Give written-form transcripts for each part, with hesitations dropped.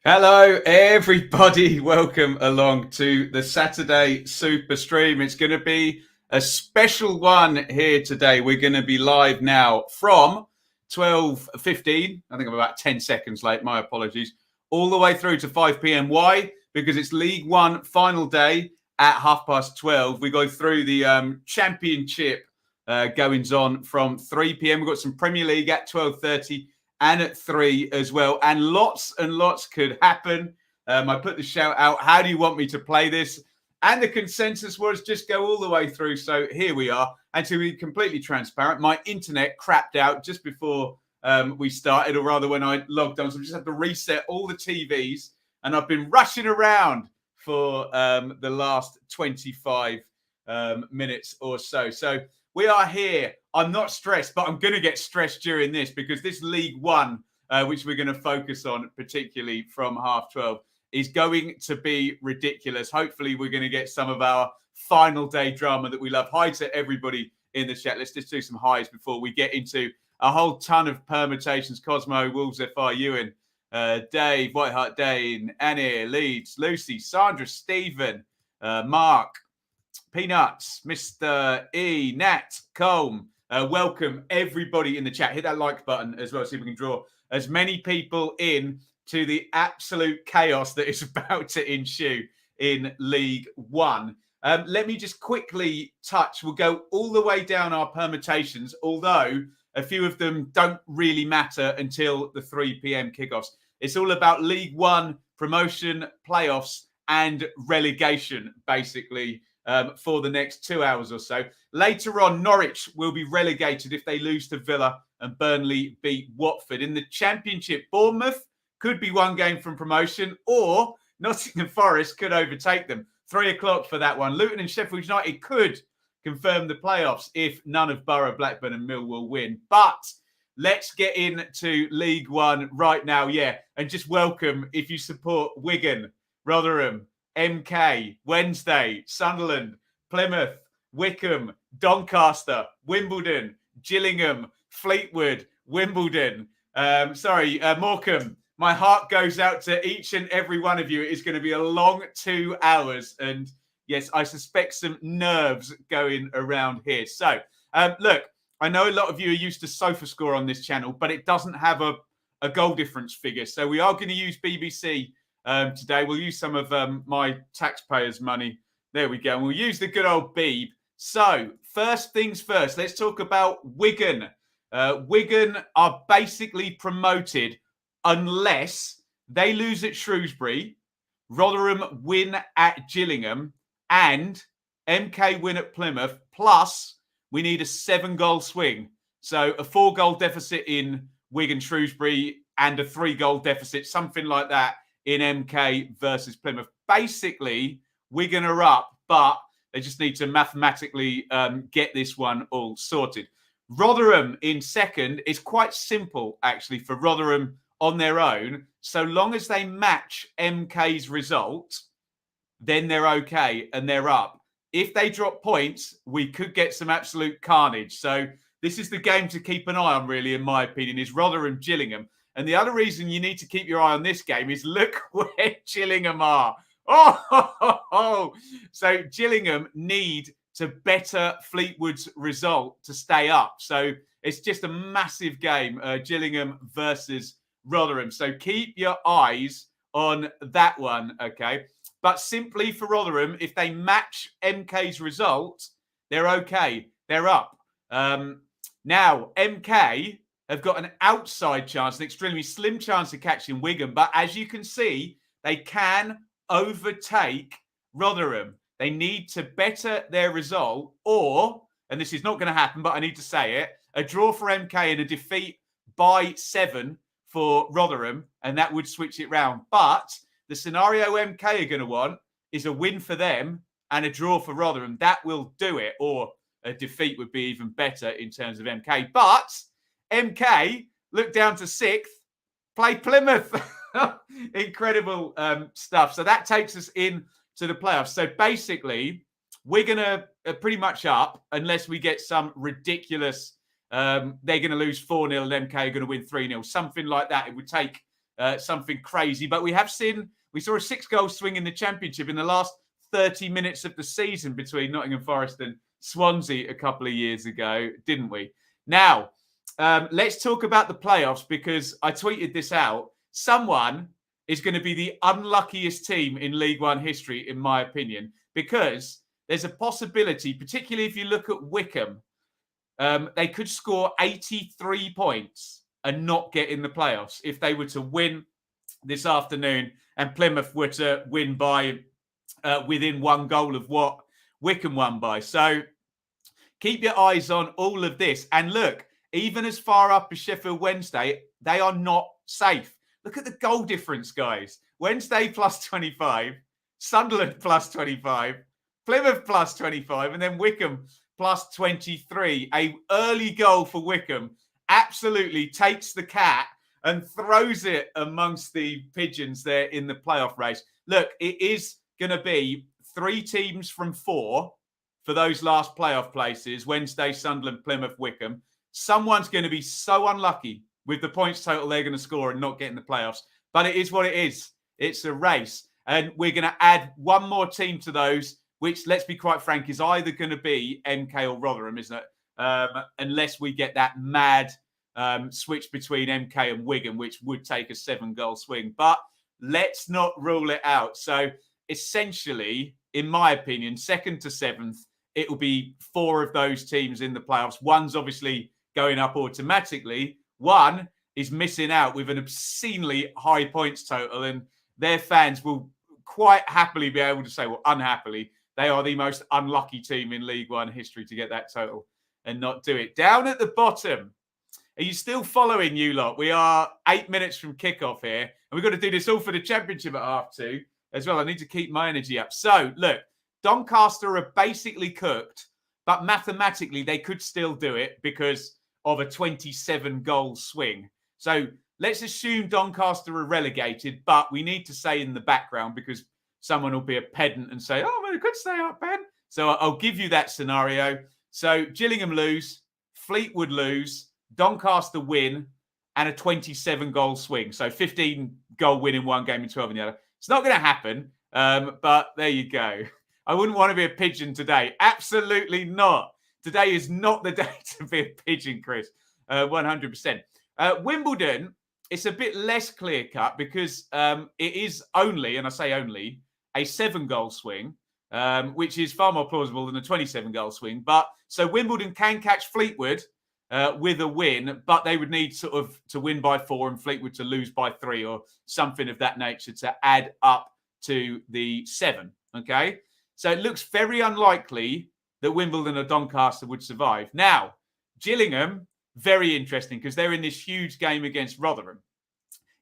Hello, everybody. Welcome along to the Saturday Super Stream. It's going to be a special one here today. We're going to be live now from 12:15. I think I'm about 10 seconds late. My apologies. All the way through to 5 p.m. Why? Because it's League One final day at 12:30. We go through the championship goings on from 3 p.m. We've got some Premier League at 12:30. And at 3 as well. And lots could happen. I put the shout out, how do you want me to play this? And the consensus was just go all the way through. So here we are. And to be completely transparent, my internet crapped out just before we started, or rather when I logged on. So I just had to reset all the TVs. And I've been rushing around for the last 25 minutes or so. So we are here. I'm not stressed, but I'm going to get stressed during this because this League One, which we're going to focus on, particularly from 12:30, is going to be ridiculous. Hopefully, we're going to get some of our final day drama that we love. Hi to everybody in the chat. Let's just do some highs before we get into a whole ton of permutations. Cosmo, Wolves, FI, Ewan, Dave, WhiteHartDane, Annie, Leeds, Lucy, Sandra, Stephen, Mark, Peanuts, Mr. E, Nat, Colm. Welcome everybody in the chat. Hit that like button as well, see if we can draw as many people in to the absolute chaos that is about to ensue in League One. Let me just quickly touch. We'll go all the way down our permutations, although a few of them don't really matter until the 3 p.m. kickoffs. It's all about League One, promotion, playoffs, and relegation, basically, for the next 2 hours or so. Later on, Norwich will be relegated if they lose to Villa and Burnley beat Watford. In the Championship, Bournemouth could be one game from promotion, or Nottingham Forest could overtake them. 3 o'clock for that one. Luton and Sheffield United could confirm the playoffs if none of Borough, Blackburn and Millwall win. But let's get into League One right now, and just welcome if you support Wigan, Rotherham, MK, Wednesday, Sunderland, Plymouth, Wickham, Doncaster, Wimbledon, Gillingham, Fleetwood, Wimbledon. Morecambe. My heart goes out to each and every one of you. It is going to be a long 2 hours. And yes, I suspect some nerves going around here. So, look, I know a lot of you are used to SofaScore on this channel, but it doesn't have a goal difference figure. So we are going to use BBC today. We'll use some of my taxpayers' money. There we go. And we'll use the good old Beeb. So, first things first, let's talk about Wigan. Wigan are basically promoted unless they lose at Shrewsbury, Rotherham win at Gillingham, and MK win at Plymouth. Plus, we need a 7-goal swing. So, a 4-goal deficit in Wigan, Shrewsbury, and a 3-goal deficit, something like that, in MK versus Plymouth. Basically, Wigan are up, but they just need to mathematically get this one all sorted. Rotherham in second is quite simple, actually, for Rotherham on their own. So long as they match MK's result, then they're okay and they're up. If they drop points, we could get some absolute carnage. So this is the game to keep an eye on, really, in my opinion, is Rotherham, Gillingham. And the other reason you need to keep your eye on this game is look where Gillingham are. So Gillingham need to better Fleetwood's result to stay up. So it's just a massive game, Gillingham versus Rotherham. So keep your eyes on that one, okay? But simply for Rotherham, if they match MK's result, they're okay. They're up. Now, MK have got an outside chance, an extremely slim chance of catching Wigan. But as you can see, they can overtake Rotherham. They need to better their result, or, and this is not going to happen, but I need to say it, a draw for MK and a defeat by 7 for Rotherham, and that would switch it round. But the scenario MK are going to want is a win for them and a draw for Rotherham. That will do it, or a defeat would be even better in terms of MK. But MK, look down to 6th, play Plymouth. Incredible stuff. So that takes us in to the playoffs. So basically, we're going to pretty much up unless we get some ridiculous, they're going to lose 4-0 and MK are going to win 3-0. Something like that. It would take something crazy. But we saw a 6-goal swing in the Championship in the last 30 minutes of the season between Nottingham Forest and Swansea a couple of years ago, didn't we? Now, let's talk about the playoffs, because I tweeted this out. Someone is going to be the unluckiest team in League One history, in my opinion, because there's a possibility, particularly if you look at Wycombe, they could score 83 points and not get in the playoffs if they were to win this afternoon and Plymouth were to win by within 1 goal of what Wycombe won by. So keep your eyes on all of this. And look, even as far up as Sheffield Wednesday, they are not safe. Look at the goal difference, guys. Wednesday plus 25, Sunderland plus 25, Plymouth plus 25, and then Wycombe plus 23. A early goal for Wycombe absolutely takes the cat and throws it amongst the pigeons there in the playoff race. Look, it is going to be 3 teams from 4 for those last playoff places: Wednesday, Sunderland, Plymouth, Wycombe. Someone's going to be so unlucky with the points total they're going to score and not get in the playoffs. But it is what it is. It's a race. And we're going to add one more team to those, which, let's be quite frank, is either going to be MK or Rotherham, isn't it? Unless we get that mad switch between MK and Wigan, which would take a 7-goal swing. But let's not rule it out. So essentially, in my opinion, 2nd to 7th, it will be 4 of those teams in the playoffs. One's obviously going up automatically. One is missing out with an obscenely high points total, and their fans will quite happily be able to say, well, unhappily, they are the most unlucky team in League One history to get that total and not do it. Down at the bottom, are you still following, you lot? We are 8 minutes from kickoff here, and we've got to do this all for the Championship at 2:30 as well. I need to keep my energy up. So, look, Doncaster are basically cooked, but mathematically they could still do it because of a 27-goal swing. So let's assume Doncaster are relegated, but we need to say in the background, because someone will be a pedant and say, oh, well, it could stay up, Ben. So I'll give you that scenario. So Gillingham lose, Fleetwood lose, Doncaster win, and a 27-goal swing. So 15-goal win in one game and 12 in the other. It's not going to happen, but there you go. I wouldn't want to be a pigeon today. Absolutely not. Today is not the day to be a pigeon, Chris. 100%. Wimbledon, it's a bit less clear-cut because it is only, and I say only, a 7-goal swing, which is far more plausible than a 27-goal swing. But so Wimbledon can catch Fleetwood with a win, but they would need sort of to win by 4 and Fleetwood to lose by 3 or something of that nature to add up to the 7. Okay? So it looks very unlikely that Wimbledon or Doncaster would survive. Now, Gillingham, very interesting because they're in this huge game against Rotherham.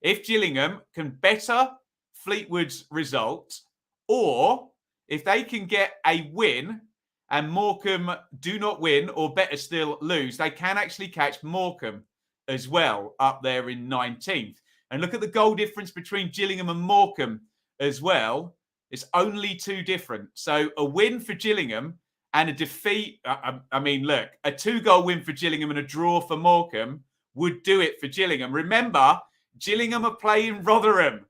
If Gillingham can better Fleetwood's result, or if they can get a win and Morecambe do not win, or better still, lose, they can actually catch Morecambe as well up there in 19th. And look at the goal difference between Gillingham and Morecambe as well. It's only 2 different. So a win for Gillingham and a defeat. I mean, look, a 2-goal win for Gillingham and a draw for Morecambe would do it for Gillingham. Remember, Gillingham are playing Rotherham,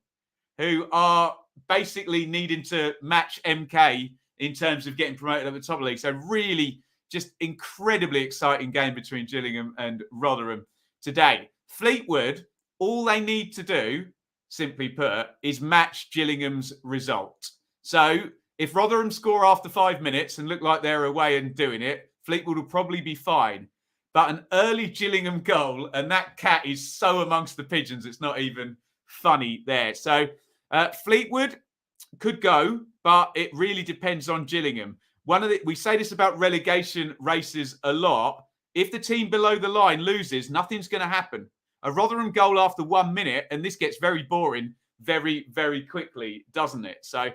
who are basically needing to match MK in terms of getting promoted at the top of the league. So really just incredibly exciting game between Gillingham and Rotherham today. Fleetwood, all they need to do, simply put, is match Gillingham's result. So if Rotherham score after 5 minutes and look like they're away and doing it, Fleetwood will probably be fine. But an early Gillingham goal, and that cat is so amongst the pigeons, it's not even funny there. So Fleetwood could go, but it really depends on Gillingham. We say this about relegation races a lot. If the team below the line loses, nothing's going to happen. A Rotherham goal after 1 minute, and this gets very boring very, very quickly, doesn't it? So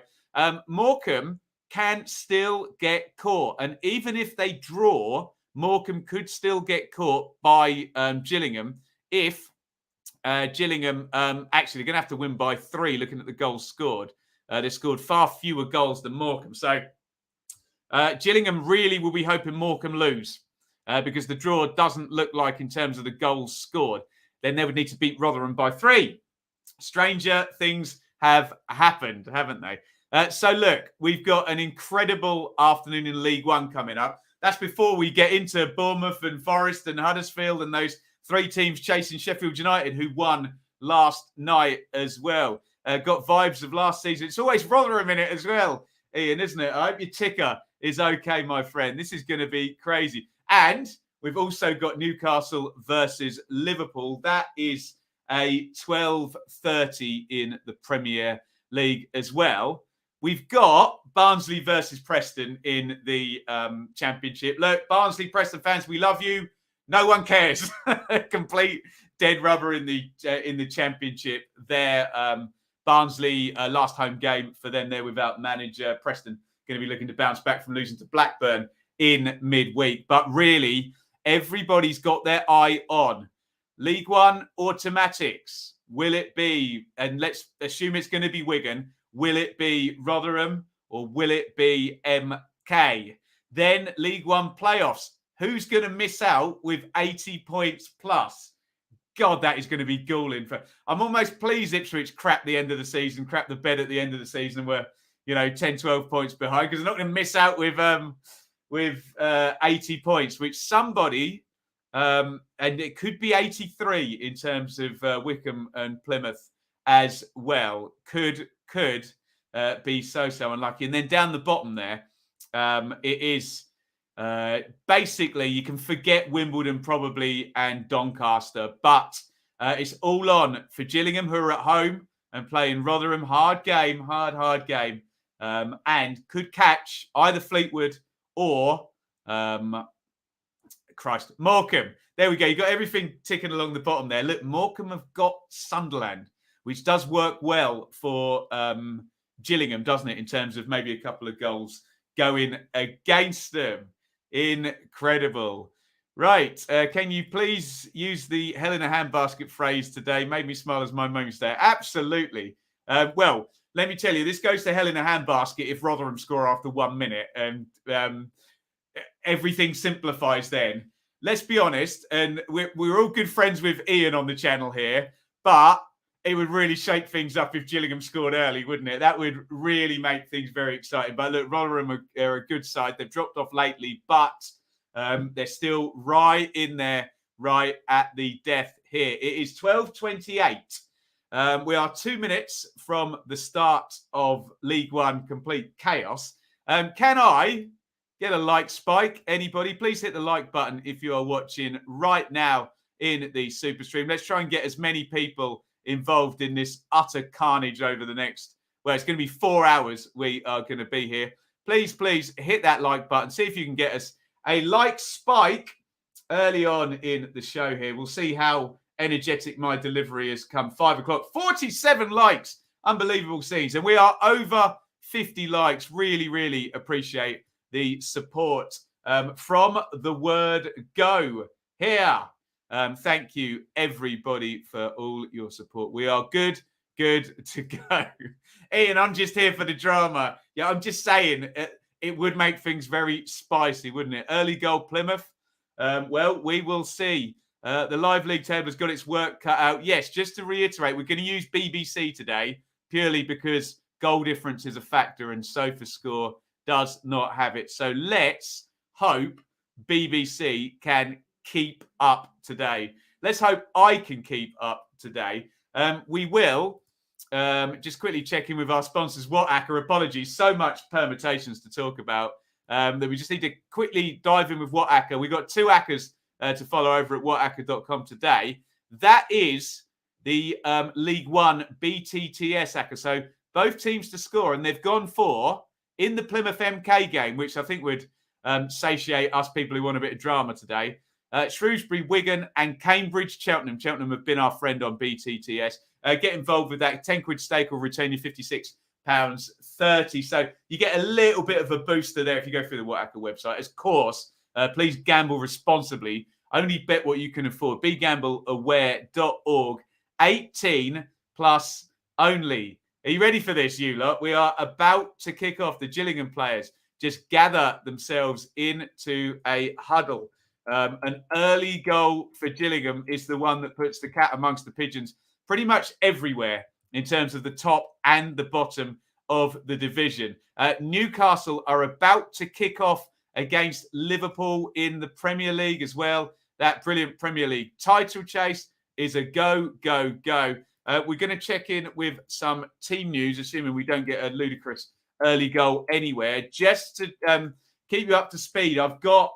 Morecambe can still get caught. And even if they draw, Morecambe could still get caught by Gillingham if Gillingham actually going to have to win by 3, looking at the goals scored. They scored far fewer goals than Morecambe. So Gillingham really will be hoping Morecambe lose because the draw doesn't look like in terms of the goals scored. Then they would need to beat Rotherham by 3. stranger things have happened, haven't they? So look, we've got an incredible afternoon in League One coming up. That's before we get into Bournemouth and Forest and Huddersfield and those three teams chasing Sheffield United, who won last night as well. Got vibes of last season. It's always Rotherham in it as well, Iain, isn't it? I hope your ticker is okay, my friend. This is going to be crazy. And we've also got Newcastle versus Liverpool. That is a 12:30 in the Premier League as well. We've got Barnsley versus Preston in the Championship. Look, Barnsley, Preston fans, we love you. No one cares. Complete dead rubber in the Championship there. Barnsley, last home game for them there without manager. Preston going to be looking to bounce back from losing to Blackburn in midweek. But really, everybody's got their eye on League One automatics. Will it be, and let's assume it's going to be Wigan, will it be Rotherham or will it be MK? Then League One playoffs. Who's going to miss out with 80 points plus? God, that is going to be galling. I'm almost pleased Ipswich crap the end of the season, crap the bed at the end of the season, and we're 10, 12 points behind, because they're not going to miss out with 80 points, which somebody, and it could be 83 in terms of Wickham and Plymouth as well, could be so unlucky. And then down the bottom there, it is basically, you can forget Wimbledon probably and Doncaster, but it's all on for Gillingham, who are at home and playing Rotherham. Hard game, and could catch either Fleetwood or Morecambe. There we go. You got everything ticking along the bottom there. Look, Morecambe have got Sunderland, which does work well for Gillingham, doesn't it, in terms of maybe a couple of goals going against them. Incredible. Right. Can you please use the hell in a handbasket phrase today? Made me smile as my moments there. Absolutely. Well, let me tell you, this goes to hell in a handbasket if Rotherham score after 1 minute, and everything simplifies then. Let's be honest, and we're all good friends with Iain on the channel here, but it would really shake things up if Gillingham scored early, wouldn't it? That would really make things very exciting. But look, Rotherham are a good side. They've dropped off lately, but they're still right in there, right at the death here. It is 12:28. We are 2 minutes from the start of League One complete chaos. Can I get a like spike? Anybody? Please hit the like button if you are watching right now in the Super Stream. Let's try and get as many people involved in this utter carnage over the next, well, it's going to be 4 hours we are going to be here. Please hit that like button. See if you can get us a like spike early on in the show here. We'll see how energetic my delivery has come. 5 o'clock, 47 likes. Unbelievable scenes. And we are over 50 likes. Really appreciate the support from the word go here. Thank you, everybody, for all your support. We are good to go. Iain, I'm just here for the drama. Yeah, I'm just saying, it would make things very spicy, wouldn't it? Early goal, Plymouth. Well, we will see. The live league table has got its work cut out. Yes, just to reiterate, we're going to use BBC today purely because goal difference is a factor and SofaScore does not have it. So let's hope BBC can keep up today. Let's hope I can keep up today. We will just quickly check in with our sponsors, WhatAcker. Apologies, so much permutations to talk about that we just need to quickly dive in with WhatAcker. We've got 2 Ackers to follow over at whatacker.com today. That is the League One BTTS Acker. So both teams to score, and they've gone for, in the Plymouth MK game, which I think would satiate us people who want a bit of drama today, Shrewsbury, Wigan, and Cambridge, Cheltenham. Cheltenham have been our friend on BTTS. Get involved with that. 10 quid stake will return you £56.30. So you get a little bit of a booster there if you go through the WhatAcker website. Of course, please gamble responsibly. Only bet what you can afford. BeGambleAware.org. 18 plus only. Are you ready for this, you lot? We are about to kick off. The Gillingham players just gather themselves into a huddle. An early goal for Gillingham is the one that puts the cat amongst the pigeons pretty much everywhere in terms of the top and the bottom of the division. Newcastle are about to kick off against Liverpool in the Premier League as well. That brilliant Premier League title chase is a go, go, go. We're going to check in with some team news, assuming we don't get a ludicrous early goal anywhere. Just to keep you up to speed, I've got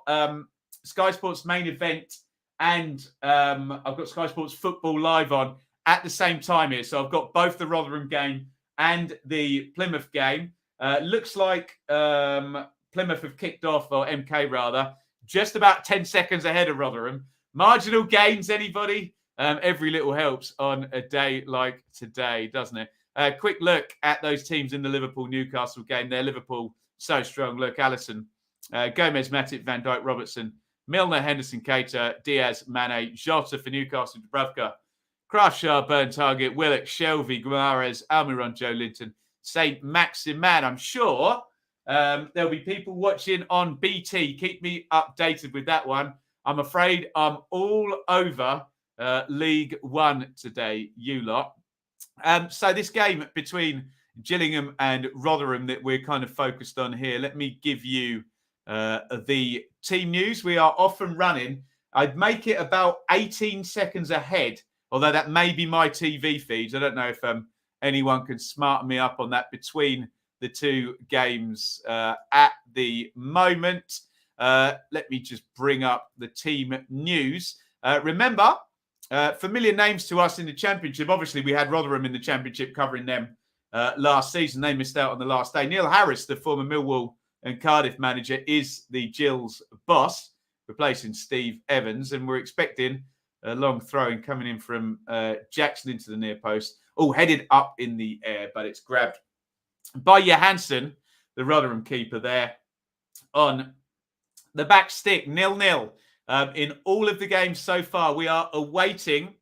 Sky Sports main event and I've got Sky Sports Football Live on at the same time here. So I've got both the Rotherham game and the Plymouth game. Looks like Plymouth have kicked off, or MK rather, just about 10 seconds ahead of Rotherham. Marginal gains, anybody? Every little helps on a day like today, doesn't it? Quick look at those teams in the Liverpool-Newcastle game there. Liverpool, so strong. Look, Alisson, Gomez, Matip, Van Dijk, Robertson, Milner, Henderson, Keita, Diaz, Mane, Jota for Newcastle, Dubravka, Krasha, Burn Target, Willock, Shelvey, Guimaraes, Almiron, Joe Linton, St. Maximan. I'm sure there'll be people watching on BT. Keep me updated with that one. I'm afraid I'm all over League One today, you lot. So this game between Gillingham and Rotherham that we're kind of focused on here, let me give you the team news. We are off and running. I'd make it about 18 seconds ahead, although that may be my TV feeds. I don't know if anyone can smarten me up on that between the two games at the moment. Let me just bring up the team news. Remember, familiar names to us in the Championship. Obviously, we had Rotherham in the Championship covering them last season. They missed out on the last day. Neil Harris, the former Millwall and Cardiff manager, is the Gills boss, replacing Steve Evans. And we're expecting a long throw-in coming in from Jackson into the near post. Oh, headed up in the air, but it's grabbed by Johansson, the Rotherham keeper there, on the back stick. 0-0 in all of the games so far. We are awaiting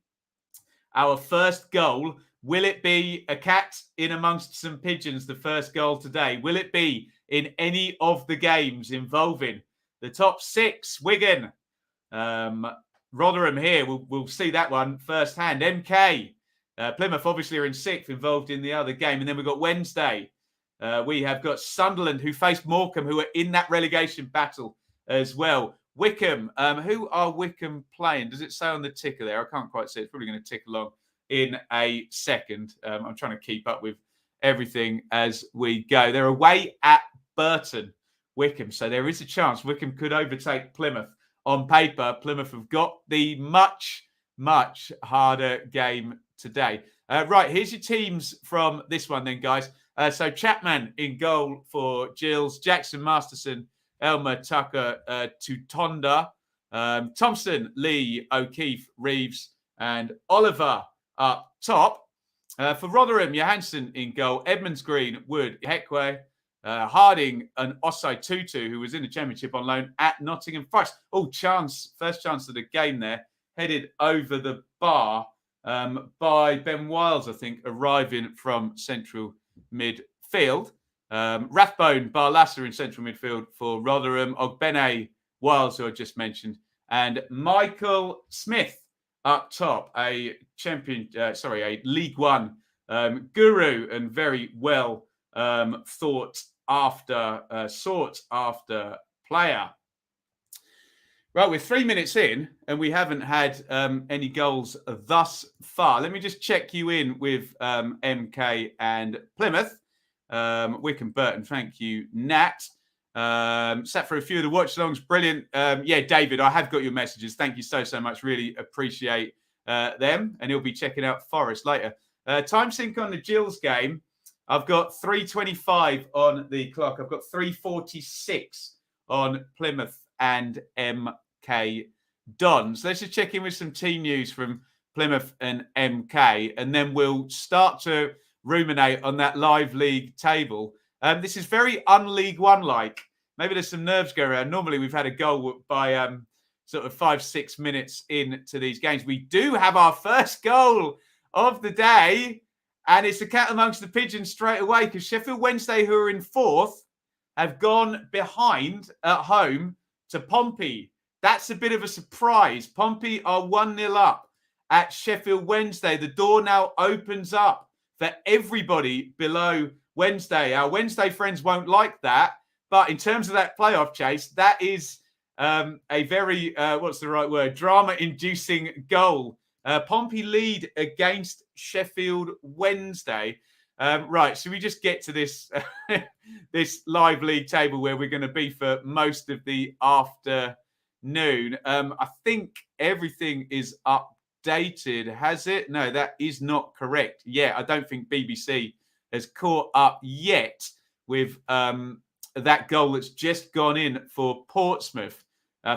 our first goal. Will it be a cat in amongst some pigeons, the first goal today? Will it be in any of the games involving the top six? Wigan, Rotherham here. We'll see that one firsthand. MK, Plymouth obviously are in sixth, involved in the other game. And then we've got Wednesday. We have got Sunderland, who faced Morecambe, who are in that relegation battle as well. Wickham, who are Wickham playing? Does it say on the ticker there? I can't quite see. It's probably going to tick along in a second. I'm trying to keep up with everything as we go. They're away at Burton, Wickham. So there is a chance Wickham could overtake Plymouth. On paper, Plymouth have got the much, much harder game today. Right, here's your teams from this one then, guys. So Chapman in goal for Gills, Jackson, Masterson, Elmer, Tucker, Tutonda, Thompson, Lee, O'Keefe, Reeves, and Oliver up top. For Rotherham, Johansson in goal, Edmonds, Green, Wood, Heckway, Harding, and Osai Tutu, who was in the Championship on loan at Nottingham Forest. Oh, first chance of the game there, headed over the bar by Ben Wiles, I think, arriving from central midfield. Rathbone, Barlasser in central midfield for Rotherham, Ogbene, Wiles, who I just mentioned, and Michael Smith up top, a League One guru and very well sought after player. Right, we're 3 minutes in and we haven't had any goals thus far. Let me just check you in with MK and Plymouth. Wickham, Burton, thank you, Nat. Sat for a few of the watch-alongs. Brilliant. Yeah, David, I have got your messages. Thank you so much. Really appreciate them. And he'll be checking out Forest later. Time sync on the Gills game. I've got 3:25 on the clock. I've got 3:46 on Plymouth and MK Dons. Let's just check in with some team news from Plymouth and MK, and then we'll start to ruminate on that live league table. This is very un-League One-like. Maybe there's some nerves going around. Normally, we've had a goal by sort of 5-6 minutes into these games. We do have our first goal of the day, and it's a cat amongst the pigeons straight away because Sheffield Wednesday, who are in fourth, have gone behind at home to Pompey. That's a bit of a surprise. Pompey are 1-0 up at Sheffield Wednesday. The door now opens up for everybody below Wednesday. Our Wednesday friends won't like that, but in terms of that playoff chase, that is a very, what's the right word, drama-inducing goal. Pompey lead against Sheffield Wednesday. Right, should we just get to this this live league table where we're going to be for most of the afternoon? I think everything is updated, has it? No, that is not correct. Yeah, I don't think BBC has caught up yet with that goal that's just gone in for Portsmouth.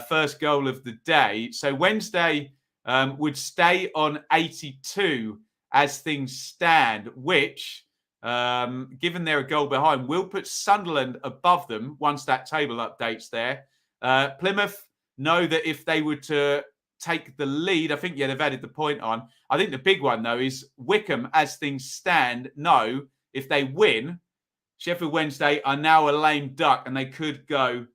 First goal of the day. So Wednesday would stay on 82 as things stand, which, given they're a goal behind, will put Sunderland above them once that table updates there. Plymouth know that if they were to take the lead, I think, yeah, they've added the point on. I think the big one, though, is Wycombe, as things stand, know if they win, Sheffield Wednesday are now a lame duck and they could go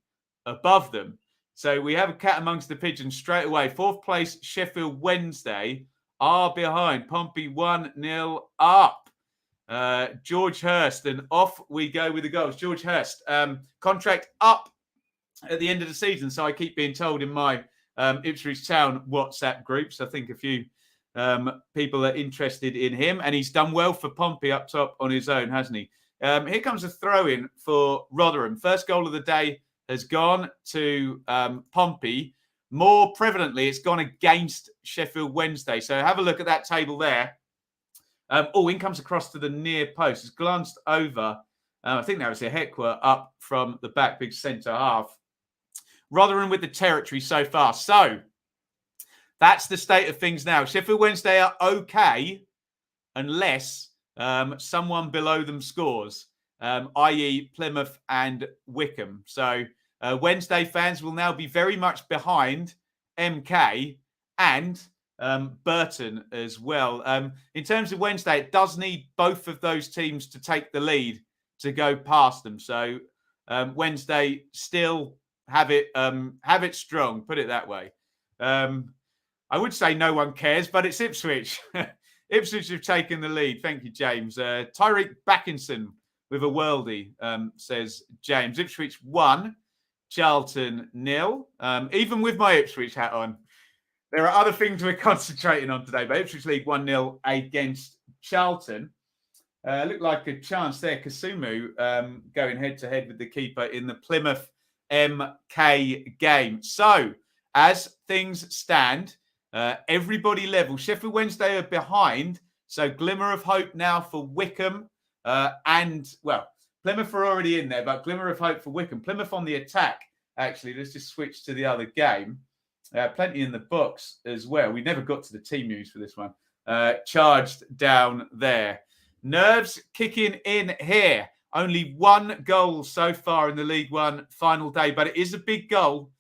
above them. So we have a cat amongst the pigeons straight away. Fourth place, Sheffield Wednesday are behind. Pompey 1-0 up. George Hurst, and off we go with the goals. George Hurst, contract up at the end of the season. So I keep being told in my Ipswich Town WhatsApp groups. I think a few people are interested in him. And he's done well for Pompey up top on his own, hasn't he? Here comes a throw-in for Rotherham. First goal of the day has gone to Pompey. More prevalently, it's gone against Sheffield Wednesday. So have a look at that table there. In comes across to the near post. It's glanced over. I think that was a Hector up from the back, big centre half. Rotherham with the territory so far. So that's the state of things now. Sheffield Wednesday are okay unless someone below them scores, i.e. Plymouth and Wycombe. So Wednesday fans will now be very much behind MK and Burton as well. In terms of Wednesday, it does need both of those teams to take the lead to go past them. So Wednesday still have it strong, put it that way. I would say no one cares, but it's Ipswich. Ipswich have taken the lead. Thank you, James. Tyreek Backinson with a worldie, says James. Ipswich 1, Charlton 0. Even with my Ipswich hat on, there are other things we're concentrating on today, but Ipswich League 1-0 against Charlton. Looked like a chance there. Kasumu going head-to-head with the keeper in the Plymouth MK game. So, as things stand, everybody level. Sheffield Wednesday are behind. So, glimmer of hope now for Wycombe. Plymouth are already in there, but glimmer of hope for Wycombe. Plymouth on the attack, actually. Let's just switch to the other game. Plenty in the box as well. We never got to the team news for this one. Charged down there. Nerves kicking in here. Only one goal so far in the League One final day, but it is a big goal.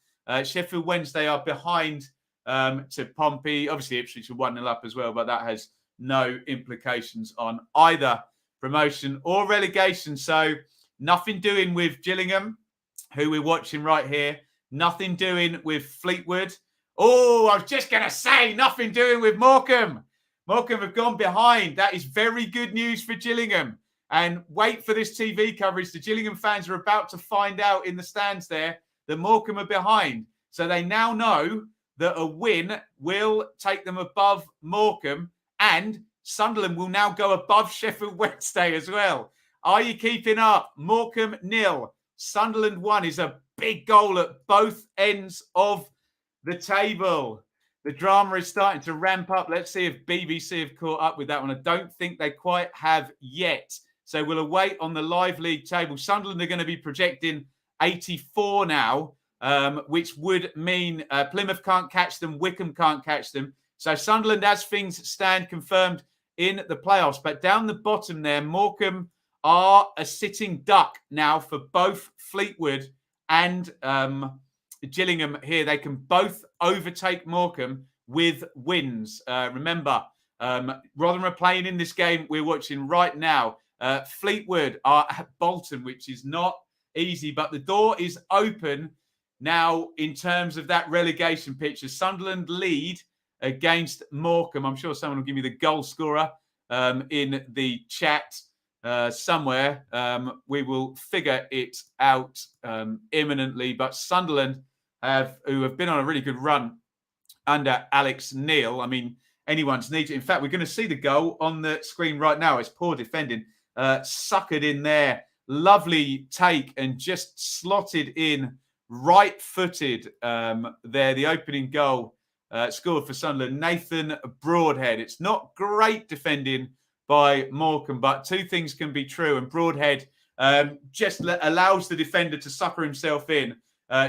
Sheffield Wednesday are behind to Pompey. Obviously, Ipswich are 1-0 up as well, but that has no implications on either promotion or relegation. So nothing doing with Gillingham, who we're watching right here. Nothing doing with Fleetwood. Oh, I was just going to say nothing doing with Morecambe. Morecambe have gone behind. That is very good news for Gillingham. And wait for this TV coverage. The Gillingham fans are about to find out in the stands there that Morecambe are behind. So they now know that a win will take them above Morecambe, and Sunderland will now go above Sheffield Wednesday as well. Are you keeping up? Morecambe 0, Sunderland 1 is a big goal at both ends of the table. The drama is starting to ramp up. Let's see if BBC have caught up with that one. I don't think they quite have yet. So we'll await on the live league table. Sunderland are going to be projecting 84 now, which would mean Plymouth can't catch them, Wycombe can't catch them. So Sunderland, as things stand, confirmed in the playoffs. But down the bottom there, Morecambe are a sitting duck now for both Fleetwood and Gillingham here. They can both overtake Morecambe with wins. Remember, Rotherham are playing in this game we're watching right now. Fleetwood are at Bolton, which is not easy, but the door is open now in terms of that relegation picture. Sunderland lead against Morecambe. I'm sure someone will give me the goal scorer in the chat somewhere. We will figure it out imminently. But Sunderland, who have been on a really good run under Alex Neil. I mean, anyone's needs it. In fact, we're going to see the goal on the screen right now. It's poor defending. Suckered in there. Lovely take and just slotted in right-footed there. The opening goal scored for Sunderland. Nathan Broadhead. It's not great defending by Morecambe, but two things can be true. And Broadhead just allows the defender to sucker himself in,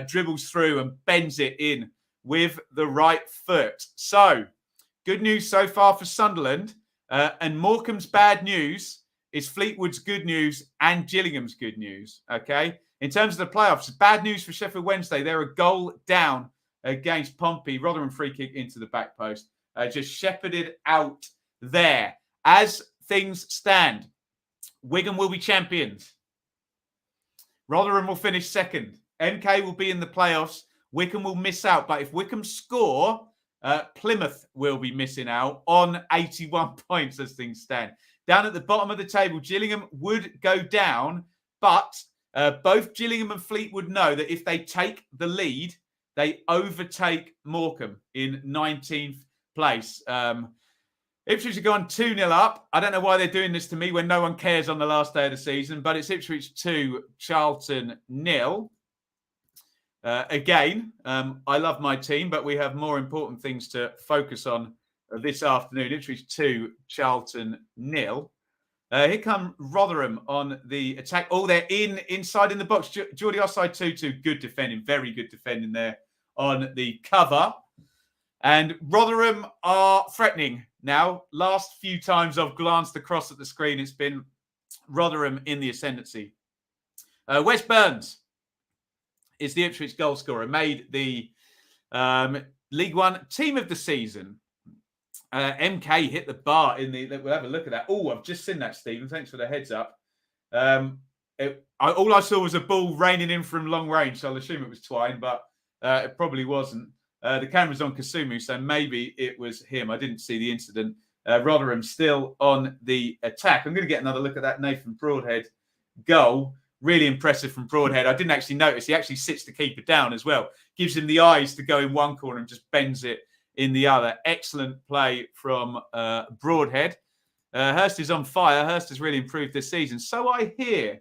dribbles through and bends it in with the right foot. So, good news so far for Sunderland. And Morecambe's bad news is Fleetwood's good news and Gillingham's good news, okay? In terms of the playoffs, bad news for Sheffield Wednesday. They're a goal down against Pompey. Rotherham free kick into the back post. Just shepherded out there. As things stand, Wigan will be champions. Rotherham will finish second. MK will be in the playoffs. Wycombe will miss out. But if Wycombe score, Plymouth will be missing out on 81 points as things stand. Down at the bottom of the table, Gillingham would go down, but both Gillingham and Fleetwood know that if they take the lead, they overtake Morecambe in 19th place. Ipswich have gone 2-0 up. I don't know why they're doing this to me when no one cares on the last day of the season, but it's Ipswich 2, Charlton 0. Again, I love my team, but we have more important things to focus on this afternoon. Ipswich 2, Charlton 0. Here come Rotherham on the attack. Oh, they're inside in the box. Geordie offside 2-2. Good defending. Very good defending there on the cover. And Rotherham are threatening now. Last few times I've glanced across at the screen, it's been Rotherham in the ascendancy. Wes Burns is the Ipswich goal scorer. Made the League One Team of the Season. MK hit the bar in the... We'll have a look at that. Oh, I've just seen that, Stephen. Thanks for the heads up. All I saw was a ball raining in from long range, so I'll assume it was Twine, but it probably wasn't. The camera's on Kasumu, so maybe it was him. I didn't see the incident. Rotherham still on the attack. I'm going to get another look at that Nathan Broadhead goal. Really impressive from Broadhead. I didn't actually notice. He actually sits the keeper down as well. Gives him the eyes to go in one corner and just bends it in the other. Excellent play from Broadhead. Hurst is on fire. Hurst has really improved this season. So I hear.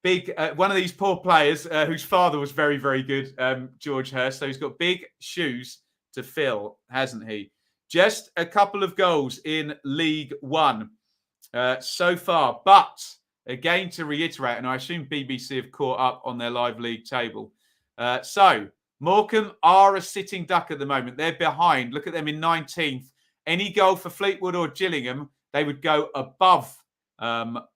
Big one of these poor players whose father was very, very good, George Hurst. So he's got big shoes to fill, hasn't he? Just a couple of goals in League One so far. But again, to reiterate, and I assume BBC have caught up on their live league table. So Morecambe are a sitting duck at the moment. They're behind. Look at them in 19th. Any goal for Fleetwood or Gillingham, they would go above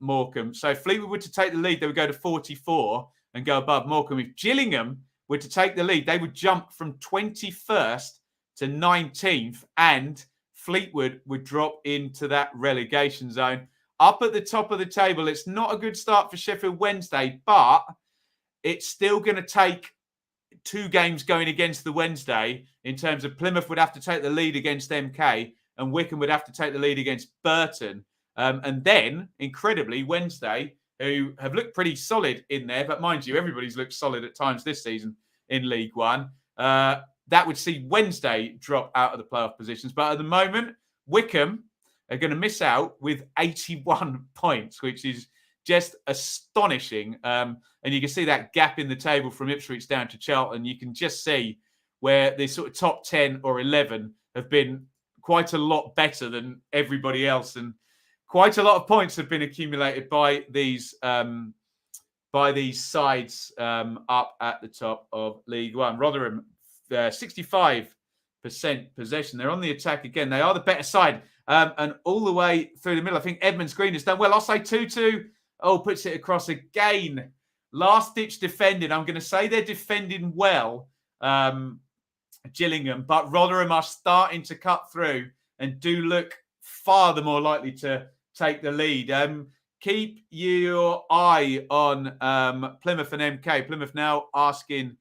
Morecambe. So if Fleetwood were to take the lead, they would go to 44 and go above Morecambe. If Gillingham were to take the lead, they would jump from 21st to 19th, and Fleetwood would drop into that relegation zone. Up at the top of the table, it's not a good start for Sheffield Wednesday, but it's still going to take 2 games going against the Wednesday in terms of Plymouth would have to take the lead against MK and Wycombe would have to take the lead against Burton. And then, incredibly, Wednesday, who have looked pretty solid in there, but mind you, everybody's looked solid at times this season in League One. That would see Wednesday drop out of the playoff positions. But at the moment, Wycombe are going to miss out with 81 points, which is just astonishing. And you can see that gap in the table from Ipswich down to Charlton. You can just see where the sort of top 10 or 11 have been quite a lot better than everybody else. And quite a lot of points have been accumulated by these sides up at the top of League One. Rotherham, 65% possession. They're on the attack again. They are the better side. And all the way through the middle, I think Edmonds Green has done well. I'll say 2-2. Oh, puts it across again. Last-ditch defending. I'm going to say they're defending well, Gillingham, but Rotherham are starting to cut through and do look far the more likely to take the lead. Keep your eye on Plymouth and MK. Plymouth now asking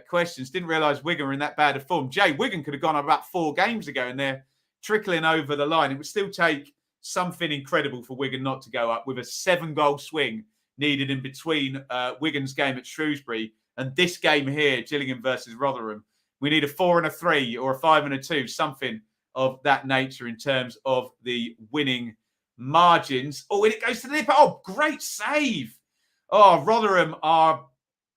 questions. Didn't realise Wigan were in that bad a form. Jay, Wigan could have gone up about 4 games ago and they're trickling over the line. It would still take something incredible for Wigan not to go up with a 7-goal swing needed in between Wigan's game at Shrewsbury and this game here, Gillingham versus Rotherham. We need a 4 and a 3 or a 5 and a 2, something of that nature in terms of the winning margins. Oh, and it goes to the lip. Oh, great save. Oh, Rotherham are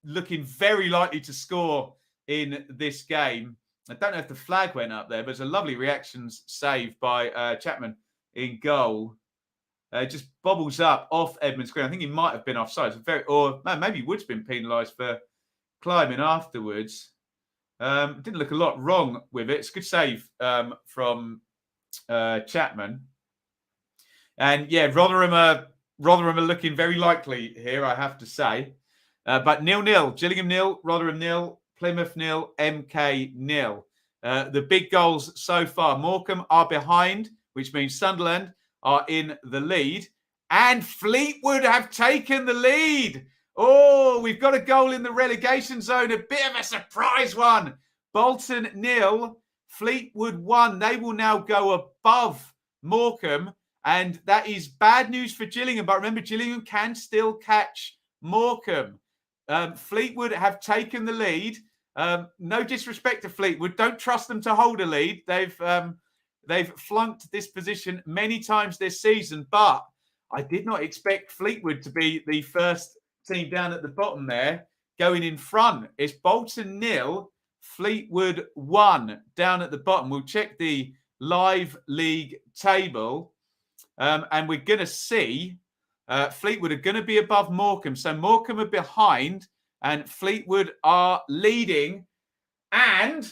looking very likely to score in this game. I don't know if the flag went up there, but it's a lovely reactions save by Chapman in goal. Just bobbles up off Edmund's screen. I think he might have been offside. Maybe Wood's been penalised for climbing afterwards. Didn't look a lot wrong with it. It's a good save from Chapman. And yeah, Rotherham are looking very likely here, I have to say. But 0-0. Gillingham 0, Rotherham 0, Plymouth 0, MK 0. The big goals so far. Morecambe are behind, which means Sunderland are in the lead. And Fleetwood have taken the lead. Oh, we've got a goal in the relegation zone. A bit of a surprise one. Bolton 0, Fleetwood 1. They will now go above Morecambe. And that is bad news for Gillingham. But remember, Gillingham can still catch Morecambe. Fleetwood have taken the lead. No disrespect to Fleetwood. Don't trust them to hold a lead. They've flunked this position many times this season. But I did not expect Fleetwood to be the first team down at the bottom there, going in front. It's Bolton 0, Fleetwood 1 down at the bottom. We'll check the live league table. And we're going to see Fleetwood are going to be above Morecambe. So Morecambe are behind and Fleetwood are leading. And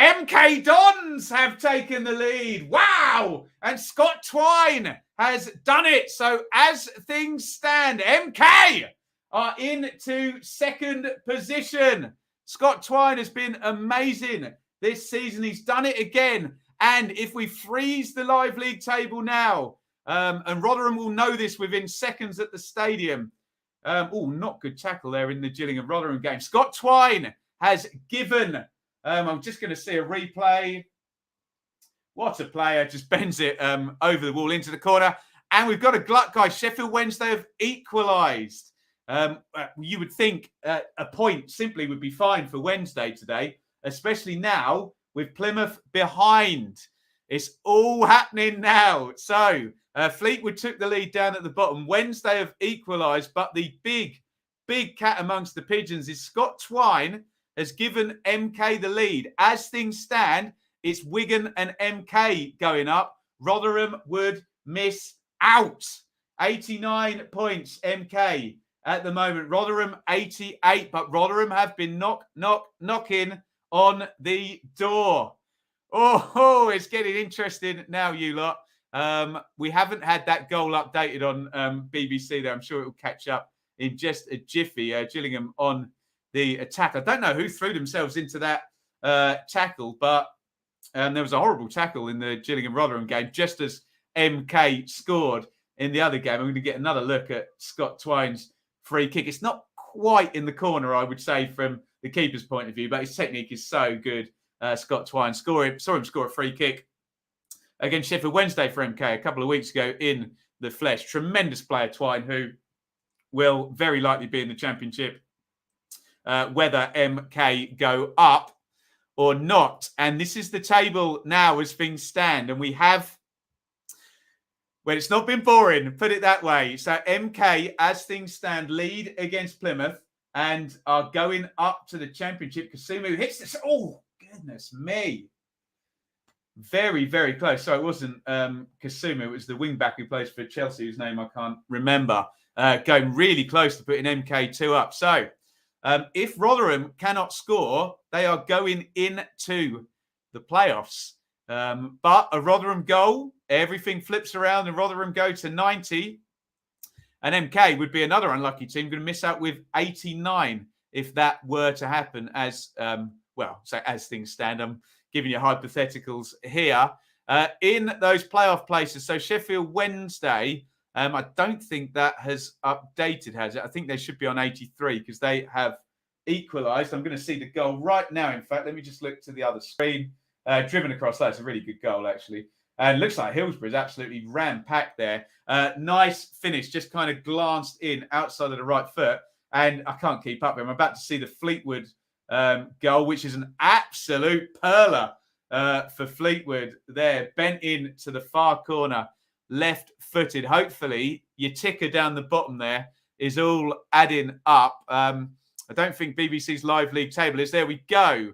MK Dons have taken the lead. Wow! And Scott Twine has done it. So as things stand, MK are into second position. Scott Twine has been amazing this season. He's done it again. And if we freeze the live league table now, and Rotherham will know this within seconds at the stadium. Not good tackle there in the Gillingham-Rotherham game. Scott Twine has given, I'm just going to see a replay. What a player. Just bends it over the wall into the corner. And we've got a glut, guys. Sheffield Wednesday have equalised. You would think a point simply would be fine for Wednesday today, especially now with Plymouth behind. It's all happening now. So Fleetwood took the lead down at the bottom. Wednesday have equalised, but the big cat amongst the pigeons is Scott Twine has given MK the lead. As things stand, it's Wigan and MK going up. Rotherham would miss out. 89 points, MK at the moment. Rotherham 88, but Rotherham have been knocking on the door. Oh, it's getting interesting now, you lot. We haven't had that goal updated on BBC there. I'm sure it will catch up in just a jiffy. Gillingham on the attack. I don't know who threw themselves into that tackle, but there was a horrible tackle in the Gillingham-Rotherham game, just as MK scored in the other game. I'm going to get another look at Scott Twine's free kick. It's not quite in the corner, I would say, from the keeper's point of view, but his technique is so good. Scott Twine saw him score a free kick against Sheffield Wednesday for MK a couple of weeks ago in the flesh. Tremendous player, Twine, who will very likely be in the Championship, whether MK go up or not. And this is the table now as things stand. And we have, well, it's not been boring, put it that way. So MK, as things stand, lead against Plymouth and are going up to the Championship. Kasumu hits this. Oh, goodness me. Very, very close. So it wasn't Kasumu. It was the wing-back who plays for Chelsea, whose name I can't remember. Going really close to putting MK2 up. So if Rotherham cannot score, they are going into the playoffs. But a Rotherham goal, everything flips around and Rotherham go to 90. And MK would be another unlucky team, going to miss out with 89 if that were to happen as things stand. I'm giving you hypotheticals here. In those playoff places, so Sheffield Wednesday, I don't think that has updated, has it? I think they should be on 83 because they have equalised. I'm going to see the goal right now. In fact, let me just look to the other screen. Driven across. That's a really good goal, actually. And looks like Hillsborough's absolutely ram-packed there. Nice finish, just kind of glanced in outside of the right foot. And I can't keep up. I'm about to see the Fleetwood goal, which is an absolute perler for Fleetwood there. Bent in to the far corner, left-footed. Hopefully, your ticker down the bottom there is all adding up. I don't think BBC's live league table is. There we go.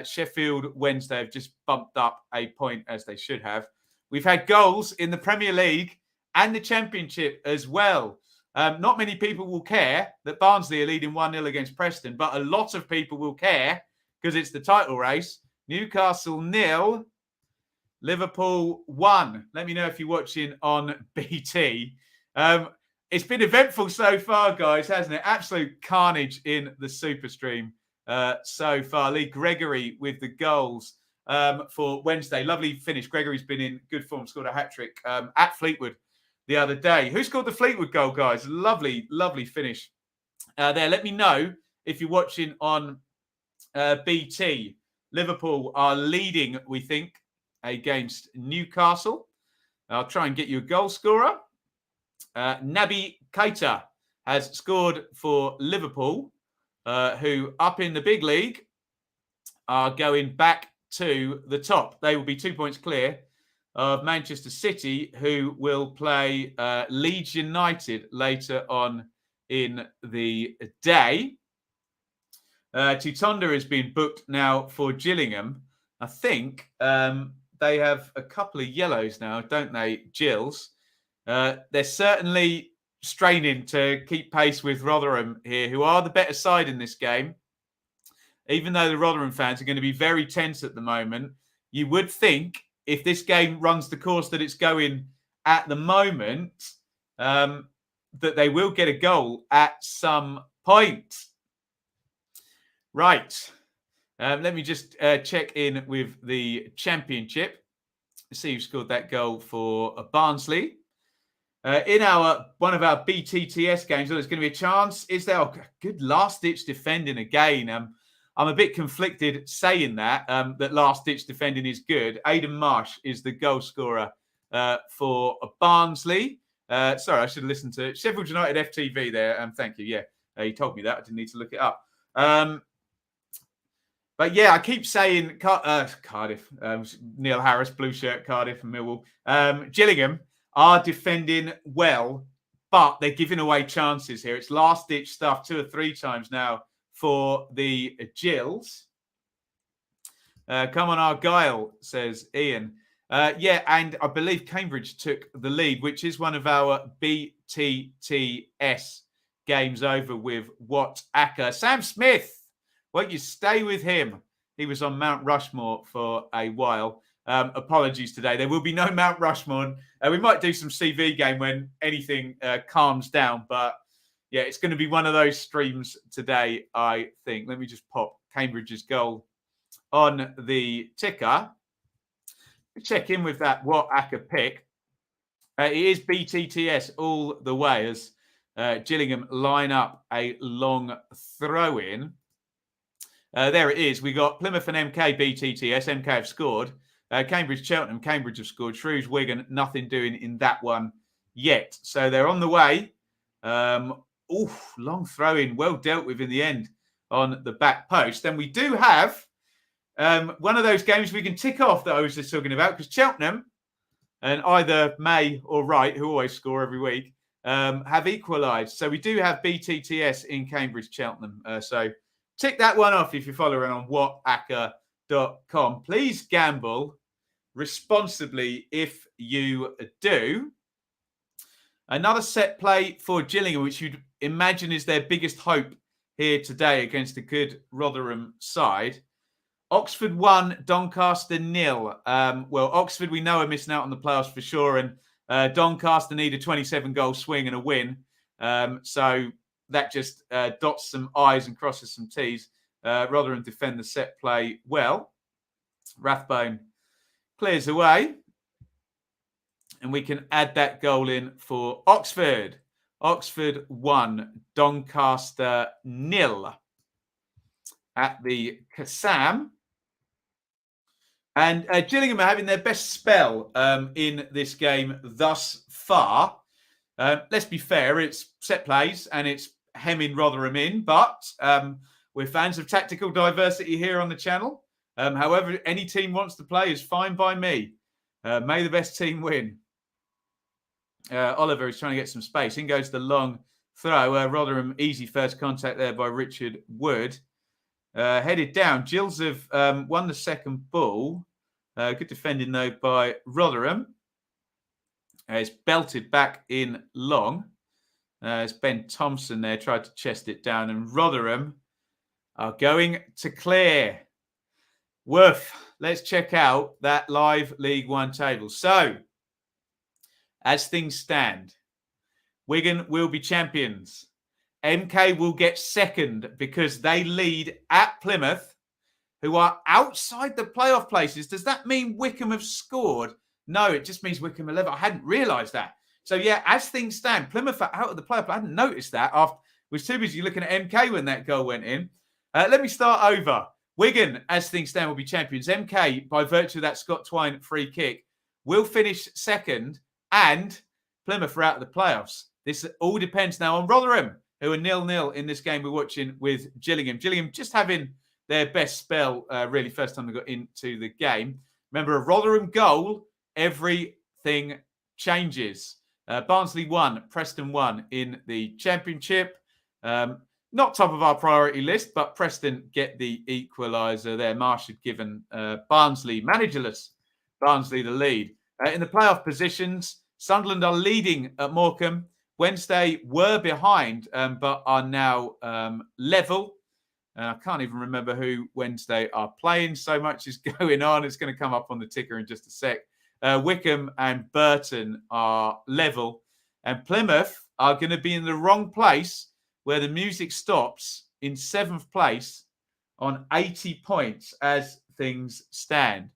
Sheffield Wednesday have just bumped up a point, as they should have. We've had goals in the Premier League and the Championship as well. Not many people will care that Barnsley are leading 1-0 against Preston, but a lot of people will care because it's the title race. Newcastle 0, Liverpool 1. Let me know if you're watching on BT. It's been eventful so far, guys, hasn't it? Absolute carnage in the Super Stream so far. Lee Gregory with the goals for Wednesday. Lovely finish. Gregory's been in good form, scored a hat-trick at Fleetwood the other day. Who scored the Fleetwood goal, guys? Lovely, lovely finish there. Let me know if you're watching on BT. Liverpool are leading, we think, against Newcastle. I'll try and get you a goal scorer. Naby Keita has scored for Liverpool, who up in the big league are going back to the top. They will be 2 points clear of Manchester City, who will play Leeds United later on in the day. Titonda has been booked now for Gillingham. I think they have a couple of yellows now, don't they, Gills? They're certainly straining to keep pace with Rotherham here, who are the better side in this game. Even though the Rotherham fans are going to be very tense at the moment, you would think if this game runs the course that it's going at the moment, that they will get a goal at some point. Right. Let me just check in with the Championship. See who scored that goal for Barnsley. In one of our BTTS games, there's going to be a chance. Is there good last-ditch defending again? I'm a bit conflicted saying that last-ditch defending is good. Aidan Marsh is the goal scorer for Barnsley. Sorry, I should have listened to Sheffield United FTV there. Thank you. Yeah, he told me that. I didn't need to look it up. But yeah, I keep saying Cardiff. Neil Harris, blue shirt, Cardiff and Millwall. Gillingham are defending well, but they're giving away chances here. It's last-ditch stuff 2 or 3 times now for the Gills. Come on, Argyle, says Iain. Yeah, and I believe Cambridge took the lead, which is one of our BTTS games over with WatchAlong. Sam Smith, won't you stay with him? He was on Mount Rushmore for a while. Apologies today. There will be no Mount Rushmore. We might do some CV game when anything calms down. But yeah, it's going to be one of those streams today, I think. Let me just pop Cambridge's goal on the ticker. Check in with that WatchAlong pick. It is BTTS all the way as Gillingham line up a long throw-in. There it is. We got Plymouth and MK BTTS. MK have scored. Cambridge, Cheltenham, Cambridge have scored. Shrews, Wigan, nothing doing in that one yet. So they're on the way. Long throw-in, well dealt with in the end on the back post. Then we do have one of those games we can tick off that I was just talking about, because Cheltenham and either May or Wright, who always score every week, have equalised. So we do have BTTS in Cambridge, Cheltenham. So tick that one off if you're following on WhatAcca.com. Please gamble responsibly if you do. Another set play for Gillingham, which you'd imagine is their biggest hope here today against a good Rotherham side. Oxford 1, Doncaster 0. Well, Oxford, we know, are missing out on the playoffs for sure. And Doncaster need a 27-goal swing and a win. So that just dots some I's and crosses some T's. Rotherham defend the set play well. Rathbone clears away. And we can add that goal in for Oxford. Oxford 1, Doncaster 0. at the Kassam. And Gillingham are having their best spell in this game thus far. Let's be fair, it's set plays and it's hemming Rotherham in, but we're fans of tactical diversity here on the channel. However, any team wants to play is fine by me. May the best team win. Oliver is trying to get some space. In goes the long throw. Rotherham, easy first contact there by Richard Wood. Headed down. Gills have won the second ball. Good defending, though, by Rotherham. It's belted back in long. It's Ben Thompson there, tried to chest it down. And Rotherham are going to clear. Woof. Let's check out that live League One table. So, as things stand, Wigan will be champions. MK will get second because they lead at Plymouth, who are outside the playoff places. Does that mean Wycombe have scored? No, it just means Wycombe 11. I hadn't realised that. So, yeah, as things stand, Plymouth are out of the playoff. I hadn't noticed that. I was too busy looking at MK when that goal went in. Let me start over. Wigan, as things stand, will be champions. MK, by virtue of that Scott Twine free kick, will finish second, and Plymouth are out of the playoffs. This all depends now on Rotherham, who are 0-0 in this game we're watching with Gillingham. Gillingham just having their best spell, really, first time they got into the game. Remember, a Rotherham goal, everything changes. Barnsley 1, Preston 1 in the Championship. Not top of our priority list, but Preston get the equaliser there. Marsh had given Barnsley, managerless Barnsley, the lead. In the playoff positions, Sunderland are leading at Morecambe. Wednesday were behind, but are now level. I can't even remember who Wednesday are playing. So much is going on. It's going to come up on the ticker in just a sec. Wycombe and Burton are level. And Plymouth are going to be in the wrong place where the music stops in 7th place on 80 points as things stand.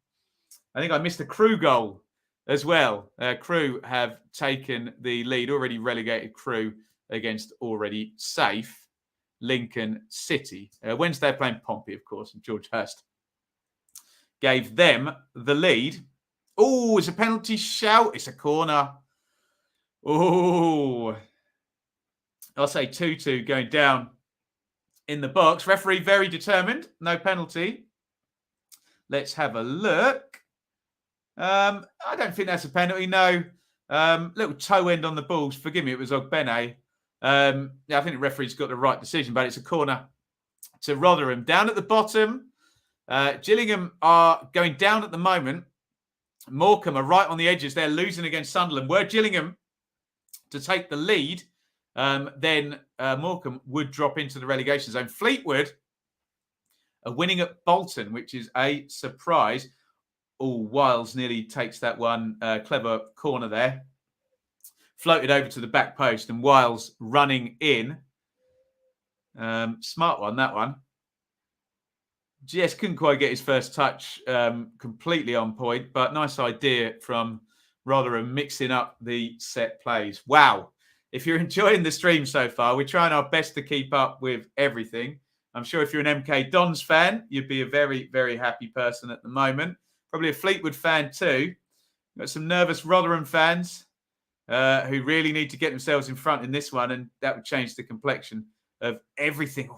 I think I missed a Crew goal as well. Crew have taken the lead, already relegated Crew against already safe Lincoln City. Wednesday playing Pompey, of course, and George Hurst gave them the lead. Oh, it's a penalty shout. It's a corner. Oh, I'll say 2-2 going down in the box. Referee very determined. No penalty. Let's have a look. I don't think that's a penalty, no. Little toe end on the balls. Forgive me, it was Ogbene. I think the referee's got the right decision, but it's a corner to Rotherham. Down at the bottom, Gillingham are going down at the moment. Morecambe are right on the edges. They're losing against Sunderland. Were Gillingham to take the lead, then Morecambe would drop into the relegation zone. Fleetwood are winning at Bolton, which is a surprise. Oh, Wiles nearly takes that one. Clever corner there. Floated over to the back post and Wiles running in. Smart one, that one. GS couldn't quite get his first touch completely on point, but nice idea from Rotherham mixing up the set plays. Wow. If you're enjoying the stream so far, we're trying our best to keep up with everything. I'm sure if you're an MK Dons fan, you'd be a very, very happy person at the moment. Probably a Fleetwood fan too. Got some nervous Rotherham fans who really need to get themselves in front in this one, and that would change the complexion of everything.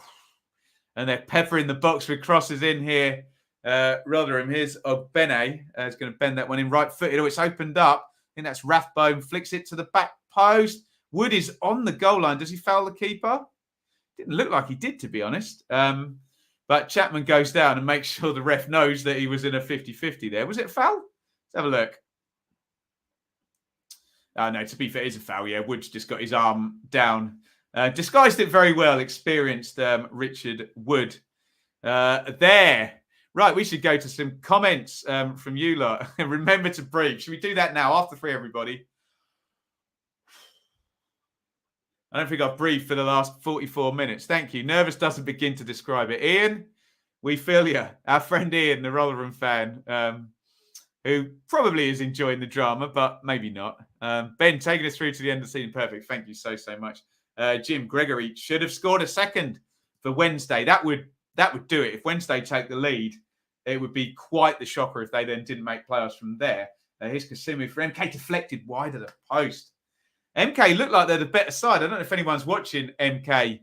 And they're peppering the box with crosses in here. Rotherham, here's Ogbene. Is going to bend that one in right-footed. Oh, it's opened up. I think that's Rathbone. Flicks it to the back post. Wood is on the goal line. Does he foul the keeper? Didn't look like he did, to be honest. But Chapman goes down and makes sure the ref knows that he was in a 50-50 there. Was it a foul? Let's have a look. No, to be fair, it is a foul. Yeah, Wood's just got his arm down. Disguised it very well. Experienced Richard Wood there. Right, we should go to some comments from you lot. Remember to breathe. Should we do that now? After 3, everybody. I don't think I've breathed for the last 44 minutes. Thank you. Nervous doesn't begin to describe it. Ian, we feel you. Our friend Ian, the Rotherham fan, who probably is enjoying the drama, but maybe not. Ben, taking us through to the end of the season. Perfect. Thank you so much. Jim Gregory should have scored a second for Wednesday. That would that would do it. If Wednesday take the lead, it would be quite the shocker if they then didn't make playoffs from there. Here's Casimir for MK, deflected wide of the post. MK look like they're the better side. I don't know if anyone's watching MK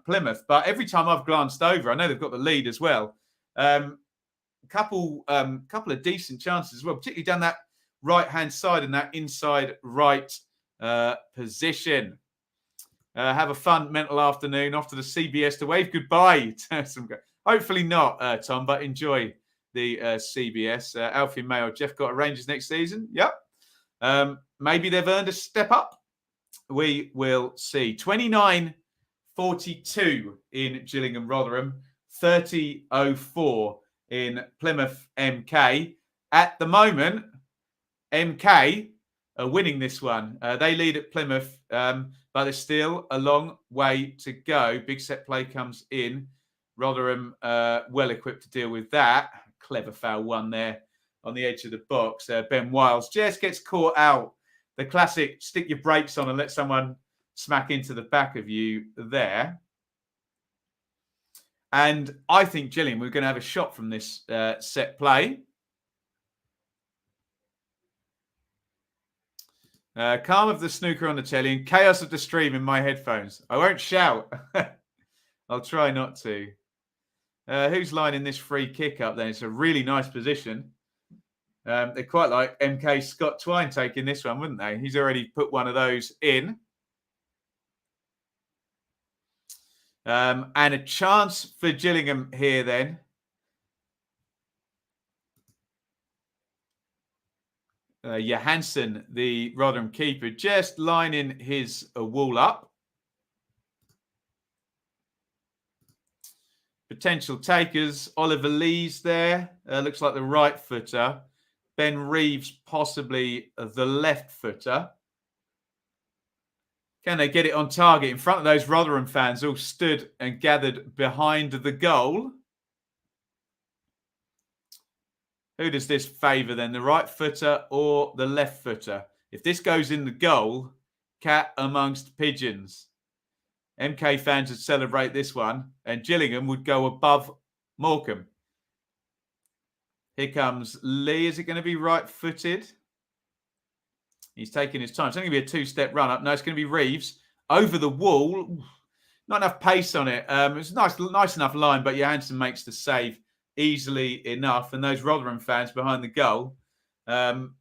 Plymouth, but every time I've glanced over, I know they've got the lead as well. Couple of decent chances as well, particularly down that right-hand side and that inside right position. Have a fun mental afternoon off to the CBS to wave goodbye to some guys. Hopefully not, Tom, but enjoy the CBS. Alfie Mayo, Jeff got a Rangers next season. Yep. Maybe they've earned a step up. We will see. 29-42 in Gillingham Rotherham. 30-04 in Plymouth MK. At the moment, MK are winning this one. They lead at Plymouth, but there's still a long way to go. Big set play comes in. Rotherham well equipped to deal with that. Clever foul one there on the edge of the box. Ben Wiles just gets caught out. The classic stick your brakes on and let someone smack into the back of you there. And I think Gillingham, we're going to have a shot from this set play. Calm of the snooker on the telly and chaos of the stream in my headphones. I won't shout. I'll try not to. Who's lining this free kick up then? It's a really nice position. They quite like MK Scott Twine taking this one, wouldn't they? He's already put one of those in. And a chance for Gillingham here then. Johansson, the Rotherham keeper, just lining his wall up. Potential takers. Oliver Lee's there. Looks like the right footer. Ben Reeves, possibly the left footer. Can they get it on target in front of those Rotherham fans all stood and gathered behind the goal? Who does this favour then? The right footer or the left footer? If this goes in the goal, cat amongst pigeons. MK fans would celebrate this one and Gillingham would go above Morecambe. Here comes Lee. Is it going to be right-footed? He's taking his time. It's only going to be a two-step run-up. No, it's going to be Reeves. Over the wall. Not enough pace on it. It's a nice enough line, but Johansson makes the save easily enough. And those Rotherham fans behind the goal can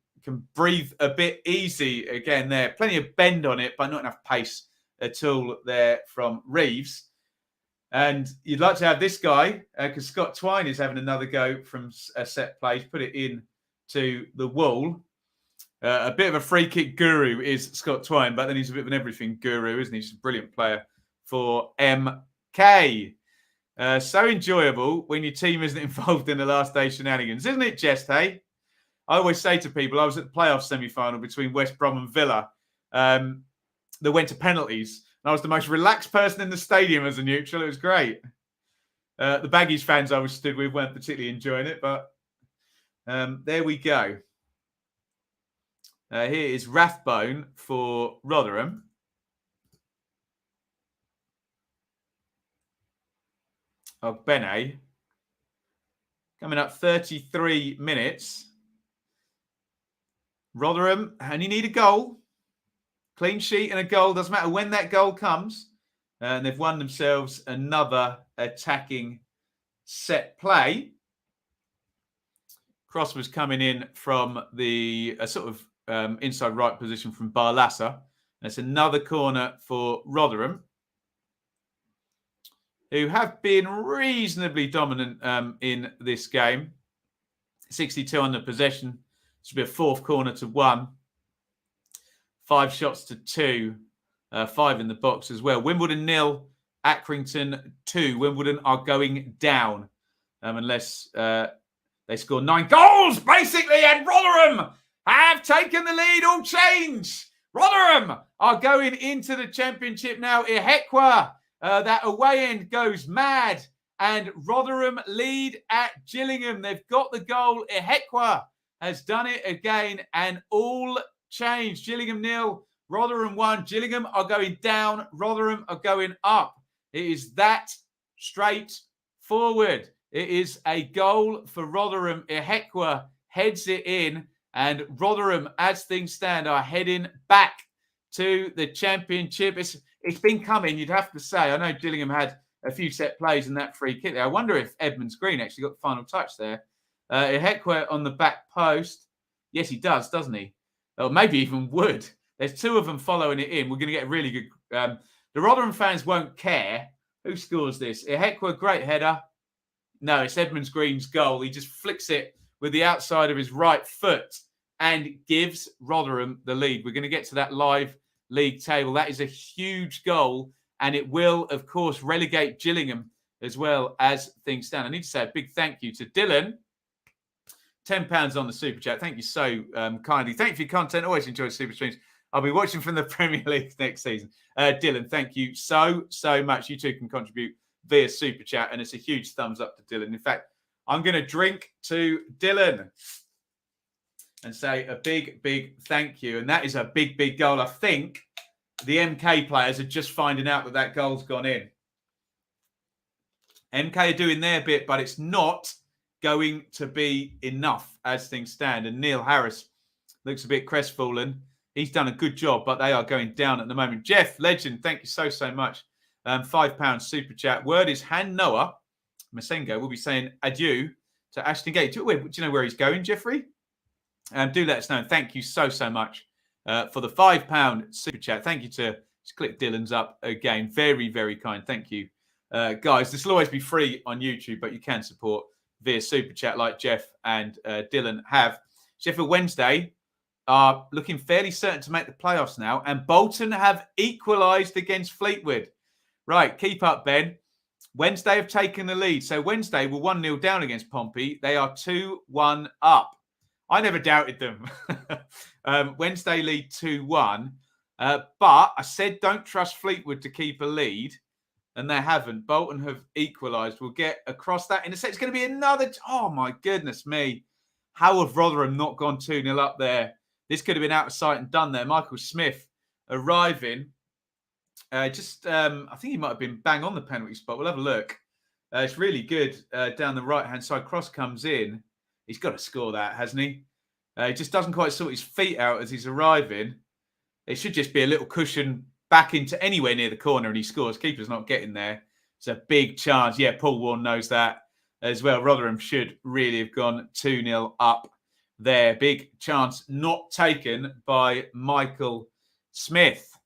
breathe a bit easy again there. Plenty of bend on it, but not enough pace at all there from Reeves. And you'd like to have this guy, because Scott Twine is having another go from a set play. He's put it in to the wall. A bit of a free kick guru is Scott Twine, but then he's a bit of an everything guru, isn't he? He's a brilliant player for MK. So enjoyable when your team isn't involved in the last day shenanigans, isn't it, Jest, hey? I always say to people, I was at the playoff semi-final between West Brom and Villa that went to penalties. And I was the most relaxed person in the stadium as a neutral. It was great. The Baggies fans I was stood with weren't particularly enjoying it, but there we go. Here is Rathbone for Rotherham. Bene. Coming up 33 minutes. Rotherham, and you need a goal. Clean sheet and a goal. Doesn't matter when that goal comes. And they've won themselves another attacking set play. Cross was coming in from the sort of inside right position from Barlassa. That's another corner for Rotherham, who have been reasonably dominant in this game. 62 on the possession. Should be a fourth corner to 1. 5 shots to 2. 5 in the box as well. Wimbledon 0, Accrington 2. Wimbledon are going down unless they score 9 goals, basically, and Rotherham have taken the lead. All change. Rotherham are going into the championship now. Ihekwa, that away end goes mad, and Rotherham lead at Gillingham. They've got the goal. Ihekwa has done it again, and all change. Gillingham 0, Rotherham 1. Gillingham are going down. Rotherham are going up. It is that straightforward. forward. It is a goal for Rotherham. Ihekwa heads it in, and Rotherham, as things stand, are heading back to the Championship. It's been coming, you'd have to say. I know Gillingham had a few set plays in that free kick there. I wonder if Edmonds Green actually got the final touch there. Ihekwa on the back post. Yes, he does, doesn't he? Or maybe even Wood. There's two of them following it in. We're going to get really good. The Rotherham fans won't care. Who scores this? Ihekwa, great header. No, it's Edmonds Green's goal. He just flicks it with the outside of his right foot and gives Rotherham the lead. We're going to get to that live league table. That is a huge goal, and it will, of course, relegate Gillingham as well as things stand. I need to say a big thank you to Dylan. £10 on the Super Chat. Thank you so kindly. Thank you for your content. Always enjoy Super Streams. I'll be watching from the Premier League next season. Dylan, thank you so much. You too can contribute via Super Chat, and it's a huge thumbs up to Dylan. In fact, I'm going to drink to Dylan and say a big thank you. And that is a big goal. I think the MK players are just finding out that goal's gone in. MK are doing their bit, but it's not going to be enough as things stand. And Neil Harris looks a bit crestfallen. He's done a good job, but they are going down at the moment. Jeff, legend, thank you so much. £5 Super Chat. Word is Han Noah Masengo will be saying adieu to Ashton Gate. Do you know where he's going, Jeffrey? Do let us know. Thank you so much for the £5 Super Chat. Thank you to just click Dylan's up again. Very kind. Thank you, guys. This will always be free on YouTube, but you can support via Super Chat like Jeff and Dylan have. Sheffield Wednesday are looking fairly certain to make the playoffs now, and Bolton have equalised against Fleetwood. Right, keep up, Ben. Wednesday have taken the lead. So Wednesday were 1-0 down against Pompey. They are 2-1 up. I never doubted them. Wednesday lead 2-1. But I said don't trust Fleetwood to keep a lead, and they haven't. Bolton have equalised. We'll get across that in a second. It's going to be another... Oh, my goodness me. How have Rotherham not gone 2-0 up there? This could have been out of sight and done there. Michael Smith arriving. I think he might have been bang on the penalty spot. We'll have a look. It's really good down the right-hand side. Cross comes in. He's got to score that, hasn't he? He just doesn't quite sort his feet out as he's arriving. It should just be a little cushion back into anywhere near the corner, and he scores. Keeper's not getting there. It's a big chance. Yeah, Paul Warren knows that as well. Rotherham should really have gone 2-0 up there. Big chance not taken by Michael Smith.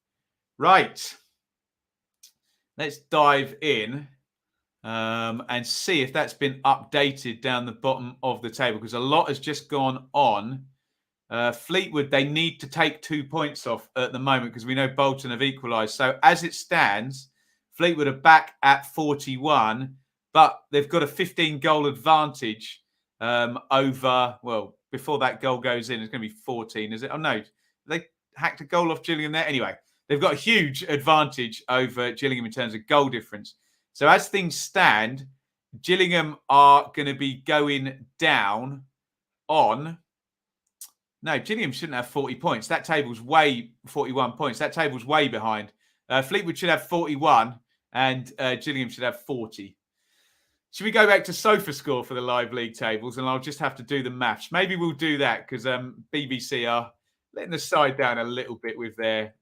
Right. Let's dive in and see if that's been updated down the bottom of the table, because a lot has just gone on. Fleetwood, they need to take 2 points off at the moment because we know Bolton have equalised. So as it stands, Fleetwood are back at 41, but they've got a 15-goal advantage over, well, before that goal goes in, it's going to be 14, is it? Oh, no. They hacked a goal off Gillingham there. Anyway, they've got a huge advantage over Gillingham in terms of goal difference. So as things stand, Gillingham are going to be going down on... No, Gillingham shouldn't have 40 points. That table's 41 points. That table's way behind. Fleetwood should have 41 and Gillingham should have 40. Should we go back to SofaScore for the live league tables, and I'll just have to do the maths? Maybe we'll do that because BBC are letting the side down a little bit with their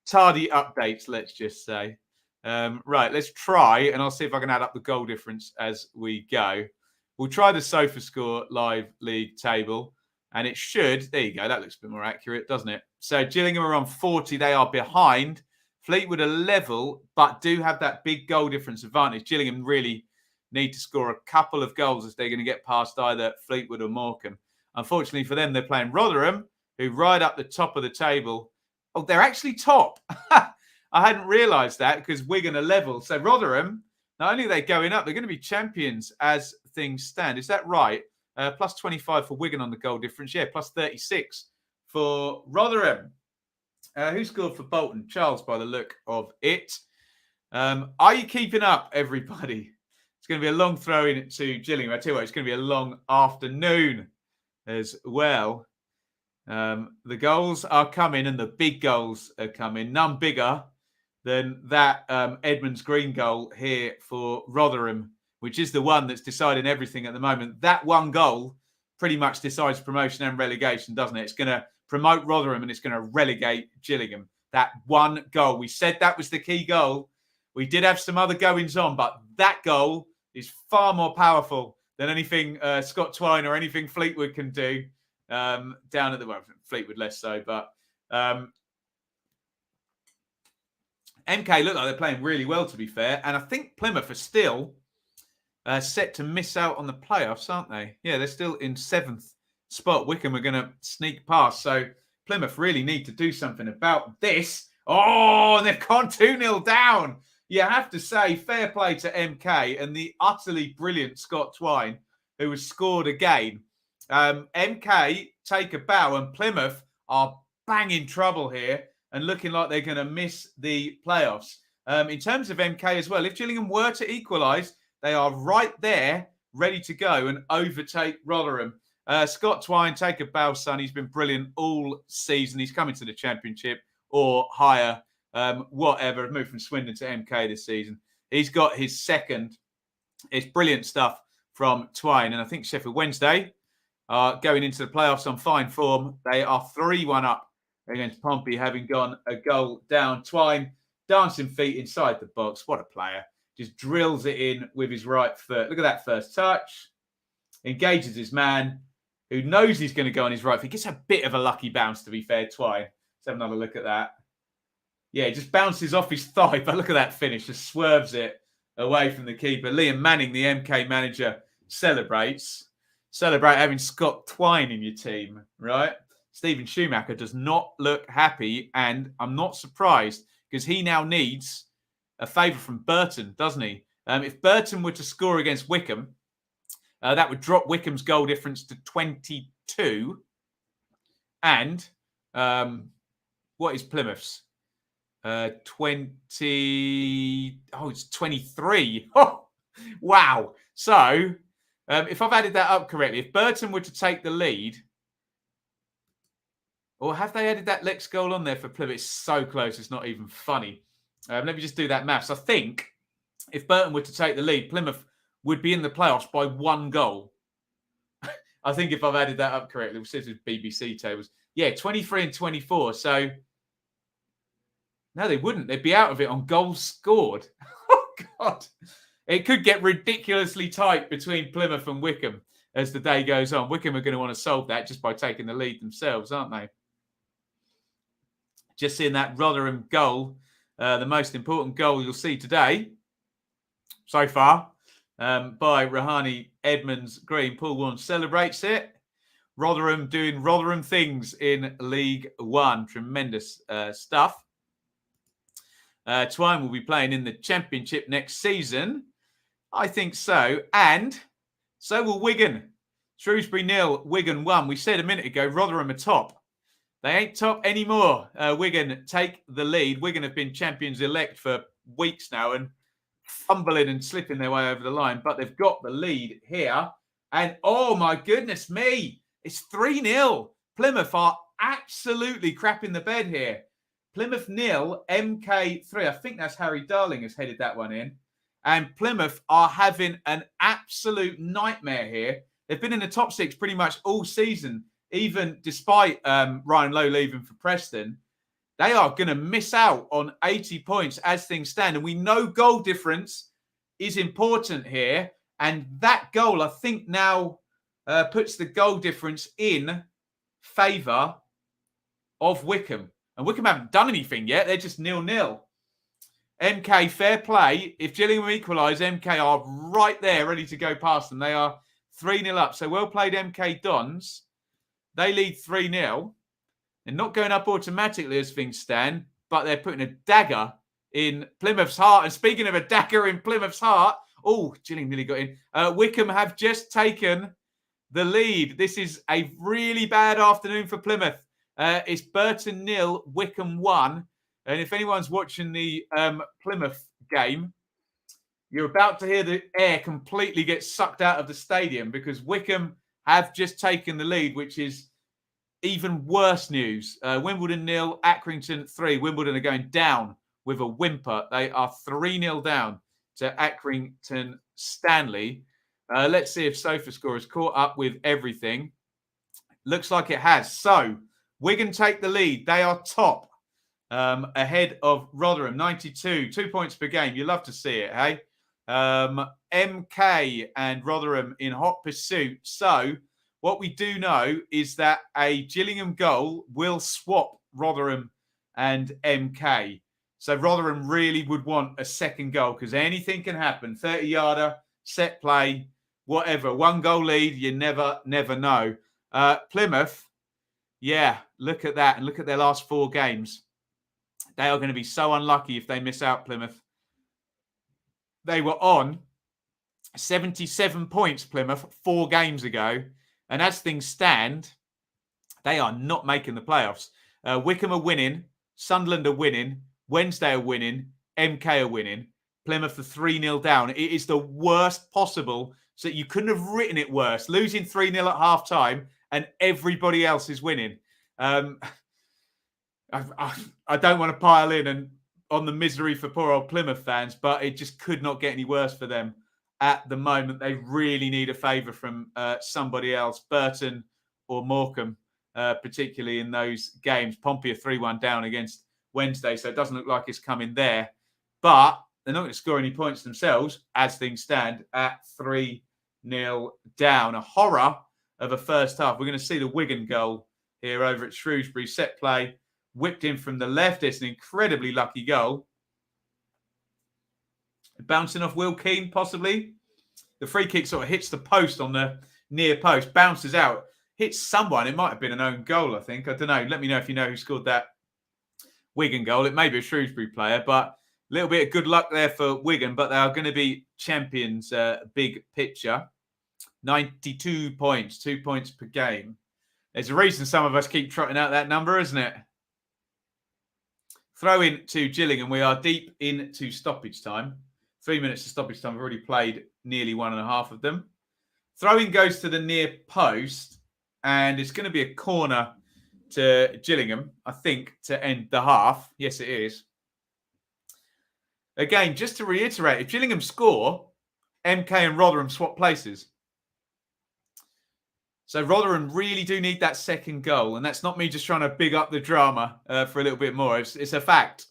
tardy updates, let's just say. Right, let's try, and I'll see if I can add up the goal difference as we go. We'll try the SofaScore live league table, and it should, there you go, that looks a bit more accurate, doesn't it? So Gillingham are on 40, they are behind. Fleetwood are level, but do have that big goal difference advantage. Gillingham really need to score a couple of goals if they're going to get past either Fleetwood or Morecambe. Unfortunately for them, they're playing Rotherham, who right up the top of the table. Oh, they're actually top. I hadn't realised that because Wigan are level. So Rotherham, not only are they going up, they're going to be champions as things stand. Is that right? Plus 25 for Wigan on the goal difference. Yeah, plus 36 for Rotherham. Who scored for Bolton? Charles, by the look of it. Are you keeping up, everybody? It's going to be a long throw in to Gillingham. I tell you what, it's going to be a long afternoon as well. The goals are coming and the big goals are coming. None bigger than that Edmonds Green goal here for Rotherham which is the one that's deciding everything at the moment. That one goal pretty much decides promotion and relegation, doesn't it? It's going to promote Rotherham and it's going to relegate Gillingham. That one goal. We said that was the key goal. We did have some other goings on, but that goal is far more powerful than anything Scott Twine or anything Fleetwood can do down at the moment. Fleetwood less so, but MK look like they're playing really well, to be fair. And I think Plymouth are still set to miss out on the playoffs, aren't they? Yeah, they're still in 7th spot. Wycombe are going to sneak past. So Plymouth really need to do something about this. Oh, and they've gone 2-0 down. You have to say fair play to MK and the utterly brilliant Scott Twine, who has scored again. MK take a bow and Plymouth are banging trouble here and looking like they're going to miss the playoffs. In terms of MK as well, if Gillingham were to equalise, they are right there, ready to go and overtake Rotherham. Scott Twine, take a bow, son. He's been brilliant all season. He's coming to the Championship or higher, whatever. Moved from Swindon to MK this season. He's got his second. It's brilliant stuff from Twine. And I think Sheffield Wednesday are going into the playoffs on fine form. They are 3-1 up against Pompey, having gone a goal down. Twine, dancing feet inside the box. What a player. Just drills it in with his right foot. Look at that first touch. Engages his man, who knows he's going to go on his right foot. Gets a bit of a lucky bounce, to be fair, Twine. Let's have another look at that. Yeah, it just bounces off his thigh, but look at that finish. Just swerves it away from the keeper. Liam Manning, the MK manager, celebrates. Celebrate having Scott Twine in your team, right? Stephen Schumacher does not look happy, and I'm not surprised because he now needs a favour from Burton, doesn't he? If Burton were to score against Wycombe, that would drop Wycombe's goal difference to 22. And what is Plymouth's? 20. Oh, it's 23. Oh, wow. So if I've added that up correctly, if Burton were to take the lead, or have they added that Lex goal on there for Plymouth? It's so close, it's not even funny. Let me just do that maths. I think if Burton were to take the lead, Plymouth would be in the playoffs by 1 goal. I think if I've added that up correctly, we'll see if it's BBC tables. Yeah, 23 and 24. So, no, they wouldn't. They'd be out of it on goals scored. Oh, God. It could get ridiculously tight between Plymouth and Wycombe as the day goes on. Wycombe are going to want to solve that just by taking the lead themselves, aren't they? Just seeing that Rotherham goal, the most important goal you'll see today so far, by Rahani Edmonds Green. Paul Warren celebrates it. Rotherham doing Rotherham things in League One. Tremendous stuff. Twine will be playing in the Championship next season. I think so. And so will Wigan. Shrewsbury 0, Wigan 1. We said a minute ago, Rotherham are top. They ain't top anymore. Wigan take the lead. Wigan have been champions-elect for weeks now and fumbling and slipping their way over the line. But they've got the lead here. And, oh, my goodness me, it's 3-0. Plymouth are absolutely crapping the bed here. Plymouth 0, MK 3. I think that's Harry Darling has headed that one in. And Plymouth are having an absolute nightmare here. They've been in the top 6 pretty much all season, even despite Ryan Lowe leaving for Preston. They are going to miss out on 80 points as things stand. And we know goal difference is important here. And that goal, I think, now puts the goal difference in favour of Wycombe. And Wycombe haven't done anything yet. They're just 0-0. MK, fair play. If Gillingham equalise, MK are right there, ready to go past them. They are 3-0 up. So well played, MK Dons. They lead 3-0. They're not going up automatically as things stand, but they're putting a dagger in Plymouth's heart. And speaking of a dagger in Plymouth's heart, oh, Gillingham nearly got in. Wycombe have just taken the lead. This is a really bad afternoon for Plymouth. It's Burton 0, Wycombe 1. And if anyone's watching the Plymouth game, you're about to hear the air completely get sucked out of the stadium because Wycombe have just taken the lead, which is even worse news. Wimbledon 0, Accrington 3. Wimbledon are going down with a whimper. They are 3-0 down to Accrington Stanley. Let's see if SofaScore has caught up with everything. Looks like it has. So, Wigan take the lead. They are top, ahead of Rotherham, 92, 2 points per game. You love to see it, hey? MK and Rotherham in hot pursuit. So, what we do know is that a Gillingham goal will swap Rotherham and MK. So, Rotherham really would want a second goal because anything can happen. 30-yarder, set play, whatever. 1 goal lead, you never know. Plymouth, yeah, look at that. And look at their last 4 games. They are going to be so unlucky if they miss out, Plymouth. They were on 77 points, Plymouth, 4 games ago. And as things stand, they are not making the playoffs. Wycombe are winning. Sunderland are winning. Wednesday are winning. MK are winning. Plymouth are 3-0 down. It is the worst possible. So you couldn't have written it worse. Losing 3-0 at half-time and everybody else is winning. I don't want to pile in and on the misery for poor old Plymouth fans, but it just could not get any worse for them at the moment. They really need a favour from somebody else, Burton or Morecambe, particularly in those games. Pompey are 3-1 down against Wednesday, so it doesn't look like it's coming there. But they're not going to score any points themselves as things stand at 3-0 down. A horror of a first half. We're going to see the Wigan goal here over at Shrewsbury. Set play, whipped in from the left. It's an incredibly lucky goal. Bouncing off Will Keane, possibly. The free kick sort of hits the post on the near post, bounces out, hits someone. It might have been an own goal, I think. I don't know. Let me know if you know who scored that Wigan goal. It may be a Shrewsbury player, but a little bit of good luck there for Wigan, but they are going to be champions, big picture. 92 points, 2 points per game. There's a reason some of us keep trotting out that number, isn't it? Throw in to Gillingham. We are deep into stoppage time. 3 minutes of stoppage time. We've already played nearly 1.5 of them. Throw-in goes to the near post, and it's going to be a corner to Gillingham, I think, to end the half. Yes, it is. Again, just to reiterate, if Gillingham score, MK and Rotherham swap places. So Rotherham really do need that second goal, and that's not me just trying to big up the drama for a little bit more. It's a fact.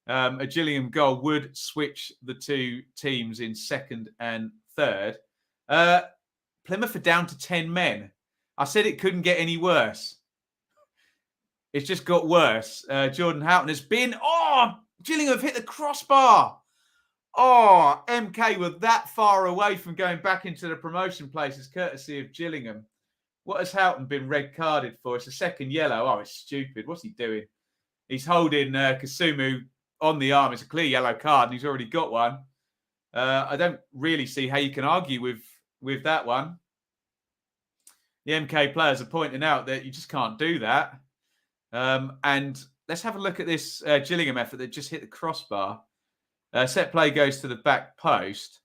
A Gillingham goal would switch the 2 teams in second and third. Plymouth are down to 10 men. I said it couldn't get any worse. It's just got worse. Jordan Houghton has been... Oh, Gillingham have hit the crossbar. Oh, MK were that far away from going back into the promotion places, courtesy of Gillingham. What has Houghton been red carded for? It's a second yellow. Oh, it's stupid. What's he doing? He's holding Kasumu on the arm. It's a clear yellow card, and he's already got one. I don't really see how you can argue with that one. The MK players are pointing out that you just can't do that. And let's have a look at this Gillingham effort that just hit the crossbar. Set play goes to the back post.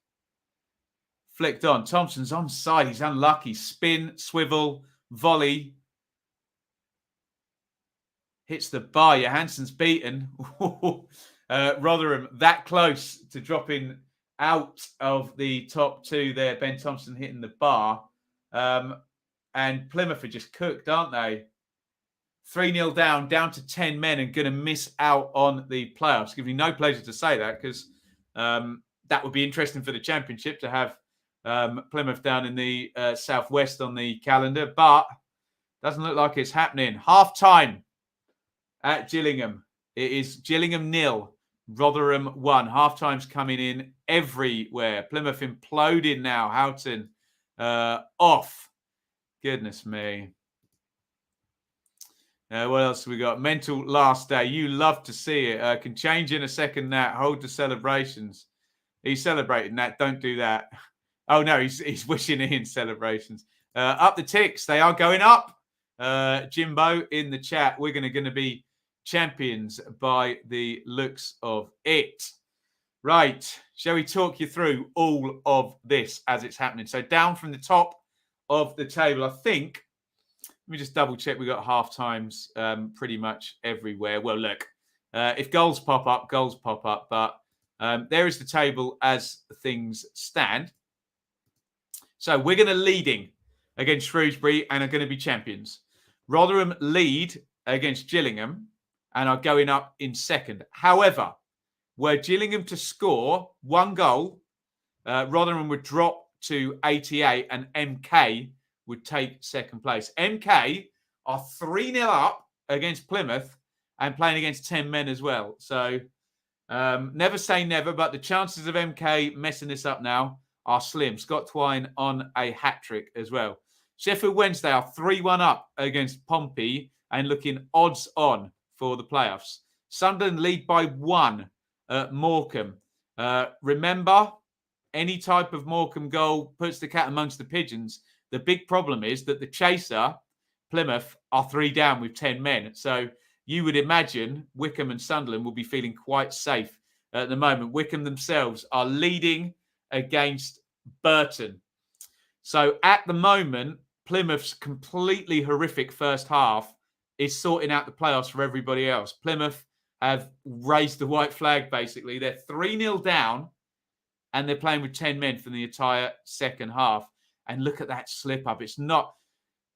Flicked on. Thompson's onside. He's unlucky. Spin, swivel, volley. Hits the bar. Johansson's beaten. Rotherham that close to dropping out of the top 2 there. Ben Thompson hitting the bar. And Plymouth are just cooked, aren't they? 3-0 down to 10 men and going to miss out on the playoffs. Gives me no pleasure to say that because that would be interesting for the championship to have Plymouth down in the southwest on the calendar, but doesn't look like it's happening. Half time at Gillingham. It is Gillingham 0, Rotherham 1. Half time's coming in everywhere. Plymouth imploding now. Houghton off. Goodness me. What else have we got? Mental last day. You love to see it. Can change in a second. That hold the celebrations. He's celebrating that. Don't do that. Oh, no, he's wishing in celebrations. Up the ticks. They are going up. Jimbo in the chat. We're going to be champions by the looks of it. Right. Shall we talk you through all of this as it's happening? So down from the top of the table, I think, let me just double check. We got half times pretty much everywhere. Well, look, if goals pop up, but There is the table as things stand. So we're going to leading against Shrewsbury and are going to be champions. Rotherham lead against Gillingham and are going up in second. However, were Gillingham to score 1 goal, Rotherham would drop to 88 and MK would take second place. MK are 3-0 up against Plymouth and playing against 10 men as well. So never say never, but the chances of MK messing this up now are slim. Scott Twine on a hat-trick as well. Sheffield Wednesday are 3-1 up against Pompey and looking odds on for the playoffs. Sunderland lead by 1 at Morecambe. Remember, any type of Morecambe goal puts the cat amongst the pigeons. The big problem is that the chaser, Plymouth, are 3 down with 10 men. So you would imagine Wycombe and Sunderland will be feeling quite safe at the moment. Wycombe themselves are leading against Burton. So at the moment, Plymouth's completely horrific first half is sorting out the playoffs for everybody else. Plymouth have raised the white flag, basically. They're 3-0 down and they're playing with 10 men for the entire second half. And look at that slip up. It's not,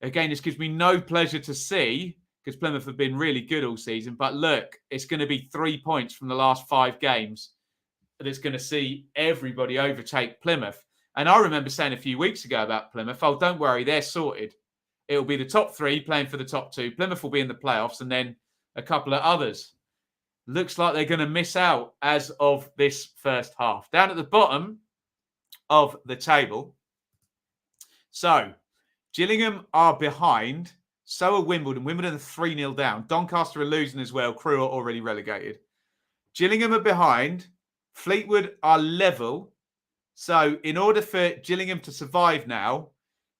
again, this gives me no pleasure to see because Plymouth have been really good all season. But look, it's going to be 3 points from the last 5 games that it's going to see everybody overtake Plymouth. And I remember saying a few weeks ago about Plymouth, oh, don't worry, they're sorted. It'll be the top 3 playing for the top 2. Plymouth will be in the playoffs and then a couple of others. Looks like they're going to miss out as of this first half. Down at the bottom of the table. So, Gillingham are behind. So are Wimbledon. Wimbledon are 3-0 down. Doncaster are losing as well. Crewe are already relegated. Gillingham are behind. Fleetwood are level. So, in order for Gillingham to survive now,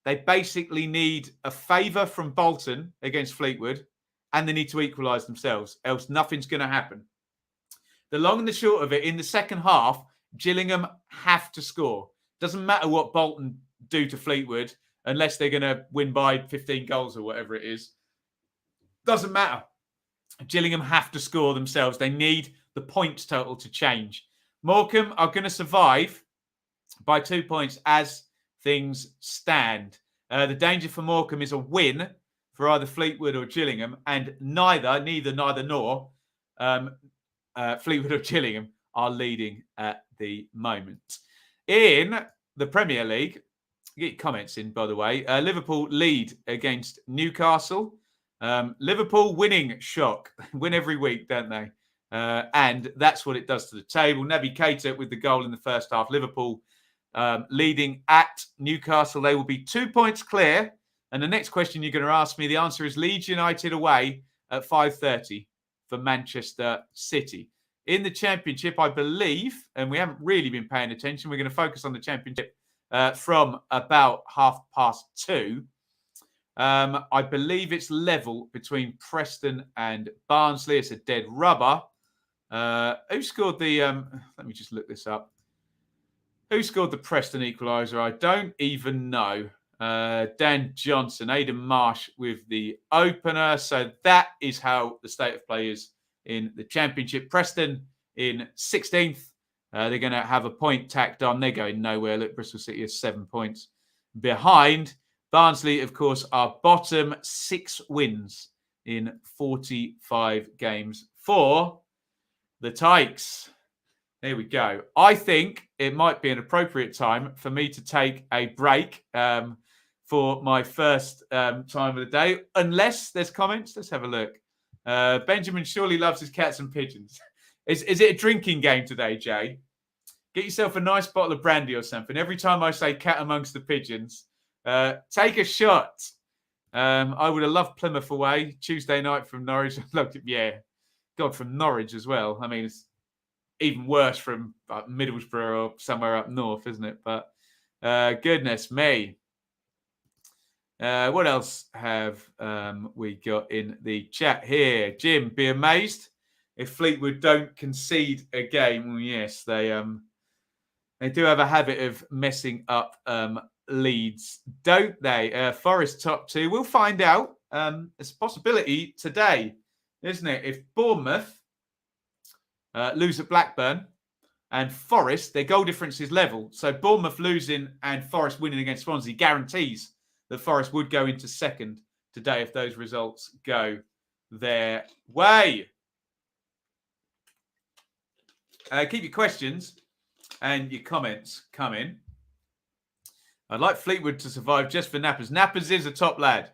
they basically need a favour from Bolton against Fleetwood and they need to equalise themselves, else nothing's going to happen. The long and the short of it, in the second half, Gillingham have to score. Doesn't matter what Bolton do to Fleetwood, unless they're going to win by 15 goals or whatever it is. Doesn't matter. Gillingham have to score themselves. They need the points total to change. Morecambe are going to survive by 2 points as things stand. The danger for Morecambe is a win for either Fleetwood or Gillingham, and neither nor Fleetwood or Gillingham are leading at the moment. In the Premier League, get your comments in, by the way. Liverpool lead against Newcastle. Liverpool winning shock. Win every week, don't they? And that's what it does to the table. Naby Keita with the goal in the first half. Liverpool leading at Newcastle. They will be 2 points clear. And the next question you're going to ask me, the answer is Leeds United away at 5:30 for Manchester City. In the Championship, I believe, and we haven't really been paying attention, we're going to focus on the Championship from about 2:30. I believe it's level between Preston and Barnsley. It's a dead rubber. Who scored the... let me just look this up. Who scored the Preston equaliser? I don't even know. Dan Johnson, Aidan Marsh with the opener. So that is how the state of play is in the Championship. Preston in 16th. They're going to have a point tacked on. They're going nowhere. Look, Bristol City is 7 points behind. Barnsley, of course, are bottom. 6 wins in 45 games for the Tykes. There we go. I think it might be an appropriate time for me to take a break for my first time of the day. Unless there's comments, let's have a look. Benjamin surely loves his cats and pigeons. Is it a drinking game today, Jay? Get yourself a nice bottle of brandy or something. Every time I say cat amongst the pigeons, take a shot. I would have loved Plymouth away Tuesday night from Norwich. I loved it. Yeah. God, from Norwich as well. I mean, it's even worse from Middlesbrough or somewhere up north, isn't it? But goodness me. What else have we got in the chat here? Jim, be amazed if Fleetwood don't concede a game. Well, yes, they do have a habit of messing up leads, don't they? Forest top 2. We'll find out. It's a possibility today, isn't it? If Bournemouth lose at Blackburn and Forest, their goal difference is level. So Bournemouth losing and Forest winning against Swansea guarantees that Forest would go into second today if those results go their way. Keep your questions and your comments coming. I'd like Fleetwood to survive just for Nappers. Nappers is a top lad.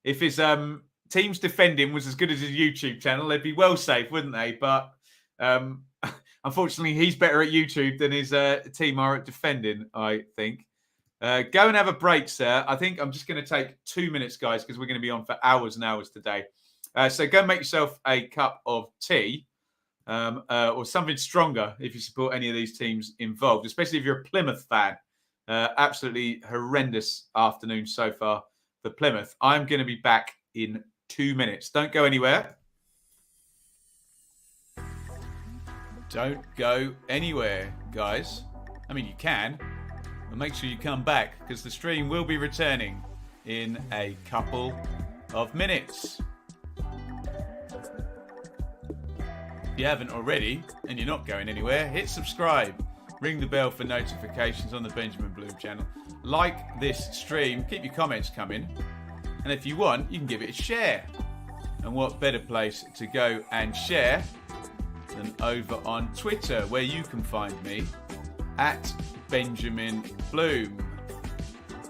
If his team's defending was as good as his YouTube channel, they'd be well safe, wouldn't they? But unfortunately, he's better at YouTube than his team are at defending, I think. Go and have a break, sir. I think I'm just going to take 2 minutes, guys, because we're going to be on for hours and hours today. So go and make yourself a cup of tea or something stronger if you support any of these teams involved, especially if you're a Plymouth fan. Absolutely horrendous afternoon so far for Plymouth. I'm going to be back in 2 minutes. Don't go anywhere. Don't go anywhere, guys. I mean, you can, but make sure you come back because the stream will be returning in a couple of minutes. If you haven't already and you're not going anywhere, hit subscribe. Ring the bell for notifications on the Benjamin Bloom channel. Like this stream. Keep your comments coming. And if you want, you can give it a share. And what better place to go and share than over on Twitter, where you can find me at Benjamin Bloom.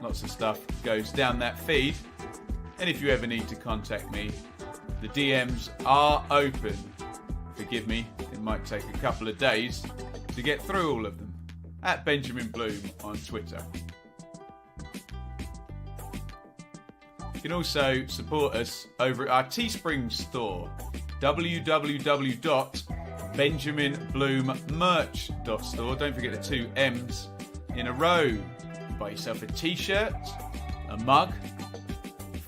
Lots of stuff goes down that feed. And if you ever need to contact me, the DMs are open. Forgive me, it might take a couple of days to get through all of them. At Benjamin Bloom on Twitter. You can also support us over at our Teespring store, www.benjaminbloommerch.store. Don't forget the 2 M's in a row. Buy yourself a t-shirt, a mug,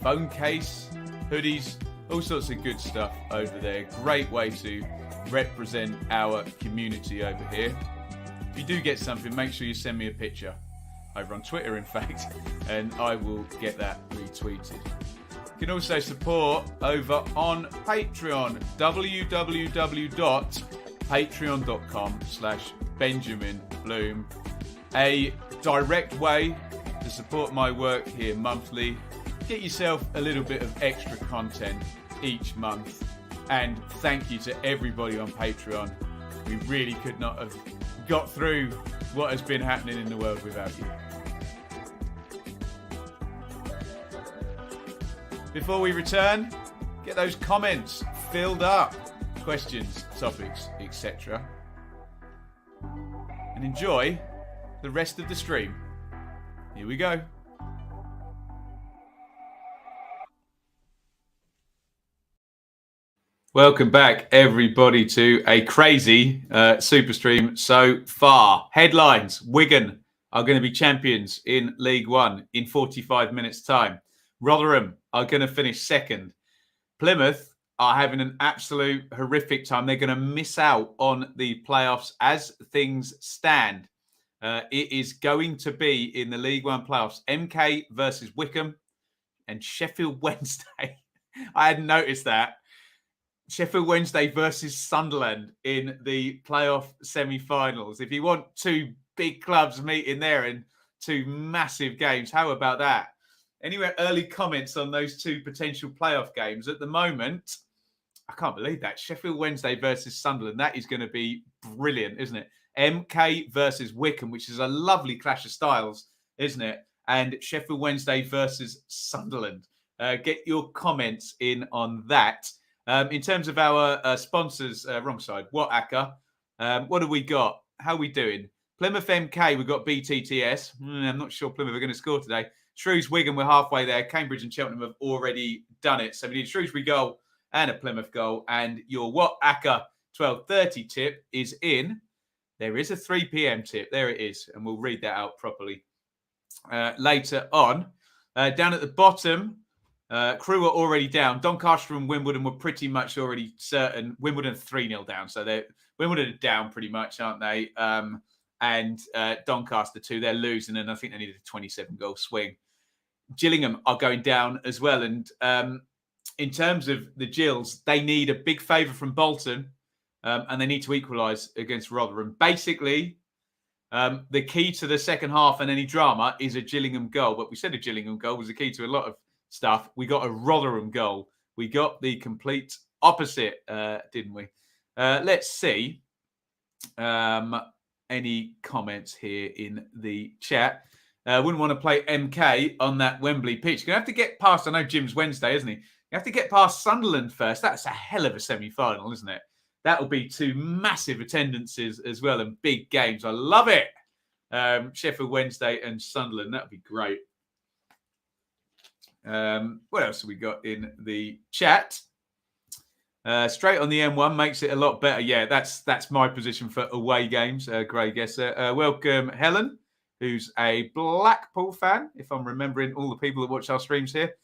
phone case, hoodies, all sorts of good stuff over there. Great way to represent our community over here. If you do get something, make sure you send me a picture over on Twitter, in fact, and I will get that retweeted. You can also support over on Patreon, www.patreon.com/BenjaminBloom. A direct way to support my work here monthly. Get yourself a little bit of extra content each month. And thank you to everybody on Patreon. We really could not have got through what has been happening in the world without you. Before we return, get those comments filled up. Questions, topics, etc. And enjoy the rest of the stream. Here we go. Welcome back, everybody, to a crazy super stream so far. Headlines: Wigan are going to be champions in League One in 45 minutes' time. Rotherham are going to finish second. Plymouth are having an absolute horrific time. They're going to miss out on the playoffs as things stand. It is going to be in the League One playoffs. MK versus Wycombe and Sheffield Wednesday. I hadn't noticed that. Sheffield Wednesday versus Sunderland in the playoff semi-finals. If you want 2 big clubs meeting there in 2 massive games, how about that? Anyway, early comments on those 2 potential playoff games. At the moment, I can't believe that. Sheffield Wednesday versus Sunderland. That is going to be brilliant, isn't it? MK versus Wycombe, which is a lovely clash of styles, isn't it? And Sheffield Wednesday versus Sunderland. Get your comments in on that. In terms of our sponsors, wrong side, WhatAcker, what have we got? How are we doing? Plymouth MK, we've got BTTS. I'm not sure Plymouth are going to score today. Shrews, Wigan, we're halfway there. Cambridge and Cheltenham have already done it. So we need a Shrewsbury goal and a Plymouth goal. And your WhatAcker 12:30 tip is in. There is a 3 p.m. tip. There it is. And we'll read that out properly later on. Down at the bottom, Crewe are already down. Doncaster and Wimbledon were pretty much already certain. Wimbledon 3-0 down. So Wimbledon are down pretty much, aren't they? And Doncaster 2, they're losing. And I think they needed a 27-goal swing. Gillingham are going down as well. And in terms of the Gills, they need a big favour from Bolton and they need to equalise against Rotherham. Basically, the key to the second half and any drama is a Gillingham goal. But we said a Gillingham goal was the key to a lot of stuff. We got a Rotherham goal. We got the complete opposite, didn't we? Let's see any comments here in the chat. Wouldn't want to play MK on that Wembley pitch. You're going to have to get past, I know Jim's Wednesday, isn't he? You have to get past Sunderland first. That's a hell of a semi-final, isn't it? That'll be 2 massive attendances as well and big games. I love it. Sheffield Wednesday and Sunderland. That'll be great. What else have we got in the chat? Straight on the M1 makes it a lot better. Yeah, that's my position for away games. Great guesser. Welcome, Helen, who's a Blackpool fan, if I'm remembering all the people that watch our streams here.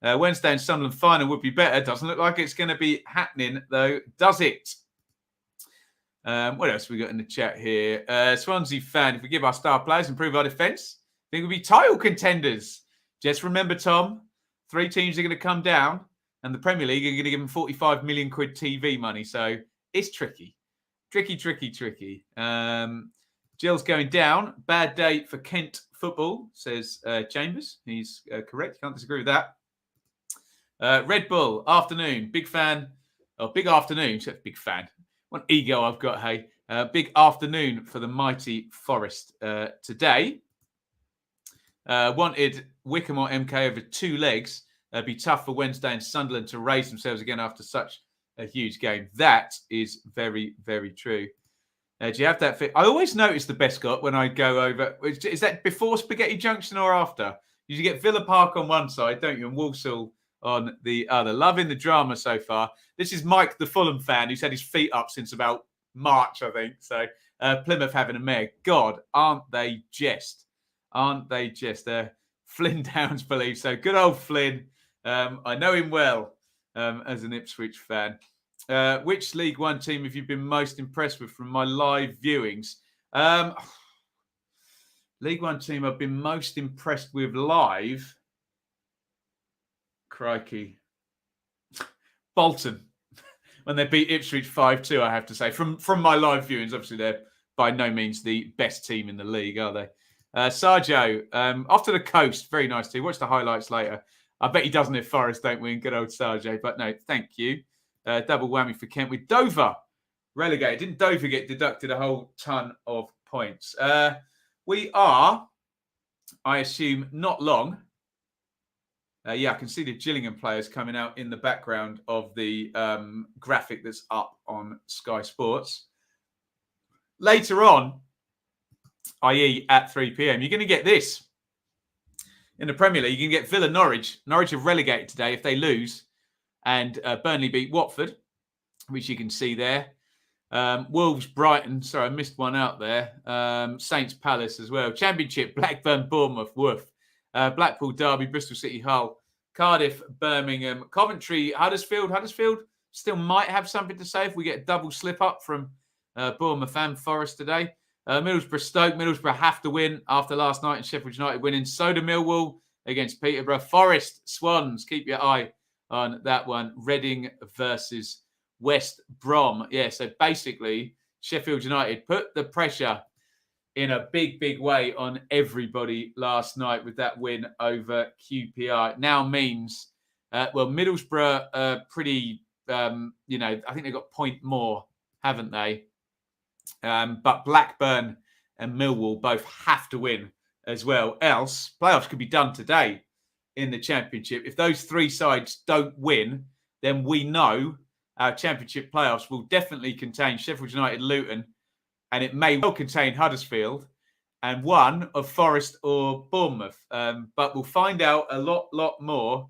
Wednesday and Sunderland final would be better. Doesn't look like it's going to be happening, though, does it? What else have we got in the chat here? Swansea fan, if we give our star players, improve our defence, I think we'll be title contenders. Just remember, Tom, 3 teams are going to come down, and the Premier League are going to give them 45 million quid TV money. So it's tricky. Tricky. Gill's going down. Bad day for Kent football, says Chambers. He's correct. Can't disagree with that. Red Bull, afternoon. Big fan. Oh, big afternoon. Big fan. What ego I've got, hey. Big afternoon for the mighty Forest today. Wanted Wickham or MK over 2 legs. Be tough for Wednesday and Sunderland to raise themselves again after such a huge game. That is very, very true. Do you have that fit? I always notice the Bescott when I go over. Is that before Spaghetti Junction or after? You get Villa Park on one side, don't you? And Walsall on the other. Loving the drama so far. This is Mike, the Fulham fan, who's had his feet up since about March, I think. So Plymouth having a mare. God, aren't they just? Aren't they just? Flynn Downs believes so. Good old Flynn. I know him well as an Ipswich fan. Which League One team have you been most impressed with from my live viewings? League One team I've been most impressed with live. Crikey. Bolton. When they beat Ipswich 5-2, I have to say. From my live viewings, obviously they're by no means the best team in the league, are they? Sergio, off to the coast. Very nice too. Watch the highlights later. I bet he doesn't have Forest, don't we? Good old Sergio. But no, thank you. Double whammy for Kent with Dover relegated. Didn't Dover get deducted a whole ton of points? We are, I assume, not long. Yeah, I can see the Gillingham players coming out in the background of the graphic that's up on Sky Sports. Later on, i.e. at 3 p.m, you're going to get this. In the Premier League, you can get Villa Norwich. Norwich have relegated today if they lose. And Burnley beat Watford, which you can see there. Wolves, Brighton. Sorry, I missed one out there. Saints Palace as well. Championship, Blackburn, Bournemouth, Wolf. Blackpool, Derby, Bristol City, Hull. Cardiff, Birmingham. Coventry, Huddersfield. Huddersfield still might have something to say if we get a double slip up from Bournemouth and Forest today. Middlesbrough, Stoke. Middlesbrough have to win after last night and Sheffield United winning. So do Millwall against Peterborough. Forest, Swans. Keep your eye on that one. Reading versus West Brom. Yeah, so basically Sheffield United put the pressure in a big, big way on everybody last night with that win over QPR. Now means, Middlesbrough pretty, I think they've got a point more, haven't they? But Blackburn and Millwall both have to win as well. Else, playoffs could be done today in the Championship. If those 3 sides don't win, then we know our Championship playoffs will definitely contain Sheffield United, Luton, and it may well contain Huddersfield and one of Forest or Bournemouth. But we'll find out a lot more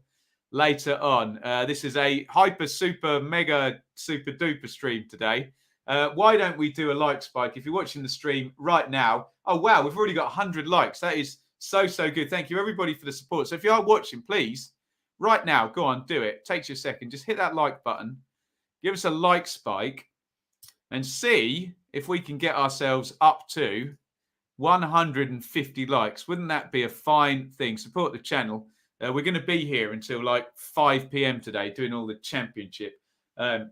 later on. This is a hyper, super, mega, super duper stream today. Why don't we do a like spike? If you're watching the stream right now, oh, wow, we've already got 100 likes. That is so good. Thank you, everybody, for the support. So if you are watching, please, right now, go on, do it. Takes you a second. Just hit that like button. Give us a like spike and see if we can get ourselves up to 150 likes. Wouldn't that be a fine thing? Support the channel. We're going to be here until like 5 p.m. today doing all the Championship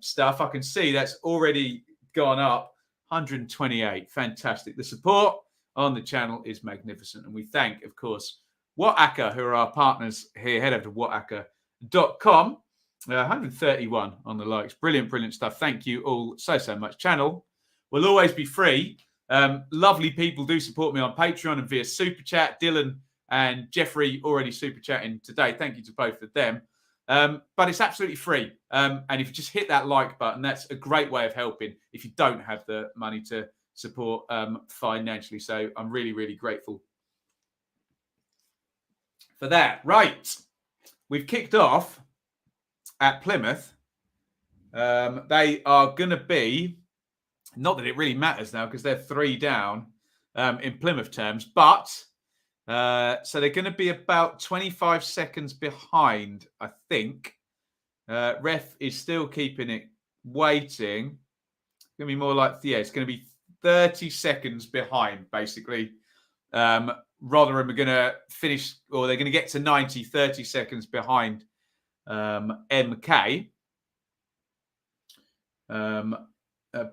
stuff. I can see that's already gone up 128. Fantastic. The support on the channel is magnificent. And we thank, of course, WhatAcker, who are our partners here. Head over to whatacker.com. 131 on the likes. Brilliant, brilliant stuff. Thank you all so much. Channel will always be free. Lovely people do support me on Patreon and via Super Chat. Dylan and Jeffrey already Super Chatting today. Thank you to both of them. But it's absolutely free. And if you just hit that like button, that's a great way of helping if you don't have the money to support financially. So I'm really, really grateful for that. Right. We've kicked off at Plymouth. They are going to be, not that it really matters now because they're 3 down in Plymouth terms, but so they're going to be about 25 seconds behind, I think. Ref is still keeping it waiting. It's going to be more like, it's going to be 30 seconds behind, basically. Rotherham are going to finish, or they're going to get to 90, 30 seconds behind MK.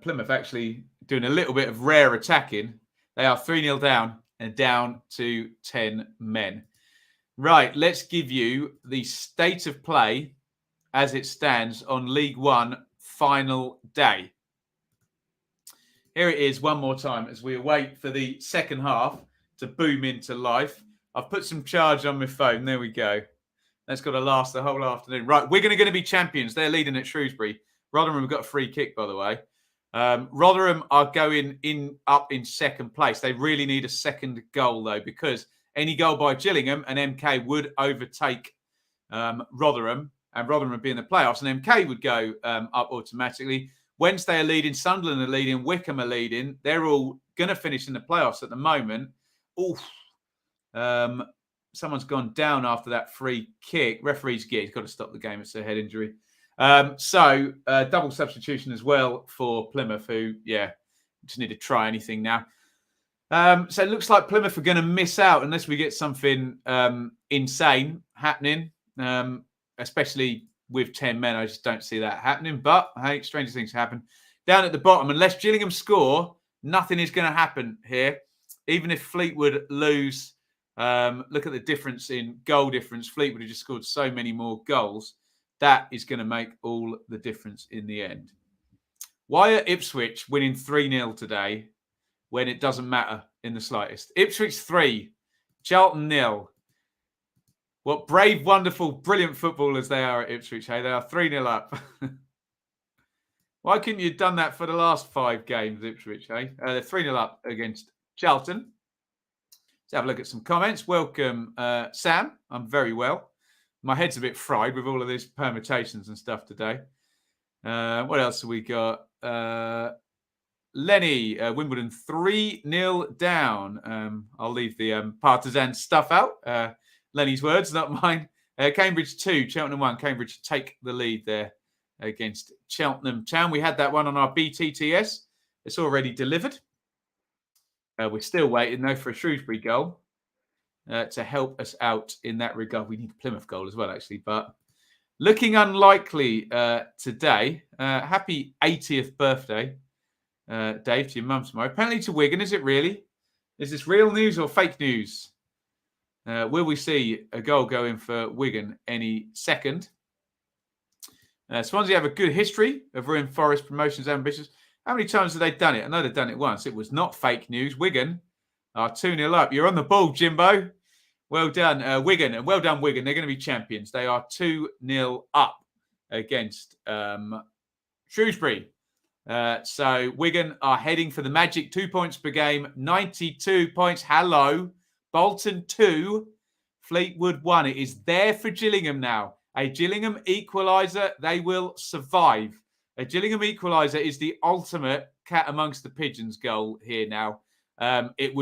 Plymouth actually doing a little bit of rare attacking. They are 3-0 down and down to 10 men. Right, let's give you the state of play as it stands on League One final day. Here it is one more time as we await for the second half to boom into life. I've put some charge on my phone. There we go. That's got to last the whole afternoon. Right, we're going to be champions. They're leading at Shrewsbury. Rotherham have got a free kick, by the way. Rotherham are going up in second place. They really need a second goal, though, because any goal by Gillingham and MK would overtake Rotherham, and Rotherham would be in the playoffs, and MK would go up automatically. Wednesday are leading, Sunderland are leading, Wickham are leading. They're all going to finish in the playoffs at the moment. Oof. Someone's gone down after that free kick. Referee's gear. He's got to stop the game. It's a head injury. So double substitution as well for Plymouth, who, just need to try anything now. So it looks like Plymouth are going to miss out unless we get something insane happening, especially with 10 men. I just don't see that happening. But, hey, stranger things happen. Down at the bottom, unless Gillingham score, nothing is going to happen here. Even if Fleetwood lose, look at the difference in goal difference. Fleetwood have just scored so many more goals. That is going to make all the difference in the end. Why are Ipswich winning 3-0 today when it doesn't matter in the slightest? Ipswich 3, Charlton 0. What brave, wonderful, brilliant footballers they are at Ipswich, hey? They are 3-0 up. Why couldn't you have done that for the last 5 games, Ipswich, hey? They're 3-0 up against Charlton. Let's have a look at some comments. Welcome, Sam. I'm very well. My head's a bit fried with all of these permutations and stuff today. What else have we got? Lenny, Wimbledon 3-0 down. I'll leave the partisan stuff out. Lenny's words, not mine. Cambridge 2, Cheltenham 1. Cambridge take the lead there against Cheltenham Town. We had that one on our BTTS. It's already delivered. We're still waiting, though, for a Shrewsbury goal. To help us out in that regard. We need a Plymouth goal as well, actually, but looking unlikely today. Happy 80th birthday, Dave, to your mum tomorrow. Apparently to Wigan, is it really? Is this real news or fake news? Will we see a goal going for Wigan any second? Swansea have a good history of ruining Forest promotions ambitions. How many times have they done it? I know they've done it once. It was not fake news. Wigan are 2-0 up. You're on the ball, Jimbo. Well done, Wigan. And well done, Wigan. They're going to be champions. They are 2-0 up against Shrewsbury. So Wigan are heading for the magic 2 points per game. 92 points. Hello. Bolton 2. Fleetwood 1. It is there for Gillingham now. A Gillingham equaliser. They will survive. A Gillingham equaliser is the ultimate cat amongst the pigeons goal here now. It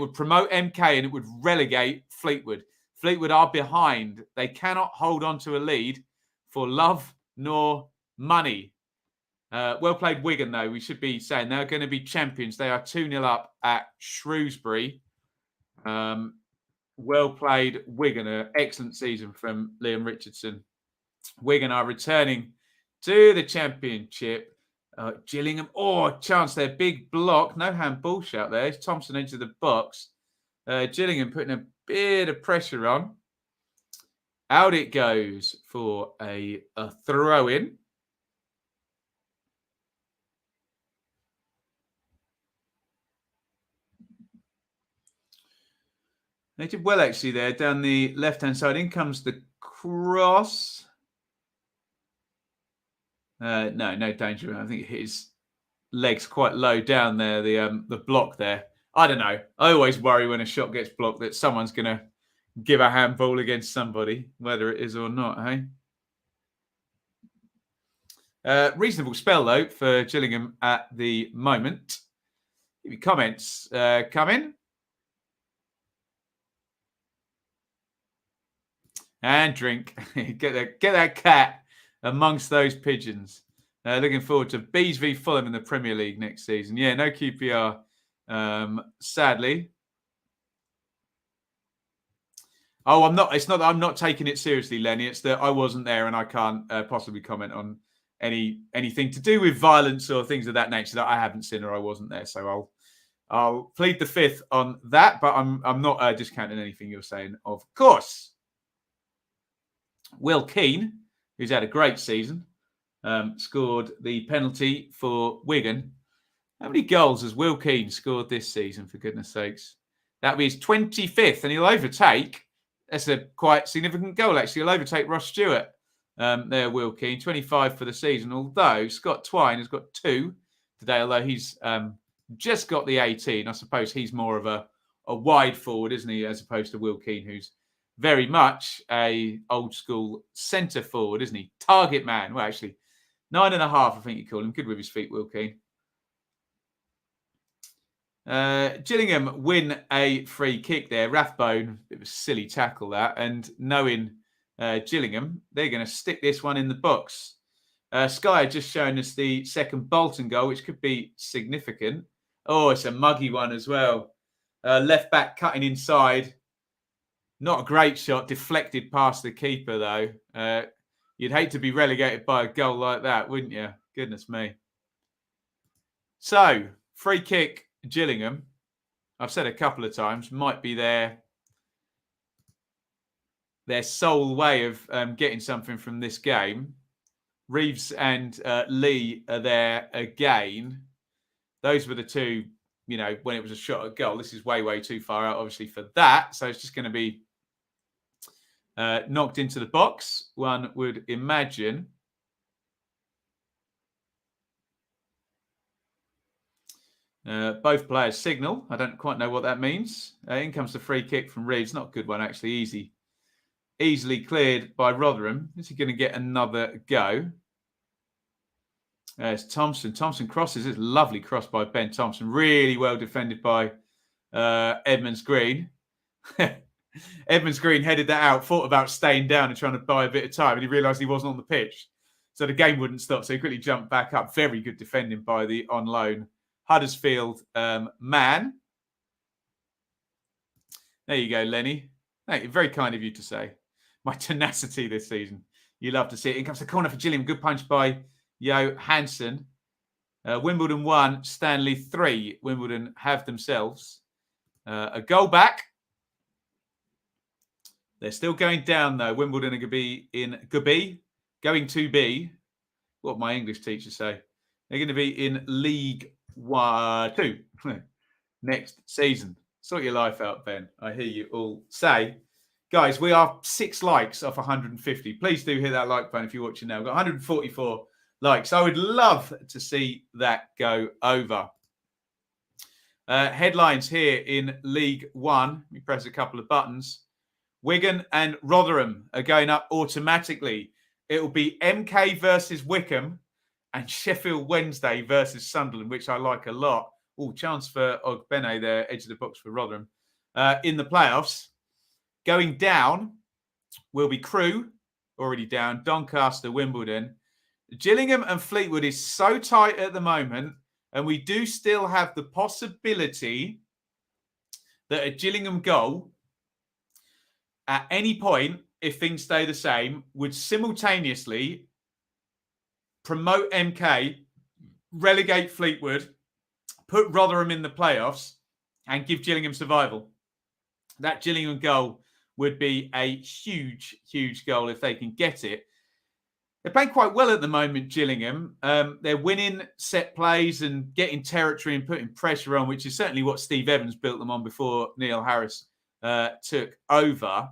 would promote MK and it would relegate Fleetwood. Fleetwood are behind. They cannot hold on to a lead for love nor money. Well played, Wigan, though. We should be saying they're going to be champions. They are 2-0 up at Shrewsbury. Well played, Wigan. An excellent season from Liam Richardson. Wigan are returning to the championship. Gillingham. Oh, chance there. Big block. No handball shout there. Thompson into the box. Gillingham putting a bit of pressure on. Out it goes for a throw-in. They did well, actually, there. Down the left-hand side. In comes the cross. No danger. I think it hit his legs quite low down there, the block there. I don't know. I always worry when a shot gets blocked that someone's going to give a handball against somebody, whether it is or not, hey? Reasonable spell, though, for Gillingham at the moment. Give me comments. Come in. And drink. Get that cat amongst those pigeons. Looking forward to Bees v Fulham in the Premier League next season. Yeah, no QPR, sadly. Oh, I'm not. It's not that I'm not taking it seriously, Lenny. It's that I wasn't there and I can't possibly comment on anything to do with violence or things of that nature that I haven't seen or I wasn't there. So I'll plead the fifth on that. But I'm not discounting anything you're saying, of course. Will Keane, who's had a great season, scored the penalty for Wigan. How many goals has Will Keane scored this season, for goodness sakes? That'll be his 25th, and he'll overtake. That's a quite significant goal, actually. He'll overtake Ross Stewart. There, Will Keane, 25 for the season. Although Scott Twine has got 2 today, although he's just got the 18. I suppose he's more of a wide forward, isn't he, as opposed to Will Keane, who's very much a old school centre forward, isn't he? Target man. Well, actually, 9.5, I think you call him. Good with his feet, Will Keane. Gillingham win a free kick there. Rathbone, it was a silly tackle that. And knowing Gillingham, they're going to stick this one in the box. Sky just shown us the second Bolton goal, which could be significant. Oh, it's a muggy one as well. Left back cutting inside. Not a great shot, deflected past the keeper, though. You'd hate to be relegated by a goal like that, wouldn't you? Goodness me. So, free kick, Gillingham. I've said a couple of times, might be their sole way of getting something from this game. Reeves and Lee are there again. Those were the two, when it was a shot at goal. This is way, way too far out, obviously, for that. So it's just going to be knocked into the box, one would imagine. Both players signal. I don't quite know what that means. In comes the free kick from Reeves. Not a good one, actually. Easily cleared by Rotherham. Is he going to get another go? It's Thompson. Thompson crosses. It's a lovely cross by Ben Thompson. Really well defended by Edmonds Green. Edmonds Green headed that out, thought about staying down and trying to buy a bit of time, and he realised he wasn't on the pitch. So the game wouldn't stop. So he quickly jumped back up. Very good defending by the on loan Huddersfield man. There you go, Lenny. Thank you. Very kind of you to say. My tenacity this season. You love to see it. In comes the corner for Gillingham. Good punch by Yo Hansen. Wimbledon 1, Stanley 3. Wimbledon have themselves a goal back. They're still going down, though. Wimbledon are going to be, what my English teachers say, they're going to be in League 2 next season. Sort your life out, Ben. I hear you all say. Guys, we are 6 likes off 150. Please do hit that like button if you're watching now. We've got 144 likes. I would love to see that go over. Headlines here in League 1. Let me press a couple of buttons. Wigan and Rotherham are going up automatically. It will be MK versus Wickham and Sheffield Wednesday versus Sunderland, which I like a lot. Oh, chance for Ogbene there, edge of the box for Rotherham. In the playoffs, going down will be Crewe, already down, Doncaster, Wimbledon. Gillingham and Fleetwood is so tight at the moment, and we do still have the possibility that a Gillingham goal at any point, if things stay the same, would simultaneously promote MK relegate Fleetwood, put Rotherham in the playoffs, and give Gillingham survival. That Gillingham goal would be a huge, huge goal if they can get it. They're playing quite well at the moment, Gillingham. They're winning set plays and getting territory and putting pressure on, which is certainly what Steve Evans built them on before Neil Harris took over.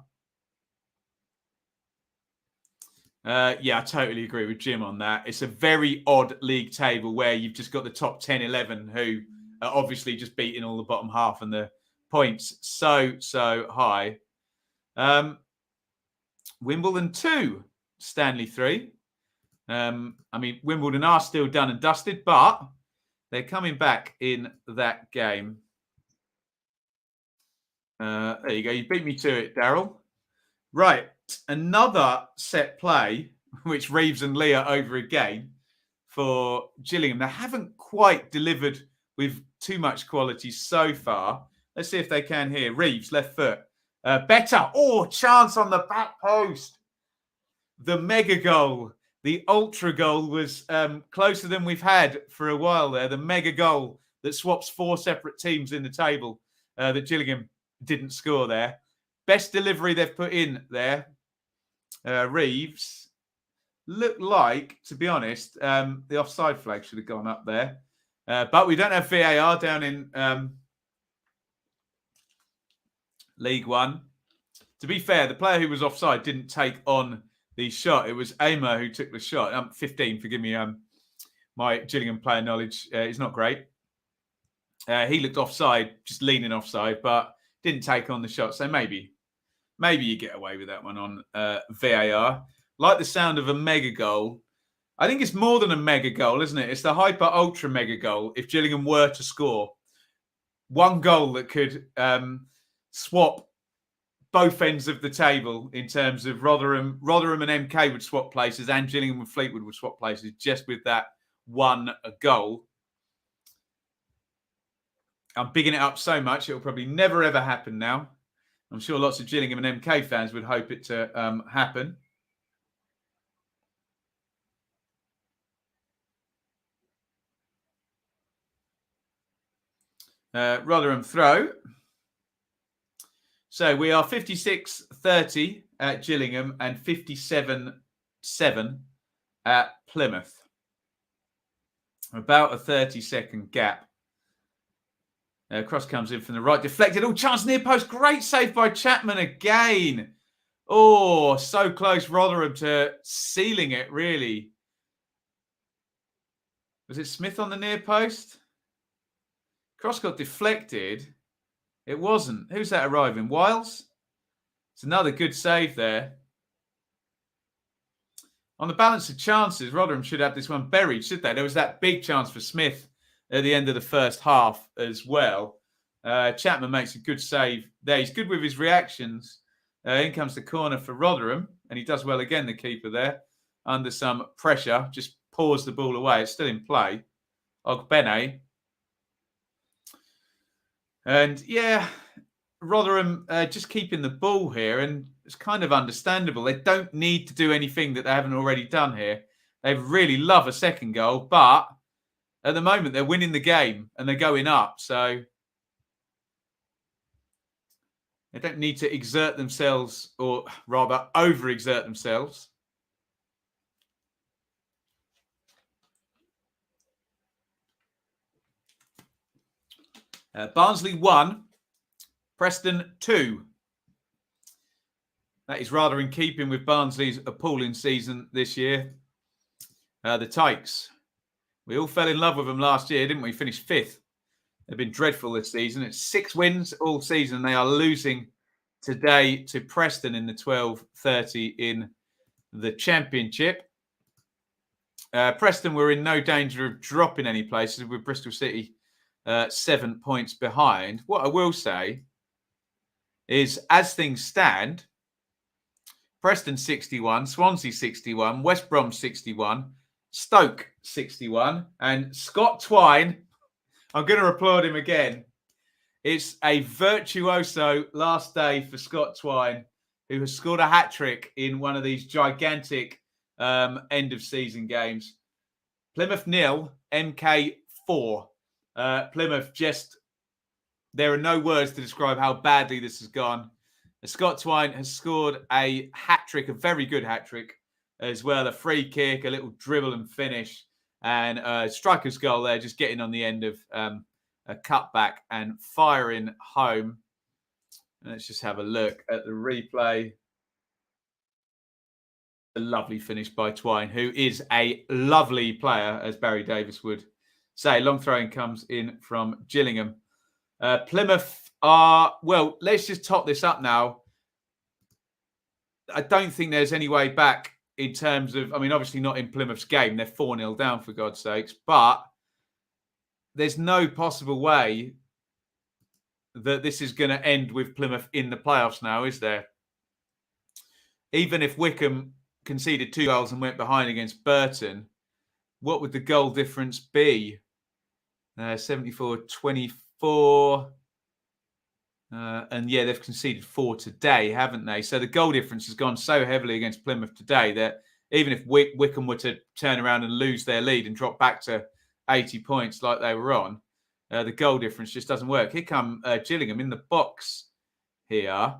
I totally agree with Jim on that. It's a very odd league table where you've just got the top 10, 11 who are obviously just beating all the bottom half and the points so high. Wimbledon 2, Stanley 3. Wimbledon are still done and dusted, but they're coming back in that game. There you go. You beat me to it, Daryl. Right. Another set play, which Reeves and Leah over again for Gillingham. They haven't quite delivered with too much quality so far. Let's see if they can here. Reeves, left foot. Better. Oh, chance on the back post. The mega goal. The ultra goal was closer than we've had for a while there. The mega goal that swaps 4 separate teams in the table that Gillingham didn't score there. Best delivery they've put in there. Reeves looked like, to be honest, the offside flag should have gone up there. But we don't have VAR down in League One. To be fair, the player who was offside didn't take on the shot. It was Aimer who took the shot. 15, forgive me. My Gillingham player knowledge is not great. He looked offside, just leaning offside, but didn't take on the shot. So maybe you get away with that one on VAR. Like the sound of a mega goal. I think it's more than a mega goal, isn't it? It's the hyper ultra mega goal. If Gillingham were to score one goal that could swap both ends of the table in terms of Rotherham and MK would swap places and Gillingham and Fleetwood would swap places just with that one goal. I'm bigging it up so much, it'll probably never, ever happen now. I'm sure lots of Gillingham and MK fans would hope it to happen. Rotherham throw. So we are 56-30 at Gillingham and 57-7 at Plymouth. About a 30-second gap. Cross comes in from the right, deflected. Oh, chance near post. Great save by Chapman again. Oh, so close, Rotherham, to sealing it, really. Was it Smith on the near post? Cross got deflected. It wasn't. Who's that arriving? Wiles? It's another good save there. On the balance of chances, Rotherham should have this one buried, should they? There was that big chance for Smith at the end of the first half as well. Chapman makes a good save there. He's good with his reactions. In comes the corner for Rotherham, and he does well again, the keeper there. Under some pressure, just paws the ball away. It's still in play. Ogbene. And yeah, Rotherham just keeping the ball here, and it's kind of understandable. They don't need to do anything that they haven't already done here. They really love a second goal, but at the moment they're winning the game and they're going up. So they don't need to exert themselves, or rather overexert themselves. Barnsley 1, Preston 2. That is rather in keeping with Barnsley's appalling season this year. The Tykes. We all fell in love with them last year, didn't we? Finished 5th. They've been dreadful this season. It's 6 wins all season. They are losing today to Preston in the 12:30 in the Championship. Preston were in no danger of dropping any places with Bristol City 7 points behind. What I will say is, as things stand, Preston 61, Swansea 61, West Brom 61, Stoke 61, and Scott Twine, I'm going to applaud him again. It's a virtuoso last day for Scott Twine, who has scored a hat-trick in one of these gigantic end-of-season games. Plymouth 0, MK 4. Plymouth just... There are no words to describe how badly this has gone. Scott Twine has scored a hat-trick, a very good hat-trick, as well. A free kick, a little dribble and finish, and a striker's goal there, just getting on the end of a cutback and firing home. Let's just have a look at the replay. A lovely finish by Twine, who is a lovely player, as Barry Davis would say. Long throwing comes in from Gillingham. Plymouth are, well, let's just top this up now. I don't think there's any way back in terms of, I mean, obviously not in Plymouth's game. They're 4-0 down, for God's sakes. But there's no possible way that this is going to end with Plymouth in the playoffs now, is there? Even if Wycombe conceded 2 goals and went behind against Burton, what would the goal difference be? 74-24. And yeah, they've conceded 4 today, haven't they? So the goal difference has gone so heavily against Plymouth today that even if Wycombe were to turn around and lose their lead and drop back to 80 points like they were on, the goal difference just doesn't work. Here come Gillingham in the box here.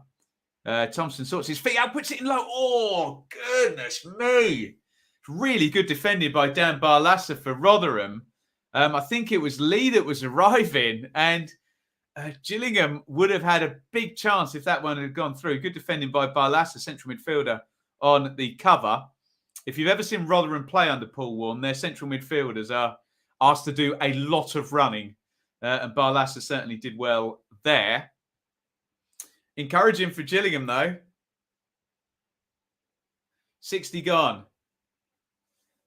Thompson sorts his feet out, puts it in low. Oh, goodness me. Really good defended by Dan Barlasser for Rotherham. I think it was Lee that was arriving, and Gillingham would have had a big chance if that one had gone through. Good defending by Barlasser, central midfielder, on the cover. If you've ever seen Rotherham play under Paul Warne, their central midfielders are asked to do a lot of running, and Barlasser certainly did well there. Encouraging for Gillingham, though. 60 gone.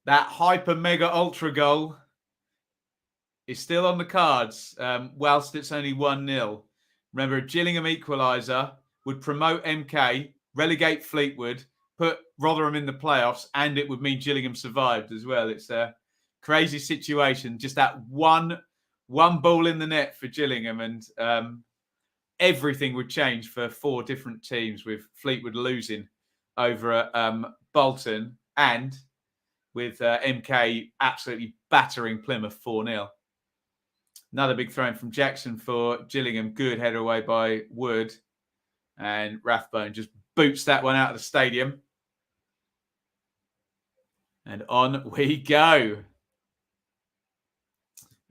That hyper mega ultra goal is still on the cards, whilst it's only 1-0. Remember, a Gillingham equaliser would promote MK, relegate Fleetwood, put Rotherham in the playoffs, and it would mean Gillingham survived as well. It's a crazy situation. Just that one ball in the net for Gillingham, and everything would change for 4 different teams, with Fleetwood losing over Bolton and with MK absolutely battering Plymouth 4-0. Another big throw in from Jackson for Gillingham. Good header away by Wood. And Rathbone just boots that one out of the stadium. And on we go.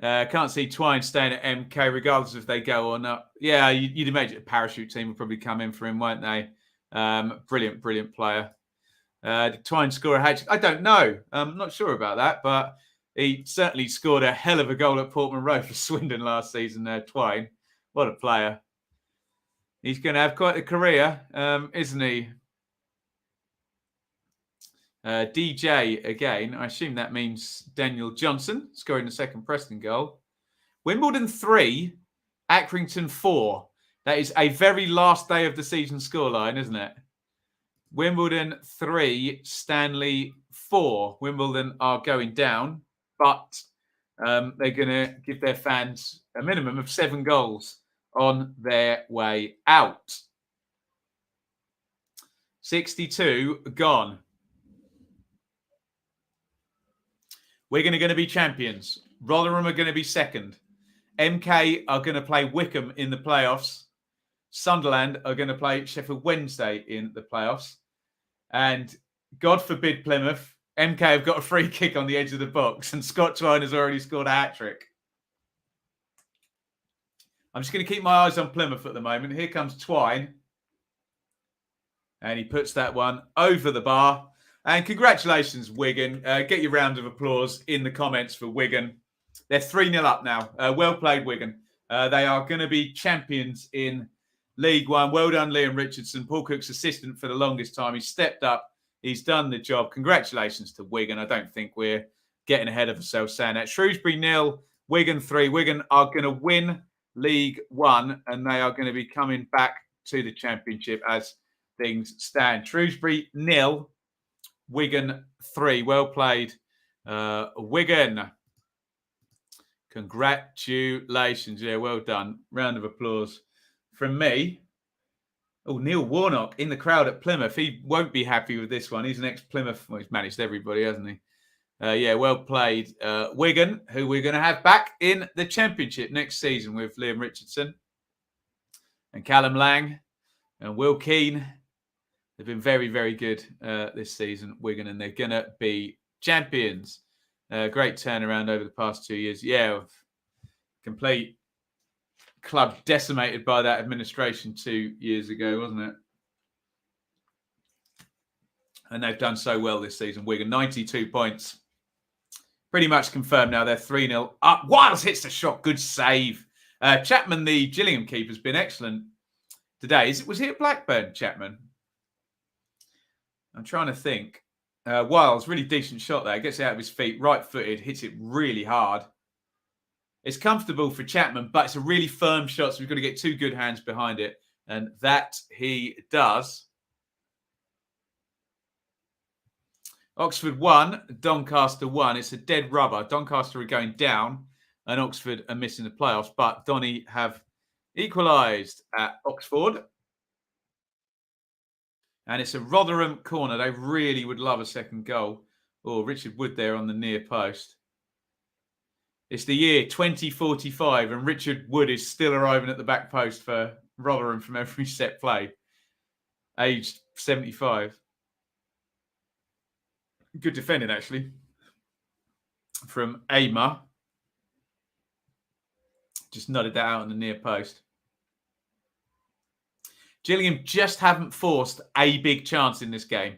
Can't see Twine staying at MK regardless if they go or not. Yeah, you'd imagine a parachute team would probably come in for him, won't they? Brilliant player. Did Twine score a hat-trick? I don't know. I'm not sure about that, but he certainly scored a hell of a goal at Portman Road for Swindon last season, Twine. What a player. He's going to have quite a career, isn't he? DJ again. I assume that means Daniel Johnson scoring the second Preston goal. Wimbledon 3, Accrington 4. That is a very last day of the season scoreline, isn't it? Wimbledon 3, Stanley 4. Wimbledon are going down, but they're going to give their fans a minimum of 7 goals on their way out. 62 gone. Wigan are going to be champions. Rotherham are going to be second. MK are going to play Wycombe in the playoffs. Sunderland are going to play Sheffield Wednesday in the playoffs. And God forbid Plymouth, MK have got a free kick on the edge of the box, and Scott Twine has already scored a hat-trick. I'm just going to keep my eyes on Plymouth at the moment. Here comes Twine. And he puts that one over the bar. And congratulations, Wigan. Get your round of applause in the comments for Wigan. They're 3-0 up now. Well played, Wigan. They are going to be champions in League One. Well done, Liam Richardson, Paul Cook's assistant for the longest time. He's stepped up. He's done the job. Congratulations to Wigan. I don't think we're getting ahead of ourselves saying that. Shrewsbury 0, Wigan 3. Wigan are going to win League One, and they are going to be coming back to the Championship as things stand. Shrewsbury 0, Wigan 3. Well played, Wigan. Congratulations. Yeah, well done. Round of applause from me. Oh, Neil Warnock in the crowd at Plymouth. He won't be happy with this one. He's an ex-Plymouth. Well, he's managed everybody, hasn't he? Yeah, well played. Wigan, who we're going to have back in the Championship next season with Liam Richardson and Callum Lang and Will Keane. They've been very, very good this season, Wigan, and they're going to be champions. Great turnaround over the past 2 years. Yeah, complete club decimated by that administration 2 years ago, wasn't it? And they've done so well this season. Wigan, 92 points. Pretty much confirmed now. They're 3-0 up. Wiles hits the shot. Good save. Chapman, the Gillingham keeper, has been excellent today. Was he at Blackburn, Chapman? I'm trying to think. Wiles, really decent shot there. Gets it out of his feet. Right-footed. Hits it really hard. It's comfortable for Chapman, but it's a really firm shot, so we've got to get 2 good hands behind it. And that he does. Oxford 1, Doncaster 1. It's a dead rubber. Doncaster are going down and Oxford are missing the playoffs, but Donny have equalised at Oxford. And it's a Rotherham corner. They really would love a second goal. Oh, Richard Wood there on the near post. It's the year 2045 and Richard Wood is still arriving at the back post for Rotherham from every set played. Aged 75. Good defending, actually, from Amer. Just nodded that out on the near post. Gillingham just haven't forced a big chance in this game.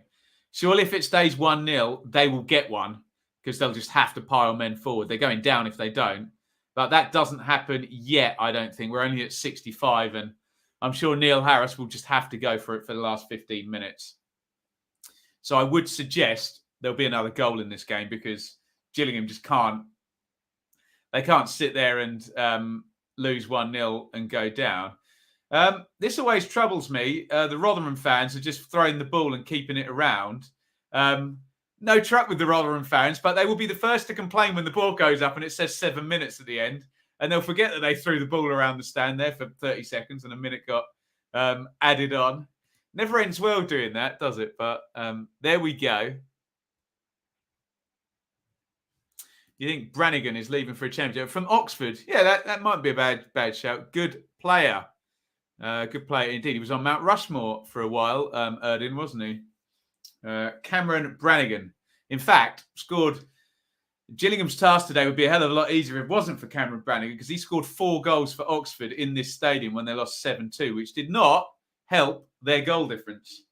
Surely if it stays 1-0, they will get one because they'll just have to pile men forward. They're going down if they don't. But that doesn't happen yet, I don't think. We're only at 65, and I'm sure Neil Harris will just have to go for it for the last 15 minutes. So I would suggest there'll be another goal in this game because Gillingham just can't. They can't sit there and lose 1-0 and go down. This always troubles me. The Rotherham fans are just throwing the ball and keeping it around. No truck with the Rotherham fans, but they will be the first to complain when the ball goes up and it says 7 minutes at the end. And they'll forget that they threw the ball around the stand there for 30 seconds and a minute got added on. Never ends well doing that, does it? But there we go. You think Brannigan is leaving for a championship from Oxford? Yeah, that might be a bad shout. Good player. Good player indeed. He was on Mount Rushmore for a while, Erdin, wasn't he? Cameron Brannigan. In fact, scored. Gillingham's task today would be a hell of a lot easier if it wasn't for Cameron Brannigan because he scored 4 goals for Oxford in this stadium when they lost 7-2, which did not help their goal difference.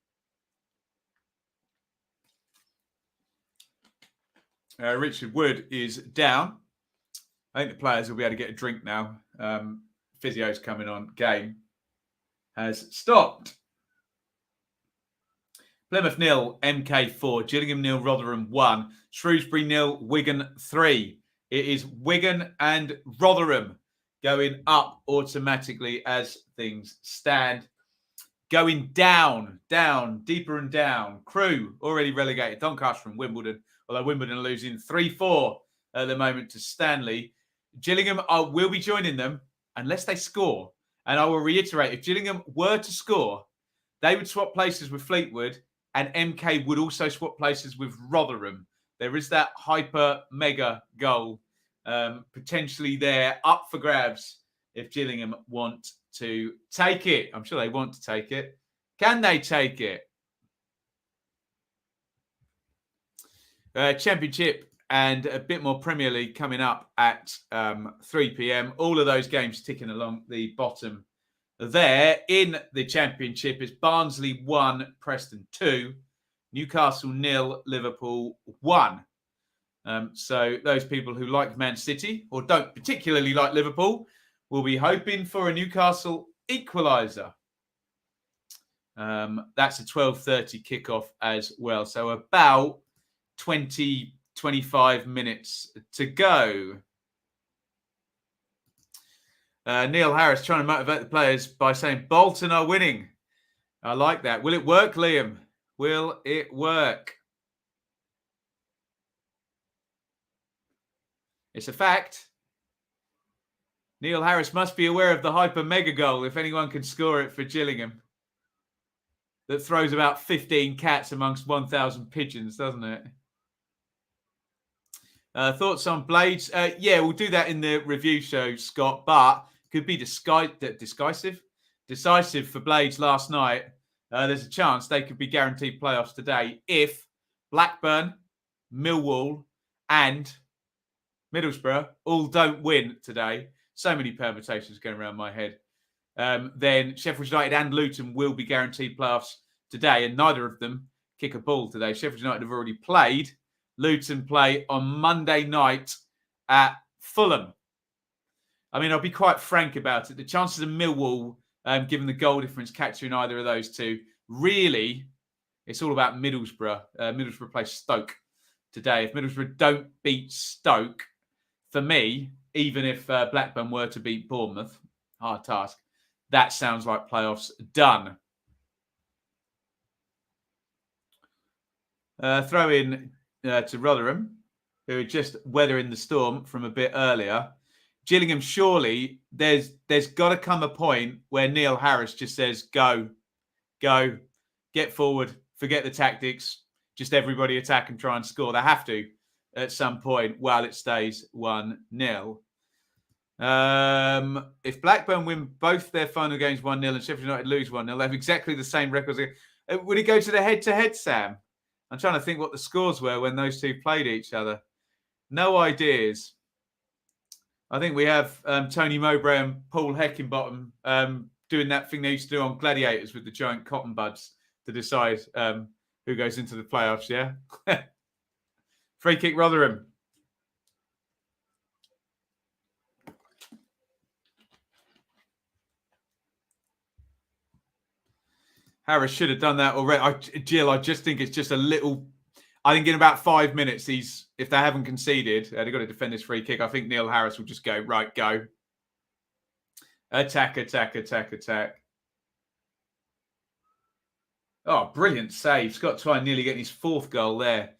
Richard Wood is down. I think the players will be able to get a drink now. Physio's coming on. Game has stopped. Plymouth 0, MK 4, Gillingham 0, Rotherham 1, Shrewsbury 0, Wigan 3. It is Wigan and Rotherham going up automatically as things stand. Going down, deeper and down. Crewe already relegated. Doncaster and Wimbledon, although Wimbledon are losing 3-4 at the moment to Stanley. Gillingham will be joining them unless they score. And I will reiterate, if Gillingham were to score, they would swap places with Fleetwood and MK would also swap places with Rotherham. There is that hyper mega goal potentially there up for grabs if Gillingham want to take it. I'm sure they want to take it. Can they take it? Championship and a bit more Premier League coming up at 3 p.m. All of those games ticking along the bottom there. In the Championship is Barnsley 1, Preston 2, Newcastle 0, Liverpool 1. So those people who like Man City or don't particularly like Liverpool will be hoping for a Newcastle equaliser. That's a 12:30 kickoff as well. So about 25 minutes to go. Neil Harris trying to motivate the players by saying Bolton are winning. I like that. Will it work, Liam? Will it work? It's a fact. Neil Harris must be aware of the hyper mega goal if anyone can score it for Gillingham. That throws about 15 cats amongst 1,000 pigeons, doesn't it? Thoughts on Blades? Yeah, we'll do that in the review show, Scott. But could be decisive for Blades last night. There's a chance they could be guaranteed playoffs today if Blackburn, Millwall, and Middlesbrough all don't win today. So many permutations going around my head. Then Sheffield United and Luton will be guaranteed playoffs today, and neither of them kick a ball today. Sheffield United have already played. Luton play on Monday night at Fulham. I mean, I'll be quite frank about it. The chances of Millwall, given the goal difference, catching either of those two, really, it's all about Middlesbrough. Middlesbrough play Stoke today. If Middlesbrough don't beat Stoke, for me, even if Blackburn were to beat Bournemouth, hard task, that sounds like playoffs done. Throw in to Rotherham, who are just weathering the storm from a bit earlier. Gillingham, surely there's got to come a point where Neil Harris just says, go, get forward, forget the tactics, just everybody attack and try and score. They have to at some point while it stays 1-0. If Blackburn win both their final games 1-0 and Sheffield United lose 1-0, they have exactly the same records. Would it go to the head-to-head, Sam? I'm trying to think what the scores were when those two played each other. No ideas. I think we have Tony Mowbray and Paul Heckingbottom doing that thing they used to do on Gladiators with the giant cotton buds to decide who goes into the playoffs, yeah? Free kick, Rotherham. Harris should have done that already. Jill, I just think it's just a little... I think in about 5 minutes, if they haven't conceded, they've got to defend this free kick. I think Neil Harris will just go, right, go. Attack. Oh, brilliant save. Scott Twine nearly getting his fourth goal there.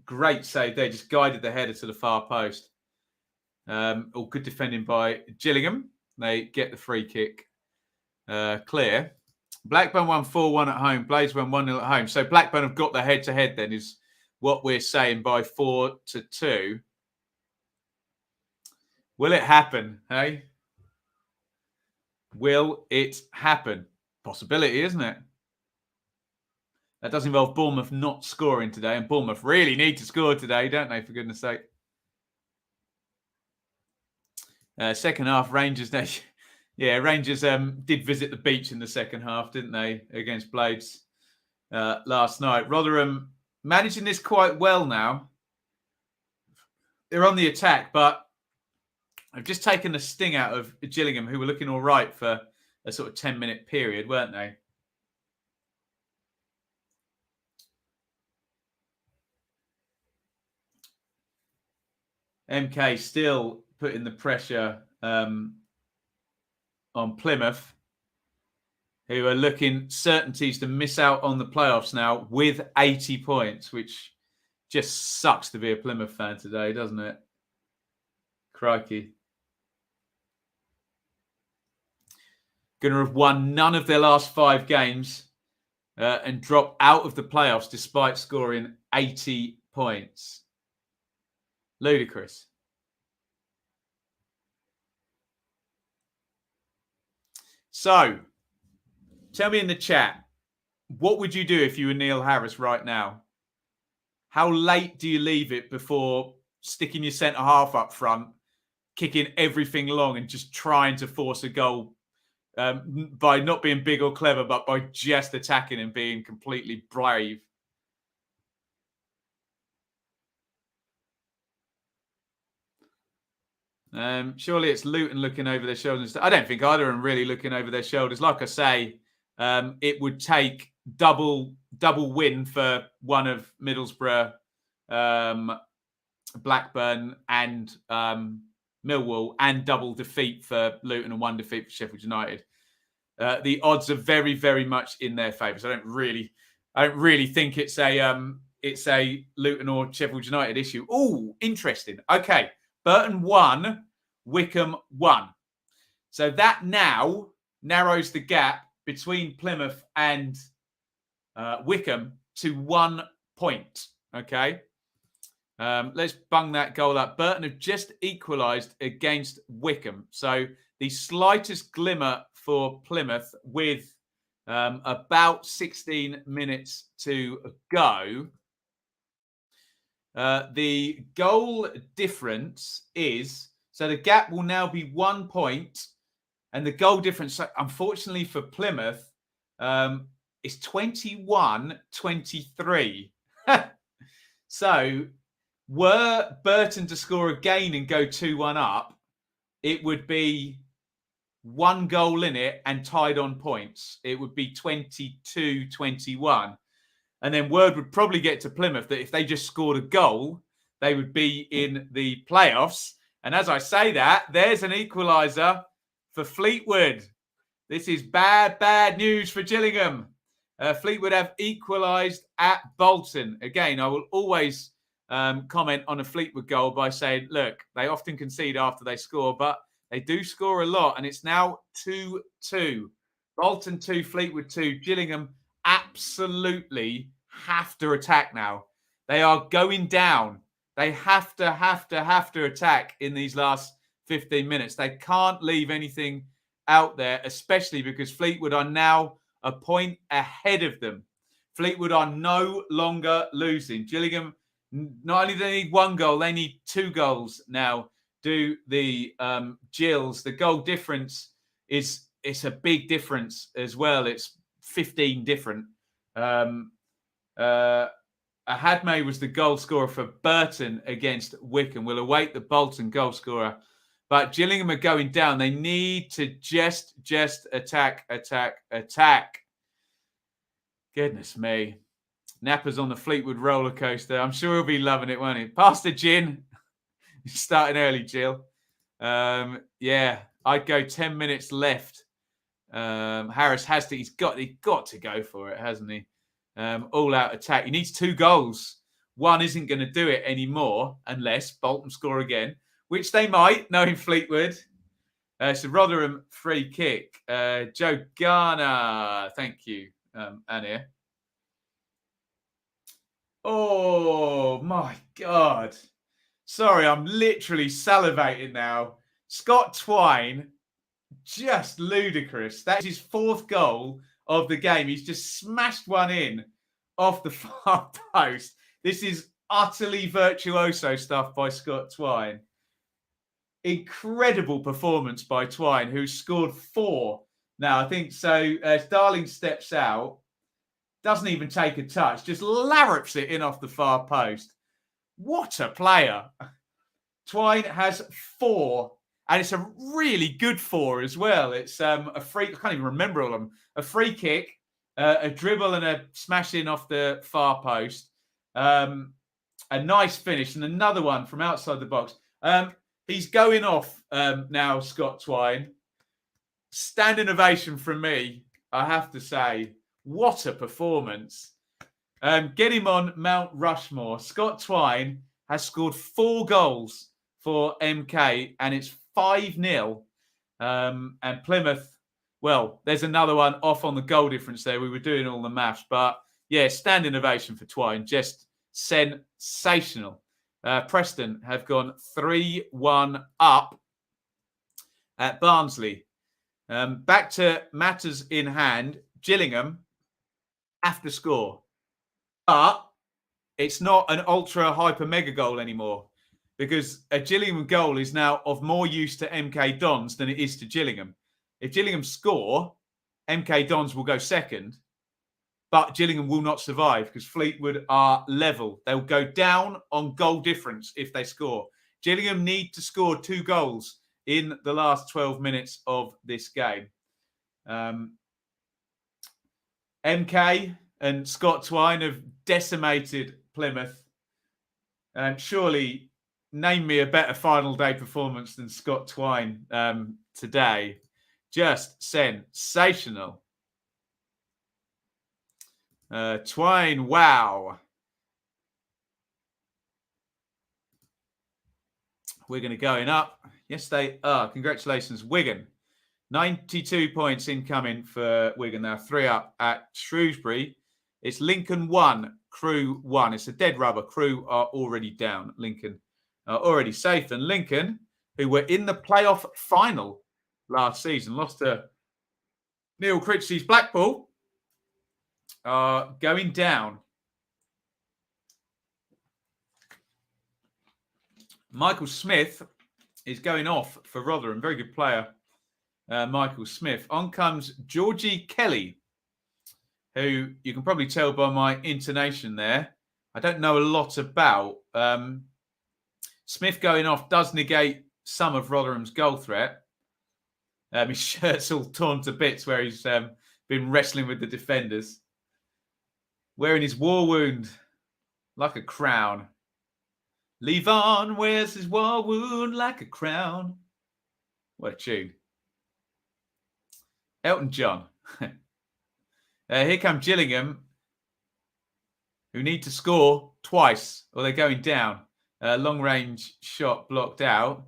Great save there. Just guided the header to the far post. All good defending by Gillingham. They get the free kick clear. Blackburn won 4-1 at home. Blades won 1-0 at home. So Blackburn have got the head-to-head then, is what we're saying, by 4-2. Will it happen, hey? Will it happen? Possibility, isn't it? That does involve Bournemouth not scoring today, and Bournemouth really need to score today, don't they, for goodness sake? Second half, Rangers... Yeah, Rangers did visit the beach in the second half, didn't they, against Blades last night. Rotherham managing this quite well now. They're on the attack, but I've just taken the sting out of Gillingham, who were looking all right for a sort of 10-minute period, weren't they? MK still putting the pressure on Plymouth, who are looking certainties to miss out on the playoffs now with 80 points, which just sucks to be a Plymouth fan today, doesn't it? Crikey. Going to have won none of their last 5 games and drop out of the playoffs despite scoring 80 points. Ludicrous. So, tell me in the chat, what would you do if you were Neil Harris right now? How late do you leave it before sticking your centre-half up front, kicking everything long and just trying to force a goal by not being big or clever, but by just attacking and being completely brave? Surely it's Luton looking over their shoulders. I don't think either of them really looking over their shoulders. Like I say, it would take double win for one of Middlesbrough, Blackburn and Millwall, and double defeat for Luton and one defeat for Sheffield United. The odds are very, very much in their favour. So I don't really think it's a Luton or Sheffield United issue. Oh, interesting. Okay. Burton 1, Wycombe 1. So that now narrows the gap between Plymouth and Wycombe to 1 point. Okay. Let's bung that goal up. Burton have just equalised against Wycombe. So the slightest glimmer for Plymouth with about 16 minutes to go. The goal difference is, so the gap will now be 1 point. And the goal difference, unfortunately for Plymouth, is 21-23. So were Burton to score again and go 2-1 up, it would be 1 goal in it and tied on points. It would be 22-21. And then word would probably get to Plymouth that if they just scored a goal, they would be in the playoffs. And as I say that, there's an equaliser for Fleetwood. This is bad news for Gillingham. Fleetwood have equalised at Bolton. Again, I will always comment on a Fleetwood goal by saying, look, they often concede after they score, but they do score a lot. And it's now 2-2. Bolton 2, Fleetwood 2. Gillingham absolutely have to attack now. They are going down. They have to attack in these last 15 minutes. They can't leave anything out there, especially because Fleetwood are now a point ahead of them. Fleetwood are no longer losing. Gillingham, not only do they need 1 goal, they need 2 goals now. Do the Gills. The goal difference it's a big difference as well. It's 15 different. Ahadme was the goal scorer for Burton against Wycombe. We'll await the Bolton goal scorer. But Gillingham are going down. They need to just attack. Goodness me. Napper's on the Fleetwood roller coaster. I'm sure he'll be loving it, won't he? Pass the gin. Starting early, Jill. Yeah, I'd go 10 minutes left. Harris has to. He's got to go for it, hasn't he? All-out attack. He needs 2 goals. 1 isn't going to do it anymore unless Bolton score again, which they might, knowing Fleetwood. It's a Rotherham free kick. Joe Garner. Thank you, Anir. Oh, my God. Sorry, I'm literally salivating now. Scott Twine, just ludicrous. That's his 4th goal of the game. He's just smashed one in off the far post. This is utterly virtuoso stuff by Scott Twine. Incredible performance by Twine, who's scored 4 now. I think so. As Darling steps out, doesn't even take a touch, just larrups it in off the far post. What a player. Twine has 4, and it's a really good 4 as well. It's a free, I can't even remember all of them. A free kick, a dribble and a smash in off the far post. A nice finish, and another one from outside the box. He's going off now, Scott Twine. Standing ovation from me, I have to say. What a performance. Get him on Mount Rushmore. Scott Twine has scored 4 goals for MK, and it's 5-0. And Plymouth, well, there's another one off on the goal difference there. We were doing all the maths, but yeah, standing ovation for Twine. Just sensational. Preston have gone 3-1 up at Barnsley. Back to matters in hand. Gillingham have to score. But it's not an ultra hyper mega goal anymore, because a Gillingham goal is now of more use to MK Dons than it is to Gillingham. If Gillingham score, MK Dons will go second, but Gillingham will not survive because Fleetwood are level. They'll go down on goal difference if they score. Gillingham need to score 2 goals in the last 12 minutes of this game. MK and Scott Twine have decimated Plymouth. Surely, name me a better final day performance than Scott Twine today. Just sensational. Twine, wow. Wigan are going up. Yes, they are. Congratulations, Wigan. 92 points incoming for Wigan now. 3 up at Shrewsbury. It's Lincoln 1, Crew 1. It's a dead rubber. Crew are already down. Lincoln are already safe. And Lincoln, who were in the playoff final last season, lost to Neil Critchley's Blackpool, are going down. Michael Smith is going off for Rotherham. Very good player, Michael Smith. On comes Georgie Kelly, who you can probably tell by my intonation there, I don't know a lot about. Smith going off does negate some of Rotherham's goal threat. His shirt's all torn to bits where he's been wrestling with the defenders. Wearing his war wound like a crown. Levon wears his war wound like a crown. What a tune. Elton John. Here come Gillingham, who need to score twice or they're going down. Long-range shot blocked out.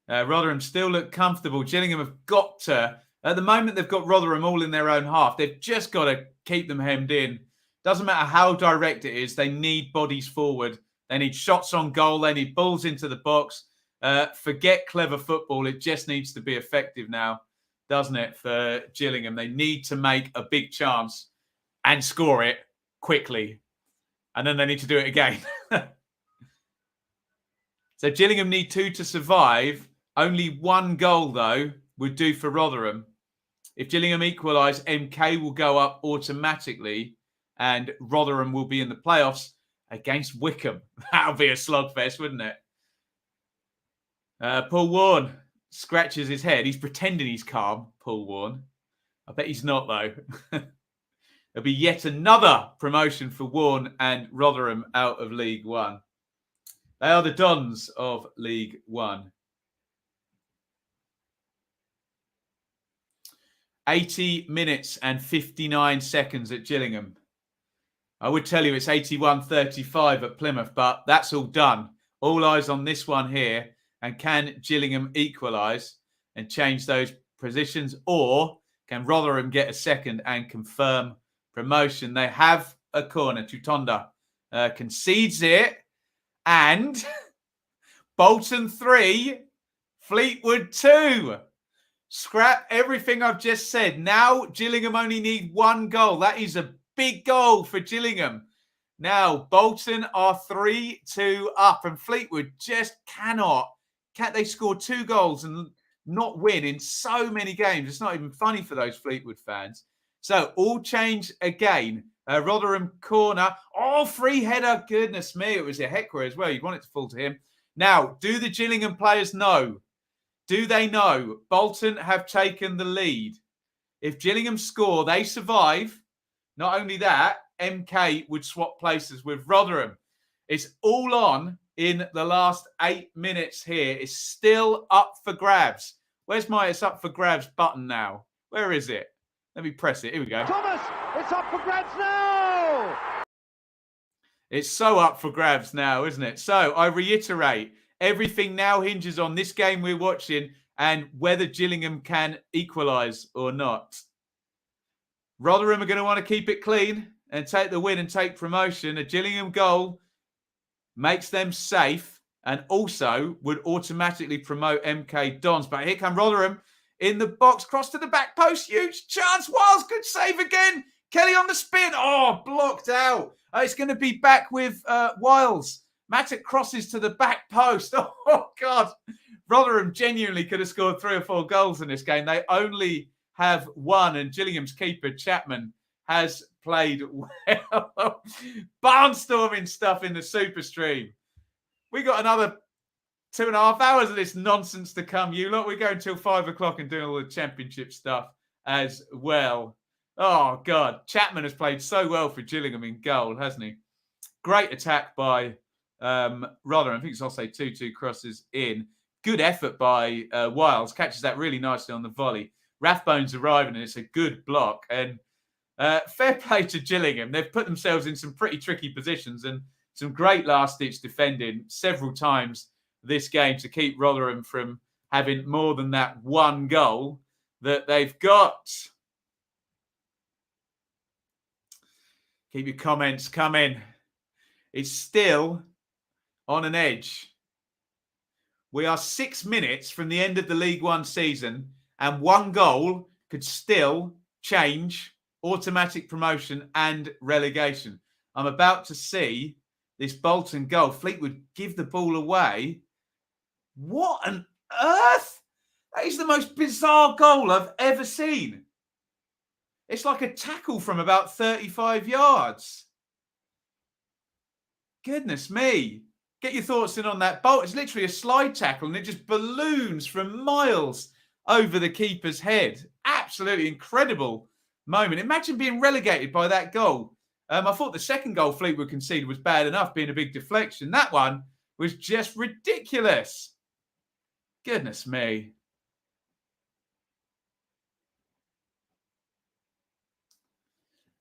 Rotherham still look comfortable. Gillingham have got to... At the moment, they've got Rotherham all in their own half. They've just got to keep them hemmed in. Doesn't matter how direct it is. They need bodies forward. They need shots on goal. They need balls into the box. Forget clever football. It just needs to be effective now, doesn't it, for Gillingham? They need to make a big chance and score it quickly. And then they need to do it again. So Gillingham need 2 to survive. Only 1 goal, though, would do for Rotherham. If Gillingham equalise, MK will go up automatically and Rotherham will be in the playoffs against Wickham. That would be a slugfest, wouldn't it? Paul Warne scratches his head. He's pretending he's calm, Paul Warne. I bet he's not, though. There'll be yet another promotion for Warne and Rotherham out of League One. They are the Dons of League One. 80 minutes and 59 seconds at Gillingham. I would tell you it's 81-35 at Plymouth, but that's all done. All eyes on this one here. And can Gillingham equalise and change those positions? Or can Rotherham get a second and confirm promotion? They have a corner. Tutonda concedes it. And Bolton 3, Fleetwood 2. Scrap everything I've just said. Now Gillingham only need 1 goal. That is a big goal for Gillingham. Now Bolton are 3-2 up and Fleetwood just cannot. Can't they score 2 goals and not win in so many games? It's not even funny for those Fleetwood fans. So all change again. Rotherham corner. Oh, free header. Goodness me. It was a hecker as well. You'd want it to fall to him. Now, do the Gillingham players know? Do they know Bolton have taken the lead? If Gillingham score, they survive. Not only that, MK would swap places with Rotherham. It's all on in the last 8 minutes here. It's still up for grabs. Where's my it's up for grabs button now? Where is it? Let me press it. Here we go. Thomas, it's up for grabs now! It's so up for grabs now, isn't it? So I reiterate, everything now hinges on this game we're watching and whether Gillingham can equalise or not. Rotherham are going to want to keep it clean and take the win and take promotion. A Gillingham goal makes them safe and also would automatically promote MK Dons. But here come Rotherham in the box, cross to the back post, huge chance. Wiles, good save again. Kelly on the spin. Oh, blocked out. It's going to be back with Wiles. Matcat crosses to the back post. Oh, God. Rotherham genuinely could have scored 3 or 4 goals in this game. They only have 1, and Gillingham's keeper, Chapman, has played well. Barnstorming stuff in the Super Stream. We got another 2.5 hours of this nonsense to come, you lot. We're going till 5 o'clock and doing all the championship stuff as well. Oh, God. Chapman has played so well for Gillingham in goal, hasn't he? Great attack by Rotherham. I think it's also 2-2 crosses in. Good effort by Wiles. Catches that really nicely on the volley. Rathbone's arriving and it's a good block. And fair play to Gillingham. They've put themselves in some pretty tricky positions and some great last-ditch defending several times this game to keep Rotherham from having more than that 1 goal that they've got. Keep your comments coming. It's still on an edge. We are 6 minutes from the end of the League One season, and one goal could still change automatic promotion and relegation. I'm about to see this Bolton goal. Fleetwood give the ball away. What on earth? That is the most bizarre goal I've ever seen. It's like a tackle from about 35 yards. Goodness me. Get your thoughts in on that bolt. It's literally a slide tackle and it just balloons from miles over the keeper's head. Absolutely incredible moment. Imagine being relegated by that goal. I thought the second goal Fleetwood conceded was bad enough, being a big deflection. That one was just ridiculous. Goodness me.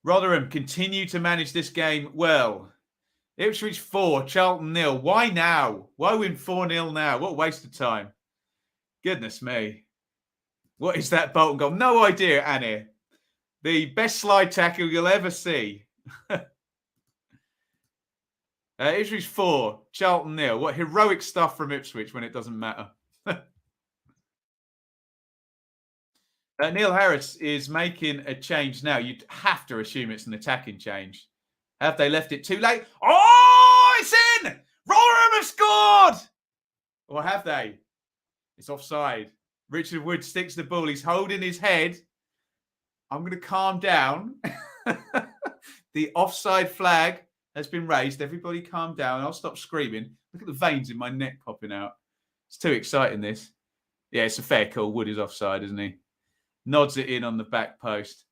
Rotherham continue to manage this game well. Ipswich 4, Charlton 0. Why now? Why win 4-0 now? What a waste of time. Goodness me. What is that Bolton goal? No idea, Annie. The best slide tackle you'll ever see. Ipswich 4, Charlton 0. What heroic stuff from Ipswich when it doesn't matter. Neil Harris is making a change now. You'd have to assume it's an attacking change. Have they left it too late? Oh, it's in! Rotherham have scored! Or have they? It's offside. Richard Wood sticks the ball. He's holding his head. I'm going to calm down. The offside flag has been raised. Everybody calm down. I'll stop screaming. Look at the veins in my neck popping out. It's too exciting, this. Yeah, it's a fair call. Wood is offside, isn't he? Nods it in on the back post.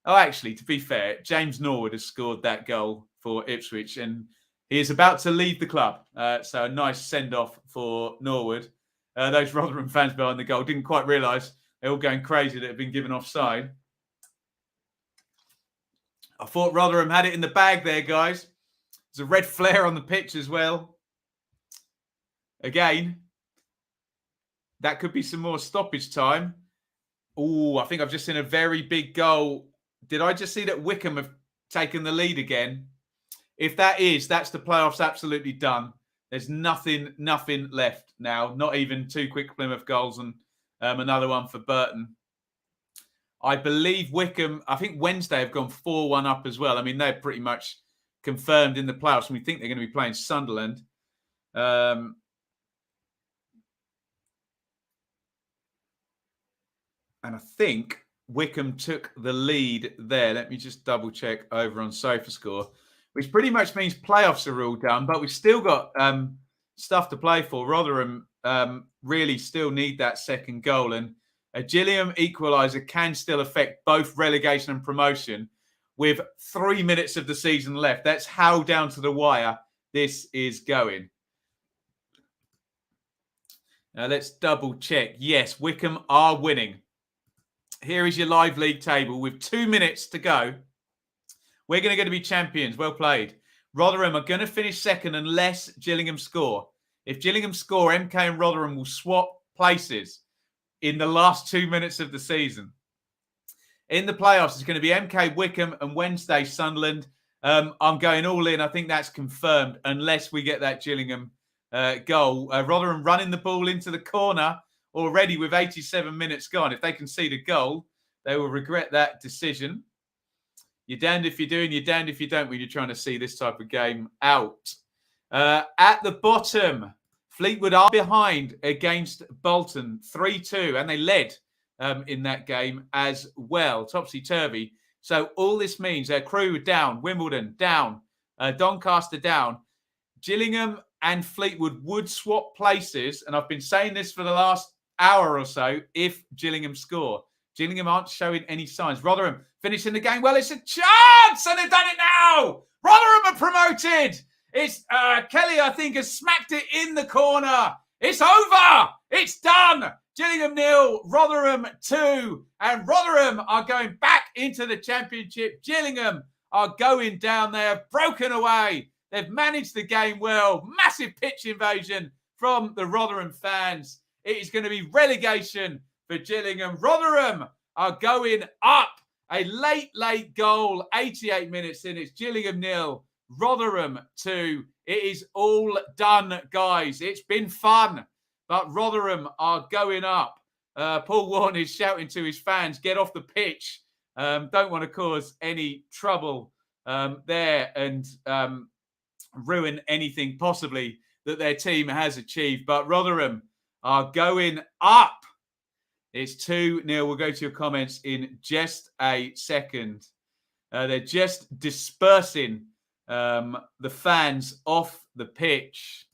Oh, actually, to be fair, James Norwood has scored that goal for Ipswich and he is about to leave the club. So a nice send-off for Norwood. Those Rotherham fans behind the goal didn't quite realise they're all going crazy that it had been given offside. I thought Rotherham had it in the bag there, guys. There's a red flare on the pitch as well. Again, that could be some more stoppage time. Oh, I think I've just seen a very big goal. Did I just see that Wickham have taken the lead again? If that is, that's the playoffs absolutely done. There's nothing left now. Not even 2 quick Plymouth goals and another one for Burton. I believe Wickham, I think Wednesday have gone 4-1 up as well. I mean, they're pretty much confirmed in the playoffs. And we think they're going to be playing Sunderland. And I think Wickham took the lead there. Let me just double check over on SofaScore, which pretty much means playoffs are all done, but we've still got stuff to play for. Rotherham really still need that second goal. And a Gillingham equaliser can still affect both relegation and promotion with 3 minutes of the season left. That's how down to the wire this is going. Now let's double check. Yes, Wickham are winning. Here is your live league table with 2 minutes to go. We're going to be champions. Well played. Rotherham are going to finish second unless Gillingham score. If Gillingham score, MK and Rotherham will swap places in the last 2 minutes of the season. In the playoffs, it's going to be MK, Wickham, and Wednesday, Sunderland. I'm going all in. I think that's confirmed unless we get that Gillingham goal. Rotherham running the ball into the corner already with 87 minutes gone. If they concede a goal, they will regret that decision. You're damned if you do and you're damned if you don't when you're trying to see this type of game out. At the bottom, Fleetwood are behind against Bolton 3-2, and they led in that game as well. Topsy-turvy. So all this means Crewe down, Wimbledon down, Doncaster down. Gillingham and Fleetwood would swap places, and I've been saying this for the last hour or so, if Gillingham score. Gillingham aren't showing any signs. Rotherham finishing the game. Well, it's a chance, and they've done it now. Rotherham are promoted. It's Kelly, I think, has smacked it in the corner. It's over. It's done. Gillingham 0, Rotherham 2. And Rotherham are going back into the championship. Gillingham are going down. They have broken away. They've managed the game well. Massive pitch invasion from the Rotherham fans. It is going to be relegation for Gillingham. Rotherham are going up. A late goal, 88 minutes in. It's Gillingham 0, Rotherham 2. It is all done, guys. It's been fun, but Rotherham are going up. Paul Warne is shouting to his fans, get off the pitch. Don't want to cause any trouble there and ruin anything possibly that their team has achieved. But Rotherham are going up. It's 2-0. We'll go to your comments in just a second. They're just dispersing the fans off the pitch.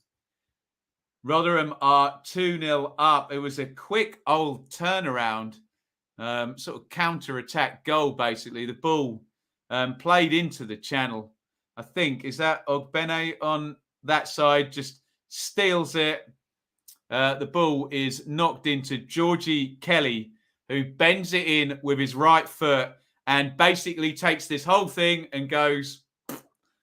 Rotherham are 2-0 up. It was a quick old turnaround, sort of counter-attack goal, basically. The ball played into the channel. I think, is that Ogbene on that side? Just steals it. The ball is knocked into Georgie Kelly, who bends it in with his right foot and basically takes this whole thing and goes,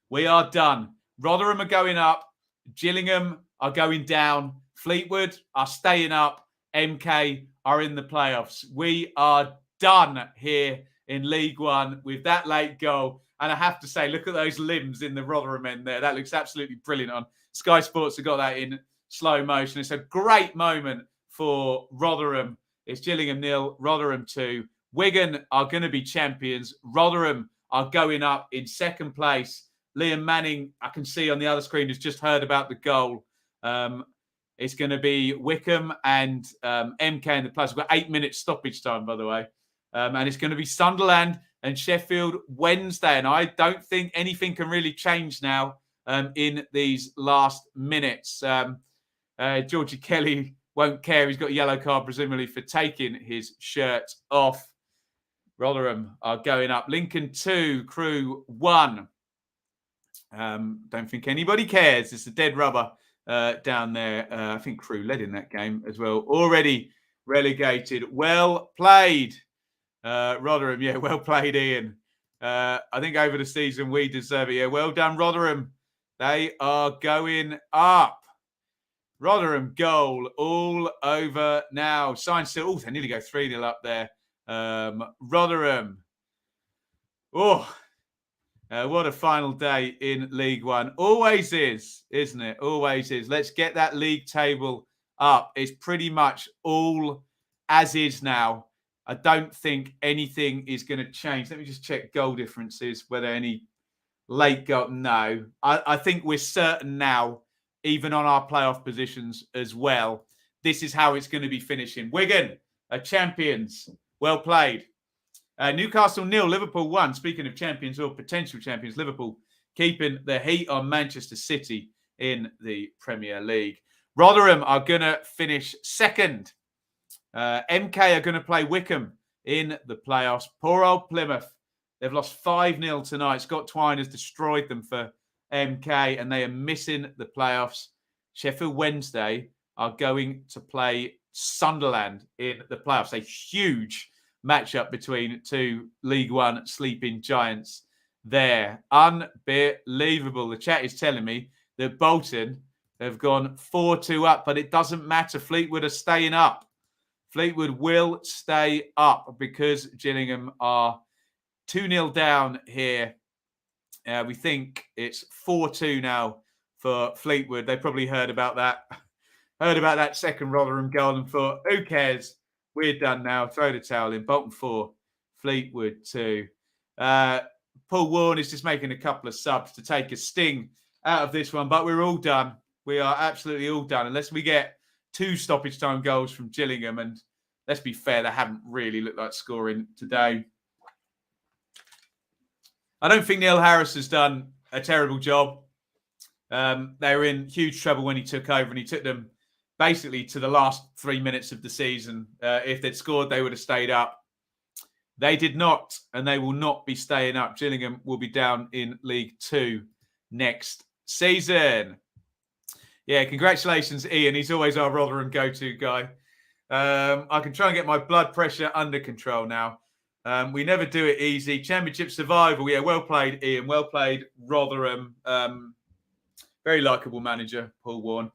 we are done. Rotherham are going up. Gillingham are going down. Fleetwood are staying up. MK are in the playoffs. We are done here in League One with that late goal. And I have to say, look at those limbs in the Rotherham end there. That looks absolutely brilliant on Sky Sports. Have got that in slow motion. It's a great moment for Rotherham. It's Gillingham 0, Rotherham 2. Wigan are going to be champions. Rotherham are going up in second place. Liam Manning, I can see on the other screen, has just heard about the goal. It's going to be Wickham and MK in the plus. We've got 8 minutes stoppage time, by the way. And it's going to be Sunderland and Sheffield Wednesday. And I don't think anything can really change now in these last minutes. Georgie Kelly won't care. He's got a yellow card, presumably, for taking his shirt off. Rotherham are going up. Lincoln 2, Crew 1. Don't think anybody cares. It's a dead rubber down there. I think Crew led in that game as well. Already relegated. Well played, Rotherham. Yeah, well played, Iain. I think over the season we deserve it. Yeah, well done, Rotherham. They are going up. Rotherham goal all over now. Signed still. Oh, they nearly go 3-0 up there. Rotherham. Oh, what a final day in League One. Always is, isn't it? Always is. Let's get that league table up. It's pretty much all as is now. I don't think anything is going to change. Let me just check goal differences, whether any late goal. No. I think we're certain now, even on our playoff positions as well, this is how it's going to be finishing. Wigan are champions. Well played. Newcastle 0, Liverpool 1. Speaking of champions or potential champions, Liverpool keeping the heat on Manchester City in the Premier League. Rotherham are going to finish second. MK are going to play Wickham in the playoffs. Poor old Plymouth. They've lost 5-0 tonight. Scott Twine has destroyed them for MK, and they are missing the playoffs. Sheffield Wednesday are going to play Sunderland in the playoffs. A huge matchup between two League One sleeping giants there. Unbelievable. The chat is telling me that Bolton have gone 4-2 up, but it doesn't matter. Fleetwood are staying up. Fleetwood will stay up because Gillingham are 2-0 down here. We think it's 4-2 now for Fleetwood. They probably heard about that second Rotherham goal and thought, who cares? We're done now. Throw the towel in. Bolton 4, Fleetwood 2. Paul Warne is just making a couple of subs to take a sting out of this one, but we're all done. We are absolutely all done, unless we get 2 stoppage time goals from Gillingham. And let's be fair, they haven't really looked like scoring today. I don't think Neil Harris has done a terrible job. They were in huge trouble when he took over, and he took them basically to the last 3 minutes of the season. If they'd scored, they would have stayed up. They did not, and they will not be staying up. Gillingham will be down in League 2 next season. Yeah, congratulations, Iain. He's always our Rotherham go-to guy. I can try and get my blood pressure under control now. We never do it easy. Championship survival. Yeah, well played, Iain. Well played, Rotherham. Very likeable manager, Paul Warne.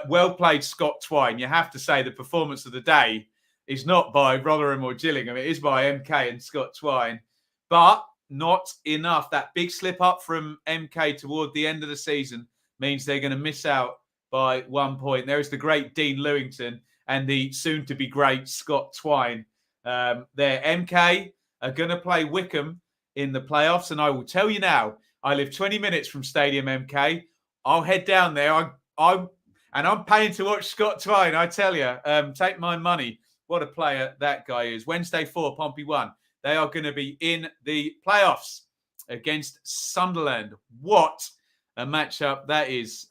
Well played, Scott Twine. You have to say the performance of the day is not by Rotherham or Gillingham. It is by MK and Scott Twine. But not enough. That big slip up from MK toward the end of the season means they're going to miss out by 1 point. There is the great Dean Lewington and the soon-to-be great Scott Twine. There, MK are going to play Wickham in the playoffs, and I will tell you now, I live 20 minutes from Stadium MK. I'll head down there. I'm paying to watch Scott Twine, I tell you. Take my money. What a player that guy is. Wednesday 4, Pompey 1. They are going to be in the playoffs against Sunderland. What a matchup that is.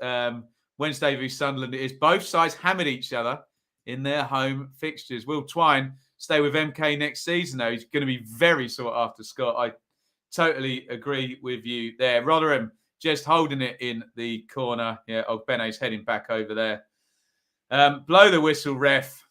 Wednesday v Sunderland. It is both sides hammered each other in their home fixtures. Will Twine stay with MK next season, though? He's going to be very sought after, Scott. I totally agree with you there. Rotherham just holding it in the corner. Yeah, Ogbene's heading back over there. Blow the whistle, ref.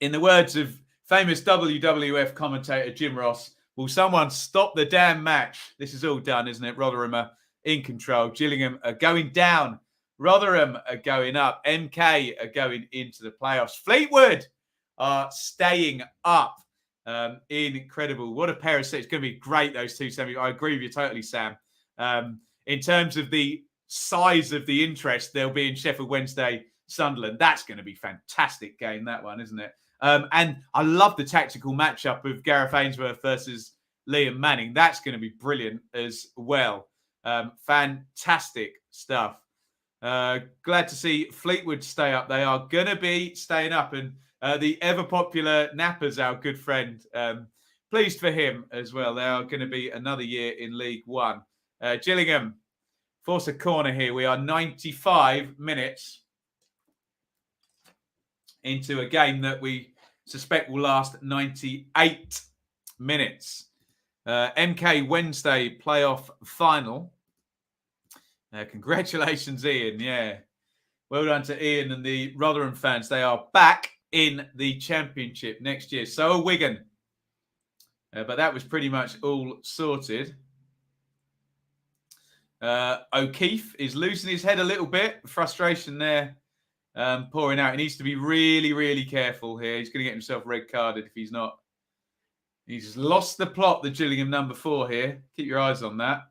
In the words of famous WWF commentator Jim Ross, will someone stop the damn match? This is all done, isn't it? Rotherham are in control. Gillingham are going down. Rotherham are going up. MK are going into the playoffs. Fleetwood are staying up. Incredible. What a pair of sets. It's going to be great, those two semis. I agree with you totally, Sam. In terms of the size of the interest, they'll be in Sheffield Wednesday, Sunderland. That's going to be a fantastic game, that one, isn't it? And I love the tactical matchup of Gareth Ainsworth versus Liam Manning. That's going to be brilliant as well. Fantastic stuff. Glad to see Fleetwood stay up. They are going to be staying up. And the ever-popular Nappers, our good friend, pleased for him as well. They are going to be another year in League One. Gillingham force a corner here. We are 95 minutes into a game that we suspect will last 98 minutes. MK Wednesday playoff final. Congratulations, Iain. Yeah. Well done to Iain and the Rotherham fans. They are back in the Championship next year. So are Wigan. But that was pretty much all sorted. O'Keefe is losing his head a little bit. Frustration there pouring out. He needs to be really, really careful here. He's going to get himself red carded if he's not. He's lost the plot, the Gillingham number 4 here. Keep your eyes on that.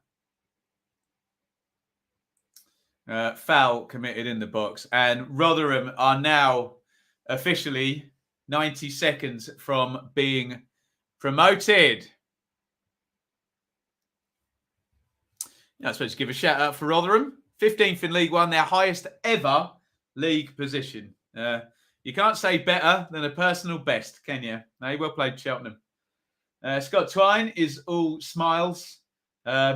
Foul committed in the box. And Rotherham are now officially 90 seconds from being promoted. I suppose give a shout out for Rotherham. 15th in League One, their highest ever league position. You can't say better than a personal best, can you? No, well played, Cheltenham. Scott Twine is all smiles.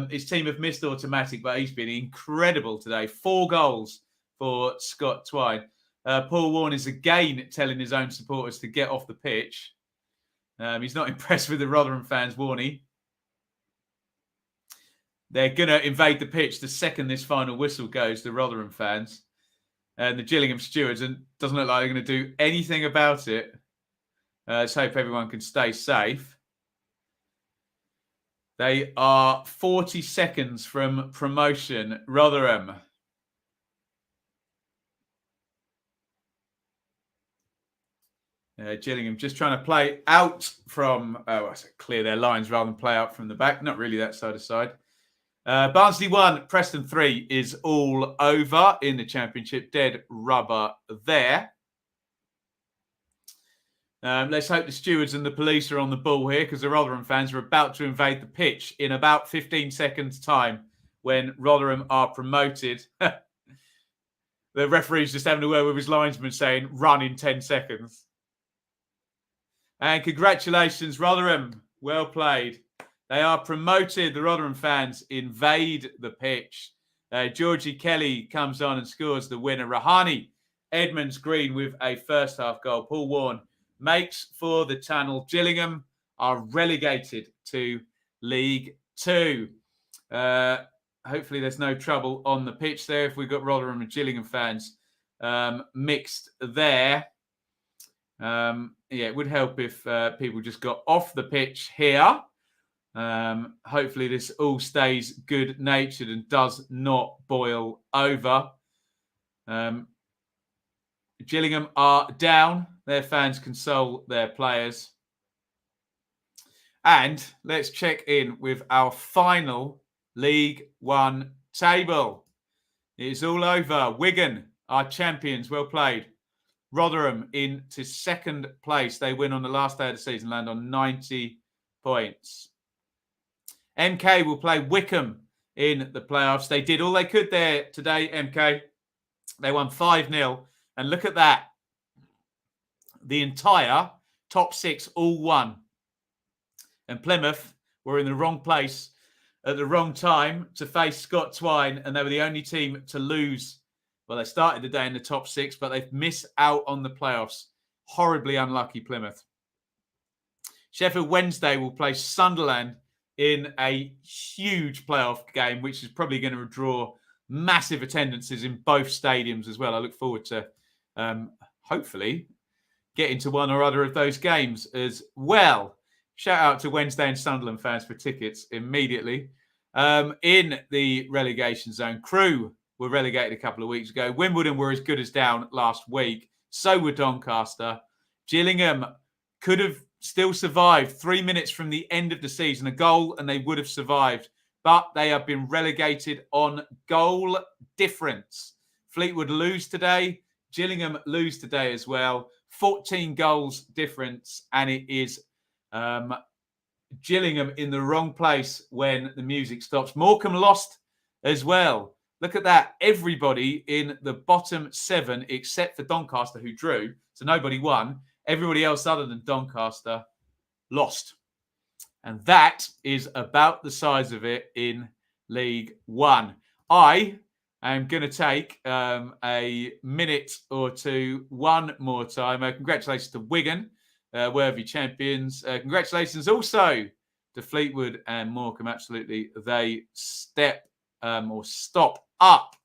His team have missed automatic, but he's been incredible today. 4 goals for Scott Twine. Paul Warne is again telling his own supporters to get off the pitch. He's not impressed with the Rotherham fans, Warney. They're going to invade the pitch the second this final whistle goes, the Rotherham fans. And the Gillingham stewards, and doesn't look like they're going to do anything about it. Let's hope everyone can stay safe. They are 40 seconds from promotion. Rotherham. Gillingham just trying to play out from... clear their lines rather than play out from the back. Not really that side to side. Barnsley 1, Preston 3 is all over in the Championship. Dead rubber there. Let's hope the stewards and the police are on the ball here because the Rotherham fans are about to invade the pitch in about 15 seconds' time when Rotherham are promoted. The referee's just having a word with his linesman saying, run in 10 seconds. And congratulations, Rotherham. Well played. They are promoted. The Rotherham fans invade the pitch. Georgie Kelly comes on and scores the winner. Rahani Edmonds Green with a first half goal. Paul Warne makes for the tunnel. Gillingham are relegated to League 2. Hopefully there's no trouble on the pitch there if we've got Rotherham and Gillingham fans mixed there. It would help if people just got off the pitch here. Hopefully this all stays good-natured and does not boil over. Gillingham are down. Their fans console their players. And let's check in with our final League One table. It's all over. Wigan, our champions, well played. Rotherham into second place. They win on the last day of the season, land on 90 points. MK will play Wycombe in the playoffs. They did all they could there today, MK. They won 5-0. And look at that. The entire top six all won. And Plymouth were in the wrong place at the wrong time to face Scott Twine, and they were the only team to lose. Well, they started the day in the top six, but they've missed out on the playoffs. Horribly unlucky, Plymouth. Sheffield Wednesday will play Sunderland in a huge playoff game, which is probably going to draw massive attendances in both stadiums as well. I look forward to hopefully getting to one or other of those games as well. Shout out to Wednesday and Sunderland fans for tickets immediately. In the relegation zone, Crewe were relegated a couple of weeks ago. Wimbledon were as good as down last week. So were Doncaster. Gillingham could have still survived 3 minutes from the end of the season. A goal and they would have survived. But they have been relegated on goal difference. Fleetwood lose today. Gillingham lose today as well. 14 goals difference. And it is Gillingham in the wrong place when the music stops. Morecambe lost as well. Look at that. Everybody in the bottom 7, except for Doncaster, who drew. So nobody won. Everybody else other than Doncaster lost. And that is about the size of it in League One. I am going to take a minute or two one more time. Congratulations to Wigan. Worthy champions. Congratulations also to Fleetwood and Morecambe. Absolutely, they step or stop up.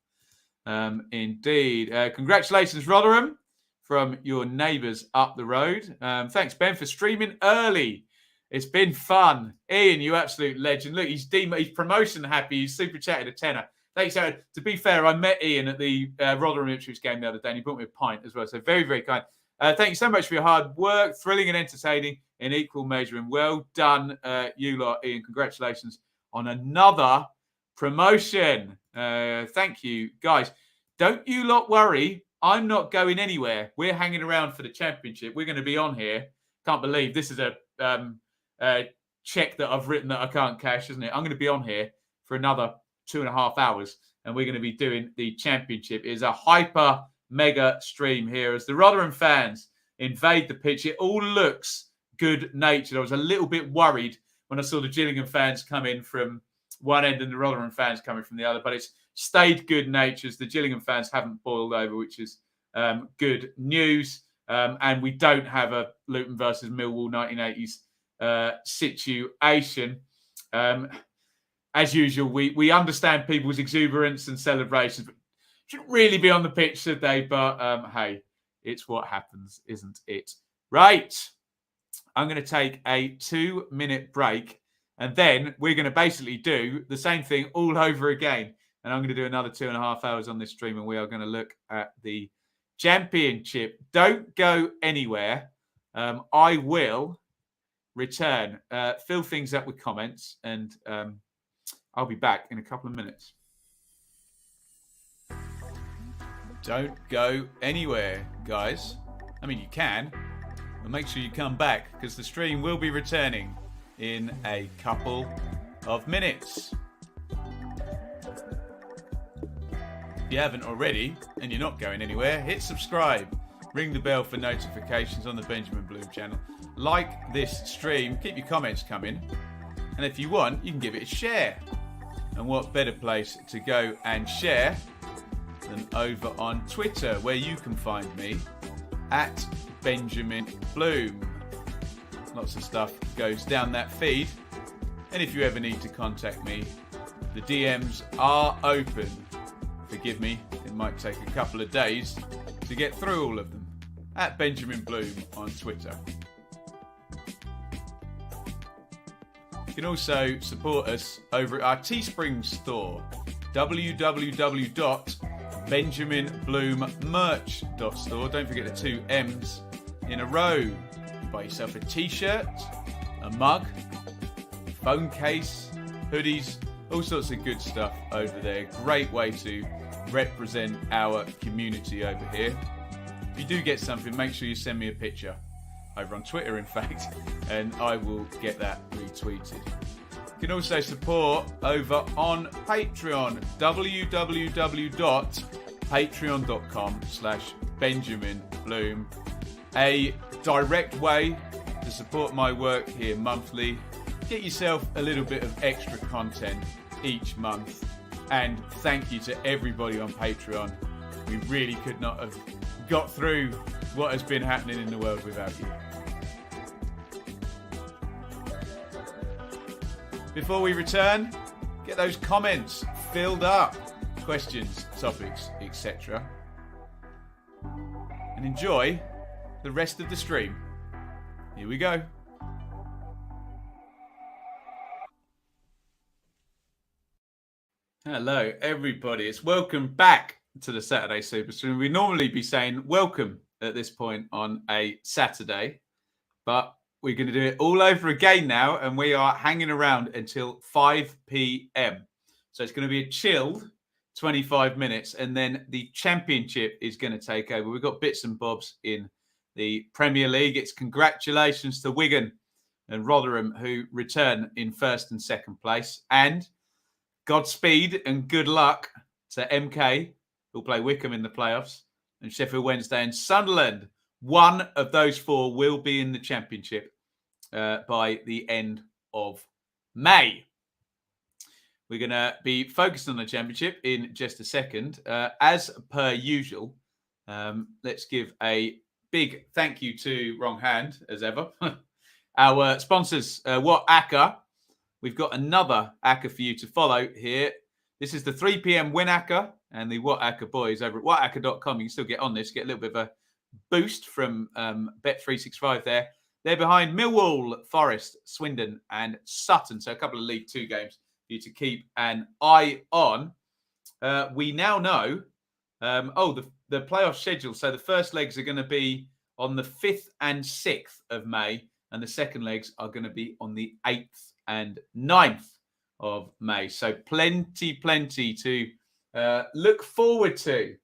Indeed. Congratulations, Rotherham, from your neighbours up the road. Thanks, Ben, for streaming early. It's been fun. Iain, you absolute legend. Look, he's promotion happy. He's super chatted a tenner. Thanks, Aaron. To be fair, I met Iain at the Rotherham Ipswich game the other day, and he brought me a pint as well. So very, very kind. Thank you so much for your hard work, thrilling and entertaining in equal measure. And well done, you lot, Iain. Congratulations on another promotion. Thank you, guys. Don't you lot worry. I'm not going anywhere. We're hanging around for the championship. We're going to be on here. Can't believe this is a check that I've written that I can't cash, isn't it? I'm going to be on here for another 2.5 hours, and we're going to be doing the championship. It is a hyper mega stream here as the Rotherham fans invade the pitch. It all looks good natured. I was a little bit worried when I saw the Gillingham fans come in from one end and the Rotherham fans coming from the other, but it's stayed good natured. The Gillingham fans haven't boiled over, which is good news. And we don't have a Luton versus Millwall 1980s situation. As usual, we understand people's exuberance and celebrations, but shouldn't really be on the pitch, should they? But hey, it's what happens, isn't it? Right. I'm going to take a 2-minute break, and then we're going to basically do the same thing all over again. And I'm going to do another 2.5 hours on this stream, and we are going to look at the championship. Don't go anywhere. I will return. Fill things up with comments, and I'll be back in a couple of minutes. Don't go anywhere, guys. I mean, you can, but make sure you come back because the stream will be returning in a couple of minutes. If you haven't already and you're not going anywhere, hit subscribe. Ring the bell for notifications on the Benjamin Bloom channel. Like this stream. Keep your comments coming. And if you want, you can give it a share. And what better place to go and share than over on Twitter, where you can find me at Benjamin Bloom. Lots of stuff goes down that feed. And if you ever need to contact me, the DMs are open. Forgive me, it might take a couple of days to get through all of them. At Benjamin Bloom on Twitter. You can also support us over at our Teespring store, www.benjaminbloommerch.store. Don't forget the 2 M's in a row. Buy yourself a t-shirt, a mug, phone case, hoodies, all sorts of good stuff over there. Great way to represent our community over here. If you do get something, make sure you send me a picture over on Twitter, in fact, and I will get that retweeted. You can also support over on Patreon, www.patreon.com/Benjamin Bloom. A direct way to support my work here monthly. Get yourself a little bit of extra content each month. And thank you to everybody on Patreon. We really could not have got through what has been happening in the world without you. Before we return, get those comments filled up. Questions, topics, etc. And enjoy the rest of the stream. Here we go. Hello, everybody. It's welcome back to the Saturday Super Stream. We'd normally be saying welcome at this point on a Saturday, but we're going to do it all over again now, and we are hanging around until 5 p.m. So it's going to be a chilled 25 minutes, and then the Championship is going to take over. We've got bits and bobs in the Premier League. It's congratulations to Wigan and Rotherham, who return in first and second place, and Godspeed and good luck to MK, who'll play Wickham in the playoffs, and Sheffield Wednesday and Sunderland. One of those four will be in the Championship by the end of May. We're going to be focused on the Championship in just a second. As per usual, let's give a big thank you to Wrong Hand, as ever. Our sponsors, WhatAcker. We've got another ACCA for you to follow here. This is the 3 p.m. win ACCA and the WhatAcker boys over at WhatAcker.com. You can still get on this, get a little bit of a boost from Bet365 there. They're behind Millwall, Forest, Swindon and Sutton. So a couple of League Two games for you to keep an eye on. We now know, the playoff schedule. So the first legs are going to be on the 5th and 6th of May, and the second legs are going to be on the 8th and 9th of May. So plenty to look forward to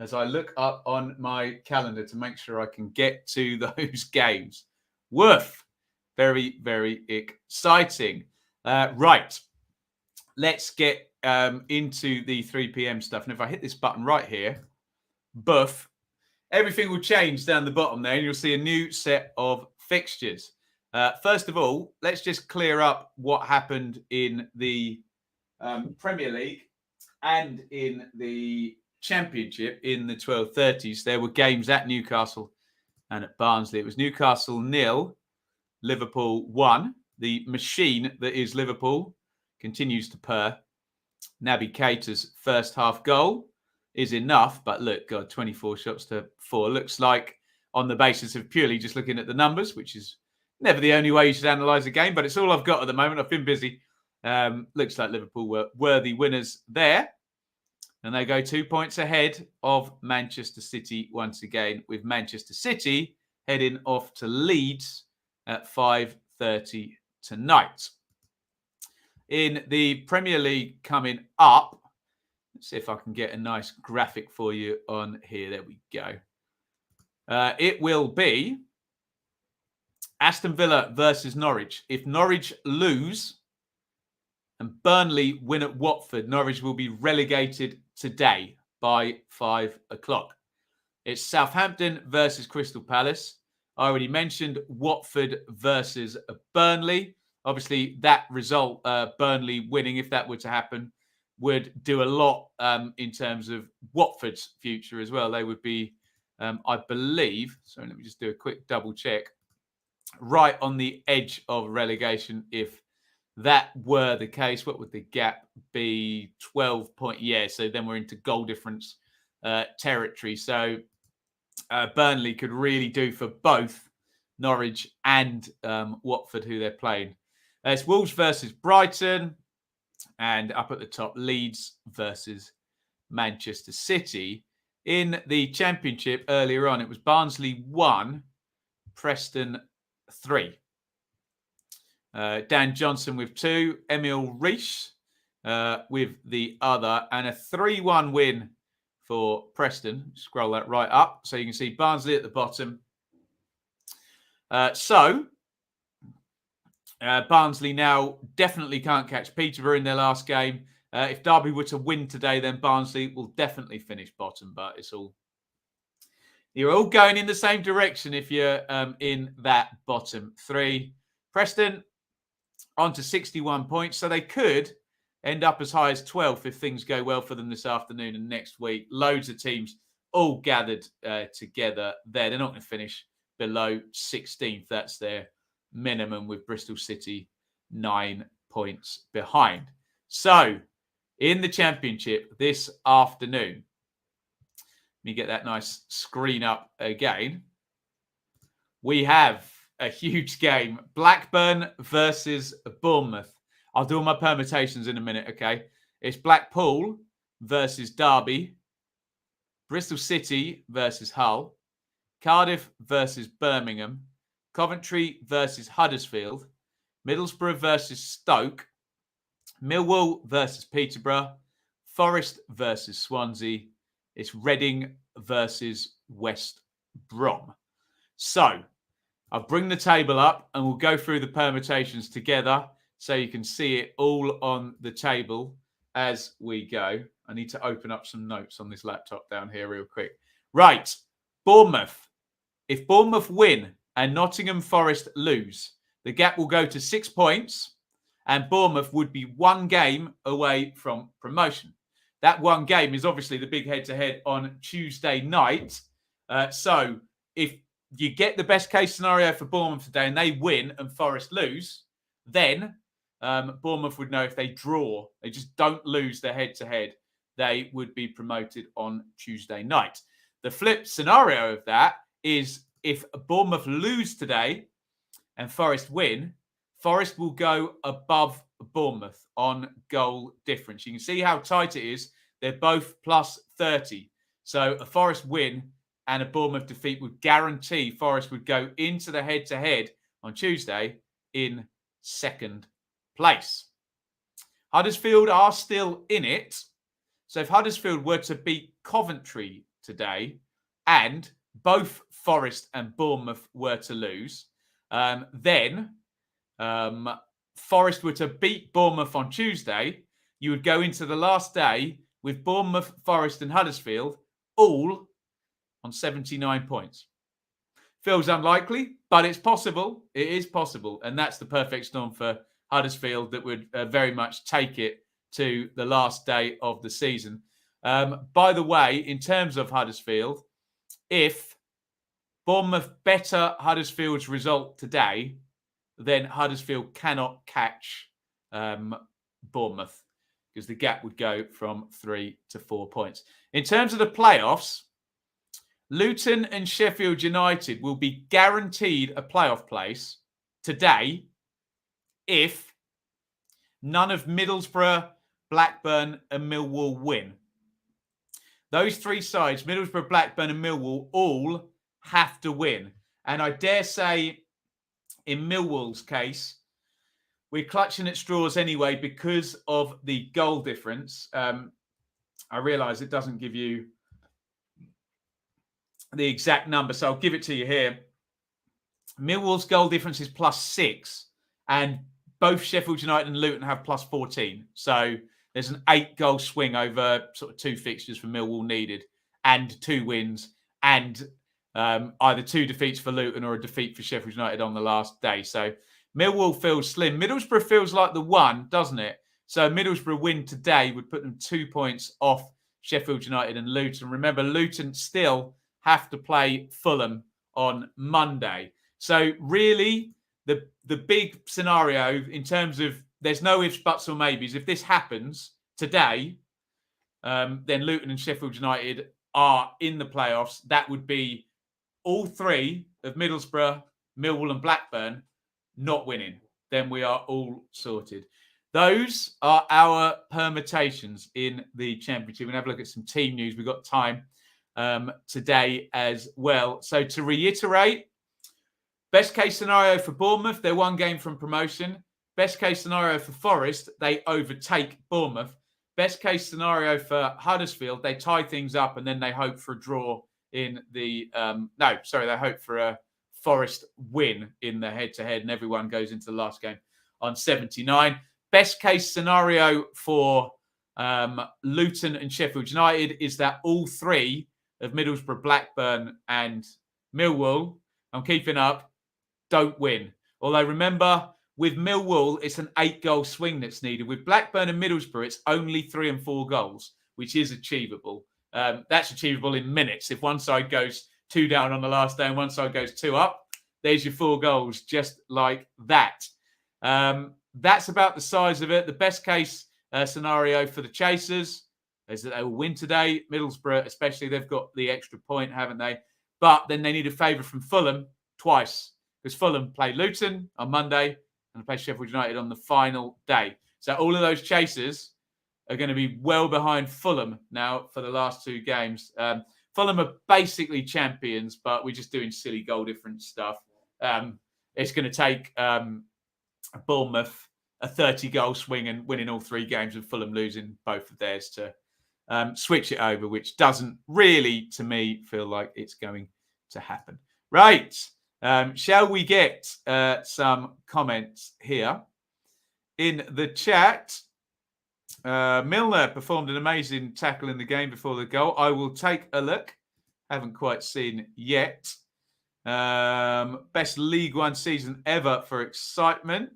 as I look up on my calendar to make sure I can get to those games. Woof. Very, very exciting. Right. Let's get into the 3 p.m. stuff. And if I hit this button right here, buff, everything will change down the bottom there, and you'll see a new set of fixtures. First of all, let's just clear up what happened in the Premier League and in the Championship in the 12:30s. There were games at Newcastle and at Barnsley. It was Newcastle 0, Liverpool 1. The machine that is Liverpool continues to purr. Naby Keita's first half goal is enough, but look, 24 shots to 4. Looks like, on the basis of purely just looking at the numbers, which is never the only way you should analyse a game, but it's all I've got at the moment. I've been busy. Looks like Liverpool were worthy winners there. And they go 2 points ahead of Manchester City once again, with Manchester City heading off to Leeds at 5:30 tonight. In the Premier League coming up, let's see if I can get a nice graphic for you on here. There we go. It will be Aston Villa versus Norwich. If Norwich lose and Burnley win at Watford, Norwich will be relegated today by 5 o'clock. It's Southampton versus Crystal Palace. I already mentioned Watford versus Burnley. Obviously, that result, Burnley winning, if that were to happen, would do a lot in terms of Watford's future as well. They would be, I believe, so let me just do a quick double check, right on the edge of relegation. If that were the case, what would the gap be? 12 points. Yeah, so then we're into goal difference territory. So Burnley could really do for both Norwich and Watford, who they're playing. It's Wolves versus Brighton, and up at the top, Leeds versus Manchester City. In the Championship earlier on, it was Barnsley 1, Preston 3. Dan Johnson with 2. Emil Rees with the other. And a 3-1 win for Preston. Scroll that right up so you can see Barnsley at the bottom. Barnsley now definitely can't catch Peterborough in their last game. If Darby were to win today, then Barnsley will definitely finish bottom. But you're all going in the same direction if you're in that bottom 3. Preston on to 61 points, so they could end up as high as 12th if things go well for them this afternoon and next week. Loads of teams all gathered together there. They're not going to finish below 16th. That's their minimum, with Bristol City 9 points behind. So, in the Championship this afternoon, let me get that nice screen up again. We have a huge game. Blackburn versus Bournemouth. I'll do all my permutations in a minute, okay? It's Blackpool versus Derby. Bristol City versus Hull. Cardiff versus Birmingham. Coventry versus Huddersfield. Middlesbrough versus Stoke. Millwall versus Peterborough. Forest versus Swansea. It's Reading versus West Brom. So, I'll bring the table up and we'll go through the permutations together so you can see it all on the table as we go. I need to open up some notes on this laptop down here real quick. Right, Bournemouth. If Bournemouth win and Nottingham Forest lose, the gap will go to 6 points and Bournemouth would be 1 game away from promotion. That 1 game is obviously the big head-to-head on Tuesday night. So if you get the best case scenario for Bournemouth today and they win and Forest lose, then Bournemouth would know if they draw, they just don't lose their head-to-head, they would be promoted on Tuesday night. The flip scenario of that is if Bournemouth lose today and Forest win, Forest will go above Bournemouth on goal difference. You can see how tight it is. They're both plus 30. So a Forest win and a Bournemouth defeat would guarantee Forest would go into the head-to-head on Tuesday in 2nd place. Huddersfield are still in it. So if Huddersfield were to beat Coventry today and both Forest and Bournemouth were to lose, then Forest were to beat Bournemouth on Tuesday, you would go into the last day with Bournemouth, Forest and Huddersfield all on 79 points. Feels unlikely, but it's possible. It is possible. And that's the perfect storm for Huddersfield that would very much take it to the last day of the season. By the way, in terms of Huddersfield, if Bournemouth better Huddersfield's result today, then Huddersfield cannot catch Bournemouth because the gap would go from 3 to 4 points. In terms of the playoffs, Luton and Sheffield United will be guaranteed a playoff place today if none of Middlesbrough, Blackburn and Millwall win. Those 3 sides, Middlesbrough, Blackburn and Millwall, all have to win. And I dare say in Millwall's case, we're clutching at straws anyway because of the goal difference. I realise it doesn't give you the exact number, so I'll give it to you here. Millwall's goal difference is +6, and both Sheffield United and Luton have +14. So there's an 8-goal swing over sort of 2 fixtures for Millwall needed, and 2 wins, and either 2 defeats for Luton or a defeat for Sheffield United on the last day. So Millwall feels slim. Middlesbrough feels like the one, doesn't it? So Middlesbrough win today would put them 2 points off Sheffield United and Luton. Remember, Luton still have to play Fulham on Monday. So really, the big scenario in terms of there's no ifs, buts or maybes. If this happens today, then Luton and Sheffield United are in the playoffs. That would be all 3 of Middlesbrough, Millwall and Blackburn not winning. Then we are all sorted. Those are our permutations in the Championship. We're going to have a look at some team news. We've got time today as well. So to reiterate, Best case scenario for Bournemouth, they're one game from promotion. Best case scenario for Forest, they overtake Bournemouth. Best case scenario for Huddersfield, they tie things up and then they hope for a draw in the... they hope for a Forest win in the head-to-head and everyone goes into the last game on 79. Best case scenario for Luton and Sheffield United is that all three of Middlesbrough, Blackburn and Millwall, I'm keeping up, don't win. Although remember, with Millwall, it's an 8-goal swing that's needed. With Blackburn and Middlesbrough, it's only 3 and 4 goals, which is achievable. That's achievable in minutes. If one side goes 2 down on the last day and one side goes 2 up, there's your 4 goals, just like that. That's about the size of it. The best case scenario for the Chasers is that they will win today. Middlesbrough, especially, they've got the extra point, haven't they? But then they need a favour from Fulham twice, because Fulham play Luton on Monday and they play Sheffield United on the final day. So all of those Chasers are going to be well behind Fulham now for the last 2 games. Fulham are basically champions, but we're just doing silly goal difference stuff. It's going to take Bournemouth a 30-goal swing and winning all 3 games and Fulham losing both of theirs to switch it over, which doesn't really, to me, feel like it's going to happen. Right. Shall we get some comments here in the chat? Milner performed an amazing tackle in the game before the goal. I will take a look. Haven't quite seen yet. Best League One season ever for excitement.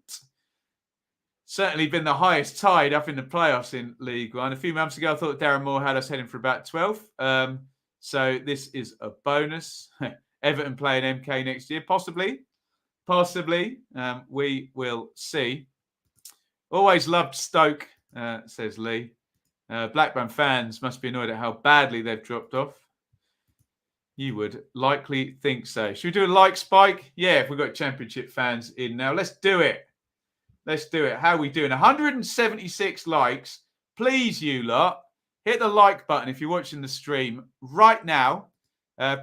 Certainly been the highest tide up in the playoffs in League One. A few months ago, I thought Darren Moore had us heading for about 12th. So this is a bonus. Everton playing MK next year, possibly. We will see. Always loved Stoke, says Lee. Blackburn fans must be annoyed at how badly they've dropped off. You would likely think so. Should we do a like spike? Yeah, if we've got Championship fans in now. Let's do it. How are we doing? 176 likes. Please, you lot, hit the like button if you're watching the stream right now.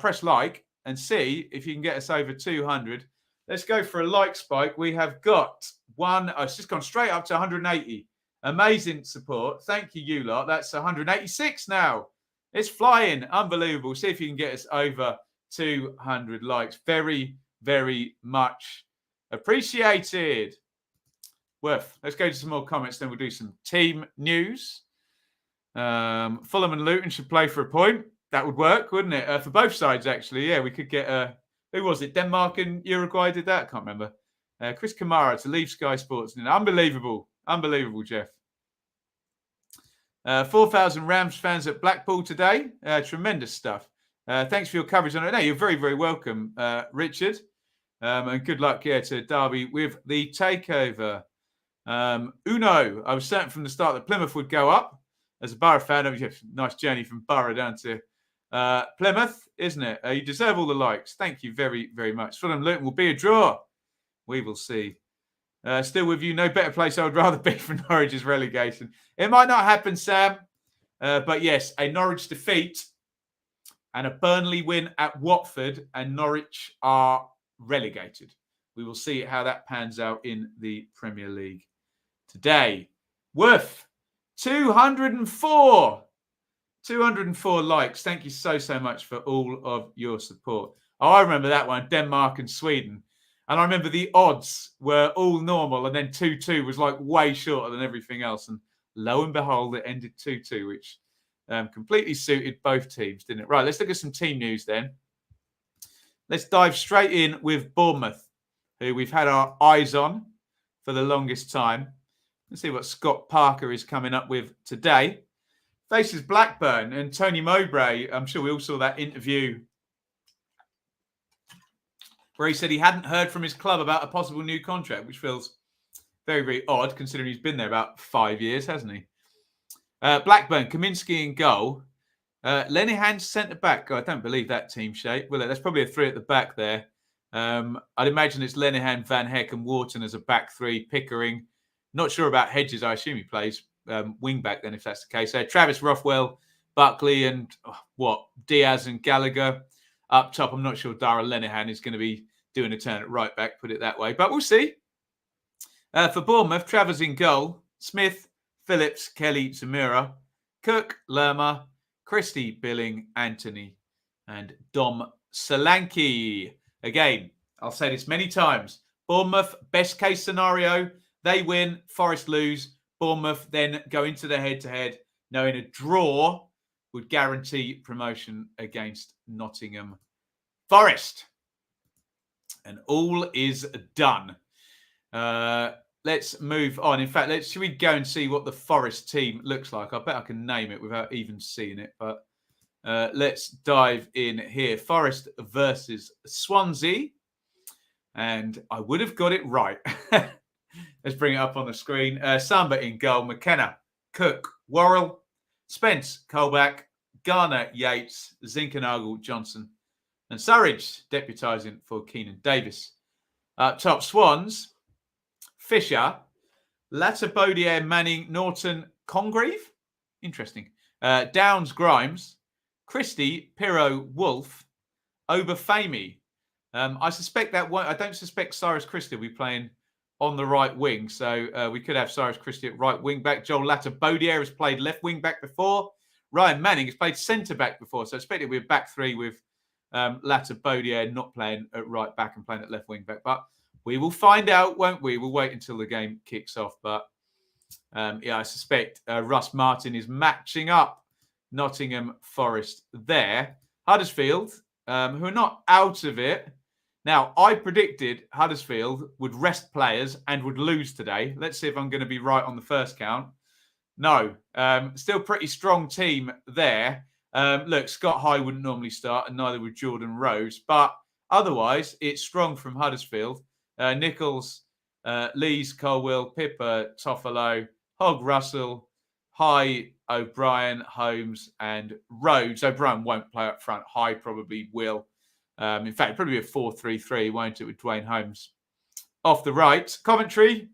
Press like and see if you can get us over 200. Let's go for a like spike. We have got it's just gone straight up to 180. Amazing support. Thank you, you lot. That's 186 now. It's flying. Unbelievable. See if you can get us over 200 likes. Very, very much appreciated. Let's go to some more comments, then we'll do some team news. Fulham and Luton should play for a point. That would work, wouldn't it? For both sides, actually. Yeah, we could get... who was it? Denmark and Uruguay did that? I can't remember. Chris Kamara to leave Sky Sports. Unbelievable. Unbelievable, Jeff. 4,000 Rams fans at Blackpool today. Tremendous stuff. Thanks for your coverage on it. No, you're very, very welcome, Richard. And good luck, to Darby with the takeover. Uno, I was certain from the start that Plymouth would go up. As a Borough fan, nice journey from Borough down to Plymouth, isn't it? You deserve all the likes. Thank you very, very much. Fulham Luton will be a draw. We will see. Still with you. No better place I would rather be for Norwich's relegation. It might not happen, Sam. But yes, a Norwich defeat and a Burnley win at Watford and Norwich are relegated. We will see how that pans out in the Premier League today. Worth 204 likes. Thank you so much for all of your support. Oh, I remember that one, Denmark and Sweden. And I remember the odds were all normal and then 2-2 was like way shorter than everything else. And lo and behold, it ended 2-2, which completely suited both teams, didn't it? Right, let's look at some team news then. Let's dive straight in with Bournemouth, who we've had our eyes on for the longest time. Let's see what Scott Parker is coming up with today. Faces Blackburn and Tony Mowbray. I'm sure we all saw that interview where he said he hadn't heard from his club about a possible new contract, which feels very, very odd considering he's been there about 5 years, hasn't he? Blackburn, Kaminski in goal. Lenihan centre-back. I don't believe that team shape. Well, there's probably a 3 at the back there. I'd imagine it's Lenihan, Van Heck and Wharton as a back 3, Pickering. Not sure about Hedges. I assume he plays wing-back then, if that's the case. Travis Rothwell, Buckley and Diaz and Gallagher. Up top, I'm not sure Dara Lenihan is going to be doing a turn at right back, put it that way. But we'll see. For Bournemouth, Trevor's in goal. Smith, Phillips, Kelly, Zamira, Cook, Lerma, Christie, Billing, Anthony, and Dom Solanke. Again, I'll say this many times. Bournemouth, best case scenario, they win, Forest lose. Bournemouth then go into the head-to-head, knowing a draw would guarantee promotion against Nottingham Forest. And all is done. Let's move on. In fact, should we go and see what the Forest team looks like? I bet I can name it without even seeing it. But let's dive in here. Forest versus Swansea. And I would have got it right. Let's bring it up on the screen. Samba in goal. McKenna, Cook, Worrell, Spence, Colback, Garner, Yates, Zinkernagel, Johnson, and Surridge deputising for Keenan Davis. Top Swans, Fisher, Latabodier, Manning, Norton, Congreve. Interesting. Downs, Grimes, Christie, Pirro, Wolf, Obafemi. I suspect that one. I don't suspect Cyrus Christie will be playing on the right wing. So we could have Cyrus Christie at right wing back. Joel Latabodier has played left wing back before. Ryan Manning has played centre back before. So I expect it will be a back three with Latabodier not playing at right back and playing at left wing back. But we will find out, won't we? We'll wait until the game kicks off. But I suspect Russ Martin is matching up Nottingham Forest there. Huddersfield, who are not out of it. Now, I predicted Huddersfield would rest players and would lose today. Let's see if I'm going to be right on the first count. No, still pretty strong team there. Look, Scott High wouldn't normally start, and neither would Jordan Rose. But otherwise, it's strong from Huddersfield. Nichols, Lees, Colwell, Pippa, Toffolo, Hogg, Russell, High, O'Brien, Holmes, and Rhodes. O'Brien won't play up front. High probably will. In fact, probably a 4-3-3, won't it, with Dwayne Holmes. Off the right, Coventry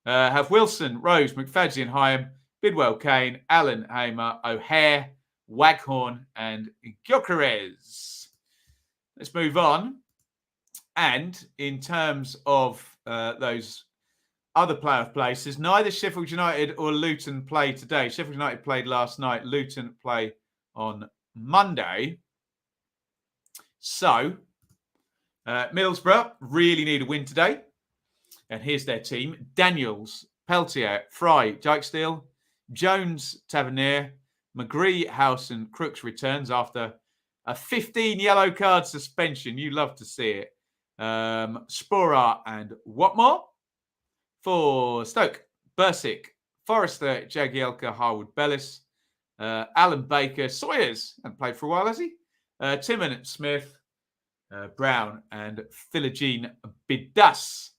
have Wilson, Rose, McFadzean, Hyam, Bidwell, Kane, Allen, Hamer, O'Hare, Waghorn, and Gyökeres. Let's move on. And in terms of those other playoff places, neither Sheffield United or Luton play today. Sheffield United played last night. Luton play on Monday. So, Middlesbrough really need a win today. And here's their team. Daniels, Peltier, Fry, Dykesdale, Jones, Tavernier, McGree, Howson, Crooks returns after a 15 yellow card suspension. You love to see it. Sporar and Watmore. For Stoke, Bursick, Forrester, Jagielka, Harwood, Bellis, Alan Baker, Sawyers, and played for a while, has he? Timon, Smith, Brown, and Philogene Bidas.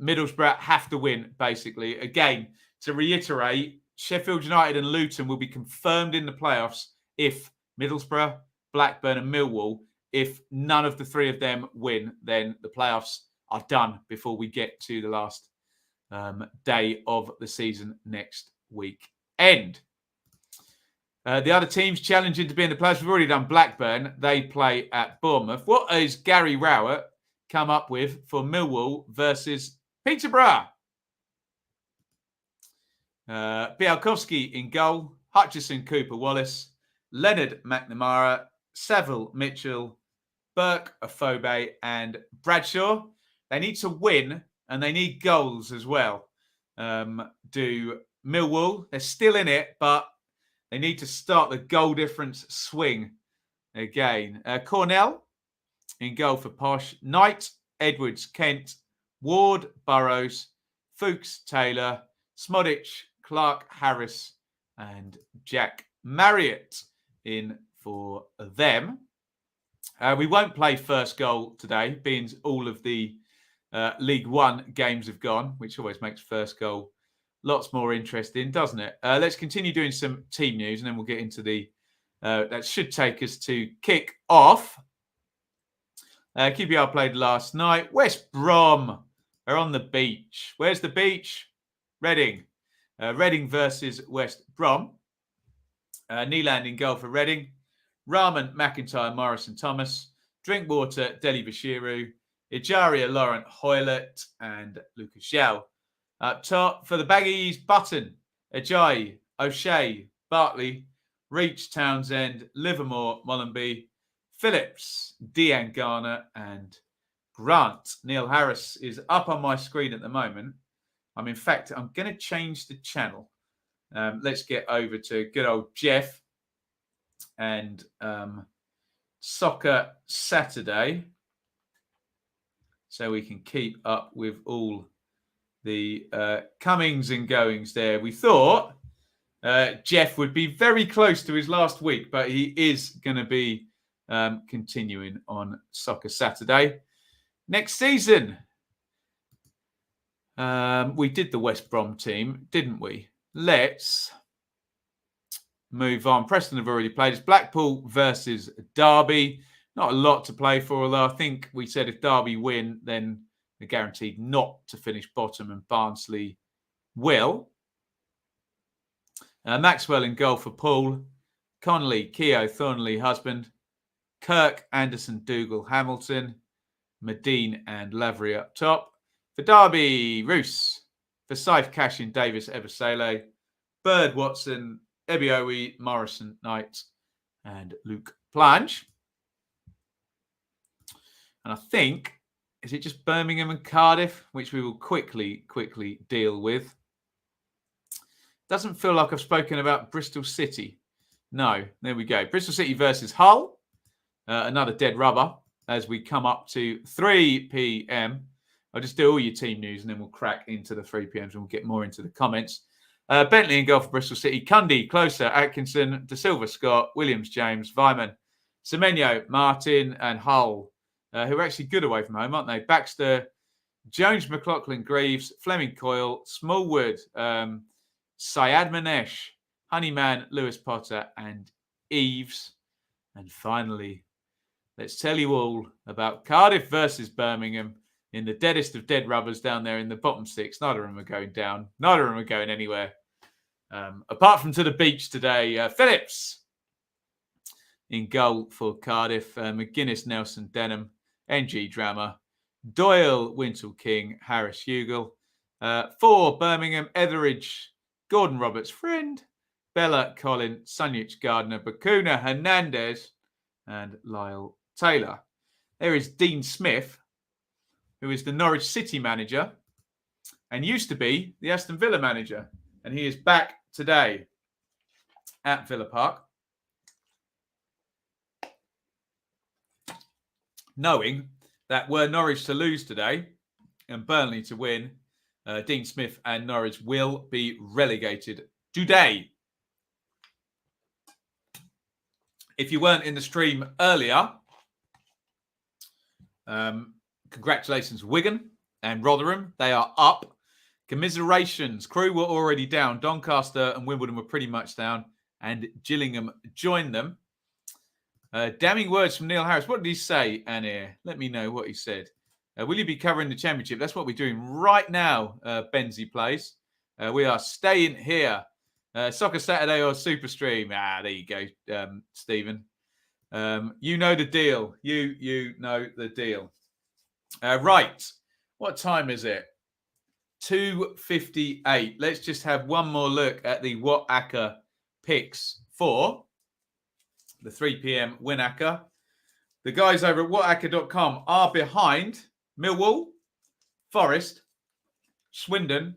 Middlesbrough have to win, basically. Again, to reiterate, Sheffield United and Luton will be confirmed in the playoffs if Middlesbrough, Blackburn, and Millwall, if none of the three of them win, then the playoffs are done before we get to the last day of the season next weekend. The other teams challenging to be in the playoffs, we've already done Blackburn. They play at Bournemouth. What has Gary Rowett come up with for Millwall versus Peterborough? Bialkowski in goal. Hutchison, Cooper, Wallace. Leonard, McNamara. Saville, Mitchell. Burke, Afobe, and Bradshaw. They need to win and they need goals as well. Do Millwall. They're still in it, but they need to start the goal difference swing again. Cornell in goal for Posh. Knight, Edwards, Kent, Ward, Burrows, Fuchs, Taylor, Smodic, Clark, Harris, and Jack Marriott in for them. We won't play first goal today, being all of the League One games have gone, which always makes first goal lots more interesting, doesn't it? Let's continue doing some team news and then we'll get into the... that should take us to kick off. QPR played last night. West Brom are on the beach. Where's the beach? Reading. Reading versus West Brom. Neeland in goal for Reading. Rahman, McIntyre, Morrison, Thomas. Drinkwater, Deli Bashiru. Ejaria, Laurent, Hoylett, and Lucas Yao. Up top for the Baggies, Button, Ajayi, O'Shea, Bartley, Reach, Townsend, Livermore, Mollenby, Phillips, Dean Garner, and Grant. Neil Harris is up on my screen at the moment. I'm going to change the channel. Let's get over to good old Jeff and Soccer Saturday, so we can keep up with all the comings and goings there. We thought Jeff would be very close to his last week, but he is going to be continuing on Soccer Saturday next season. We did the West Brom team, didn't we? Let's move on. Preston have already played. It's Blackpool versus Derby. Not a lot to play for, although I think we said if Derby win, then they're guaranteed not to finish bottom, and Barnsley will. Maxwell in goal for Poole. Connolly, Keogh, Thornley, Husband. Kirk, Anderson, Dougal, Hamilton. Medine and Lavery up top. For Derby, Roos. For Saif, Cashin, Davis, Ebasele. Bird, Watson, Ebiowi, Morrison, Knight, and Luke Plange. And I think, is it just Birmingham and Cardiff, which we will quickly deal with. Doesn't feel like I've spoken about Bristol City. No, there we go. Bristol City versus Hull. Another dead rubber as we come up to 3 p.m. I'll just do all your team news and then we'll crack into the 3 p.m. and we'll get more into the comments. Bentley in goal for Bristol City. Cundy, Closer, Atkinson, De Silva, Scott, Williams, James, Vyman, Semenyo, Martin, and Hull, who are actually good away from home, aren't they? Baxter, Jones, McLaughlin, Greaves, Fleming, Coyle, Smallwood, Syed Manesh, Honeyman, Lewis Potter, and Eves. And finally, let's tell you all about Cardiff versus Birmingham in the deadest of dead rubbers down there in the bottom six. Neither of them are going down. Neither of them are going anywhere. Apart from to the beach today. Phillips in goal for Cardiff. McGuinness, Nelson, Denham, NG Drama, Doyle, Wintle, King, Harris, Hugel. For Birmingham, Etheridge, Gordon Roberts, Friend, Bella, Collin, Sunyich, Gardner, Bakuna, Hernandez, and Lyle Taylor. There is Dean Smith, who is the Norwich City manager and used to be the Aston Villa manager. And he is back today at Villa Park, knowing that were Norwich to lose today and Burnley to win, Dean Smith and Norwich will be relegated today. If you weren't in the stream earlier, congratulations, Wigan and Rotherham. They are up. Commiserations. Crewe were already down. Doncaster and Wimbledon were pretty much down. And Gillingham joined them. Damning words from Neil Harris. What did he say, Anir? Let me know what he said. Will you be covering the championship? That's what we're doing right now, Benzie plays. We are staying here. Soccer Saturday or Super Stream. There you go, Stephen. You know the deal. You know the deal. Right. What time is it? 2:58. Let's just have one more look at the WhatAcker picks for the 3 p.m. Winacker. The guys over at whatacker.com are behind Millwall, Forest, Swindon,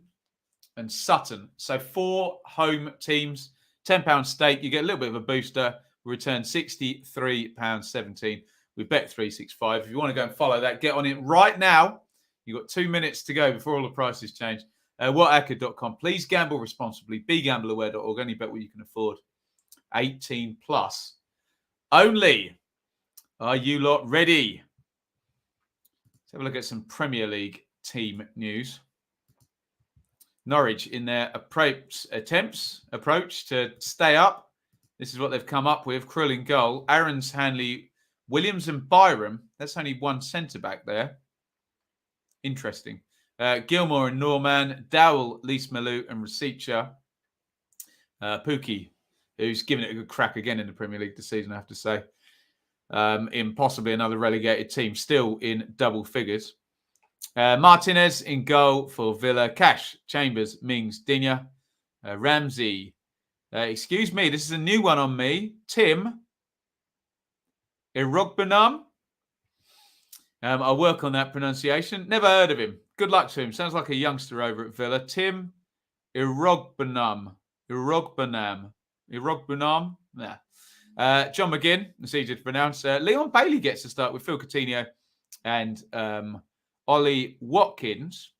and Sutton. So 4 home teams, £10 stake. You get a little bit of a booster. We return £63.17. We bet 365. If you want to go and follow that, get on it right now. You've got 2 minutes to go before all the prices change. Whatacker.com. Please gamble responsibly. BeGambleAware.org. Only bet what you can afford. 18 plus. Only. Are you lot ready? Let's have a look at some Premier League team news. Norwich in their approach to stay up. This is what they've come up with. Krill in goal. Aarons, Hanley, Williams and Byram. That's only one centre-back there. Interesting. Gilmore and Norman. Dowell, Lees Malou and Rasicha. Pookie, who's given it a good crack again in the Premier League this season, I have to say. in possibly another relegated team, still in double figures. Martinez in goal for Villa. Cash, Chambers, Mings, Digne, Ramsey. Excuse me, this is a new one on me. Tim Irogbenam. I'll work on that pronunciation. Never heard of him. Good luck to him. Sounds like a youngster over at Villa. Tim Irogbenam. Irogbenam. Yeah. John McGinn. It's easy to pronounce. Leon Bailey gets to start with Phil Coutinho and Ollie Watkins.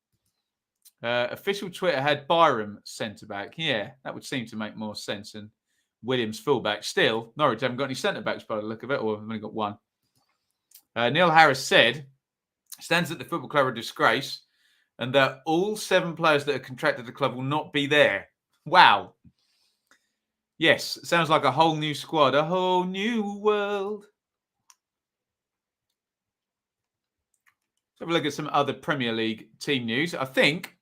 Official Twitter had Byram centre-back. Yeah, that would seem to make more sense than Williams full-back. Still, Norwich haven't got any centre-backs by the look of it, or have only got one. Neil Harris said, stands at the football club a disgrace and that all 7 players that have contracted the club will not be there. Wow. Yes, sounds like a whole new squad, a whole new world. Let's have a look at some other Premier League team news. I think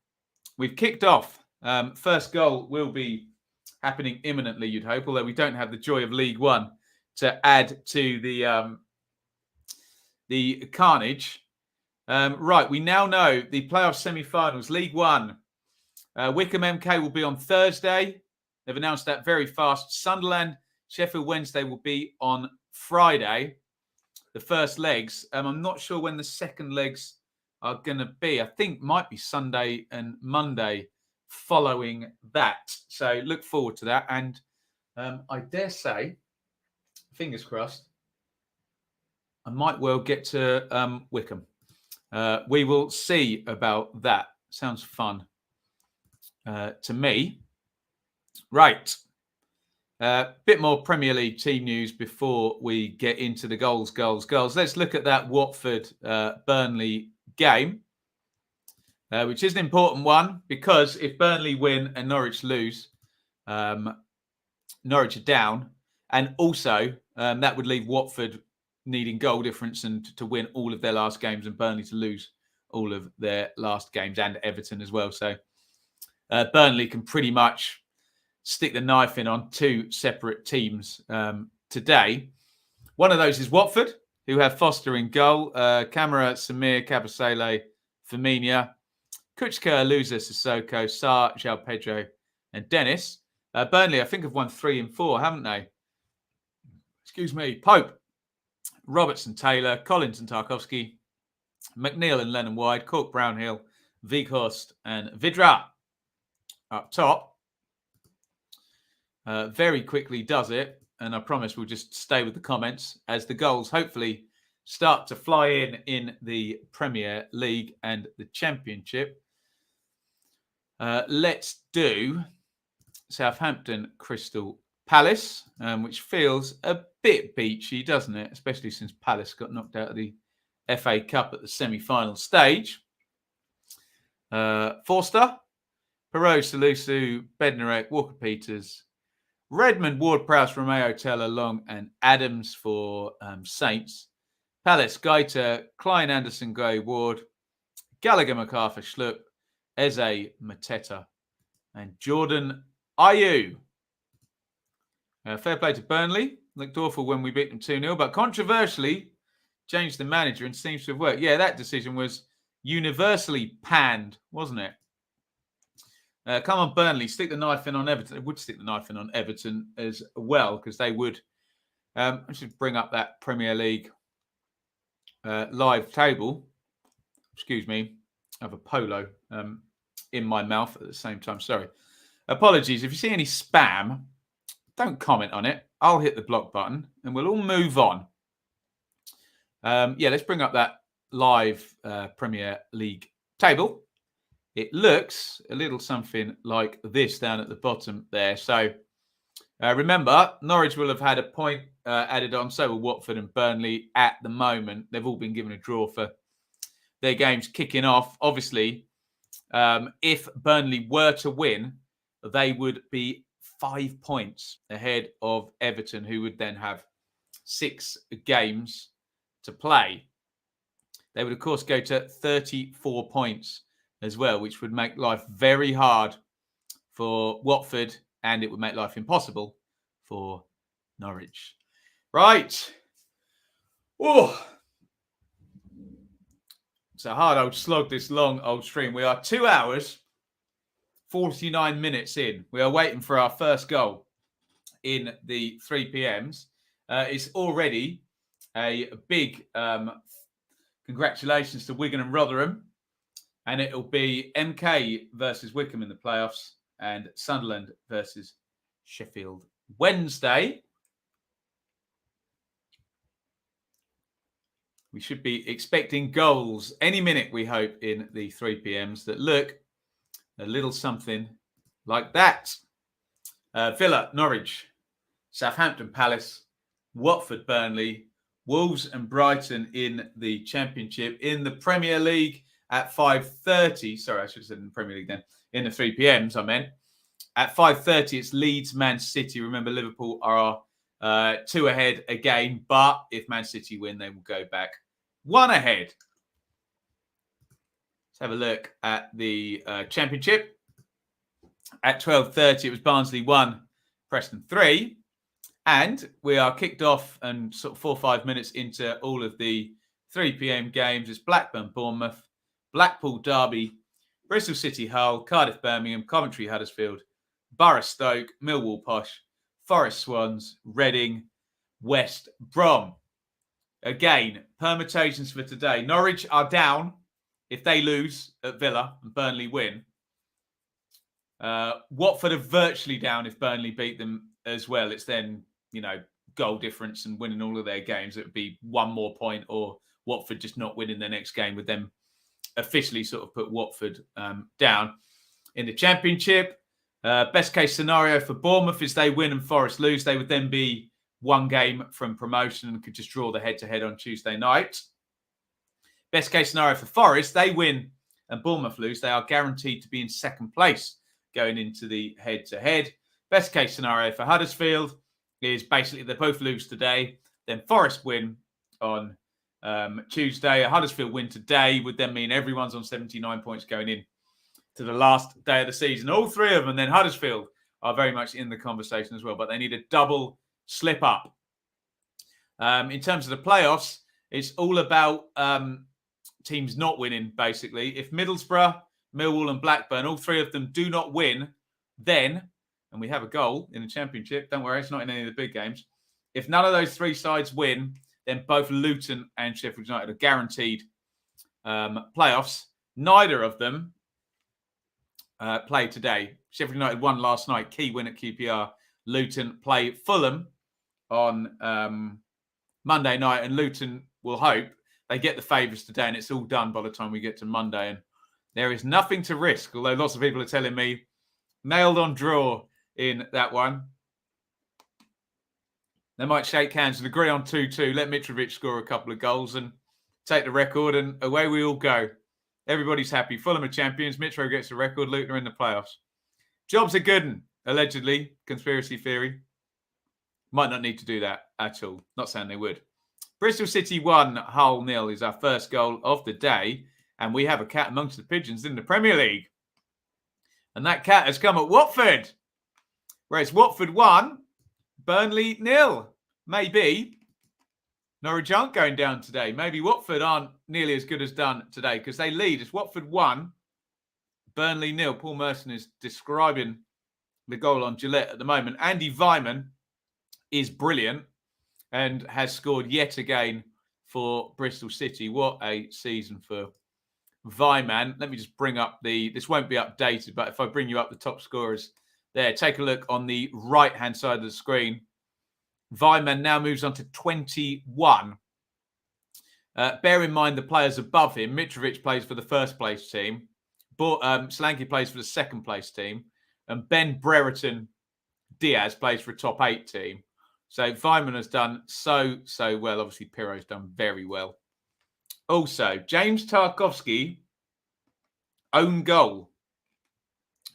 we've kicked off. First goal will be happening imminently, you'd hope, although we don't have the joy of League One to add to the carnage. Right, we now know the playoff semi-finals. League One. Wickham MK will be on Thursday. They've announced that very fast. Sunderland, Sheffield Wednesday will be on Friday. The first legs. I'm not sure when the second legs are going to be. I think might be Sunday and Monday following that. So look forward to that. And I dare say, fingers crossed, I might well get to Wickham. We will see about that. Sounds fun to me. Right. Bit more Premier League team news before we get into the goals. Let's look at that Watford-Burnley game, which is an important one because if Burnley win and Norwich lose, Norwich are down. And also, that would leave Watford needing goal difference and to win all of their last games and Burnley to lose all of their last games and Everton as well. So Burnley can pretty much stick the knife in on 2 separate teams today. One of those is Watford, who have Foster in goal, Camara, Samir, Kabasele, Firmino, Kuchka, Luza, Sissoko, Sarr, João Pedro, and Dennis. Burnley, I think, have won 3 and 4, haven't they? Excuse me. Pope, Robertson, Taylor, Collins and Tarkowski, McNeil and Lennon wide, Cork, Brownhill, Weghorst and Vidra up top. Very quickly does it. And I promise we'll just stay with the comments as the goals hopefully start to fly in the Premier League and the Championship. Let's do Southampton Crystal Palace, which feels a bit beachy, doesn't it? Especially since Palace got knocked out of the FA Cup at the semi-final stage. Forster, Perot, Salusu, Bednarek, Walker-Peters, Redmond, Ward-Prowse, Romeo, Taylor, Long, and Adams for Saints. Palace, Gaita, Klein, Anderson, Gray, Ward, Gallagher, MacArthur, Schlupp, Eze, Mateta, and Jordan Ayew. Fair play to Burnley. Looked awful when we beat them 2-0, but controversially changed the manager and seems to have worked. Yeah, that decision was universally panned, wasn't it? Come on, Burnley, stick the knife in on Everton. It would stick the knife in on Everton as well because they would. I should bring up that Premier League live table. Excuse me, I have a polo in my mouth at the same time. Sorry. Apologies. If you see any spam, don't comment on it. I'll hit the block button and we'll all move on. Let's bring up that live Premier League table. It looks a little something like this down at the bottom there. So remember, Norwich will have had a point added on. So will Watford and Burnley at the moment. They've all been given a draw for their games kicking off. Obviously, if Burnley were to win, they would be 5 points ahead of Everton, who would then have 6 games to play. They would, of course, go to 34 points as well, which would make life very hard for Watford, and it would make life impossible for Norwich. Right. Oh, it's a hard old slog, this long old stream. We are 2 hours, 49 minutes in. We are waiting for our first goal in the 3 p.m s. It's already a big congratulations to Wigan and Rotherham. And it'll be MK versus Wycombe in the playoffs and Sunderland versus Sheffield Wednesday. We should be expecting goals any minute, we hope, in the 3 p.m s that look a little something like that. Villa, Norwich, Southampton, Palace, Watford, Burnley, Wolves and Brighton in the Championship. In the Premier League at 5:30, sorry, I should have said in the Premier League then, in the 3 p.m s, I meant. At 5:30, it's Leeds, Man City. Remember, Liverpool are 2 ahead again, but if Man City win, they will go back 1 ahead. Let's have a look at the Championship. At 12:30, it was Barnsley 1, Preston 3. And we are kicked off and sort of 4 or 5 minutes into all of the 3 p.m. games. It's Blackburn, Bournemouth, Blackpool, Derby, Bristol City, Hull, Cardiff, Birmingham, Coventry, Huddersfield, Borough, Stoke, Millwall, Posh, Forest, Swans, Reading, West Brom. Again, permutations for today. Norwich are down if they lose at Villa and Burnley win. Watford are virtually down if Burnley beat them as well. It's then, goal difference and winning all of their games. It would be 1 more point, or Watford just not winning their next game would then officially sort of put Watford down. In the Championship, best case scenario for Bournemouth is they win and Forest lose. They would then be 1 game from promotion and could just draw the head-to-head on Tuesday night. Best case scenario for Forest, they win and Bournemouth lose. They are guaranteed to be in 2nd place going into the head-to-head. Best case scenario for Huddersfield is basically they both lose today. Then Forest win on Tuesday. A Huddersfield win today would then mean everyone's on 79 points going in to the last day of the season. All 3 of them, and then Huddersfield are very much in the conversation as well, but they need a double slip up. In terms of the playoffs, it's all about teams not winning, basically. If Middlesbrough, Millwall and Blackburn, all 3 of them do not win, then, and we have a goal in the Championship, don't worry, it's not in any of the big games. If none of those 3 sides win, then both Luton and Sheffield United are guaranteed playoffs. Neither of them play today. Sheffield United won last night, key win at QPR. Luton play Fulham on Monday night, and Luton will hope they get the favours today, and it's all done by the time we get to Monday. And there is nothing to risk, although lots of people are telling me nailed on draw in that one. They might shake hands and agree on 2-2, let Mitrovic score a couple of goals and take the record, and away we all go. Everybody's happy. Fulham are champions. Mitro gets the record. Luton are in the playoffs. Jobs are good 'un, allegedly. Conspiracy theory. Might not need to do that at all. Not saying they would. Bristol City 1, Hull 0 is our first goal of the day. And we have a cat amongst the pigeons in the Premier League. And that cat has come at Watford. Where it's Watford 1, Burnley 0. Maybe Norwich aren't going down today. Maybe Watford aren't nearly as good as done today because they lead. It's Watford 1, Burnley 0. Paul Merson is describing the goal on Gillette at the moment. Andy Weimann is brilliant and has scored yet again for Bristol City. What a season for Weimann. Let me just bring up this won't be updated, but if I bring you up the top scorers there, take a look on the right-hand side of the screen. Weimann now moves on to 21. Bear in mind the players above him. Mitrovic plays for the first place team. Solanke plays for the second place team. And Ben Brereton Diaz plays for a top 8 team. So Weimann has done so well. Obviously, Pirro's done very well. Also, James Tarkowski, own goal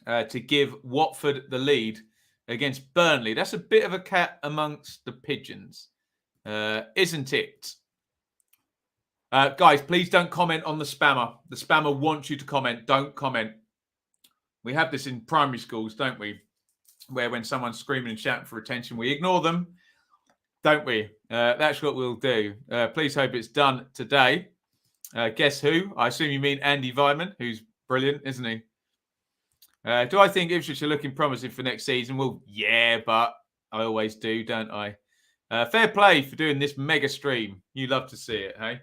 to give Watford the lead against Burnley. That's a bit of a cat amongst the pigeons, isn't it? Guys, please don't comment on the spammer. The spammer wants you to comment. Don't comment. We have this in primary schools, don't we? Where when someone's screaming and shouting for attention, we ignore them Don't we? That's what we'll do. Please hope it's done today. Guess who? I assume you mean Andy Vyman, who's brilliant, isn't he? Do I think Ipswich are looking promising for next season? Well, yeah, but I always do, don't I? Fair play for doing this mega stream. You love to see it, hey?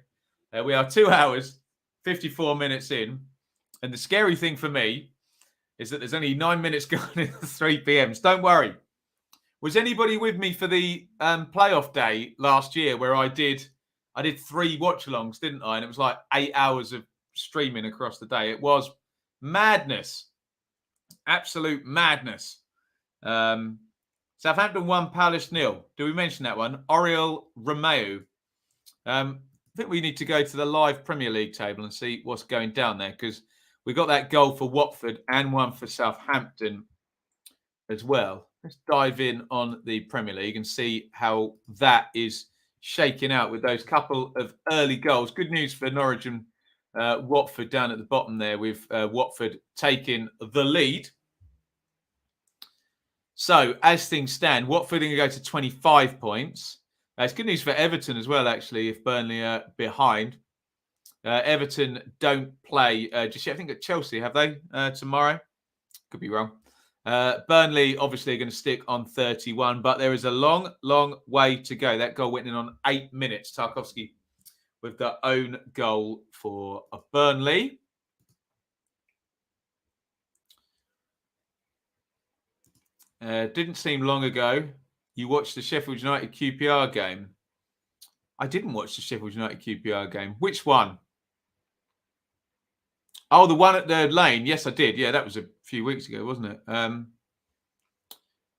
We are 2 hours, 54 minutes in. And the scary thing for me is that there's only 9 minutes gone in the 3 p.m. Don't worry. Was anybody with me for the playoff day last year where I did 3 watch-alongs, didn't I? And it was like 8 hours of streaming across the day. It was madness. Absolute madness. Southampton 1, Palace 0. Do we mention that one? Oriel Romeo. I think we need to go to the live Premier League table and see what's going down there, because we got that goal for Watford and one for Southampton as well. Let's dive in on the Premier League and see how that is shaking out with those couple of early goals. Good news for Norwich and Watford down at the bottom there, with Watford taking the lead. So, as things stand, Watford are going to go to 25 points. It's good news for Everton as well, actually, if Burnley are behind. Everton don't play just yet. I think at Chelsea, have they, tomorrow? Could be wrong. Burnley, obviously, are going to stick on 31, but there is a long, long way to go. That goal went in on 8 minutes. Tarkowski with their own goal for Burnley. Didn't seem long ago you watched the Sheffield United QPR game. I didn't watch the Sheffield United QPR game. Which one? Oh, the one at the Lane. Yes, I did. Yeah, that was a few weeks ago, wasn't it?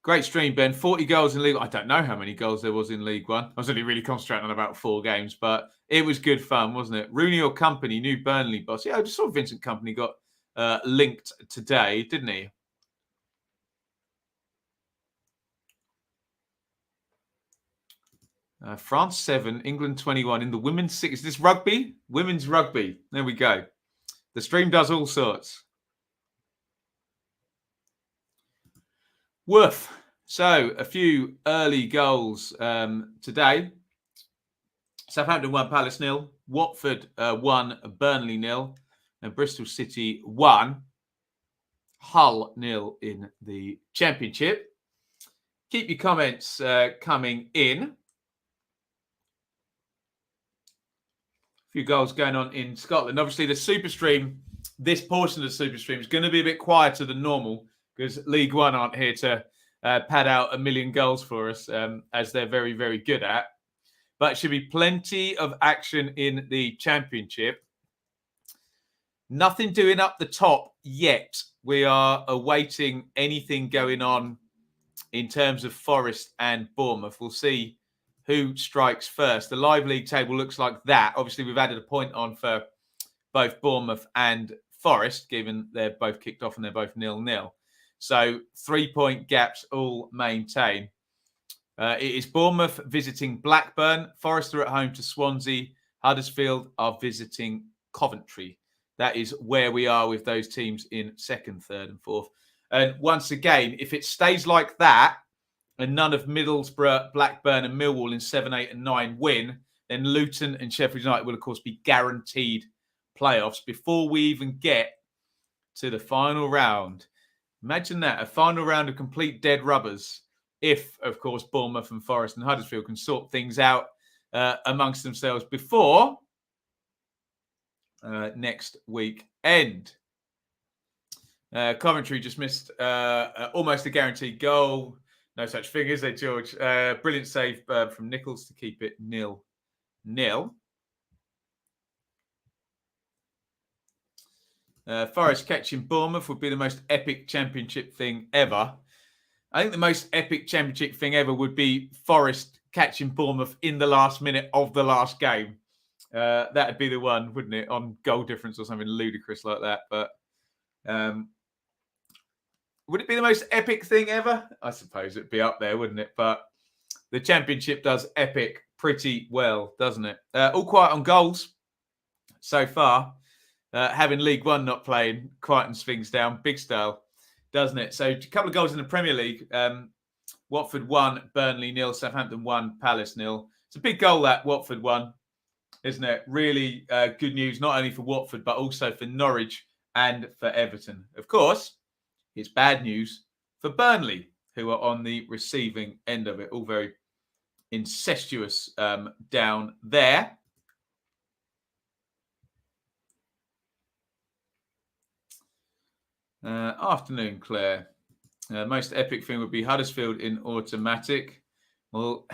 Great stream, Ben. 40 goals in League One. I don't know how many goals there was in League One. I was only really concentrating on about 4 games, but it was good fun, wasn't it? Rooney or Company, new Burnley boss. Yeah, I just saw Vincent Company got linked today, didn't he? France 7, England 21 in the women's 6. Is this rugby? Women's rugby. There we go. The stream does all sorts. Woof. So, a few early goals today. Southampton 1, Palace 0. Watford 1, Burnley 0. And Bristol City 1. Hull 0 in the Championship. Keep your comments coming in. Few goals going on in Scotland. Obviously, the Super Stream, this portion of the Super Stream is going to be a bit quieter than normal because League One aren't here to pad out a million goals for us, as they're very, very good at. But it should be plenty of action in the Championship. Nothing doing up the top yet. We are awaiting anything going on in terms of Forest and Bournemouth. We'll see who strikes first. The live league table looks like that. Obviously, we've added a point on for both Bournemouth and Forest, given they're both kicked off and they're both 0-0. So 3-point gaps all maintain. It is Bournemouth visiting Blackburn. Forest are at home to Swansea. Huddersfield are visiting Coventry. That is where we are with those teams in 2nd, 3rd and 4th. And once again, if it stays like that, and none of Middlesbrough, Blackburn and Millwall in 7, 8 and 9 win, then Luton and Sheffield United will, of course, be guaranteed playoffs before we even get to the final round. Imagine that, a final round of complete dead rubbers if, of course, Bournemouth and Forest and Huddersfield can sort things out amongst themselves before next week end. Coventry just missed almost a guaranteed goal. No such thing, is there, George? Brilliant save from Nichols to keep it 0-0. Forest catching Bournemouth would be the most epic Championship thing ever. I think the most epic Championship thing ever would be Forest catching Bournemouth in the last minute of the last game. That'd be the one, wouldn't it? On goal difference or something ludicrous like that. But would it be the most epic thing ever? I suppose it'd be up there, wouldn't it? But the Championship does epic pretty well, doesn't it? All quiet on goals so far. Having League One not playing quietens things down big style, doesn't it? So a couple of goals in the Premier League. Watford 1, Burnley 0, Southampton 1, Palace 0. It's a big goal, that Watford 1, isn't it? Really good news, not only for Watford, but also for Norwich and for Everton. Of course, it's bad news for Burnley, who are on the receiving end of it. All very incestuous down there. Afternoon, Claire. Most epic thing would be Huddersfield in automatic. Well,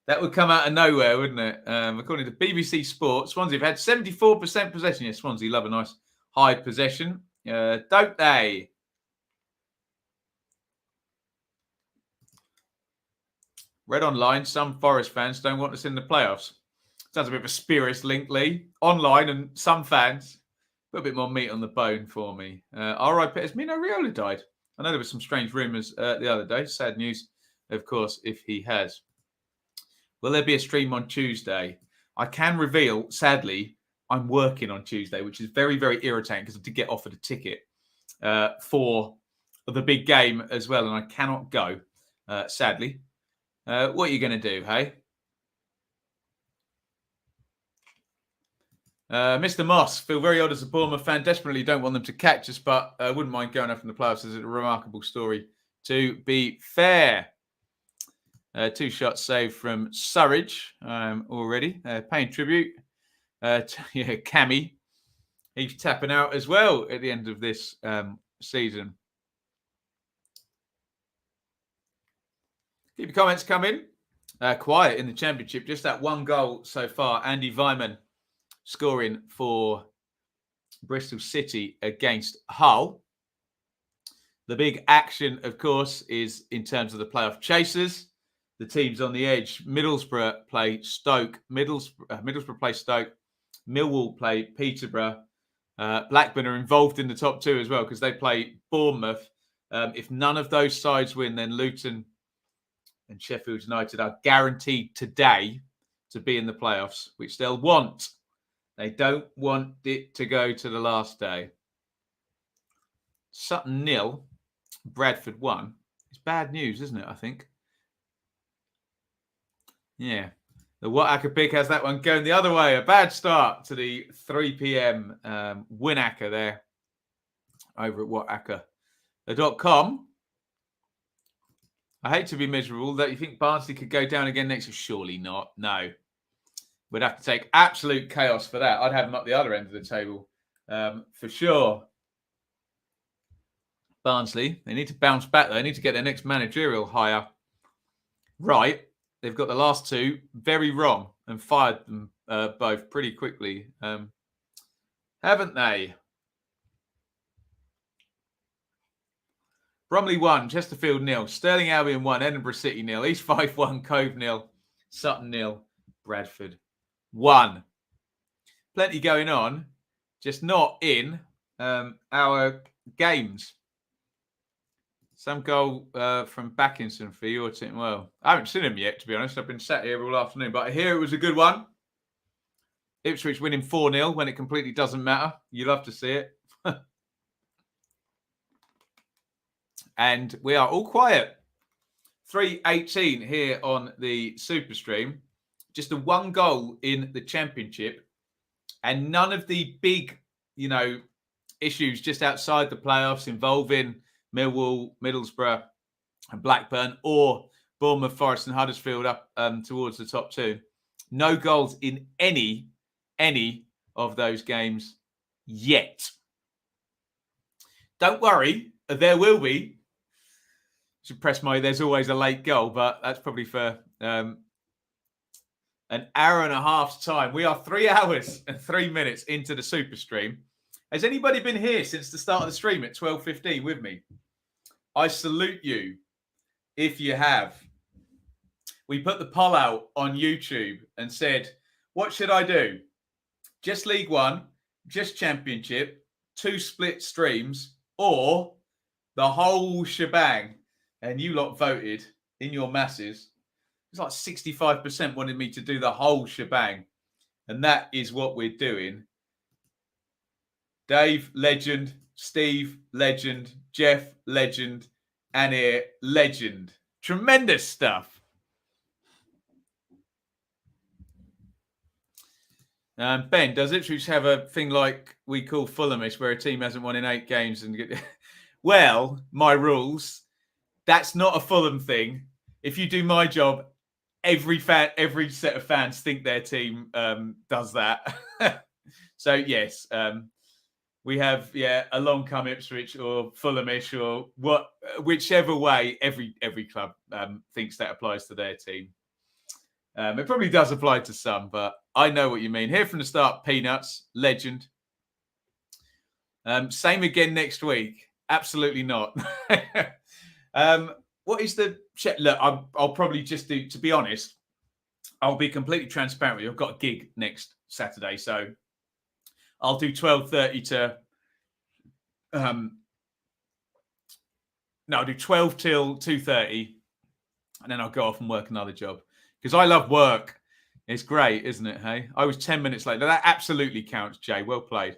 that would come out of nowhere, wouldn't it? According to BBC Sport, Swansea have had 74% possession. Yes, Swansea love a nice high possession, don't they? Read online, some Forest fans don't want us in the playoffs. Sounds a bit of a spurious link, Lee. Online, and some fans. Put a bit more meat on the bone for me. R.I.P. Has Mino Raiola died? I know there were some strange rumours the other day. Sad news, of course, if he has. Will there be a stream on Tuesday? I can reveal, sadly, I'm working on Tuesday, which is very, very irritating because I did get offered a ticket for the big game as well, and I cannot go, sadly. What are you going to do, hey? Mr. Moss, feel very odd as a Bournemouth fan. Desperately don't want them to catch us, but wouldn't mind going up in the playoffs. It's a remarkable story, to be fair. 2 shots saved from Surridge already. Paying tribute to Cammy. He's tapping out as well at the end of this season. Keep your comments coming. Quiet in the Championship. Just that one goal so far. Andy Weimann scoring for Bristol City against Hull. The big action, of course, is in terms of the playoff chasers. The teams on the edge. Middlesbrough play Stoke. Middlesbrough play Stoke. Millwall play Peterborough. Blackburn are involved in the top 2 as well because they play Bournemouth. If none of those sides win, then Luton and Sheffield United are guaranteed today to be in the playoffs, which they'll want. They don't want it to go to the last day. Sutton 0, Bradford 1. It's bad news, isn't it, I think? Yeah. The WhiteHartDane pick has that one going the other way. A bad start to the 3 p.m. Winacker there over at WhatHacker.com. I hate to be miserable. That you think Barnsley could go down again next year? Surely not. No. We'd have to take absolute chaos for that. I'd have them up the other end of the table for sure. Barnsley, they need to bounce back. They need to get their next managerial hire right. They've got the last 2 very wrong and fired them both pretty quickly, haven't they? Bromley 1, Chesterfield 0, Stirling Albion 1, Edinburgh City 0, East 5-1, Cove 0, Sutton 0, Bradford 1. Plenty going on, just not in our games. Some goal from Backinson for your team. Well, I haven't seen him yet, to be honest. I've been sat here all afternoon, but I hear it was a good one. Ipswich winning 4-0 when it completely doesn't matter. You love to see it. And we are all quiet. 3:18 here on the Super Stream. Just a 1 goal in the Championship. And none of the big, issues just outside the playoffs involving Millwall, Middlesbrough and Blackburn, or Bournemouth, Forest and Huddersfield up towards the top 2. No goals in any of those games yet. Don't worry, there will be. Should press my there's always a late goal, but that's probably for an hour and a half's time. We are 3 hours and 3 minutes into the Super Stream. Has anybody been here since the start of the stream at 12:15 with me? I salute you if you have. We put the poll out on YouTube and said, what should I do? Just League One, just Championship, 2 split streams, or the whole shebang? And you lot voted in your masses. It's like 65% wanted me to do the whole shebang. And that is what we're doing. Dave, legend. Steve, legend. Jeff, legend. Anir, legend. Tremendous stuff. Ben, does Ipswich have a thing like we call Fulhamish, where a team hasn't won in 8 games? Well, my rules, that's not a Fulham thing. If you do my job, every set of fans think their team does that. So yes, we have a long come Ipswich or Fulhamish or whichever way. Every club thinks that applies to their team. It probably does apply to some, but I know what you mean. Here from the start, Peanuts, legend. Same again next week. Absolutely not. What is the... Look, I'll probably just do... To be honest, I'll be completely transparent with you. I've got a gig next Saturday, so I'll do 12:30 to... I'll do 12 till 2:30, and then I'll go off and work another job. Because I love work. It's great, isn't it, hey? I was 10 minutes late. That absolutely counts, Jay. Well played.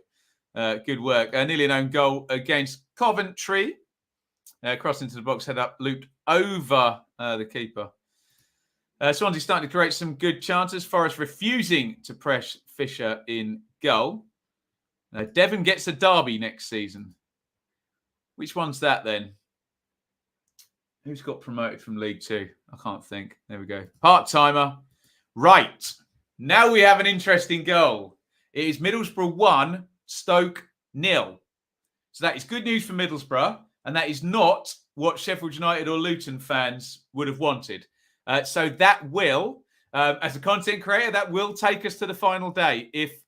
Good work. Nearly an own goal against Coventry. Crossed into the box, head up, looped over the keeper. Swansea starting to create some good chances. Forest refusing to press Fisher in goal. Devon gets a Darby next season. Which one's that then? Who's got promoted from League Two? I can't think. There we go. Part-timer. Right. Now we have an interesting goal. It is Middlesbrough 1, Stoke 0. So that is good news for Middlesbrough, and that is not what Sheffield United or Luton fans would have wanted. So that will, as a content creator, that will take us to the final day if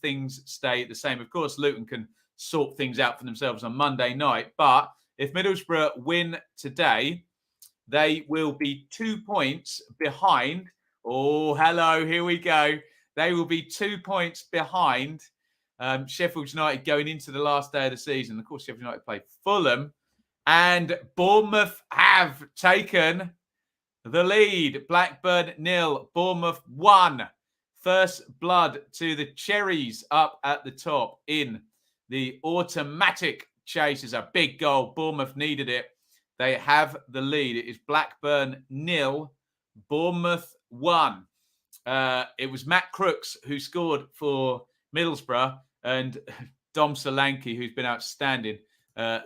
things stay the same. Of course, Luton can sort things out for themselves on Monday night, but if Middlesbrough win today, they will be 2 points behind. Oh, hello, here we go. They will be 2 points behind Sheffield United going into the last day of the season. Of course, Sheffield United play Fulham, and Bournemouth have taken the lead. Blackburn 0, Bournemouth 1. First blood to the Cherries up at the top in the automatic chase. Is a big goal. Bournemouth needed it. They have the lead. It is Blackburn 0, Bournemouth 1. It was Matt Crooks who scored for Middlesbrough, and Dom Solanke, who's been outstanding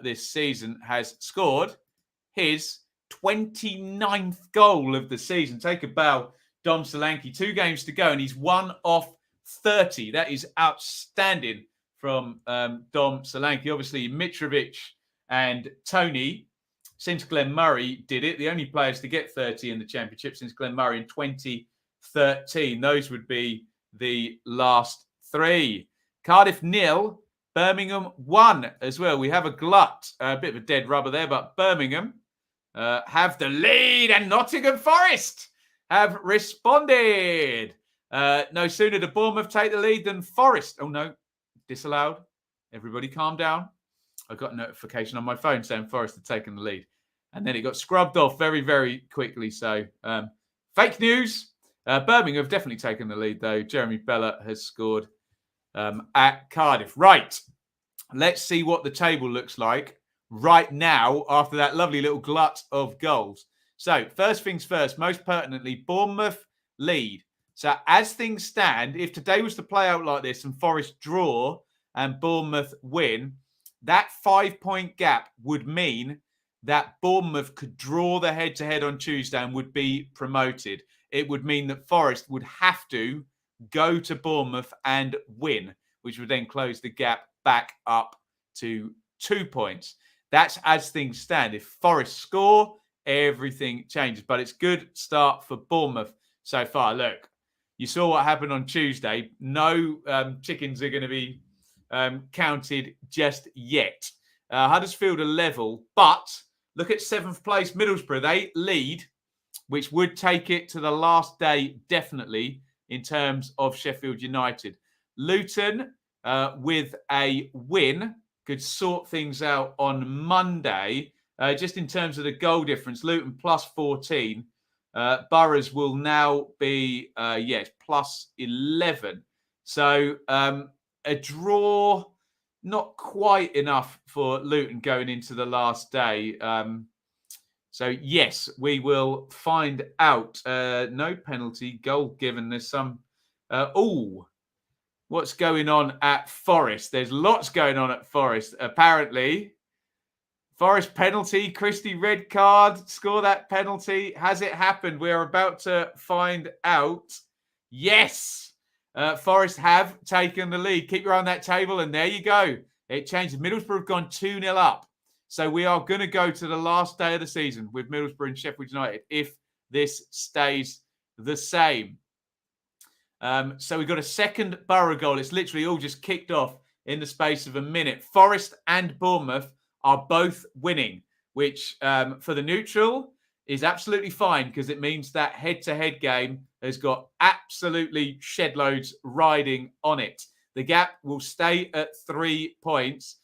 this season, has scored his 29th goal of the season. Take a bow, Dom Solanke. 2 games to go, and he's 1 off 30. That is outstanding from Dom Solanke. Obviously, Mitrovic and Tony, since Glenn Murray did it, the only players to get 30 in the Championship since Glenn Murray in 2013. Those would be the last 3. Cardiff 0, Birmingham 1 as well. We have a glut, a bit of a dead rubber there, but Birmingham have the lead, and Nottingham Forest have responded. No sooner did Bournemouth take the lead than Forest. Oh no, disallowed. Everybody calm down. I got a notification on my phone saying Forest had taken the lead. And then it got scrubbed off very, very quickly. So fake news. Birmingham have definitely taken the lead, though. Jeremy Bella has scored at Cardiff. Right. Let's see what the table looks like right now after that lovely little glut of goals. So first things first, most pertinently, Bournemouth lead. So as things stand, if today was to play out like this and Forest draw and Bournemouth win, that 5-point gap would mean that Bournemouth could draw the head-to-head on Tuesday and would be promoted. It would mean that Forest would have to go to Bournemouth and win, which would then close the gap back up to 2 points. That's as things stand. If Forest score, everything changes. But it's good start for Bournemouth so far. Look, you saw what happened on Tuesday. No chickens are going to be counted just yet. Huddersfield are level, but look at 7th place Middlesbrough. They lead, which would take it to the last day, definitely, in terms of Sheffield United. Luton, with a win, could sort things out on Monday. Just in terms of the goal difference, Luton plus 14. Boroughs will now be, plus 11. So a draw, not quite enough for Luton going into the last day. So, yes, we will find out. No penalty, goal given. There's some... what's going on at Forest? There's lots going on at Forest. Apparently, Forest penalty, Krissy red card, score that penalty. Has it happened? We are about to find out. Yes, Forest have taken the lead. Keep your eye on that table, and there you go. It changes. Middlesbrough have gone 2-0 up. So we are going to go to the last day of the season with Middlesbrough and Sheffield United if this stays the same. So we've got a second Borough goal. It's literally all just kicked off in the space of a minute. Forest and Bournemouth are both winning, which for the neutral is absolutely fine because it means that head-to-head game has got absolutely shed loads riding on it. The gap will stay at 3 points.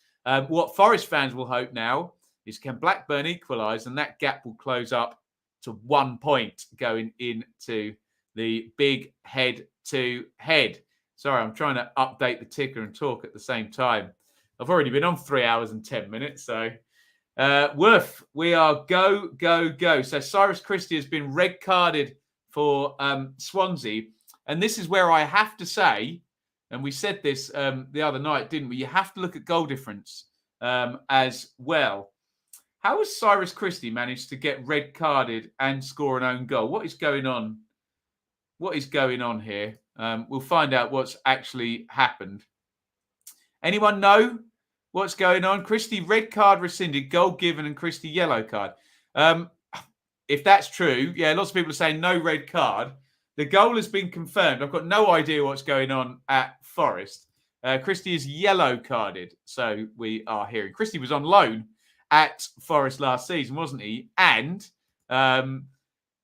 What Forest fans will hope now is can Blackburn equalise, and that gap will close up to 1 point going into the big head-to-head. Sorry, I'm trying to update the ticker and talk at the same time. I've already been on 3 hours and 10 minutes, so... Woof, we are go, go, go. So Cyrus Christie has been red carded for Swansea. And this is where I have to say, and we said this the other night, didn't we? You have to look at goal difference as well. How has Cyrus Christie managed to get red carded and score an own goal? What is going on? What is going on here? We'll find out what's actually happened. Anyone know what's going on? Christie red card rescinded, goal given, and Christie yellow card. If that's true, yeah, lots of people are saying no red card. The goal has been confirmed. I've got no idea what's going on at Forest. Christie is yellow carded, so we are hearing. Christie was on loan at Forest last season, wasn't he? And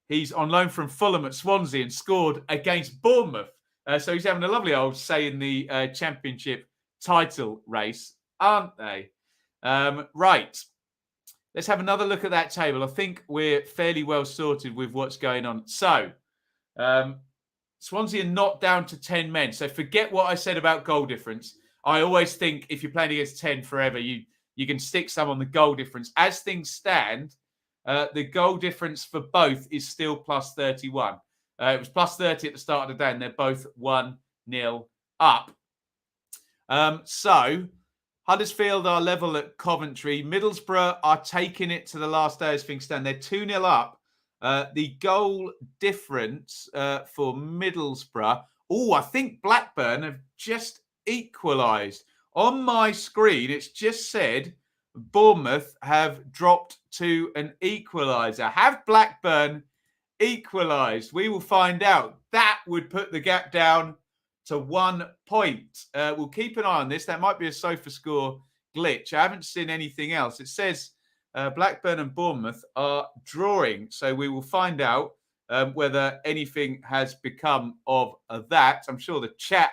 he's on loan from Fulham at Swansea and scored against Bournemouth. So he's having a lovely old say in the Championship title race, aren't they? Right. Let's have another look at that table. I think we're fairly well sorted with what's going on. So, Swansea are not down to 10 men. So forget what I said about goal difference. I always think if you're playing against 10 forever, you can stick some on the goal difference. As things stand, the goal difference for both is still plus 31. It was plus 30 at the start of the day, and they're both 1-0 up. So, Huddersfield are level at Coventry. Middlesbrough are taking it to the last day as things stand. They're 2-0 up. The goal difference for Middlesbrough. I think Blackburn have just equalised. On my screen, it's just said Bournemouth have dropped to an equaliser. Have Blackburn equalised? We will find out. That would put the gap down to 1 point. We'll keep an eye on this. That might be a SofaScore glitch. I haven't seen anything else. It says Blackburn and Bournemouth are drawing. So we will find out whether anything has become of that. I'm sure the chat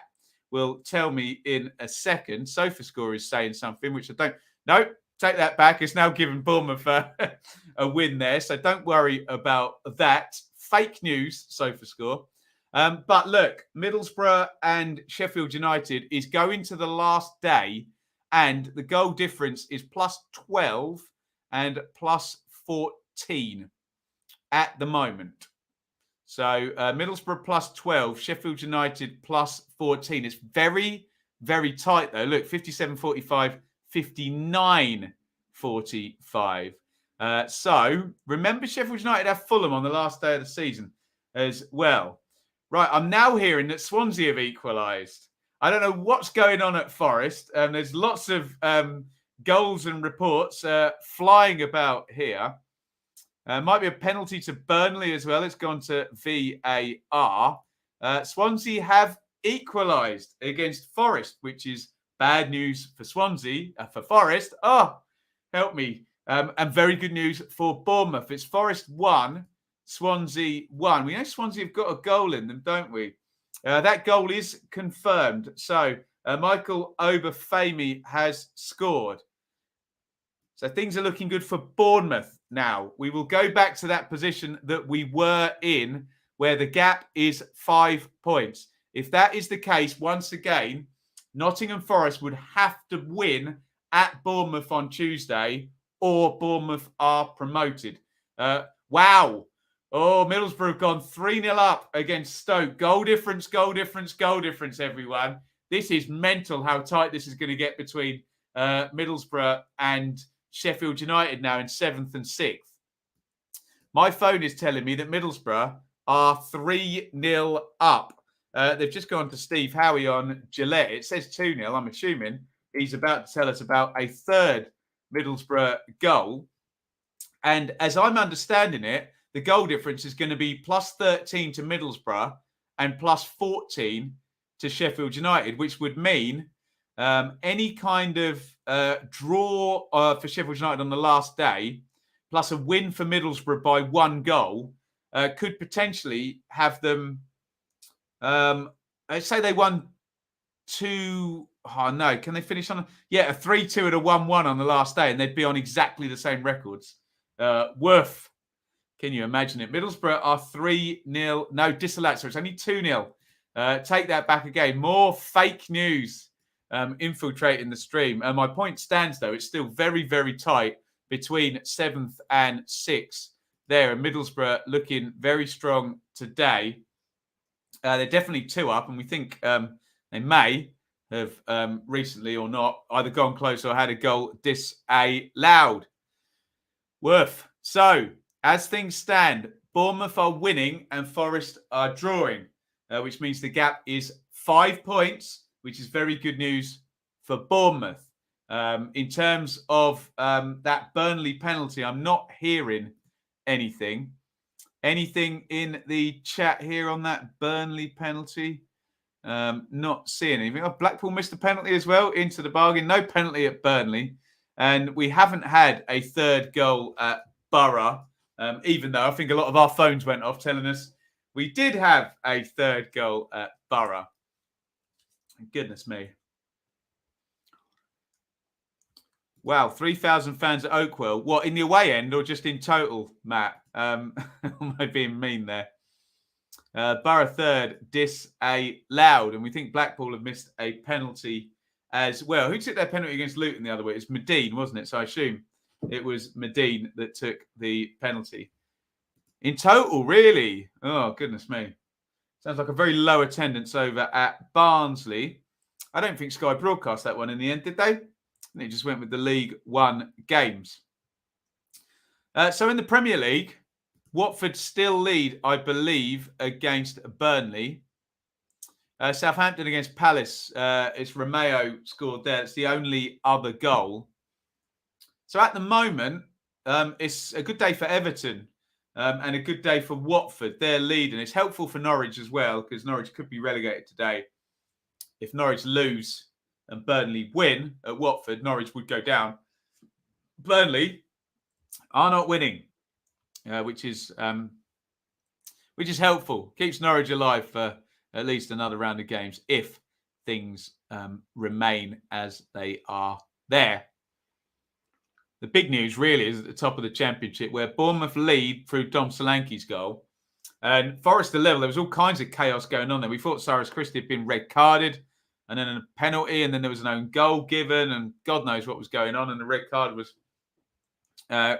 will tell me in a second. SofaScore is saying something, which I don't... No, take that back. It's now given Bournemouth a win there. So don't worry about that. Fake news, SofaScore. But look, Middlesbrough and Sheffield United is going to the last day, and the goal difference is plus 12 and plus 14 at the moment. So Middlesbrough plus 12, Sheffield United plus 14. It's very, very tight, though. Look, 57-45, 59-45. So remember, Sheffield United have Fulham on the last day of the season as well. Right, I'm now hearing that Swansea have equalised. I don't know what's going on at Forest. There's lots of goals and reports flying about here. Might be a penalty to Burnley as well. It's gone to VAR. Swansea have equalised against Forest, which is bad news for Swansea. For Forest, help me. And very good news for Bournemouth. It's Forest 1. Swansea 1. We know Swansea have got a goal in them, don't we? That goal is confirmed. So Michael Obafemi has scored. So things are looking good for Bournemouth now. We will go back to that position that we were in, where the gap is 5 points. If that is the case, once again, Nottingham Forest would have to win at Bournemouth on Tuesday, or Bournemouth are promoted. Wow. Oh, Middlesbrough have gone 3-0 up against Stoke. Goal difference, goal difference, goal difference, everyone. This is mental how tight this is going to get between Middlesbrough and Sheffield United now in 7th and 6th. My phone is telling me that Middlesbrough are 3-0 up. They've just gone to Steve Howie on Gillette. It says 2-0. I'm assuming he's about to tell us about a third Middlesbrough goal. And as I'm understanding it, the goal difference is going to be plus 13 to Middlesbrough and plus 14 to Sheffield United, which would mean any kind of draw for Sheffield United on the last day, plus a win for Middlesbrough by 1 goal, could potentially have them. Let's say they won 2. Oh no, can they finish on a 3-2 and a 1-1 on the last day, and they'd be on exactly the same records. Worth. Can you imagine it? Middlesbrough are 3-0. No, disallowed. So it's only 2-0. Take that back again. More fake news infiltrating the stream. And my point stands, though. It's still very, very tight between 7th and 6th there. And Middlesbrough looking very strong today. They're definitely 2 up. And we think they may have recently or not either gone close or had a goal disallowed. Worth. So, as things stand, Bournemouth are winning and Forest are drawing, which means the gap is 5 points, which is very good news for Bournemouth. In terms of that Burnley penalty, I'm not hearing anything. Anything in the chat here on that Burnley penalty? Not seeing anything. Oh, Blackpool missed a penalty as well into the bargain. No penalty at Burnley. And we haven't had a third goal at Borough. Even though I think a lot of our phones went off telling us we did have a third goal at Borough. Goodness me. Wow, 3,000 fans at Oakwell. What, in the away end or just in total, Matt? Am I being mean there? Borough third, disallowed. And we think Blackpool have missed a penalty as well. Who took their penalty against Luton the other way? It was Medine, wasn't it? So I assume it was Medine that took the penalty. In total, really? Oh, goodness me. Sounds like a very low attendance over at Barnsley. I don't think Sky broadcast that one in the end, did they? They just went with the League One games. So in the Premier League, Watford still lead, I believe, against Burnley. Southampton against Palace. It's Romeo scored there. It's the only other goal. So at the moment, it's a good day for Everton and a good day for Watford. They're leading. It's helpful for Norwich as well because Norwich could be relegated today. If Norwich lose and Burnley win at Watford, Norwich would go down. Burnley are not winning, which is helpful. Keeps Norwich alive for at least another round of games if things remain as they are there. The big news really is at the top of the Championship where Bournemouth lead through Dom Solanke's goal. And Forest are level. There was all kinds of chaos going on there. We thought Cyrus Christie had been red carded and then a penalty and then there was an own goal given and God knows what was going on and the red card was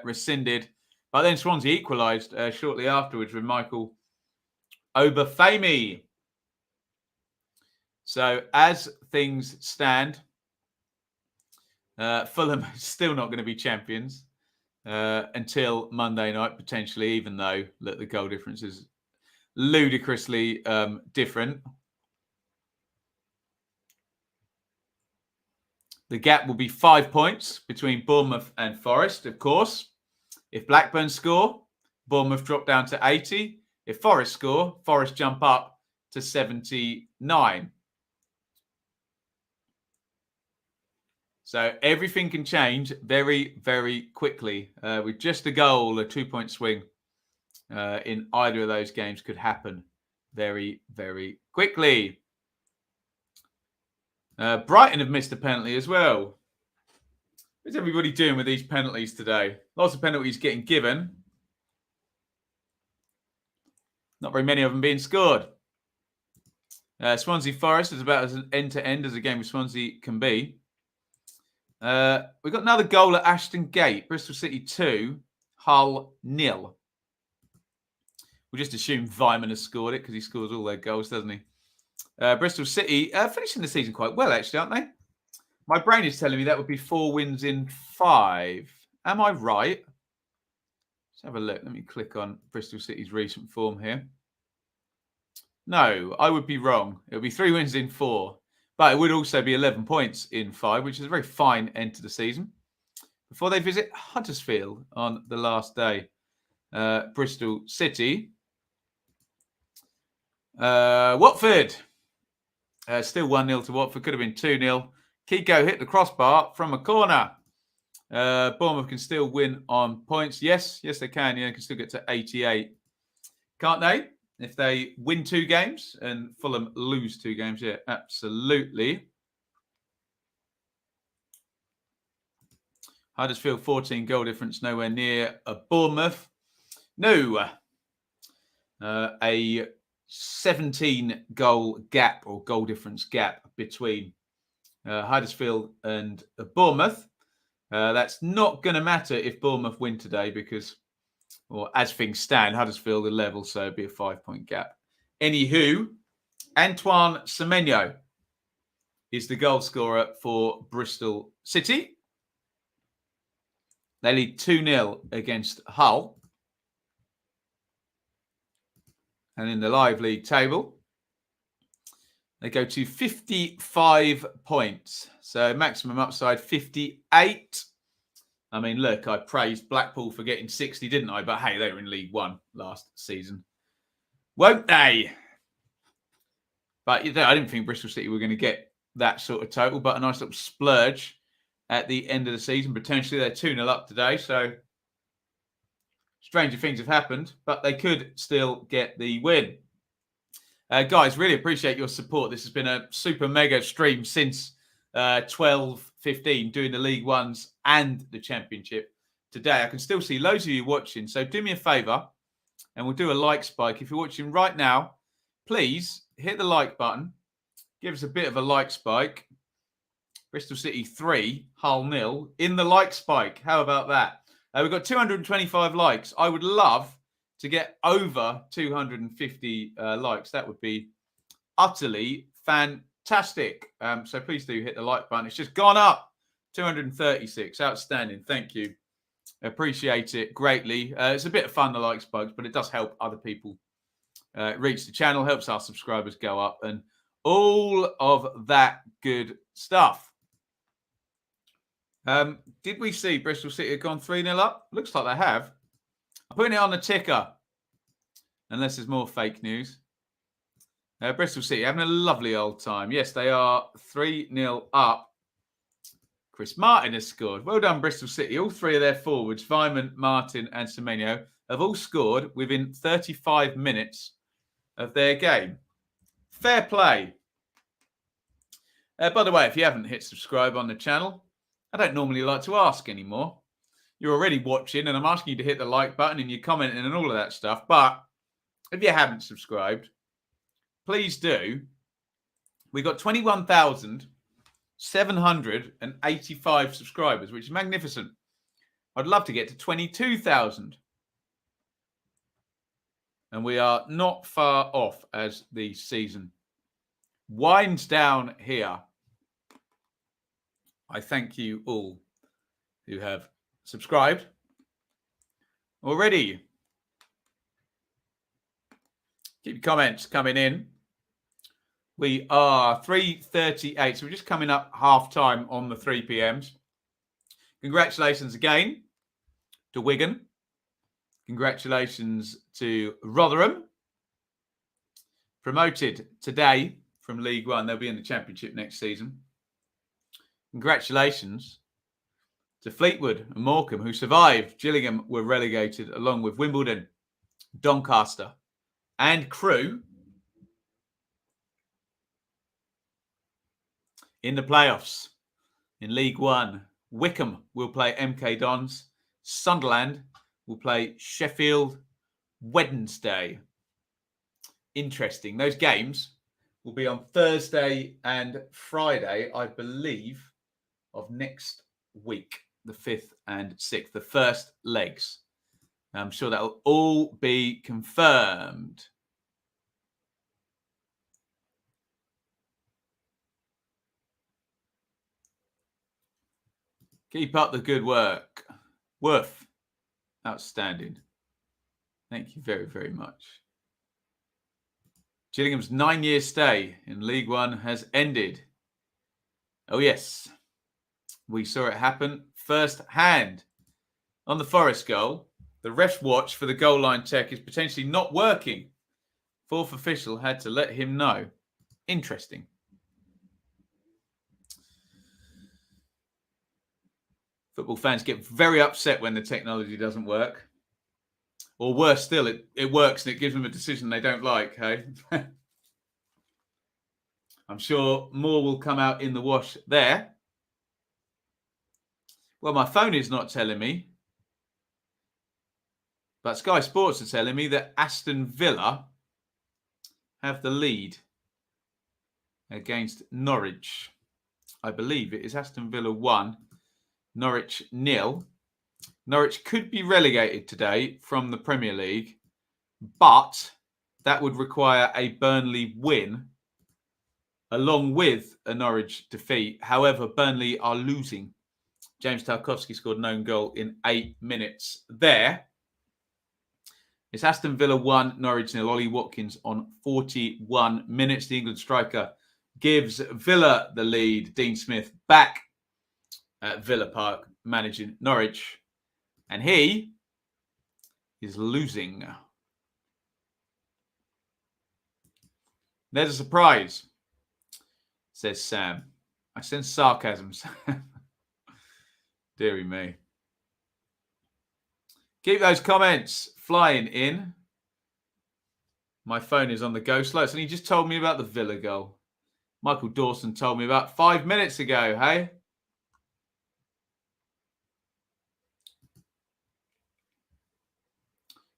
rescinded. But then Swansea equalised shortly afterwards with Michael Obafemi. So as things stand, Fulham is still not going to be champions until Monday night, potentially, even though the goal difference is ludicrously different. The gap will be 5 points between Bournemouth and Forest, of course. If Blackburn score, Bournemouth drop down to 80. If Forest score, Forest jump up to 79. So everything can change very, very quickly. With just a goal, a 2-point swing in either of those games could happen very, very quickly. Brighton have missed a penalty as well. What's everybody doing with these penalties today? Lots of penalties getting given. Not very many of them being scored. Swansea Forest is about as end-to-end as a game with Swansea can be. We've got another goal at Ashton Gate. Bristol City 2, Hull 0. We'll just assume Vyman has scored it because he scores all their goals, doesn't he? Bristol City finishing the season quite well, actually, aren't they? My brain is telling me that would be 4 wins in 5. Am I right? Let's have a look. Let me click on Bristol City's recent form here. No, I would be wrong. It would be 3 wins in 4. But it would also be 11 points in 5, which is a very fine end to the season. Before they visit Huddersfield on the last day. Bristol City. Watford. Still 1-0 to Watford. Could have been 2-0. Kiko hit the crossbar from a corner. Bournemouth can still win on points. Yes, they can. Yeah, they can still get to 88. Can't they? If they win 2 games and Fulham lose 2 games. Yeah, absolutely. Huddersfield 14 goal difference, nowhere near a Bournemouth. No. A 17 goal gap or goal difference gap between Huddersfield and Bournemouth. That's not going to matter if Bournemouth win today because, or as things stand, Huddersfield are level, so it'd be a 5-point gap. Anywho, Antoine Semenyo is the goal scorer for Bristol City. They lead 2-0 against Hull. And in the live league table, they go to 55 points. So maximum upside 58. I mean, look, I praised Blackpool for getting 60, didn't I? But hey, they were in League One last season. Won't they? But I didn't think Bristol City were going to get that sort of total, but a nice little splurge at the end of the season. Potentially they're 2-0 up today, so stranger things have happened, but they could still get the win. Guys, really appreciate your support. This has been a super mega stream since 12:15, doing the League Ones and the Championship. Today, I can still see loads of you watching, so do me a favour, and we'll do a like spike. If you're watching right now, please hit the like button. Give us a bit of a like spike. Bristol City 3, Hull 0 in the like spike. How about that? We've got 225 likes. I would love to get over 250 likes. That would be utterly fantastic. So please do hit the like button. It's just gone up. 236. Outstanding. Thank you. Appreciate it greatly. It's a bit of fun, the like spikes, but it does help other people reach the channel, helps our subscribers go up, and all of that good stuff. Did we see Bristol City have gone 3-0 up? Looks like they have. I'm putting it on the ticker, unless there's more fake news. Bristol City having a lovely old time. Yes, they are 3-0 up. Chris Martin has scored. Well done, Bristol City. All 3 of their forwards, Vyman, Martin and Semenyo, have all scored within 35 minutes of their game. Fair play. By the way, if you haven't hit subscribe on the channel, I don't normally like to ask anymore. You're already watching and I'm asking you to hit the like button and you're commenting and all of that stuff. But if you haven't subscribed, please do. We've got 21,785 subscribers, which is magnificent. I'd love to get to 22,000. And we are not far off as the season winds down here. I thank you all who have subscribed already. Keep your comments coming in. We are 3:38, so we're just coming up half time on the 3 p.m s. Congratulations again to Wigan. Congratulations to Rotherham. Promoted today from League One. They'll be in the Championship next season. Congratulations to Fleetwood and Morecambe, who survived. Gillingham were relegated along with Wimbledon, Doncaster and Crewe in the playoffs. In League One, Wycombe will play MK Dons. Sunderland will play Sheffield Wednesday. Interesting. Those games will be on Thursday and Friday, I believe, of next week, the 5th and 6th, the first legs. I'm sure that will all be confirmed. Keep up the good work. Worth. Outstanding. Thank you very, very much. Gillingham's 9-year stay in League One has ended. Oh, yes. We saw it happen first hand. On the Forest goal, the ref's watch for the goal line check is potentially not working. Fourth official had to let him know. Interesting. Football fans get very upset when the technology doesn't work. Or worse still, it works and it gives them a decision they don't like, hey? I'm sure more will come out in the wash there. Well, my phone is not telling me. But Sky Sports are telling me that Aston Villa have the lead against Norwich. I believe it is Aston Villa 1, Norwich 0. Norwich could be relegated today from the Premier League, but that would require a Burnley win along with a Norwich defeat. However, Burnley are losing. James Tarkowski scored an own goal in 8 minutes there. It's Aston Villa 1, Norwich 0. Ollie Watkins on 41 minutes. The England striker gives Villa the lead. Dean Smith back at Villa Park managing Norwich. And he is losing. There's a surprise, says Sam. I sense sarcasm, Sam. Deary me. Keep those comments flying in. My phone is on the go slow. So he just told me about the Villa goal. Michael Dawson told me about 5 minutes ago, hey?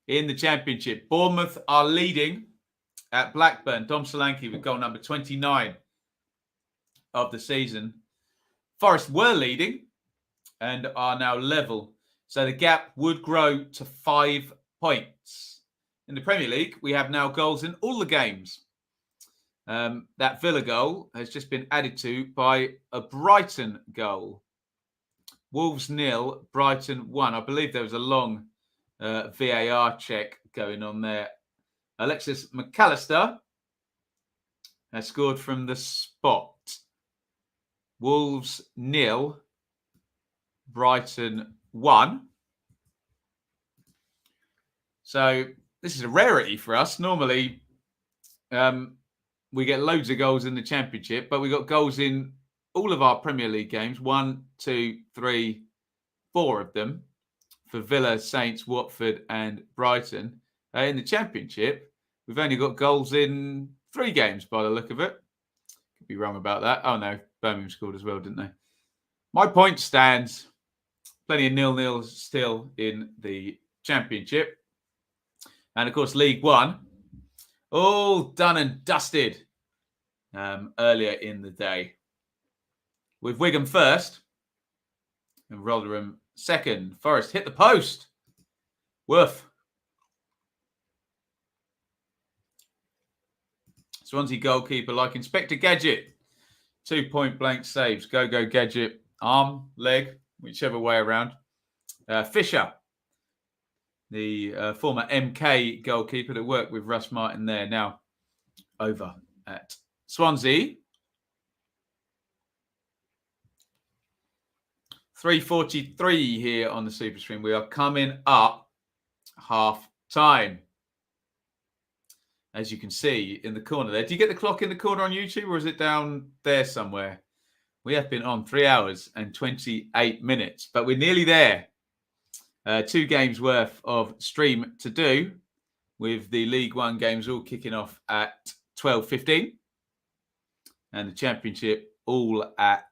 In the Championship, Bournemouth are leading at Blackburn. Dom Solanke with goal number 29 of the season. Forest were leading and are now level. So the gap would grow to 5 points. In the Premier League, we have now goals in all the games. That Villa goal has just been added to by a Brighton goal. Wolves 0, Brighton 1. I believe there was a long VAR check going on there. Alexis McAllister has scored from the spot. Wolves 0, Brighton 1. So this is a rarity for us. Normally, we get loads of goals in the Championship, but we got goals in all of our Premier League games. 1, 2, 3, 4 of them for Villa, Saints, Watford and Brighton. In the Championship, we've only got goals in 3 games by the look of it. Could be wrong about that. Oh no, Birmingham scored as well, didn't they? My point stands. Plenty of 0-0s still in the Championship. And of course, League One, all done and dusted earlier in the day. With Wigan first and Rotherham second. Forest hit the post. Woof. Swansea goalkeeper like Inspector Gadget. 2 point-blank saves. Go Gadget. Arm, leg, whichever way around. Fisher, the former MK goalkeeper that worked with Russ Martin there, now over at Swansea. 3:43 here on the Super Stream. We are coming up half time. As you can see in the corner there. Do you get the clock in the corner on YouTube or is it down there somewhere? We have been on 3 hours and 28 minutes, but we're nearly there. 2 games worth of stream to do with the League One games all kicking off at 12:15 and the Championship all at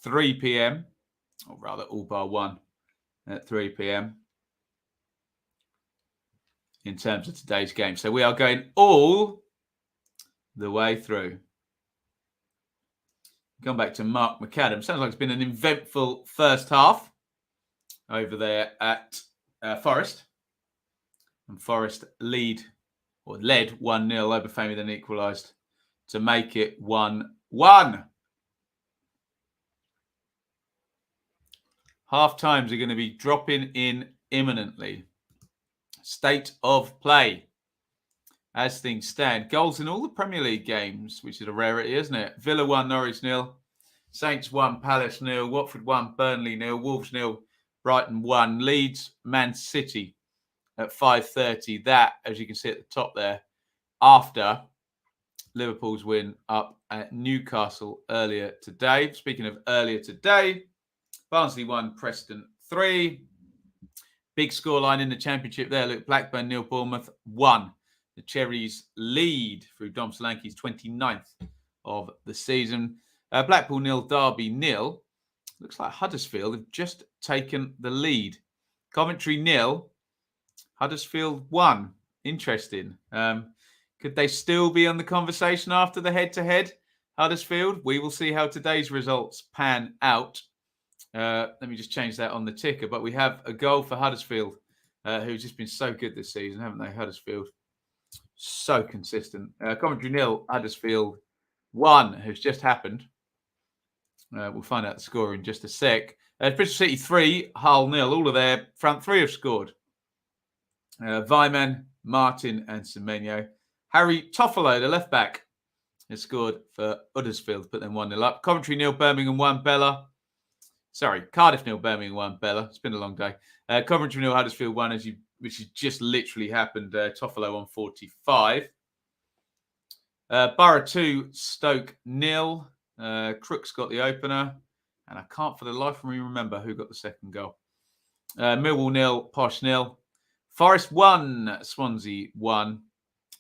3 p.m. or rather all bar one at 3 p.m. in terms of today's game. So we are going all the way through. Come back to Mark McAdam. Sounds like it's been an eventful first half over there at Forest. and Forest led 1-0. Obafemi then equalised to make it 1-1. Half times are going to be dropping in imminently. State of play. As things stand, goals in all the Premier League games, which is a rarity, isn't it? Villa 1, Norwich 0. Saints 1, Palace 0. Watford 1, Burnley 0. Wolves 0. Brighton 1. Leeds, Man City at 5:30. That, as you can see at the top there, after Liverpool's win up at Newcastle earlier today. Speaking of earlier today, Barnsley 1, Preston 3. Big scoreline in the Championship there. Look, Blackburn 0, Bournemouth 1. The Cherries lead through Dom Solanke's 29th of the season. Blackpool 0, Derby 0. Looks like Huddersfield have just taken the lead. Coventry 0, Huddersfield 1. Interesting. Could they still be on the conversation after the head-to-head? Huddersfield, we will see how today's results pan out. Let me just change that on the ticker. But we have a goal for Huddersfield, who's just been so good this season, haven't they? Huddersfield, so consistent. Coventry 0, Huddersfield 1 has just happened. We'll find out the score in just a sec. Bristol City 3, Hull 0. All of their front three have scored. Weimann, Martin and Semenyo. Harry Toffolo, the left-back, has scored for Huddersfield, put them 1-0 up. Coventry 0, Birmingham 1, Bella. Sorry, Cardiff 0, Birmingham 1, Bella. It's been a long day. Coventry 0, Huddersfield 1, which has just literally happened. Toffolo on 45. Borough 2, Stoke 0. Crooks got the opener. And I can't for the life of me remember who got the second goal. Millwall 0, Posh 0. Forest 1, Swansea 1.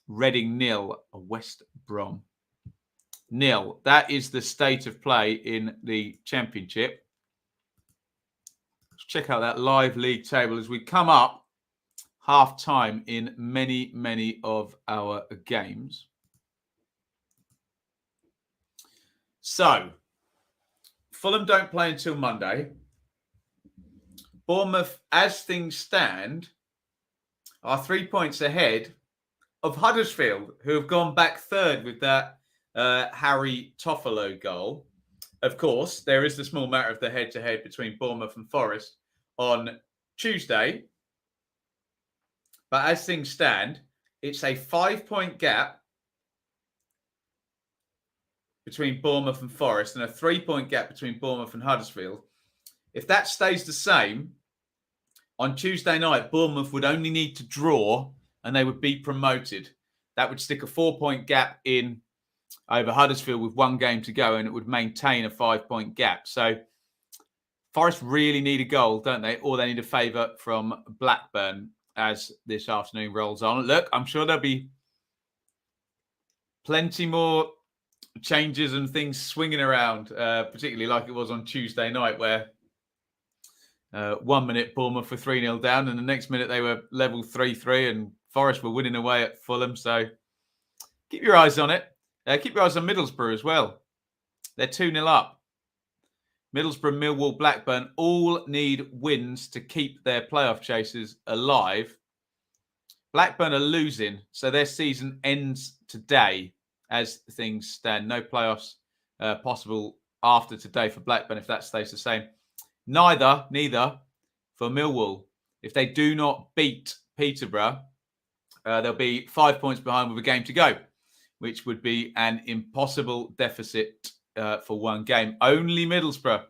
Reading 0, West Brom 0. That is the state of play in the Championship. Let's check out that live league table as we come up half time in many, many of our games. So, Fulham don't play until Monday. Bournemouth, as things stand, are 3 points ahead of Huddersfield, who have gone back third with that Harry Toffolo goal. Of course, there is the small matter of the head-to-head between Bournemouth and Forest on Tuesday. But as things stand, it's a 5-point gap between Bournemouth and Forest and a 3-point gap between Bournemouth and Huddersfield. If that stays the same, on Tuesday night, Bournemouth would only need to draw and they would be promoted. That would stick a 4-point gap in over Huddersfield with one game to go, and it would maintain a 5-point gap. So Forest really need a goal, don't they? Or they need a favour from Blackburn as this afternoon rolls on. Look, I'm sure there'll be plenty more changes and things swinging around, particularly like it was on Tuesday night where 1 minute Bournemouth were 3-0 down and the next minute they were level 3-3 and Forest were winning away at Fulham. So keep your eyes on it. Keep your eyes on Middlesbrough as well. They're 2-0 up. Middlesbrough, Millwall, Blackburn all need wins to keep their playoff chasers alive. Blackburn are losing, so their season ends today as things stand. No playoffs possible after today for Blackburn if that stays the same. Neither for Millwall. If they do not beat Peterborough, they'll be 5 points behind with a game to go, which would be an impossible deficit for one game. Only Middlesbrough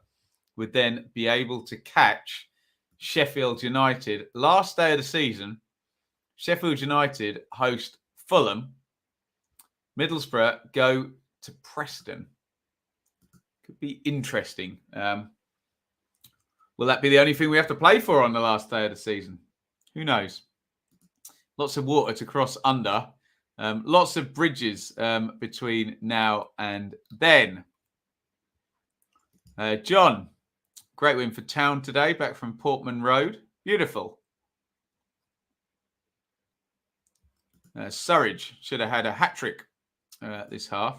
would then be able to catch Sheffield United. Last day of the season, Sheffield United host Fulham. Middlesbrough go to Preston. Could be interesting. Will that be the only thing we have to play for on the last day of the season? Who knows? Lots of water to cross under. Lots of bridges between now and then. John, great win for Town today, back from Portman Road. Beautiful. Surridge should have had a hat-trick this half.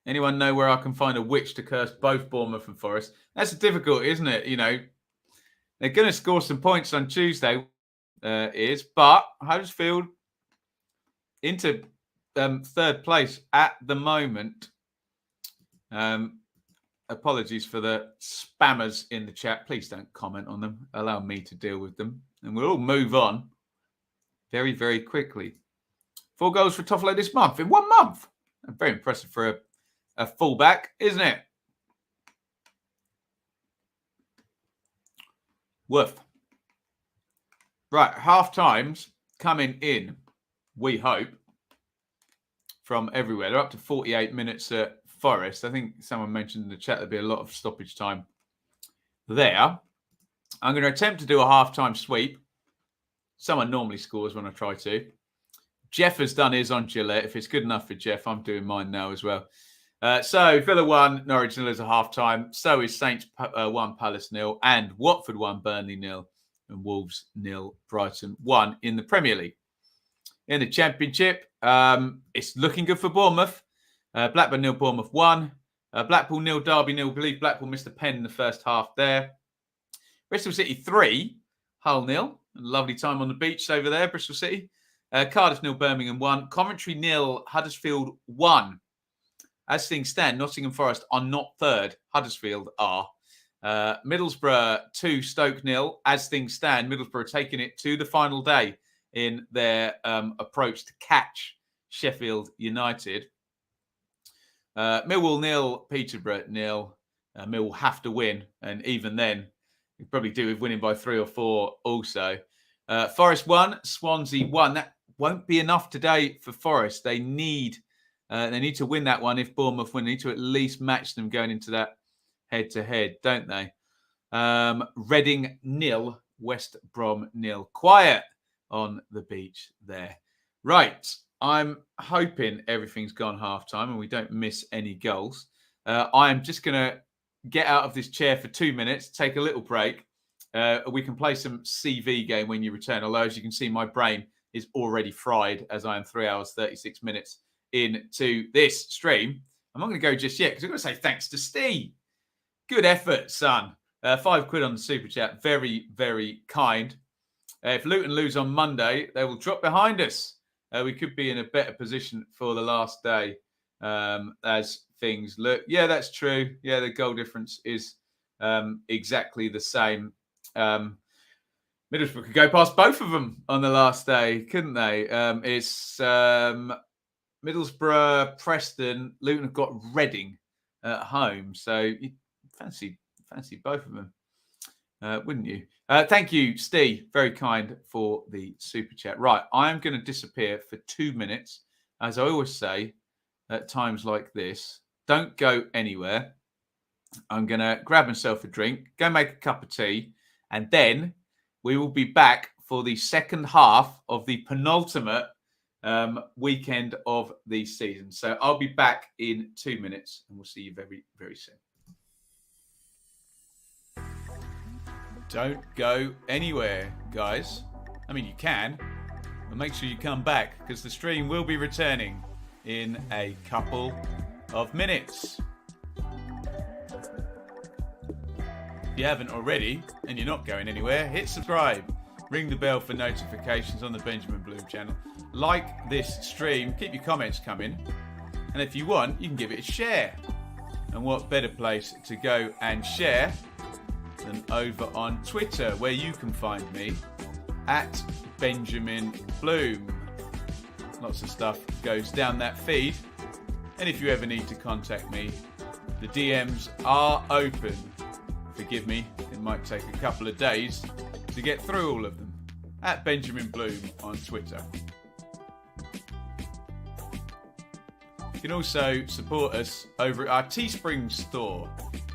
Anyone know where I can find a witch to curse both Bournemouth and Forest? That's a difficult, isn't it? You know, they're going to score some points on Tuesday. is. But Huddersfield into third place at the moment. Apologies for the spammers in the chat. Please don't comment on them. Allow me to deal with them. And we'll all move on very, very quickly. 4 goals for Toffolo this month in 1 month. Very impressive for a fullback, isn't it? Woof. Right, half times coming in, we hope, from everywhere. They're up to 48 minutes at Forest. I think someone mentioned in the chat there'd be a lot of stoppage time there. I'm going to attempt to do a half-time sweep. Someone normally scores when I try to. Jeff has done his on Gillette. If it's good enough for Jeff, I'm doing mine now as well. So Villa 1, Norwich 0 is a half-time. So is Saints 1, Palace 0, and Watford 1, Burnley 0, and Wolves 0, Brighton 1 in the Premier League. In the Championship, it's looking good for Bournemouth. Blackburn 0, Bournemouth 1. Blackpool 0, Derby 0. I believe Blackpool missed a pen in the first half there. Bristol City 3, Hull 0. Lovely time on the beach over there, Bristol City. Cardiff 0, Birmingham 1. Coventry 0, Huddersfield 1. As things stand, Nottingham Forest are not third. Huddersfield are. Middlesbrough 2, Stoke 0. As things stand, Middlesbrough taking it to the final day in their approach to catch Sheffield United. Millwall 0, Peterborough 0. Millwall have to win, and even then, you probably do with winning by 3 or 4 also. Forest 1, Swansea 1. That won't be enough today for Forest. They need to win that one if Bournemouth win. They need to at least match them going into that head-to-head, don't they? Reading 0, West Brom 0. Quiet on the beach there. Right. I'm hoping everything's gone half-time and we don't miss any goals. I'm just going to get out of this chair for 2 minutes, take a little break. We can play some CV game when you return. Although, as you can see, my brain is already fried as I am 3 hours, 36 minutes into this stream. I'm not going to go just yet because I'm going to say thanks to Steve. Good effort, son. £5 on the super chat. Very, very kind. If Luton lose on Monday, they will drop behind us. We could be in a better position for the last day as things look. Yeah, that's true. Yeah, the goal difference is exactly the same. Middlesbrough could go past both of them on the last day, couldn't they? It's Middlesbrough, Preston, Luton have got Reading at home. So you fancy both of them, wouldn't you? Thank you, Steve. Very kind for the super chat. Right, I'm going to disappear for 2 minutes. As I always say, at times like this, don't go anywhere. I'm going to grab myself a drink, go make a cup of tea, and then we will be back for the second half of the penultimate weekend of the season. So I'll be back in 2 minutes, and we'll see you very, very soon. Don't go anywhere, guys. I mean, you can, but make sure you come back because the stream will be returning in a couple of minutes. If you haven't already and you're not going anywhere, hit subscribe. Ring the bell for notifications on the Benjamin Bloom channel. Like this stream. Keep your comments coming. And if you want, you can give it a share. And what better place to go and share than over on Twitter, where you can find me at Benjamin Bloom. Lots of stuff goes down that feed. And if you ever need to contact me, the DMs are open. Forgive me, it might take a couple of days to get through all of them. At Benjamin Bloom on Twitter. You can also support us over at our Teespring store,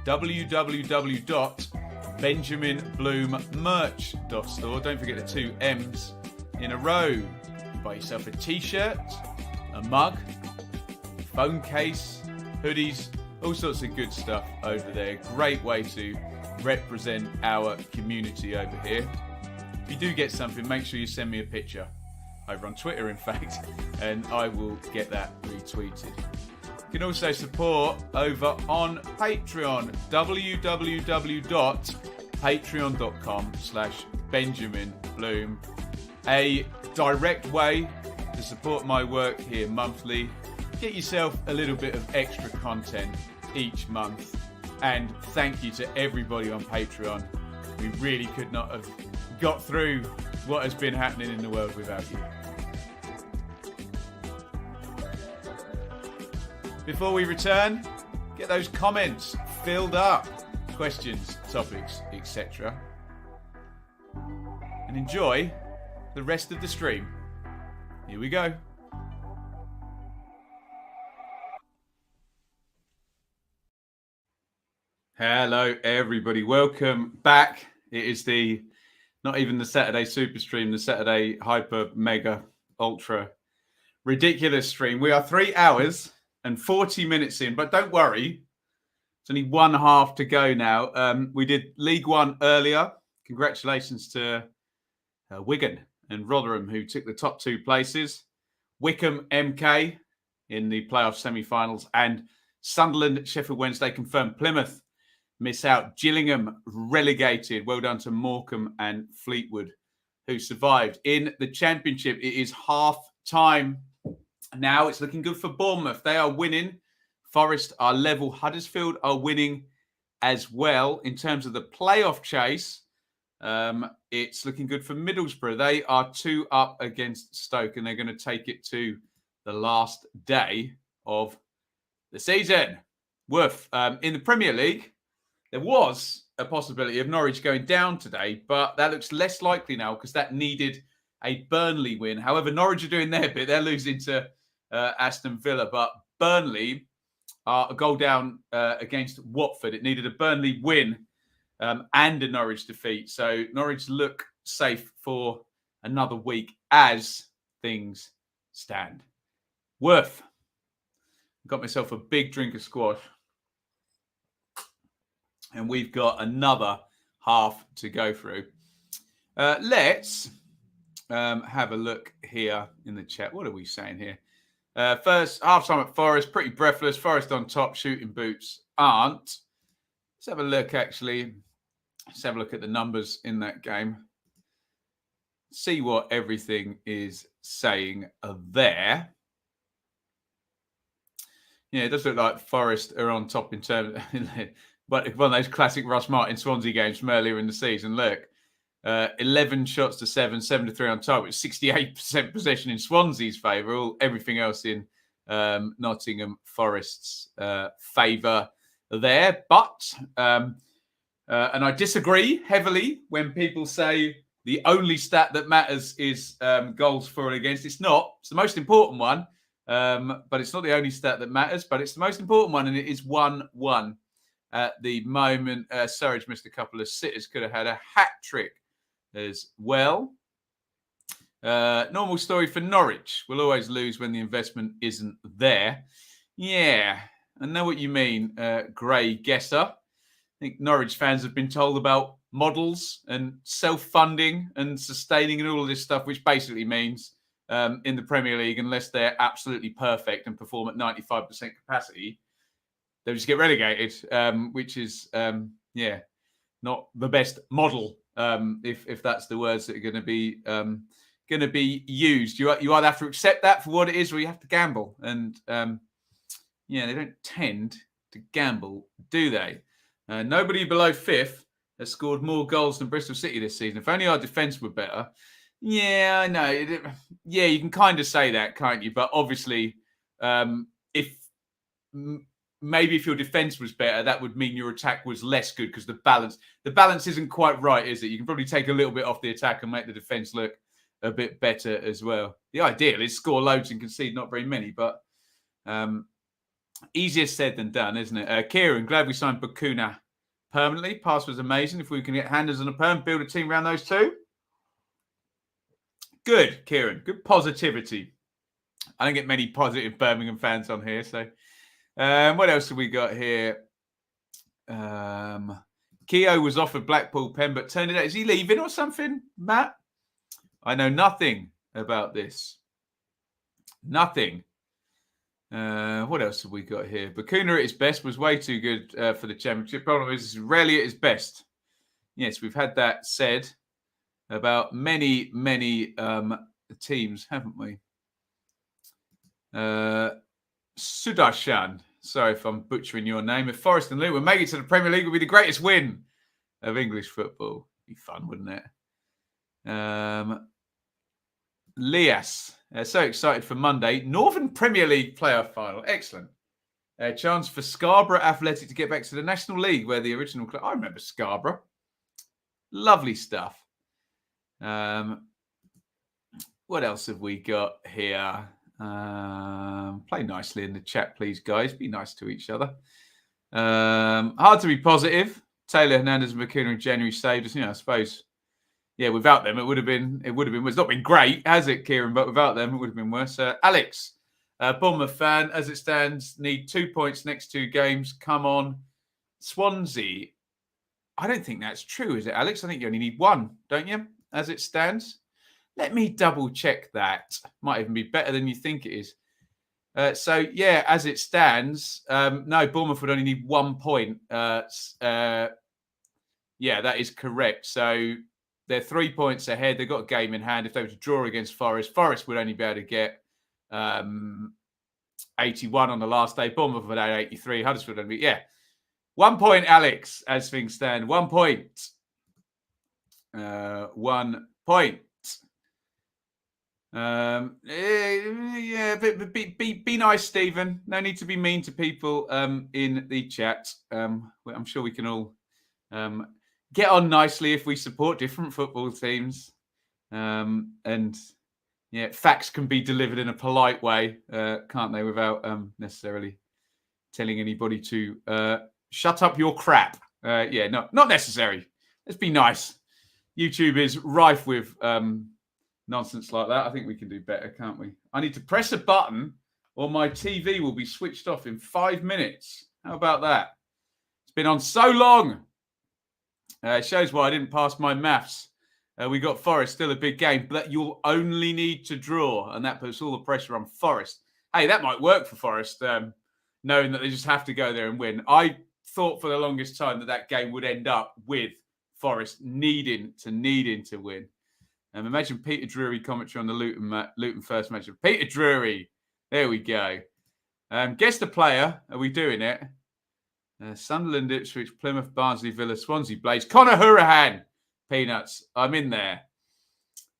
www.benjaminbloommerch.store. Don't forget the 2 M's in a row. Buy yourself a t-shirt, a mug, phone case, hoodies, all sorts of good stuff over there. Great way to represent our community over here. If you do get something, make sure you send me a picture over on Twitter, in fact, and I will get that retweeted. You can also support over on Patreon, www.patreon.com/Benjamin Bloom. a direct way to support my work here monthly. Get yourself a little bit of extra content each month. And thank you to everybody on Patreon. We really could not have got through what has been happening in the world without you. Before we return, get those comments filled up. Questions, topics, etc. And enjoy the rest of the stream. Here we go. Hello, everybody. Welcome back. It is not even the Saturday Super Stream, the Saturday Hyper Mega Ultra Ridiculous Stream. We are 3 hours and 40 minutes in, but don't worry. It's only one half to go now. We did League One earlier. Congratulations to Wigan and Rotherham, who took the top 2 places. Wycombe MK in the playoff semi-finals, and Sunderland Sheffield Wednesday confirmed. Plymouth miss out. Gillingham relegated. Well done to Morecambe and Fleetwood, who survived. In the Championship, it is half time now. It's looking good for Bournemouth. They are winning. Forest are level. Huddersfield are winning as well. In terms of the playoff chase, it's looking good for Middlesbrough. They are 2 up against Stoke, and they're going to take it to the last day of the season. Woof. In the Premier League, there was a possibility of Norwich going down today, but that looks less likely now because that needed a Burnley win. However, Norwich are doing their bit. They're losing to Aston Villa, but Burnley are a goal down against Watford. It needed a Burnley win and a Norwich defeat. So Norwich look safe for another week as things stand. Worth. Got myself a big drink of squash. And we've got another half to go through. Let's have a look here in the chat. What are we saying here? First, half-time at Forest, pretty breathless. Forest on top, shooting boots aren't. Let's have a look, actually. Let's have a look at the numbers in that game. See what everything is saying there. Yeah, it does look like Forest are on top in terms of... But one of those classic Ross Martin Swansea games from earlier in the season. Look, 11 shots to 7, 7 to 3 on target, 68% possession in Swansea's favour. Everything else in Nottingham Forest's favour there. But, and I disagree heavily when people say the only stat that matters is goals for and against. It's not. It's the most important one. But it's not the only stat that matters. But it's the most important one, and it is 1-1. At the moment, Surridge missed a couple of sitters, could have had a hat trick as well. Normal story for Norwich. We'll always lose when the investment isn't there. Yeah, I know what you mean, Grey Guesser. I think Norwich fans have been told about models and self-funding and sustaining and all of this stuff, which basically means in the Premier League, unless they're absolutely perfect and perform at 95% capacity, they'll just get relegated, which is, not the best model, if that's the words that are going to be used. You either have to accept that for what it is, or you have to gamble. And they don't tend to gamble, do they? Nobody below 5th has scored more goals than Bristol City this season. If only our defence were better. Yeah, I know. You can kind of say that, can't you? But obviously, maybe if your defence was better, that would mean your attack was less good because the balance isn't quite right, is it? You can probably take a little bit off the attack and make the defence look a bit better as well. The ideal is score loads and concede not very many, but easier said than done, isn't it? Kieran, glad we signed Bakuna permanently. Pass was amazing. If we can get Handers and a perm, build a team around those two. Good, Kieran. Good positivity. I don't get many positive Birmingham fans on here, so... what else have we got here? Keogh was offered Blackpool pen, but turned it out. Is he leaving or something, Matt? I know nothing about this. Nothing. What else have we got here? Bakuna at his best was way too good for the Championship. Problem is, rarely at his best. Yes, we've had that said about many, many teams, haven't we? Sudarshan. Sorry if I'm butchering your name. If Forest and Luton make it to the Premier League, it would be the greatest win of English football. Be fun, wouldn't it? Lias. So excited for Monday. Northern Premier League playoff final. Excellent. Chance for Scarborough Athletic to get back to the National League, where the original club... I remember Scarborough. Lovely stuff. What else have we got here? Play nicely in the chat, please, guys. Be nice to each other. Hard to be positive. Taylor, Hernandez, and McKenna in January saved us. I suppose. Yeah, without them, it would have been. It's not been great, has it, Kieran? But without them, it would have been worse. Alex, Bournemouth fan, as it stands, need 2 points next 2 games. Come on, Swansea. I don't think that's true, is it, Alex? I think you only need 1, don't you? As it stands. Let me double check that. Might even be better than you think it is. So, yeah, as it stands, no, Bournemouth would only need 1 point. Yeah, that is correct. So they're 3 points ahead. They've got a game in hand. If they were to draw against Forest, Forest would only be able to get 81 on the last day. Bournemouth would have 83. Huddersfield would be, 1 point, Alex, as things stand. 1 point. 1 point. Be nice, Stephen. No need to be mean to people in the chat. I'm sure we can all get on nicely if we support different football teams. And yeah, facts can be delivered in a polite way, can't they, without necessarily telling anybody to shut up your crap. Not necessary. Let's be nice. YouTube is rife with nonsense like that. I think we can do better, can't we? I need to press a button or my TV will be switched off in 5 minutes. How about that? It's been on so long. It shows why I didn't pass my maths. We got Forest, still a big game, but you'll only need to draw, and that puts all the pressure on Forest. Hey, that might work for Forest, knowing that they just have to go there and win. I thought for the longest time that game would end up with Forest needing to win. Imagine Peter Drury commentary on the Luton first match. Peter Drury. There we go. Guess the player. Are we doing it? Sunderland, Ipswich, Plymouth, Barnsley, Villa, Swansea, Blades. Conor Hourihane. Peanuts. I'm in there.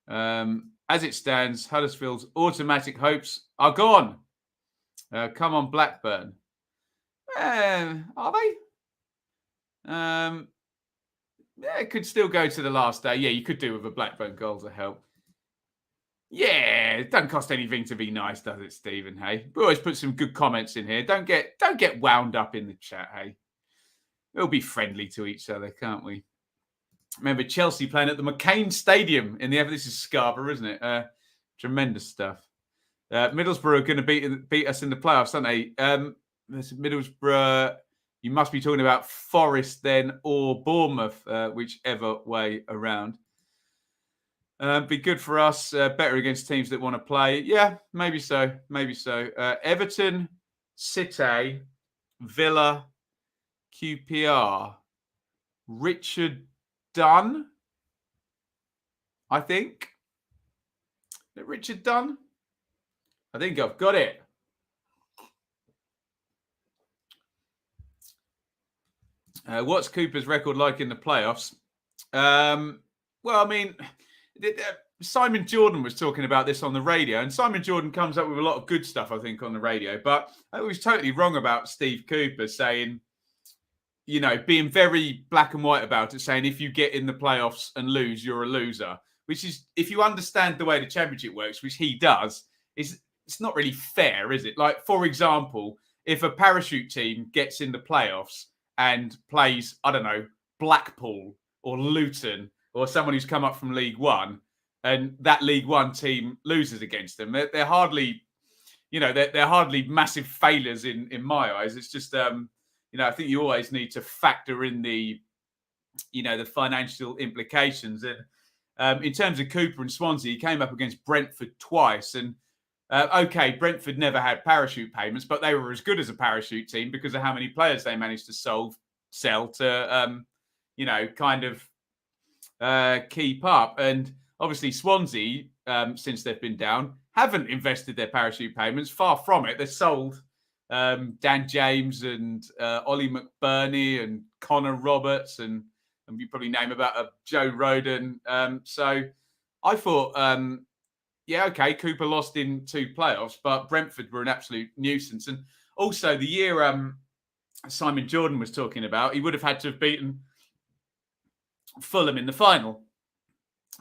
As it stands, Huddersfield's automatic hopes are gone. Come on, Blackburn. Are they? Yeah, it could still go to the last day. Yeah, you could do with a Blackburn goal to help. Yeah, it doesn't cost anything to be nice, does it, Stephen? Hey, we always put some good comments in here. Don't get wound up in the chat. Hey, we'll be friendly to each other, can't we? Remember Chelsea playing at the McCain Stadium in the. This is Scarborough, isn't it? Tremendous stuff. Middlesbrough are going to beat us in the playoffs, aren't they? Middlesbrough. You must be talking about Forest then or Bournemouth, whichever way around. Be good for us. Better against teams that want to play. Yeah, maybe so. Everton, City, Villa, QPR, Richard Dunn, I think. Is it Richard Dunn? I think I've got it. What's Cooper's record like in the playoffs? Well, I mean, Simon Jordan was talking about this on the radio, and Simon Jordan comes up with a lot of good stuff, I think, on the radio. But I was totally wrong about Steve Cooper saying, being very black and white about it, saying if you get in the playoffs and lose, you're a loser. Which is, if you understand the way the championship works, which he does, it's not really fair, is it? Like, for example, if a parachute team gets in the playoffs and plays, I don't know, Blackpool or Luton or someone who's come up from League One, and that League One team loses against them, they're hardly, they're hardly massive failures in my eyes. It's just, I think you always need to factor in the financial implications. And in terms of Cooper and Swansea, he came up against Brentford twice, and Brentford never had parachute payments, but they were as good as a parachute team because of how many players they managed to sell to, kind of keep up. And obviously Swansea, since they've been down, haven't invested their parachute payments. Far from it. They've sold Dan James and Ollie McBurney and Connor Roberts and you probably name about Joe Roden. So I thought, okay, Cooper lost in 2 playoffs, but Brentford were an absolute nuisance. And also the year Simon Jordan was talking about, he would have had to have beaten Fulham in the final.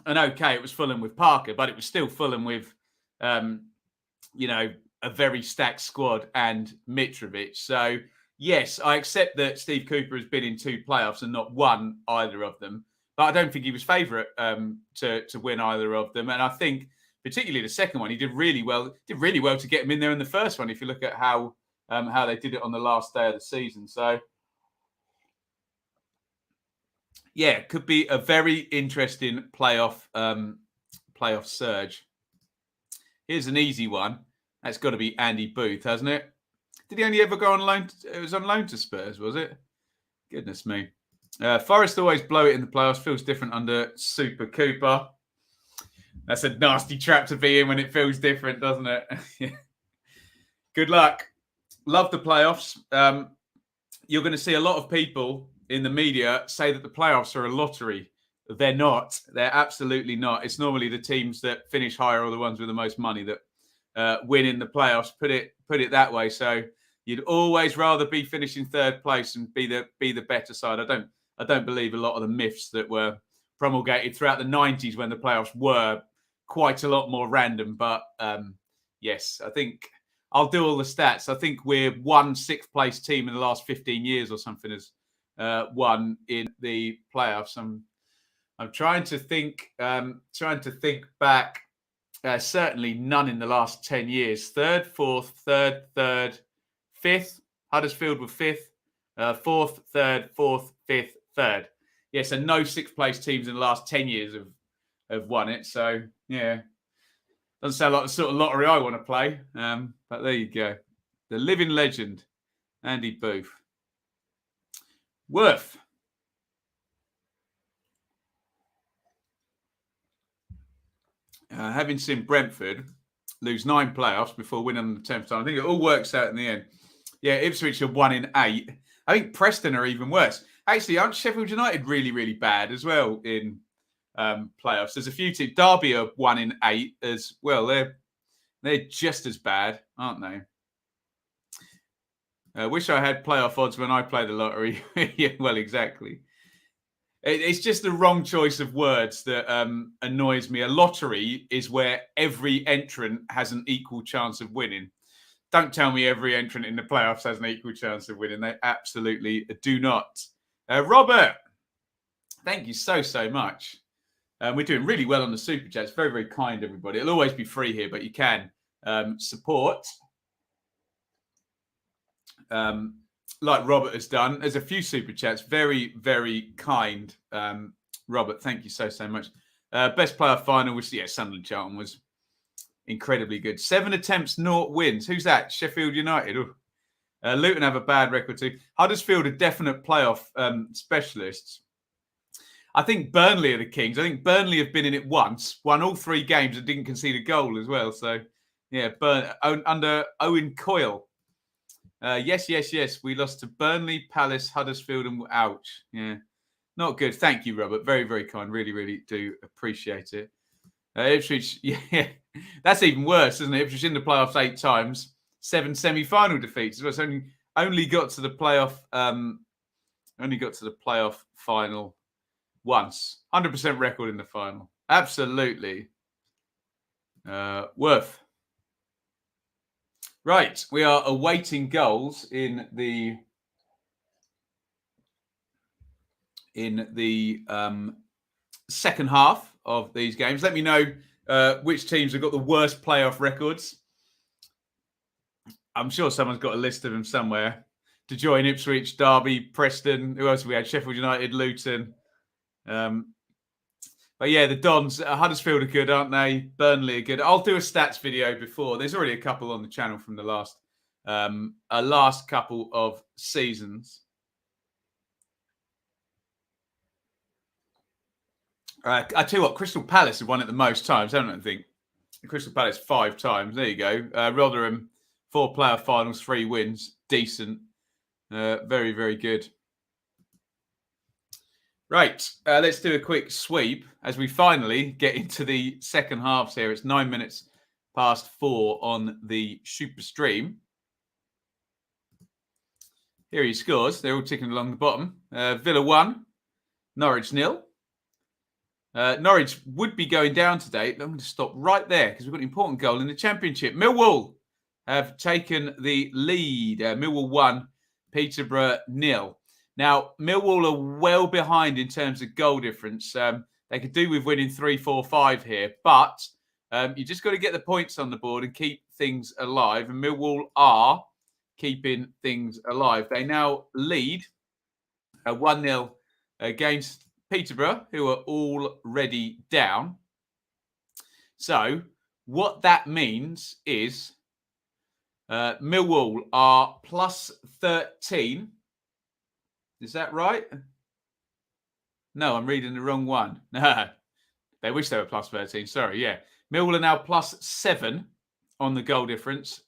And okay, it was Fulham with Parker, but it was still Fulham with, a very stacked squad and Mitrovic. So, yes, I accept that Steve Cooper has been in 2 playoffs and not won either of them. But I don't think he was favourite to win either of them. And I think, particularly the second one, he did really well. Did really well to get him in there in the first one, if you look at how they did it on the last day of the season. So, yeah, could be a very interesting playoff surge. Here's an easy one. That's got to be Andy Booth, hasn't it? Did he only ever go on loan? It was on loan to Spurs, was it? Goodness me. Forest always blow it in the playoffs. Feels different under Super Cooper. That's a nasty trap to be in when it feels different, doesn't it? Good luck. Love the playoffs. You're going to see a lot of people in the media say that the playoffs are a lottery. They're not. They're absolutely not. It's normally the teams that finish higher or the ones with the most money that win in the playoffs. Put it that way. So you'd always rather be finishing 3rd place and be the better side. I don't believe a lot of the myths that were promulgated throughout the 90s when the playoffs were quite a lot more random. But yes, I think I'll do all the stats. I think we're 1 6th place team in the last 15 years or something has won in the playoffs. I'm trying to think back. Certainly none in the last 10 years. 3rd, 4th, 3rd, 5th. Huddersfield were 5th. 4th, 3rd, 4th, 5th, 3rd. Yeah, so no 6th place teams in the last 10 years have won it. So, yeah. Doesn't sound like the sort of lottery I want to play. But there you go. The living legend, Andy Booth. Worth. Having seen Brentford lose 9 playoffs before winning the 10th time, I think it all works out in the end. Yeah, Ipswich are 1 in 8. I think Preston are even worse. Actually, aren't Sheffield United really, really bad as well in playoffs? There's a few teams. Derby are 1 in 8 as well. They're just as bad, aren't they? I wish I had playoff odds when I play the lottery. Yeah, well, exactly. It's just the wrong choice of words that annoys me. A lottery is where every entrant has an equal chance of winning. Don't tell me every entrant in the playoffs has an equal chance of winning. They absolutely do not. Robert, thank you so much. We're doing really well on the Super Chat. It's very, very kind, everybody. It'll always be free here, but you can support. Like Robert has done. There's a few Super Chats. Very, very kind. Robert, thank you so much. Best player final was, Sunderland Charlton was incredibly good. 7 attempts, 0 wins. Who's that? Sheffield United. Luton have a bad record too. Huddersfield are definite playoff specialists. I think Burnley are the kings. I think Burnley have been in it once, won all 3 games and didn't concede a goal as well. So, yeah, under Owen Coyle. Yes. We lost to Burnley, Palace, Huddersfield, and ouch. Yeah, not good. Thank you, Robert. Very, very kind. Really, really do appreciate it. Ipswich, yeah, that's even worse, isn't it? Ipswich in the playoffs 8 times, 7 semi-final defeats. It's only got to the playoff. Only got to the playoff final once. 100% record in the final. Absolutely. Worth. Right, we are awaiting goals in the second half of these games. Let me know which teams have got the worst playoff records. I'm sure someone's got a list of them somewhere. To join Ipswich, Derby, Preston. Who else have we had? Sheffield United, Luton. But yeah, the Dons, Huddersfield are good, aren't they? Burnley are good. I'll do a stats video before. There's already a couple on the channel from the last couple of seasons. I tell you what, Crystal Palace have won it the most times, haven't I think? Crystal Palace 5 times. There you go. Rotherham, 4 playoff finals, 3 wins. Decent. Very, very good. Right, let's do a quick sweep as we finally get into the second halves here. It's 9 minutes past 4 on the Super Stream. Here are your scores. They're all ticking along the bottom. Villa 1, Norwich 0. Norwich would be going down today. I'm going to stop right there because we've got an important goal in the Championship. Millwall have taken the lead. Millwall 1, Peterborough 0. Now, Millwall are well behind in terms of goal difference. They could do with winning 3, 4, 5 here, but you just got to get the points on the board and keep things alive. And Millwall are keeping things alive. They now lead 1-0 against Peterborough, who are already down. So what that means is Millwall are plus 13. Is that right? No, I'm reading the wrong one. They wish they were plus 13. Sorry, yeah. Millwall are now plus 7 on the goal difference.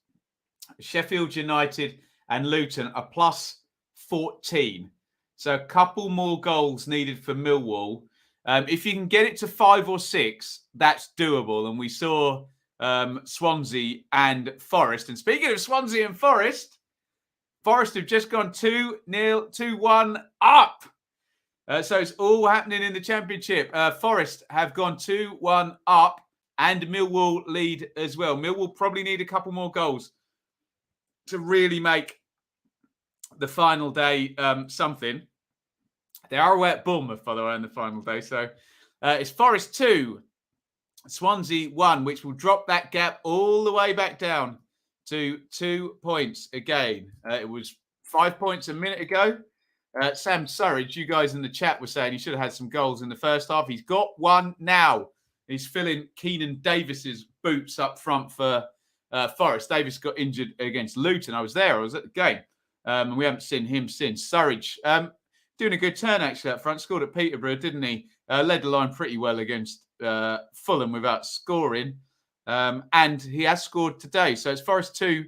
Sheffield United and Luton are plus 14. So a couple more goals needed for Millwall. If you can get it to 5 or 6, that's doable. And we saw Swansea and Forest. And speaking of Swansea and Forest have just gone 2-0, 2-1 up. So it's all happening in the Championship. Forest have gone 2-1 up and Millwall lead as well. Millwall probably need a couple more goals to really make the final day something. They are away at Bournemouth, by the way, on the final day. So it's Forest 2, Swansea 1, which will drop that gap all the way back down to 2 points again. It was 5 points a minute ago. Sam Surridge, you guys in the chat were saying he should have had some goals in the first half. He's got one now. He's filling Keenan Davis's boots up front for Forest. Davis got injured against Luton. I was there. I was at the game. And we haven't seen him since. Surridge doing a good turn, actually, up front. Scored at Peterborough, didn't he? Led the line pretty well against Fulham without scoring. And he has scored today. So it's Forest 2,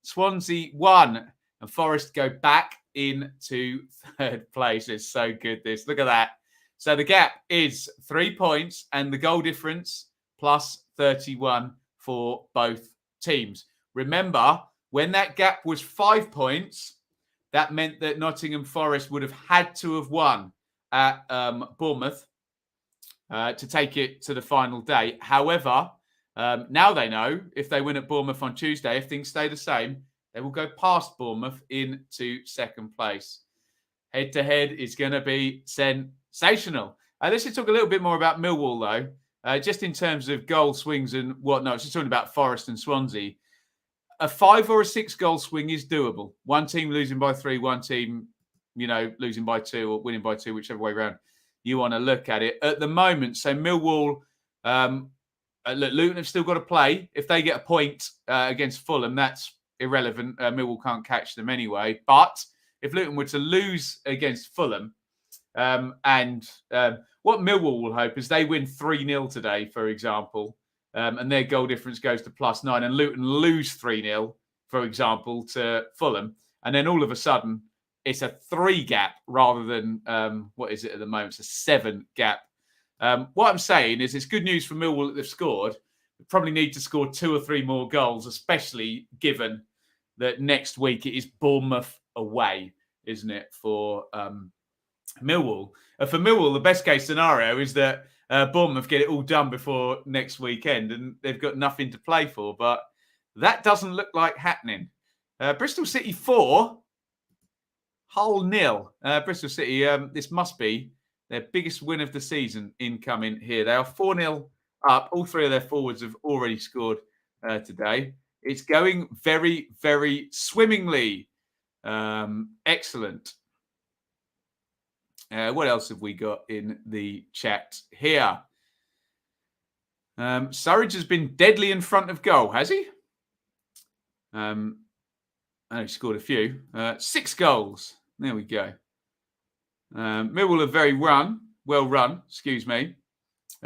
Swansea 1. And Forest go back into third place. It's so good, this. Look at that. So the gap is 3 points and the goal difference plus 31 for both teams. Remember, when that gap was 5 points, that meant that Nottingham Forest would have had to have won at Bournemouth to take it to the final day. However, now they know if they win at Bournemouth on Tuesday, if things stay the same, they will go past Bournemouth into second place. Head-to-head is going to be sensational. Let's just talk a little bit more about Millwall, though. Just in terms of goal swings and whatnot. Just talking about Forest and Swansea. A 5 or a 6 goal swing is doable. One team losing by 3, one team, losing by 2 or winning by 2, whichever way around you want to look at it. At the moment, so Millwall, Luton have still got to play. If they get a point against Fulham, that's irrelevant. Millwall can't catch them anyway. But if Luton were to lose against Fulham, and what Millwall will hope is they win 3-0 today, for example, and their goal difference goes to +9, and Luton lose 3-0, for example, to Fulham, and then all of a sudden it's a 3 gap rather than what is it at the moment? It's a 7 gap. What I'm saying is it's good news for Millwall that they've scored. They probably need to score 2 or 3 more goals, especially given that next week it is Bournemouth away, isn't it, for Millwall? For Millwall, the best case scenario is that Bournemouth get it all done before next weekend and they've got nothing to play for. But that doesn't look like happening. Bristol City 4, Hull 0. Bristol City, this must be their biggest win of the season incoming here. They are 4-0 up. All 3 of their forwards have already scored today. It's going very, very swimmingly. Excellent. What else have we got in the chat here? Surridge has been deadly in front of goal, has he? He scored a few. 6 goals. There we go. Millwall are well run, excuse me.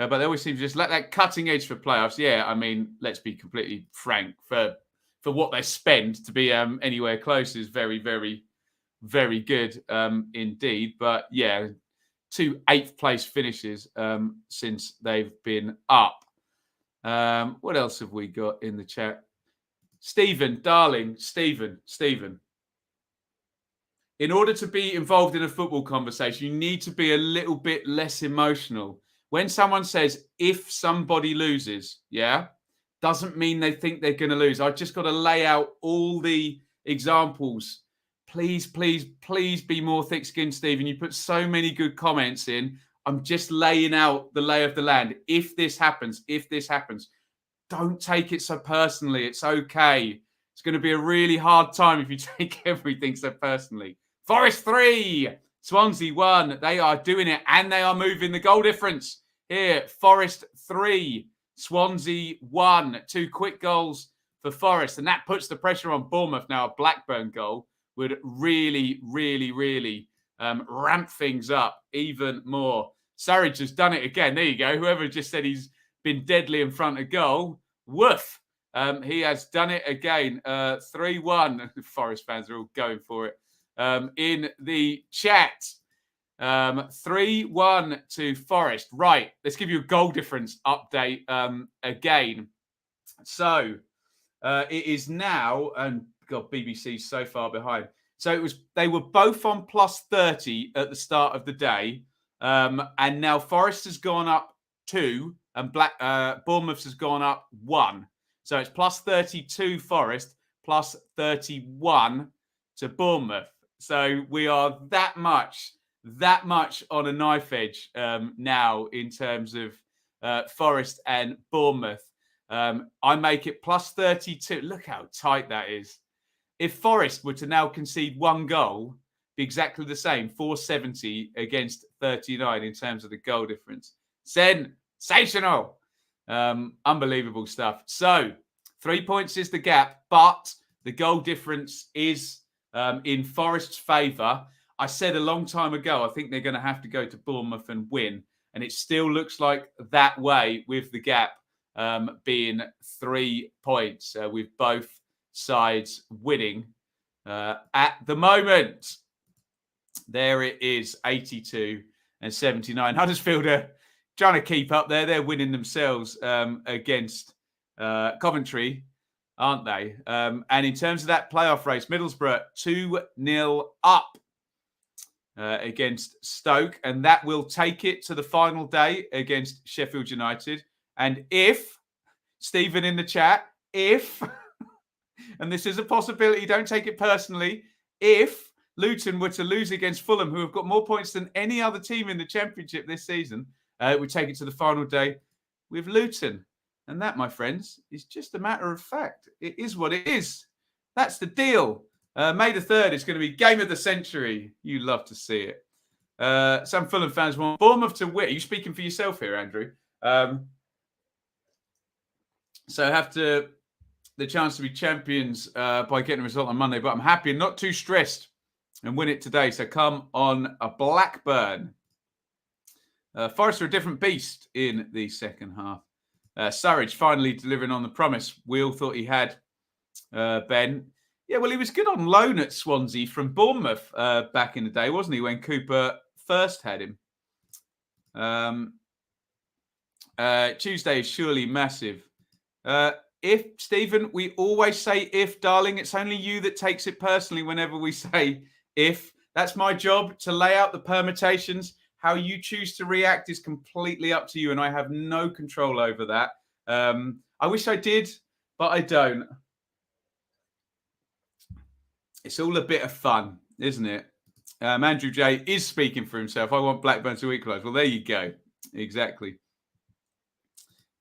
But they always seem to just let that cutting edge for playoffs. Yeah, I mean, let's be completely frank. For what they spend to be anywhere close is very, very, very good indeed. But yeah, 2 8th place finishes since they've been up. What else have we got in the chat? Stephen, darling, Stephen. In order to be involved in a football conversation, you need to be a little bit less emotional. When someone says, if somebody loses, yeah, doesn't mean they think they're going to lose. I've just got to lay out all the examples. Please, please, please be more thick-skinned, Stephen. You put so many good comments in. I'm just laying out the lay of the land. If this happens, don't take it so personally. It's okay. It's going to be a really hard time if you take everything so personally. Forest 3, Swansea 1. They are doing it and they are moving the goal difference here. Forest 3, Swansea 1. 2 quick goals for Forest. And that puts the pressure on Bournemouth now. A Blackburn goal would really, really, really ramp things up even more. Surridge has done it again. There you go. Whoever just said he's been deadly in front of goal. Woof. He has done it again. 3-1. Forest fans are all going for it. In the chat. 3-1 to Forest. Right. Let's give you a goal difference update again. So it is now, and God, BBC's so far behind. So they were both on plus 30 at the start of the day. And now Forest has gone up 2 and Bournemouth has gone up 1. So it's plus 32 Forest, plus 31 to Bournemouth. So we are that much on a knife edge now in terms of Forest and Bournemouth. I make it plus 32. Look how tight that is. If Forest were to now concede 1 goal, be exactly the same, 470 against 39 in terms of the goal difference. Sensational. Unbelievable stuff. So 3 points is the gap, but the goal difference is in Forest's favour. I said a long time ago, I think they're going to have to go to Bournemouth and win. And it still looks like that way with the gap being 3 points with both sides winning at the moment. There it is, 82 and 79. Huddersfield are trying to keep up there. They're winning themselves against Coventry, aren't they? And in terms of that playoff race, Middlesbrough 2-0 up against Stoke. And that will take it to the final day against Sheffield United. And if, Stephen in the chat, if, and this is a possibility, don't take it personally, if Luton were to lose against Fulham, who have got more points than any other team in the Championship this season, it would take it to the final day with Luton. And that, my friends, is just a matter of fact. It is what it is. That's the deal. May the 3rd is going to be game of the century. You love to see it. Some Fulham fans want Bournemouth to win. Are you speaking for yourself here, Andrew? So I have the chance to be champions by getting a result on Monday, but I'm happy and not too stressed and win it today. So come on a Blackburn. Forest are a different beast in the second half. Surridge finally delivering on the promise we all thought he had, Ben. Yeah, well, he was good on loan at Swansea from Bournemouth back in the day, wasn't he, when Cooper first had him? Tuesday is surely massive. If, Stephen, we always say if, darling, it's only you that takes it personally whenever we say if. That's my job, to lay out the permutations. How you choose to react is completely up to you, and I have no control over that. I wish I did, but I don't. It's all a bit of fun, isn't it? Andrew J is speaking for himself. I want Blackburn to equalise. Well, there you go. Exactly.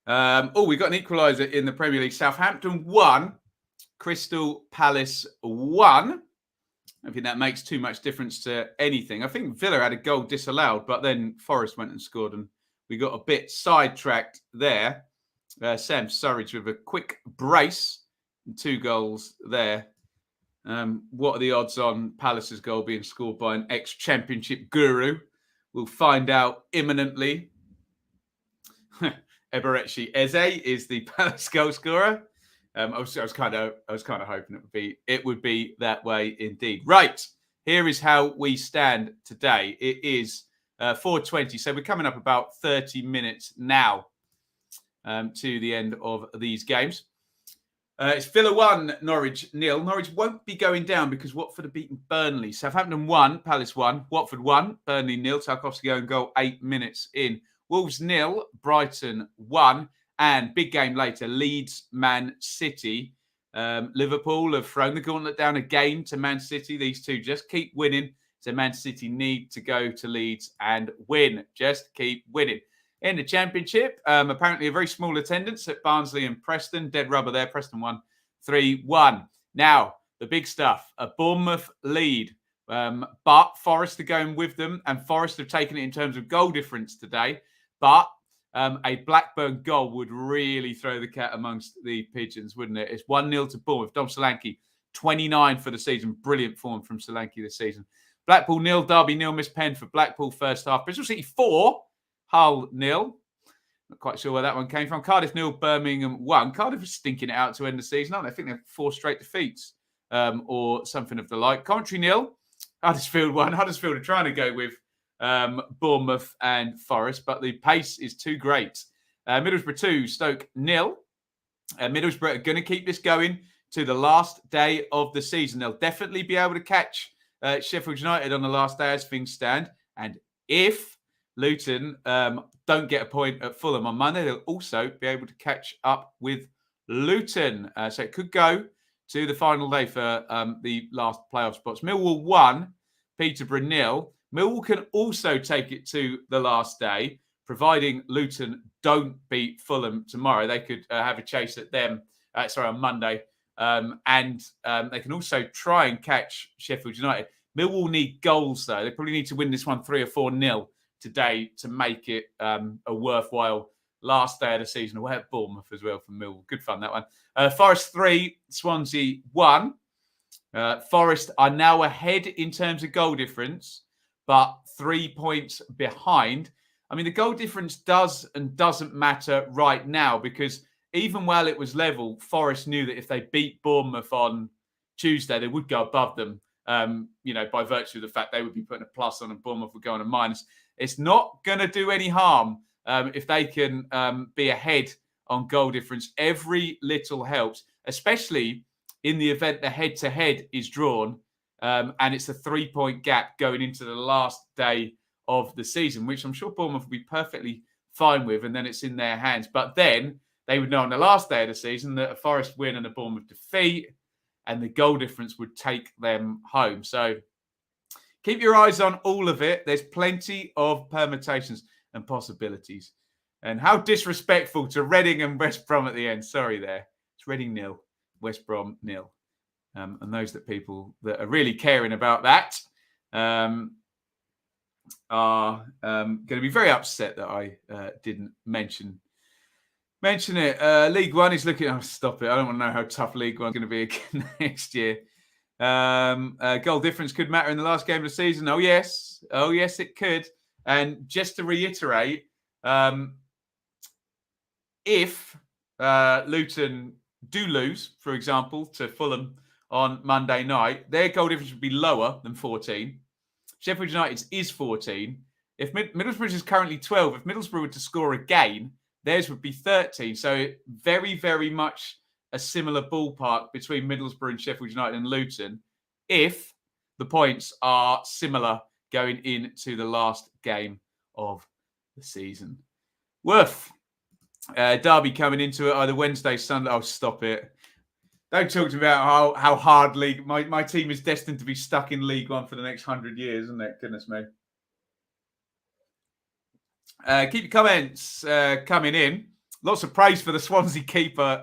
We got an equaliser in the Premier League. Southampton 1, Crystal Palace 1. I think that makes too much difference to anything. I think Villa had a goal disallowed, but then Forest went and scored, and we got a bit sidetracked there. Sam Surridge with a quick brace, 2 goals there. What are the odds on Palace's goal being scored by an ex-championship guru? We'll find out imminently. Eberechi Eze is the Palace goal scorer. I was kind of hoping it would be that way indeed. Right, here is how we stand today. It is 4:20, so we're coming up about 30 minutes now to the end of these games. It's Villa 1, Norwich 0. Norwich won't be going down because Watford have beaten Burnley. Southampton 1, Palace 1, Watford 1, Burnley 0. Tarkowski going goal 8 minutes in. Wolves 0, Brighton 1. And big game later, Leeds, Man City. Liverpool have thrown the gauntlet down again to Man City. These two just keep winning. So Man City need to go to Leeds and win. Just keep winning. In the Championship, apparently a very small attendance at Barnsley and Preston. Dead rubber there. Preston won 3-1. Now, the big stuff. A Bournemouth lead. But Forest are going with them. And Forest have taken it in terms of goal difference today. But a Blackburn goal would really throw the cat amongst the pigeons, wouldn't it? It's 1-0 to Bournemouth. Dom Solanke, 29 for the season. Brilliant form from Solanke this season. Blackpool 0, Derby 0. Miss Penn for Blackpool first half. Bristol City 4. Hull 0. Not quite sure where that one came from. Cardiff 0, Birmingham 1. Cardiff was stinking it out to end the season, aren't they? I think they're 4 straight defeats or something of the like. Coventry 0, Huddersfield 1. Huddersfield are trying to go with Bournemouth and Forest, but the pace is too great. Middlesbrough 2, Stoke 0. Middlesbrough are going to keep this going to the last day of the season. They'll definitely be able to catch Sheffield United on the last day as things stand. And if Luton don't get a point at Fulham on Monday, they'll also be able to catch up with Luton. So it could go to the final day for the last playoff spots. Millwall 1, Peterborough 0. Millwall can also take it to the last day, providing Luton don't beat Fulham tomorrow. They could have a chase at them, on Monday. And they can also try and catch Sheffield United. Millwall need goals, though. They probably need to win this one 3 or 4-0 today to make it a worthwhile last day of the season. Away at Bournemouth as well from Millwall. Good fun, that one. Forest 3, Swansea 1. Forest are now ahead in terms of goal difference, but 3 points behind. I mean, the goal difference does and doesn't matter right now because even while it was level, Forest knew that if they beat Bournemouth on Tuesday, they would go above them, by virtue of the fact they would be putting a plus on and Bournemouth would go on a minus. It's not going to do any harm if they can be ahead on goal difference. Every little helps, especially in the event the head-to-head is drawn and it's a 3-point gap going into the last day of the season, which I'm sure Bournemouth will be perfectly fine with, and then it's in their hands. But then they would know on the last day of the season that a Forest win and a Bournemouth defeat and the goal difference would take them home. So keep your eyes on all of it. There's plenty of permutations and possibilities. And how disrespectful to Reading and West Brom at the end. Sorry there. It's Reading 0, West Brom 0. And those people that are really caring about that are going to be very upset that I didn't mention it. League One is looking... Oh, stop it. I don't want to know how tough League One is going to be again next year. Goal difference could matter in the last game of the season. Oh, yes, it could. And just to reiterate, if Luton do lose, for example, to Fulham on Monday night, their goal difference would be lower than 14. Sheffield United's is 14. If Middlesbrough is currently 12, if Middlesbrough were to score again, theirs would be 13. So very, very much a similar ballpark between Middlesbrough and Sheffield United and Luton if the points are similar going into the last game of the season. Worth. Derby coming into it either Wednesday, Sunday. Oh, stop it. Don't talk to me about how hard league... My team is destined to be stuck in League One for the next 100 years, isn't it? Goodness me. Keep your comments coming in. Lots of praise for the Swansea keeper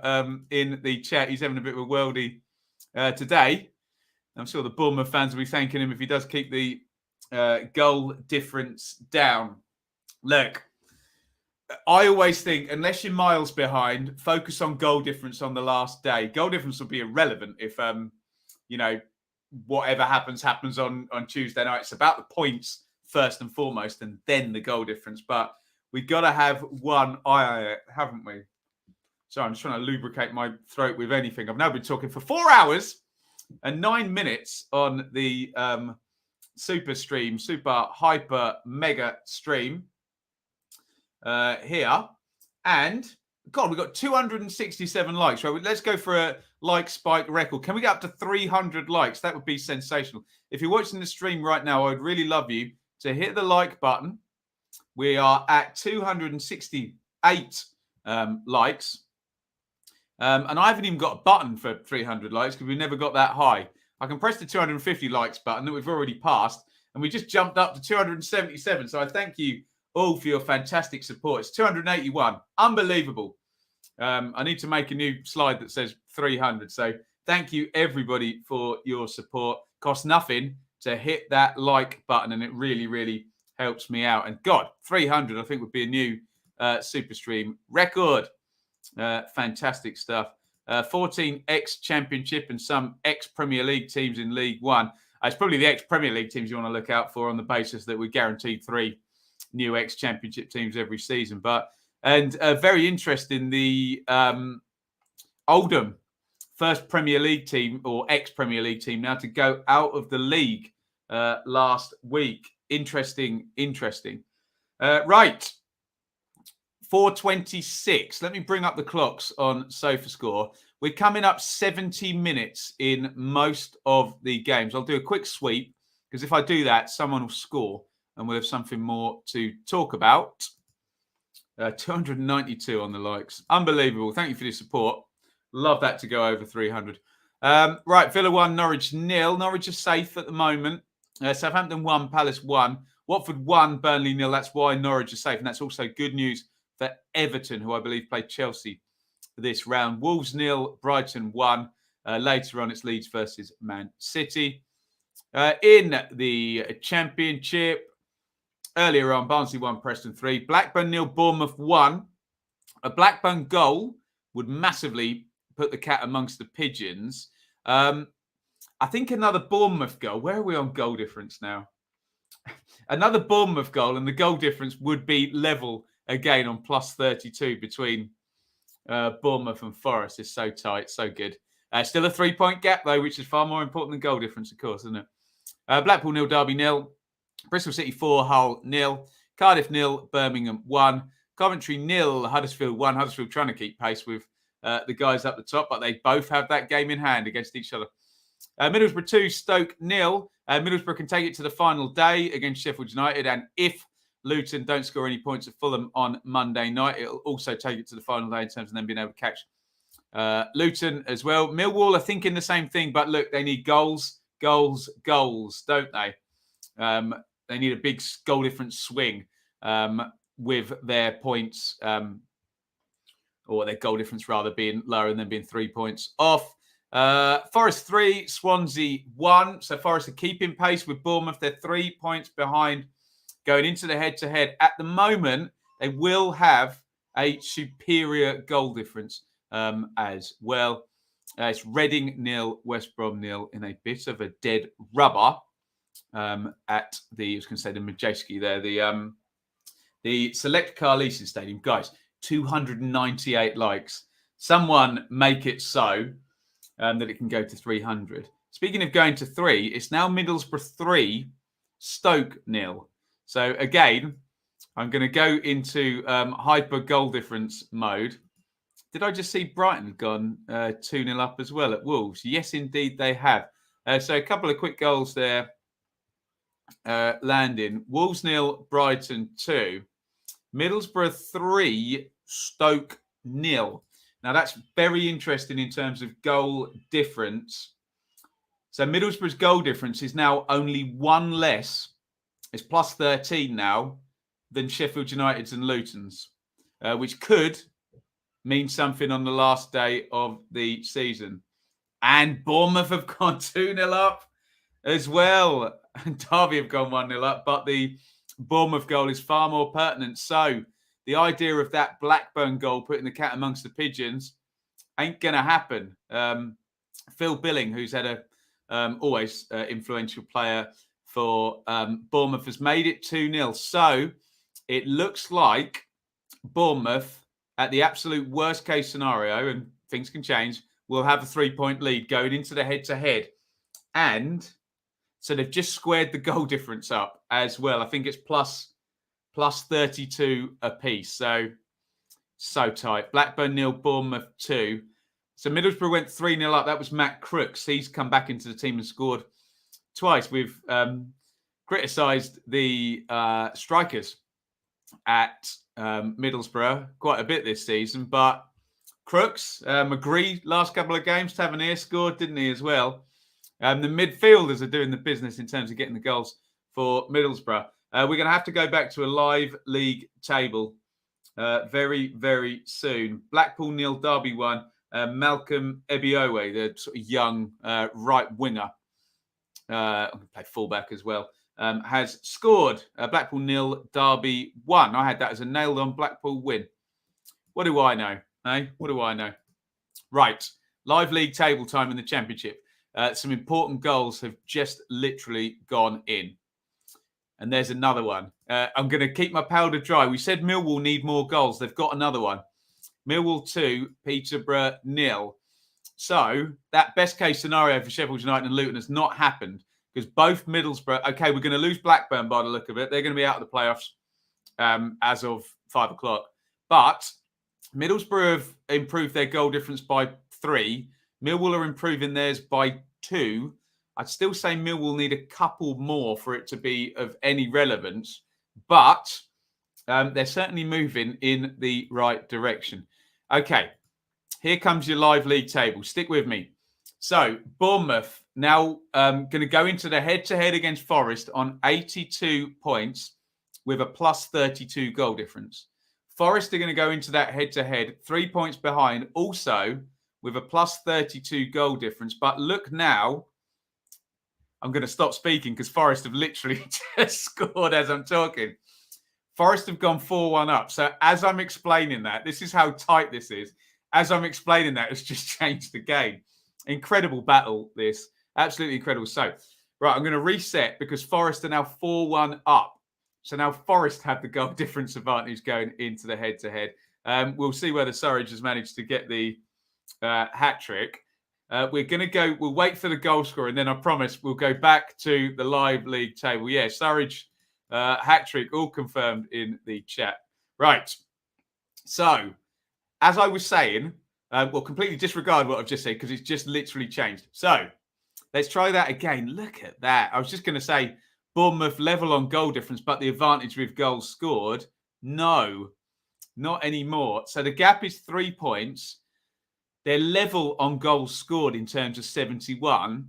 in the chat. He's having a bit of a worldie today. I'm sure the Bournemouth fans will be thanking him if he does keep the goal difference down. Look, I always think, unless you're miles behind, focus on goal difference on the last day. Goal difference will be irrelevant if, whatever happens on Tuesday night. It's about the points first and foremost, and then the goal difference. But We've got to have one eye, haven't we? Sorry, I'm just trying to lubricate my throat with anything. I've now been talking for 4 hours and 9 minutes on the super stream, super hyper mega stream here. And God, we've got 267 likes. Right, let's go for a like spike record. Can we get up to 300 likes? That would be sensational. If you're watching the stream right now, I'd really love you to hit the like button. We are at 268 likes. And I haven't even got a button for 300 likes because we've never got that high. I can press the 250 likes button that we've already passed, and we just jumped up to 277. So I thank you all for your fantastic support. It's 281. Unbelievable. I need to make a new slide that says 300. So thank you, everybody, for your support. Costs nothing to hit that like button, and it really, really helps me out. And God, 300, I think, would be a new Super Stream record. Fantastic stuff. 14 ex-Championship and some ex-Premier League teams in League One. It's probably the ex-Premier League teams you want to look out for on the basis that we guaranteed 3 new ex-Championship teams every season. And very interesting, the Oldham first Premier League team or ex-Premier League team now to go out of the league last week. Interesting. Right. 4:26. Let me bring up the clocks on SofaScore. We're coming up 70 minutes in most of the games. I'll do a quick sweep because if I do that, someone will score and we'll have something more to talk about. 292 on the likes. Unbelievable. Thank you for your support. Love that to go over 300. Right, Villa 1, Norwich 0. Norwich are safe at the moment. Southampton 1, Palace 1. Watford 1, Burnley 0. That's why Norwich are safe. And that's also good news for Everton, who I believe played Chelsea this round. Wolves 0, Brighton 1. Later on, it's Leeds versus Man City. In the Championship, earlier on, Barnsley 1, Preston 3. Blackburn 0, Bournemouth 1. A Blackburn goal would massively put the cat amongst the pigeons. I think another Bournemouth goal. Where are we on goal difference now? Another Bournemouth goal, and the goal difference would be level again on plus 32 between Bournemouth and Forest. Is so tight, so good. Still a 3-point gap, though, which is far more important than goal difference, of course, isn't it? Blackpool 0, Derby 0. Bristol City 4, Hull 0. Cardiff 0, Birmingham 1. Coventry 0, Huddersfield 1. Huddersfield trying to keep pace with the guys up the top, but they both have that game in hand against each other. Middlesbrough 2, Stoke 0. Middlesbrough can take it to the final day against Sheffield United, and if Luton don't score any points at Fulham on Monday night, it'll also take it to the final day in terms of them being able to catch Luton as well. Millwall are thinking the same thing, but look, they need goals, don't they? They need a big goal difference swing with their points, or their goal difference rather being lower and then being 3 points off. Forest 3, Swansea 1. So Forest are keeping pace with Bournemouth. They're 3 points behind going into the head-to-head. At the moment, they will have a superior goal difference as well. It's Reading 0, West Brom 0 in a bit of a dead rubber at the, I was going to say the Majeski there, the Select Car Leasing Stadium. Guys, 298 likes. Someone make it so that it can go to 300. Speaking of going to 3, it's now Middlesbrough 3, Stoke 0. So again, I'm going to go into hyper goal difference mode. Did I just see Brighton gone 2-0 up as well at Wolves? Yes, indeed they have. So a couple of quick goals there landing. Wolves 0, Brighton 2. Middlesbrough 3, Stoke 0. Now that's very interesting in terms of goal difference. So Middlesbrough's goal difference is now only one less. It's plus 13 now than Sheffield United's and Luton's, which could mean something on the last day of the season. And Bournemouth have gone 2-0 up as well. And Derby have gone 1-0 up, but the Bournemouth goal is far more pertinent. So the idea of that Blackburn goal putting the cat amongst the pigeons ain't going to happen. Phil Billing, who's had a always influential player for Bournemouth, has made it 2-0. So it looks like Bournemouth, at the absolute worst case scenario, and things can change, will have a 3-point lead going into the head-to-head. And so they've just squared the goal difference up as well. I think it's plus 32 apiece. So tight. Blackburn 0, Bournemouth 2. So Middlesbrough went 3-0 up. That was Matt Crooks. He's come back into the team and scored twice. We've criticised the strikers at Middlesbrough quite a bit this season, but Crooks, McGree, last couple of games, Tavernier scored, didn't he, as well? The midfielders are doing the business in terms of getting the goals for Middlesbrough. We're going to have to go back to a live league table very, very soon. Blackpool 0, Derby 1. Malcolm Ebiowe, the sort of young right winger, I'm going to play fullback as well, has scored. Blackpool 0, Derby 1. I had that as a nailed-on Blackpool win. What do I know? Eh? What do I know? Right. Live league table time in the Championship. Some important goals have just literally gone in. And there's another one. I'm going to keep my powder dry. We said Millwall need more goals. They've got another one. Millwall 2, Peterborough 0. So that best case scenario for Sheffield United and Luton has not happened because both Middlesbrough, okay, we're going to lose Blackburn by the look of it. They're going to be out of the playoffs as of 5 o'clock. But Middlesbrough have improved their goal difference by 3. Millwall are improving theirs by 2. I'd still say Millwall need a couple more for it to be of any relevance. But they're certainly moving in the right direction. Okay, here comes your live league table. Stick with me. So, Bournemouth now going to go into the head-to-head against Forest on 82 points with a plus 32 goal difference. Forest are going to go into that head-to-head 3 points behind, also with a plus 32 goal difference. But look now, I'm going to stop speaking because Forest have literally just scored as I'm talking. Forest have gone 4-1 up. So as I'm explaining that, this is how tight this is. As I'm explaining that, it's just changed the game. Incredible battle, this. Absolutely incredible. So, right, I'm going to reset because Forest are now 4-1 up. So now Forest have the goal difference advantage going into the head-to-head. We'll see whether Surridge has managed to get the hat-trick. We're going to go, we'll wait for the goal scorer, and then I promise we'll go back to the live league table. Yeah, Surridge, hat-trick, all confirmed in the chat. Right. So, as I was saying, we'll completely disregard what I've just said because it's just literally changed. So, let's try that again. Look at that. I was just going to say Bournemouth level on goal difference, but the advantage with goals scored. No, not anymore. So, the gap is 3 points. They're level on goals scored in terms of 71,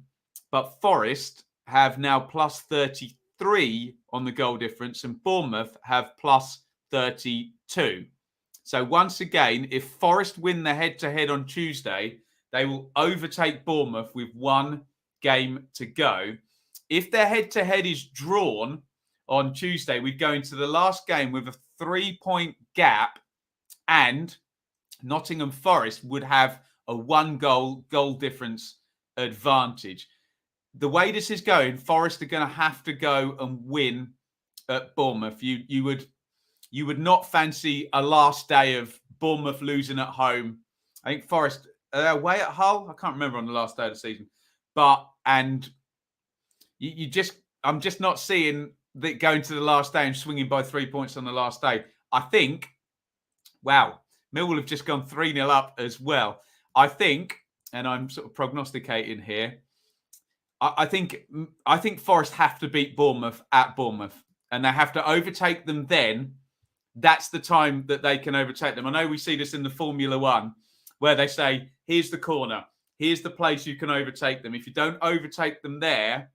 but Forest have now plus 33 on the goal difference and Bournemouth have plus 32. So once again, if Forest win the head-to-head on Tuesday, they will overtake Bournemouth with 1 game to go. If their head-to-head is drawn on Tuesday, we'd go into the last game with a 3-point gap and Nottingham Forest would have a 1 goal difference advantage. The way this is going, Forest are going to have to go and win at Bournemouth. You would not fancy a last day of Bournemouth losing at home. I think Forest away at Hull. I can't remember on the last day of the season, I'm just not seeing that going to the last day and swinging by 3 points on the last day. I think, wow, Millwall have just gone 3-0 up as well. I think, and I'm sort of prognosticating here, I think Forest have to beat Bournemouth at Bournemouth and they have to overtake them then. That's the time that they can overtake them. I know we see this in the Formula One where they say, here's the corner. Here's the place you can overtake them. If you don't overtake them there,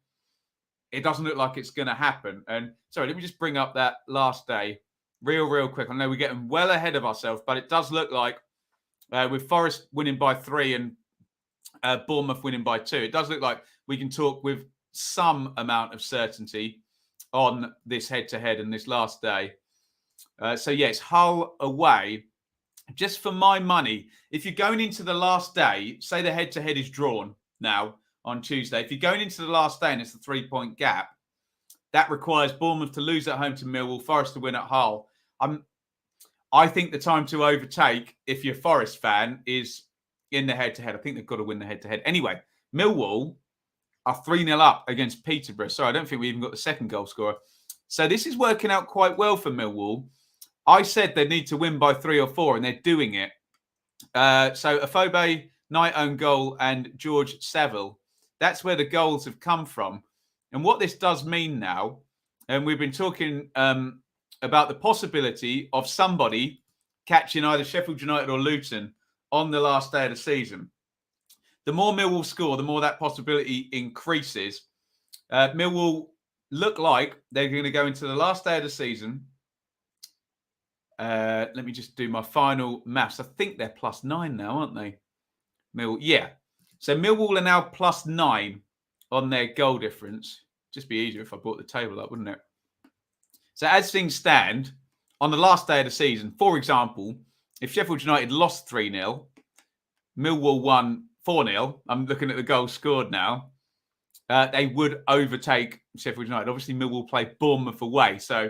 it doesn't look like it's going to happen. And sorry, let me just bring up that last day real quick. I know we're getting well ahead of ourselves, but it does look like with Forest winning by 3 and Bournemouth winning by 2, it does look like we can talk with some amount of certainty on this head-to-head and this last day. So, yes, Hull away. Just for my money, if you're going into the last day, say the head-to-head is drawn now on Tuesday. If you're going into the last day and it's a 3-point gap, that requires Bournemouth to lose at home to Millwall, Forest to win at Hull, I think the time to overtake, if you're a Forest fan, is in the head-to-head. I think they've got to win the head-to-head. Anyway, Millwall are 3-0 up against Peterborough. Sorry, I don't think we even got the second goal scorer. So this is working out quite well for Millwall. I said they need to win by 3 or 4, and they're doing it. So Afobe, Knight own goal, and George Saville. That's where the goals have come from. And what this does mean now, and we've been talking about the possibility of somebody catching either Sheffield United or Luton on the last day of the season. The more Millwall score, the more that possibility increases. Millwall look like they're going to go into the last day of the season. Let me just do my final maths. I think they're +9 now, aren't they? Yeah. So Millwall are now +9 on their goal difference. Just be easier if I brought the table up, wouldn't it? So as things stand, on the last day of the season, for example, if Sheffield United lost 3-0, Millwall won 4-0, I'm looking at the goals scored now, they would overtake Sheffield United. Obviously, Millwall play Bournemouth away. So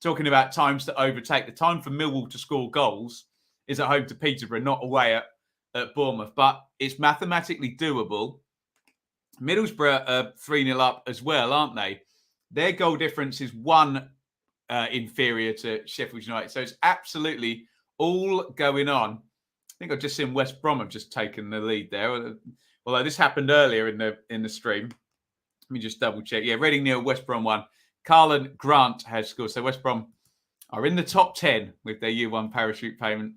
talking about times to overtake, the time for Millwall to score goals is at home to Peterborough, not away at Bournemouth. But it's mathematically doable. Middlesbrough are 3-0 up as well, aren't they? Their goal difference is 1 inferior to Sheffield United. So it's absolutely all going on. I think I've just seen West Brom have just taken the lead there. Although this happened earlier in the stream. Let me just double check. Yeah, Reading 0, West Brom 1. Carlin Grant has scored. So West Brom are in the top 10 with their year 1 parachute payment.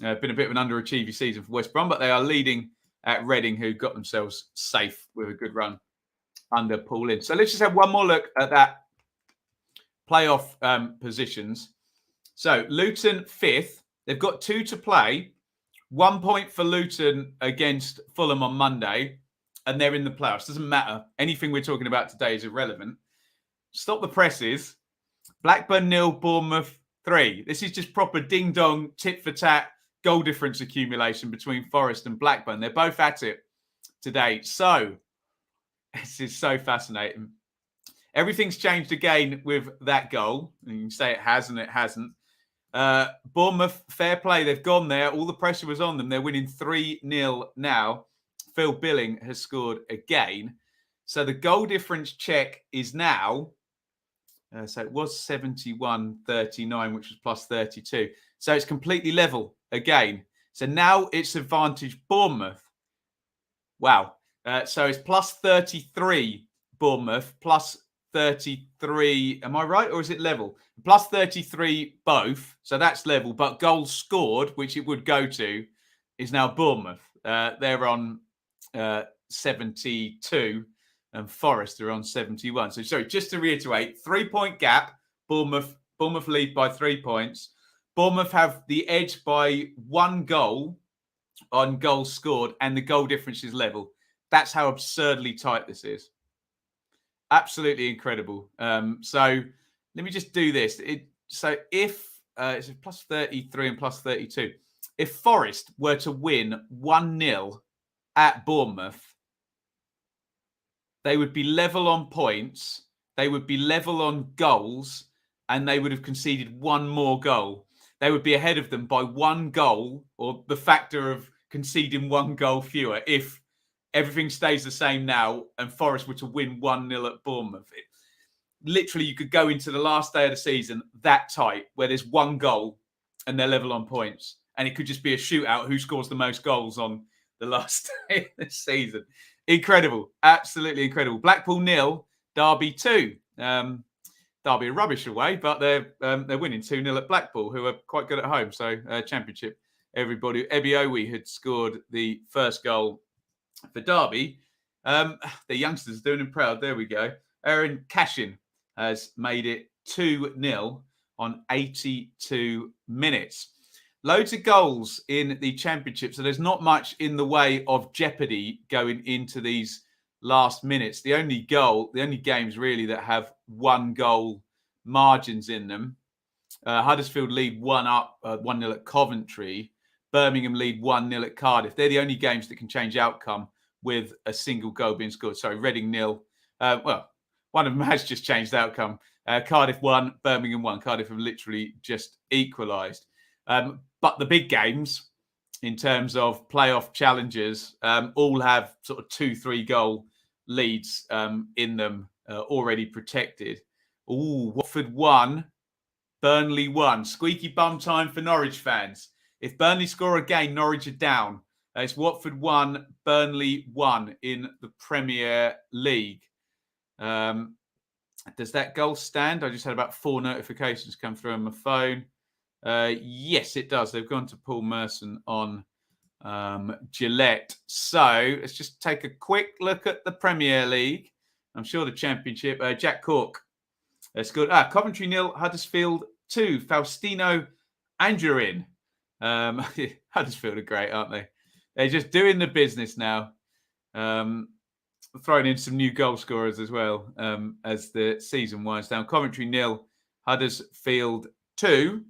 Been a bit of an underachieving season for West Brom, but they are leading at Reading, who got themselves safe with a good run under Paul Ince. So let's just have one more look at that playoff positions. So Luton 5th. They've got 2 to play. 1 point for Luton against Fulham on Monday, and they're in the playoffs. Doesn't matter. Anything we're talking about today is irrelevant. Stop the presses. Blackburn 0, Bournemouth 3. This is just proper ding-dong, tit-for-tat goal difference accumulation between Forest and Blackburn. They're both at it today. So, this is so fascinating. Everything's changed again with that goal. And you can say it has and it hasn't. Bournemouth, fair play. They've gone there. All the pressure was on them. They're winning 3-0 now. Phil Billing has scored again. So the goal difference check is now, so it was 71-39, which was +32. So it's completely level again. So now it's advantage Bournemouth. Wow. So it's +33 Bournemouth, +33. Am I right? Or is it level? +33 both. So that's level. But goals scored, which it would go to, is now Bournemouth. They're on 72 and Forest are on 71. So sorry, just to reiterate, 3-point gap. Bournemouth lead by 3 points. Bournemouth have the edge by 1 goal on goals scored, and the goal difference is level. That's how absurdly tight this is. Absolutely incredible. So let me just do this. So if it's +33 and +32, if Forest were to win 1-0 at Bournemouth, they would be level on points, they would be level on goals, and they would have conceded 1 more goal. They would be ahead of them by 1 goal, or the factor of conceding 1 goal fewer, if everything stays the same now and Forest were to win 1-0 at Bournemouth. Literally, you could go into the last day of the season that tight, where there's 1 goal and they're level on points. And it could just be a shootout who scores the most goals on the last day of the season. Incredible. Absolutely incredible. Blackpool 0, Derby 2. Derby are rubbish away, but they're winning 2-0 at Blackpool, who are quite good at home. So Championship, everybody. Ebiowi had scored the first goal for Derby. The youngsters are doing him proud. There we go. Aaron Cashin has made it 2-0 on 82 minutes. Loads of goals in the Championship, so there's not much in the way of jeopardy going into these last minutes. The only games really that have 1 goal margins in them. Huddersfield lead 1-0 at Coventry. Birmingham lead 1-0 at Cardiff. They're the only games that can change outcome with a single goal being scored. Sorry, Reading 0. one of them has just changed the outcome. Cardiff 1, Birmingham 1. Cardiff have literally just equalised. But the big games, in terms of playoff challenges, all have sort of 2-3 goal leads in them already protected. Ooh, Watford 1, Burnley 1. Squeaky bum time for Norwich fans. If Burnley score again, Norwich are down. It's Watford 1, Burnley 1 in the Premier League. Does that goal stand? I just had about 4 notifications come through on my phone. Yes, it does. They've gone to Paul Merson on Gillette. So let's just take a quick look at the Premier League. I'm sure the Championship. Jack Cork. That's good. Coventry 0, Huddersfield 2. Faustino Angerin. Huddersfield are great, aren't they? They're just doing the business now. Throwing in some new goal scorers as well as the season winds down. Coventry 0, Huddersfield 2.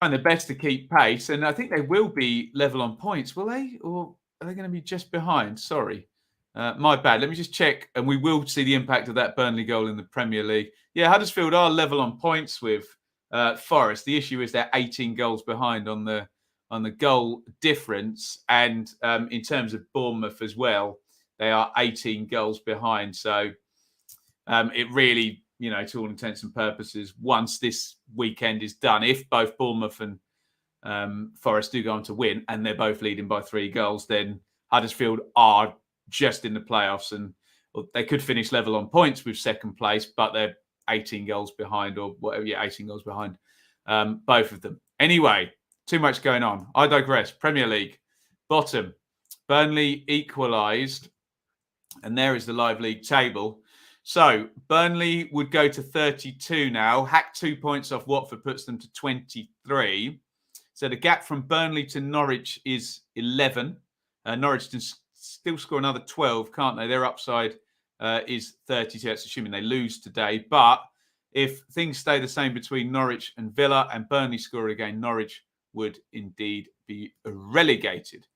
Trying their best to keep pace, and I think they will be level on points, will they? Or are they going to be just behind? Sorry. My bad. Let me just check, and we will see the impact of that Burnley goal in the Premier League. Yeah, Huddersfield are level on points with Forest. The issue is they're 18 goals behind on the goal difference, and in terms of Bournemouth as well, they are 18 goals behind. So it really, to all intents and purposes, once this weekend is done, if both Bournemouth and Forest do go on to win, and they're both leading by 3 goals, then Huddersfield are just in the playoffs, and they could finish level on points with second place, but they're 18 goals behind, or whatever. Yeah, 18 goals behind, both of them. Anyway, too much going on. I digress. Premier League, bottom. Burnley equalised, and there is the live league table. So Burnley would go to 32 now. Hack 2 points off Watford puts them to 23. So the gap from Burnley to Norwich is 11. Norwich can still score another 12, can't they? Their upside is 32. That's assuming they lose today. But if things stay the same between Norwich and Villa, and Burnley score again, Norwich would indeed be relegated.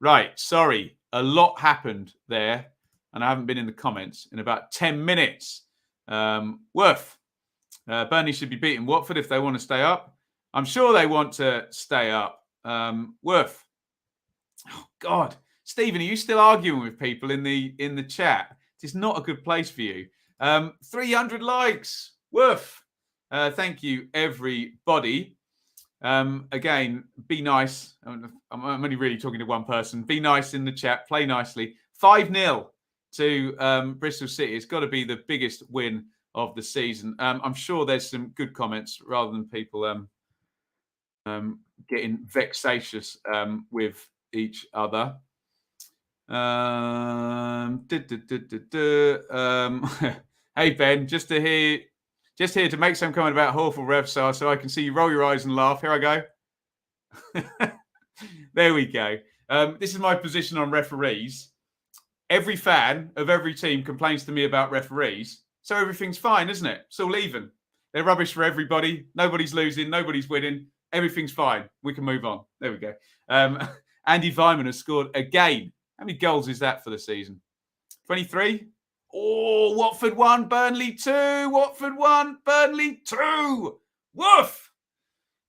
Right, sorry. A lot happened there, and I haven't been in the comments in about 10 minutes. Burnley should be beating Watford if they want to stay up. I'm sure they want to stay up. Worth. Oh, God. Stephen, are you still arguing with people in the chat? It's not a good place for you. 300 likes. Woof. Thank you, everybody. Again, be nice. I'm only really talking to one person. Be nice in the chat. Play nicely. 5-0 to Bristol City. It's got to be the biggest win of the season. I'm sure there's some good comments rather than people getting vexatious with each other. Hey Ben, just here to make some comment about Hawful Revsar so I can see you roll your eyes and laugh. Here I go. There we go. This is my position on referees. Every fan of every team complains to me about referees, so everything's fine, isn't it? It's all even. They're rubbish for everybody. Nobody's losing. Nobody's winning. Everything's fine. We can move on. There we go. Andy Vyman has scored again. How many goals is that for the season? 23? Oh, Watford 1, Burnley 2. Watford 1, Burnley 2. Woof!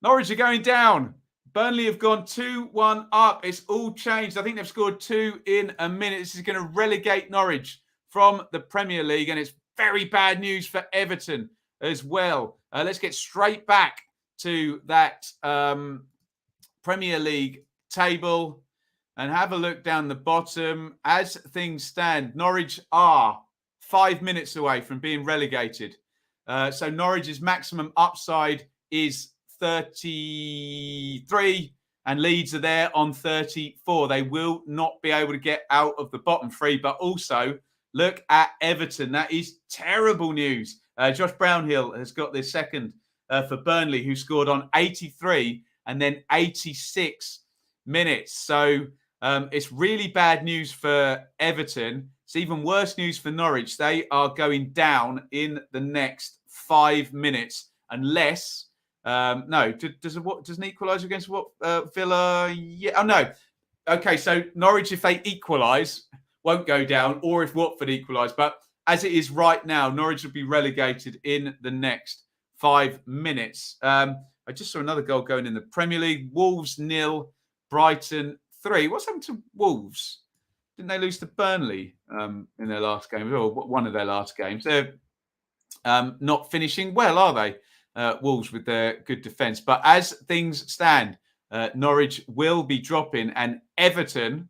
Norwich are going down. Burnley have gone 2-1 up. It's all changed. I think they've scored 2 in a minute. This is going to relegate Norwich from the Premier League, and it's very bad news for Everton as well. Let's get straight back to that Premier League table and have a look down the bottom. As things stand, Norwich are 5 minutes away from being relegated. So Norwich's maximum upside is 33, and Leeds are there on 34. They will not be able to get out of the bottom 3, but also look at Everton. That is terrible news. Josh Brownhill has got this second for Burnley, who scored on 83 and then 86 minutes. So it's really bad news for Everton. It's even worse news for Norwich. They are going down in the next 5 minutes unless... does an equaliser against what Villa? Yeah. Oh, no. Okay, so Norwich, if they equalise, won't go down, or if Watford equalise. But as it is right now, Norwich will be relegated in the next 5 minutes. I just saw another goal going in the Premier League. Wolves 0, Brighton 3. What's happened to Wolves? Didn't they lose to Burnley in their last game? Or one of their last games. They're not finishing well, are they? Wolves with their good defence. But as things stand, Norwich will be dropping, and Everton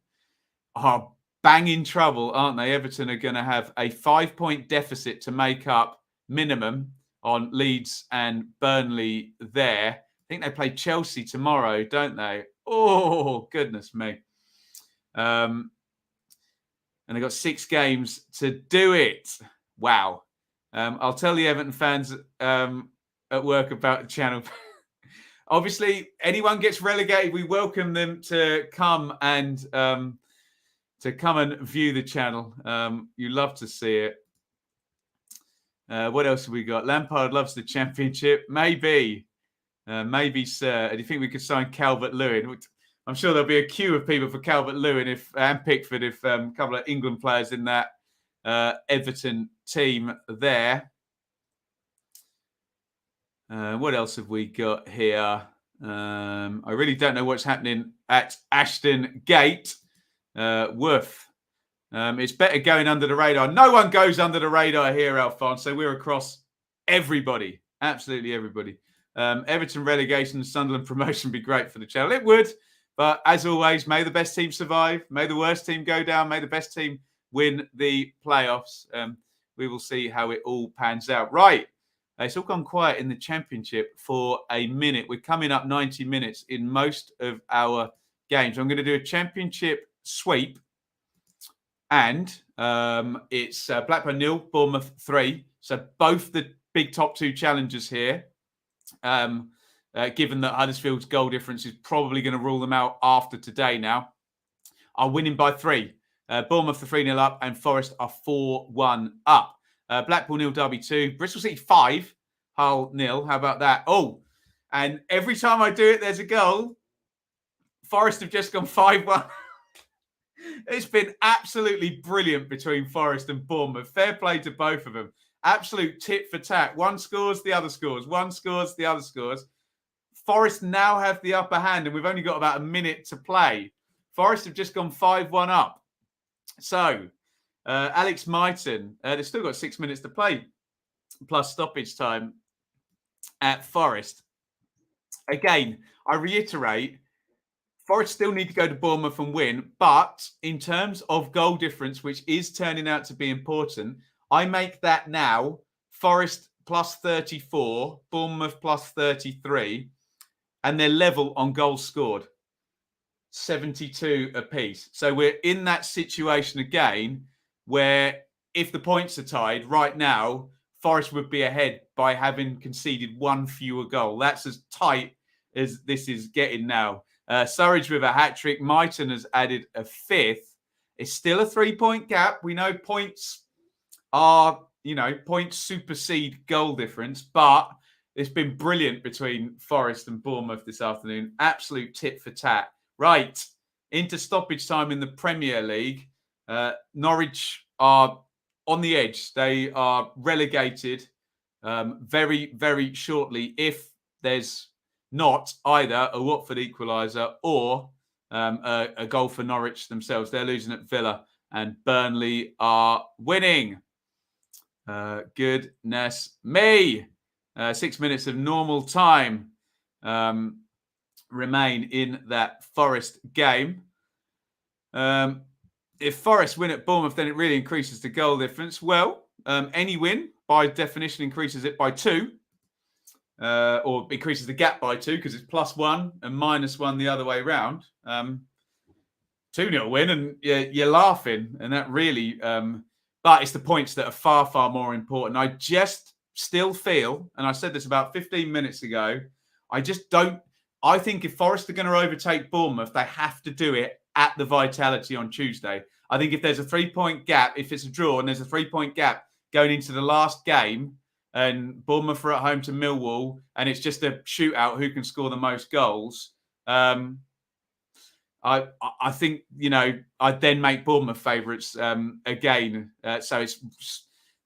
are banging trouble, aren't they? Everton are going to have a 5-point deficit to make up minimum on Leeds and Burnley there. I think they play Chelsea tomorrow, don't they? Oh, goodness me. And they've got 6 games to do it. Wow. I'll tell the Everton fans at work about the channel. Obviously, anyone gets relegated, we welcome them to come and view the channel. You love to see it. What else have we got? Lampard loves the Championship. Maybe, sir. Do you think we could sign Calvert-Lewin? I'm sure there'll be a queue of people for Calvert-Lewin and Pickford if a couple of England players in that Everton team there. What else have we got here? I really don't know what's happening at Ashton Gate. Woof. It's better going under the radar. No one goes under the radar here, Alfonso. We're across everybody. Absolutely everybody. Everton relegation and Sunderland promotion would be great for the channel. It would. But as always, may the best team survive. May the worst team go down. May the best team win the playoffs. We will see how it all pans out. Right. It's all gone quiet in the Championship for a minute. We're coming up 90 minutes in most of our games. I'm going to do a Championship sweep. And it's Blackburn 0, Bournemouth 3. So both the big top 2 challengers here. Given that Huddersfield's goal difference is probably going to rule them out after today now, are winning by 3. Bournemouth are 3-0 up and Forest are 4-1 up. Blackpool 0, Derby 2. Bristol City 5, Hull 0. How about that? Oh, and every time I do it, there's a goal. Forest have just gone 5-1. It's been absolutely brilliant between Forest and Bournemouth. Fair play to both of them. Absolute tit for tat. One scores, the other scores. One scores, the other scores. Forest now have the upper hand, and we've only got about a minute to play. Forest have just gone 5-1 up. So, Alex Myton, they've still got 6 minutes to play, plus stoppage time at Forest. Again, I reiterate, Forest still need to go to Bournemouth and win, but in terms of goal difference, which is turning out to be important, I make that now Forest plus 34, Bournemouth plus 33, and they're level on goals scored, 72 apiece. So we're in that situation again where if the points are tied right now, Forest would be ahead by having conceded 1 fewer goal. That's as tight as this is getting now. Surridge with a hat-trick. Myton has added a 5th. It's still a 3-point gap. We know points supersede goal difference, but it's been brilliant between Forest and Bournemouth this afternoon. Absolute tit for tat. Right, into stoppage time in the Premier League. Norwich are on the edge. They are relegated very, very shortly if there's not either a Watford equaliser or a goal for Norwich themselves. They're losing at Villa and Burnley are winning. Goodness me. 6 minutes of normal time remain in that Forest game. If Forest win at Bournemouth, then it really increases the goal difference. Well, any win, by definition, increases it by 2. Or increases the gap by 2 because it's +1 and -1 the other way around. 2-0 win and you're laughing. And that really... but it's the points that are far, far more important. I just still feel, and I said this about 15 minutes ago, I think if Forest are going to overtake Bournemouth, they have to do it at the Vitality on Tuesday. I think if there's a 3-point gap, if it's a draw and there's a 3-point gap going into the last game, and Bournemouth are at home to Millwall, and it's just a shootout who can score the most goals. I think, I'd then make Bournemouth favourites again. So it's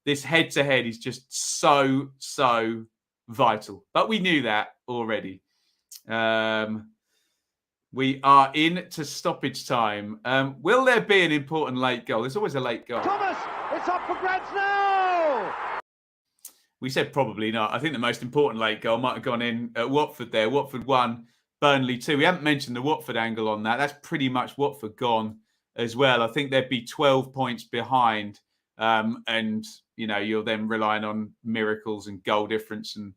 this head-to-head is just so vital. But we knew that already. We are into stoppage time. Will there be an important late goal? There's always a late goal. Thomas, it's up for grabs now. We said probably not. I think the most important late goal might have gone in at Watford there. Watford 1, Burnley 2. We haven't mentioned the Watford angle on that. That's pretty much Watford gone as well. I think they'd be 12 points behind. And, you're then relying on miracles and goal difference and,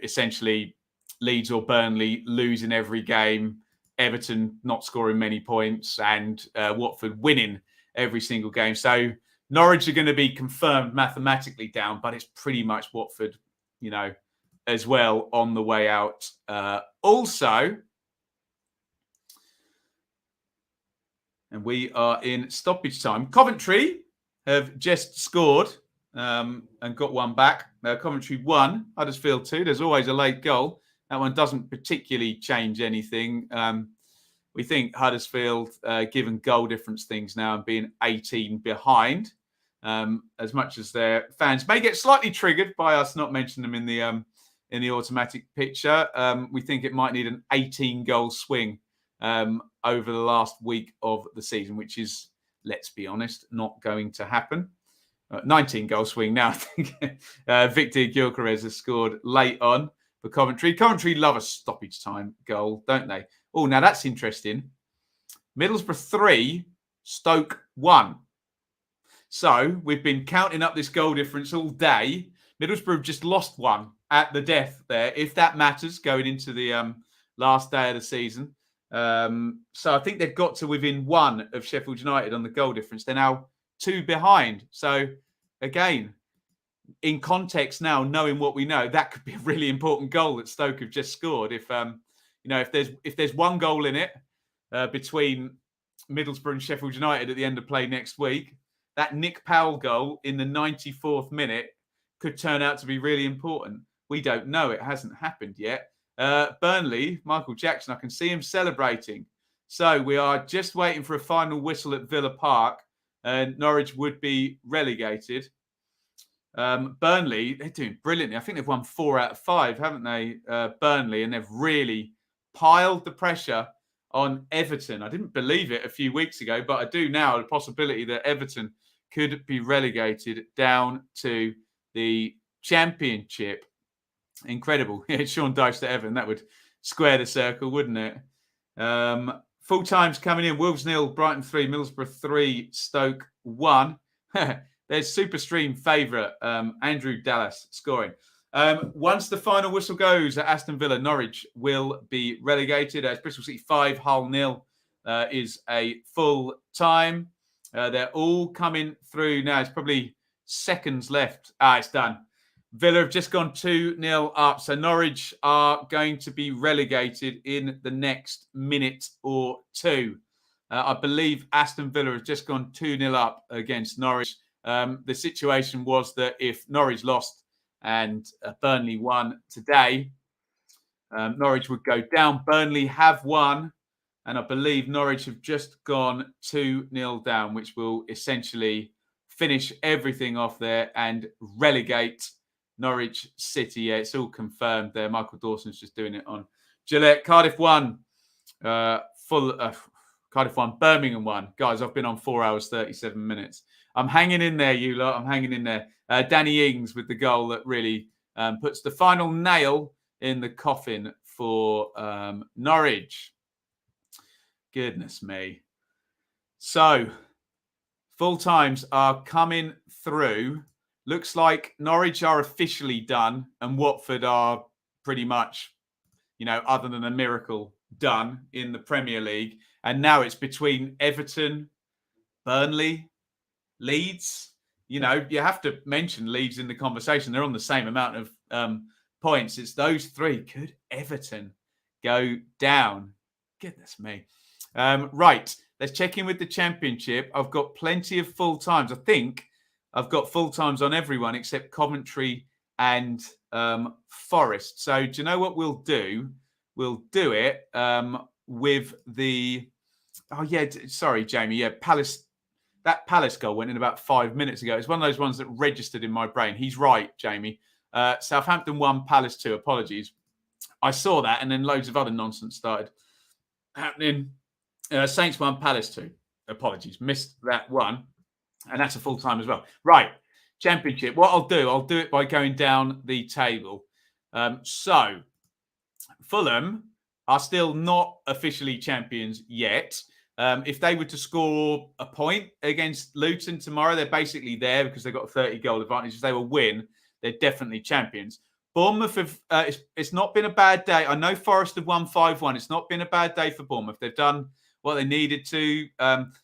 essentially Leeds or Burnley losing every game, Everton not scoring many points, and Watford winning every single game. So Norwich are going to be confirmed mathematically down, but it's pretty much Watford, as well on the way out. Also, and we are in stoppage time. Coventry have just scored and got one back. Coventry 1, Huddersfield 2. There's always a late goal. That one doesn't particularly change anything. We think Huddersfield, given goal difference things now and being 18 behind, as much as their fans may get slightly triggered by us not mentioning them in the automatic picture, we think it might need an 18-goal swing over the last week of the season, which is, let's be honest, not going to happen. 19-goal swing now. I think Victor Gyökeres has scored late on for Coventry. Coventry love a stoppage time goal, don't they? Oh, now that's interesting. Middlesbrough 3, Stoke 1. So we've been counting up this goal difference all day. Middlesbrough have just lost one at the death there, if that matters, going into the last day of the season. So I think they've got to within 1 of Sheffield United on the goal difference. They're now 2 behind. So again, in context now, knowing what we know, that could be a really important goal that Stoke have just scored. If there's 1 goal in it between Middlesbrough and Sheffield United at the end of play next week, that Nick Powell goal in the 94th minute could turn out to be really important. We don't know. It hasn't happened yet. Burnley, Michael Jackson, I can see him celebrating. So we are just waiting for a final whistle at Villa Park, and Norwich would be relegated. Burnley, they're doing brilliantly. I think they've won 4 out of 5, haven't they, Burnley? And they've really piled the pressure on Everton. I didn't believe it a few weeks ago, but I do now. The possibility that Everton could be relegated down to the Championship. Incredible. Sean Dyche to Everton. That would square the circle, wouldn't it? Full times coming in. Wolves 0, Brighton 3, Middlesbrough 3, Stoke 1. There's Superstream favourite, Andrew Dallas scoring. Once the final whistle goes at Aston Villa, Norwich will be relegated. As Bristol City 5, Hull 0 is a full time. They're all coming through now. It's probably seconds left. It's done. Villa have just gone 2-0 up. So Norwich are going to be relegated in the next minute or two. I believe Aston Villa have just gone 2-0 up against Norwich. The situation was that if Norwich lost and Burnley won today, Norwich would go down. Burnley have won, and I believe Norwich have just gone 2-0 down, which will essentially finish everything off there and relegate Norwich City. Yeah, it's all confirmed there. Michael Dawson's just doing it on Gillette. Cardiff 1, Cardiff 1, Birmingham 1. Guys, I've been on 4 hours, 37 minutes. I'm hanging in there, you lot. I'm hanging in there. Danny Ings with the goal that really puts the final nail in the coffin for Norwich. Goodness me. So, full times are coming through. Looks like Norwich are officially done and Watford are pretty much, other than a miracle, done in the Premier League. And now it's between Everton, Burnley, Leeds. You have to mention Leeds in the conversation. They're on the same amount of points. It's those 3. Could Everton go down? Goodness me. Right. Let's check in with the Championship. I've got plenty of full times. I think I've got full times on everyone except Coventry and Forest. So do you know what we'll do? We'll do it with the... Oh, yeah. Sorry, Jamie. Yeah, Palace That Palace goal went in about 5 minutes ago. It's one of those ones that registered in my brain. He's right, Jamie. Southampton 1, Palace 2. Apologies. I saw that, and then loads of other nonsense started happening. Saints 1, Palace 2. Apologies. Missed that one. And that's a full time as well. Right. Championship. What I'll do it by going down the table. So, Fulham are still not officially champions yet. If they were to score a point against Luton tomorrow, they're basically there because they've got a 30-goal advantage. If they will win, they're definitely champions. Bournemouth have, it's not been a bad day. I know Forest have won 5-1. It's not been a bad day for Bournemouth. They've done what they needed to.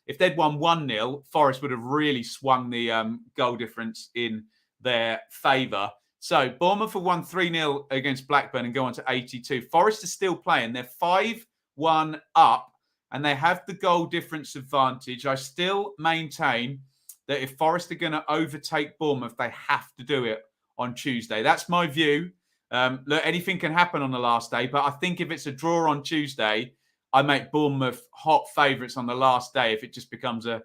If they'd won 1-0, Forest would have really swung the goal difference in their favour. So Bournemouth have won 3-0 against Blackburn and go on to 82. Forest is still playing. They're 5-1 up and they have the goal difference advantage. I still maintain that if Forest are going to overtake Bournemouth, they have to do it on Tuesday. That's my view. Look, anything can happen on the last day, but I think if it's a draw on Tuesday, I make Bournemouth hot favourites on the last day. If it just becomes a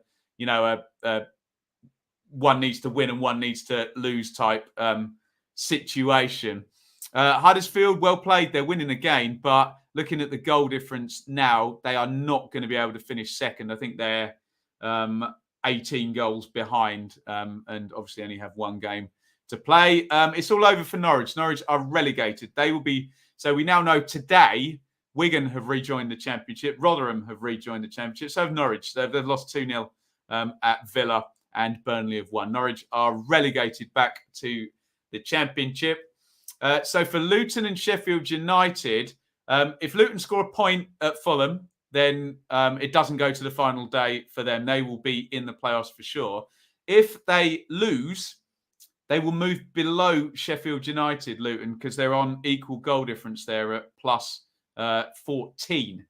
one needs to win and one needs to lose type situation. Huddersfield, well played. They're winning again, but looking at the goal difference now, they are not going to be able to finish second. I think they're 18 goals behind and obviously only have one game to play. It's all over for Norwich. Norwich are relegated. They will be. So we now know today Wigan have rejoined the Championship. Rotherham have rejoined the Championship. So have Norwich. They've lost 2-0 at Villa and Burnley have won. Norwich are relegated back to the Championship. So for Luton and Sheffield United, if Luton score a point at Fulham, then it doesn't go to the final day for them. They will be in the playoffs for sure. If they lose, they will move below Sheffield United, Luton, because they're on equal goal difference there at plus 14.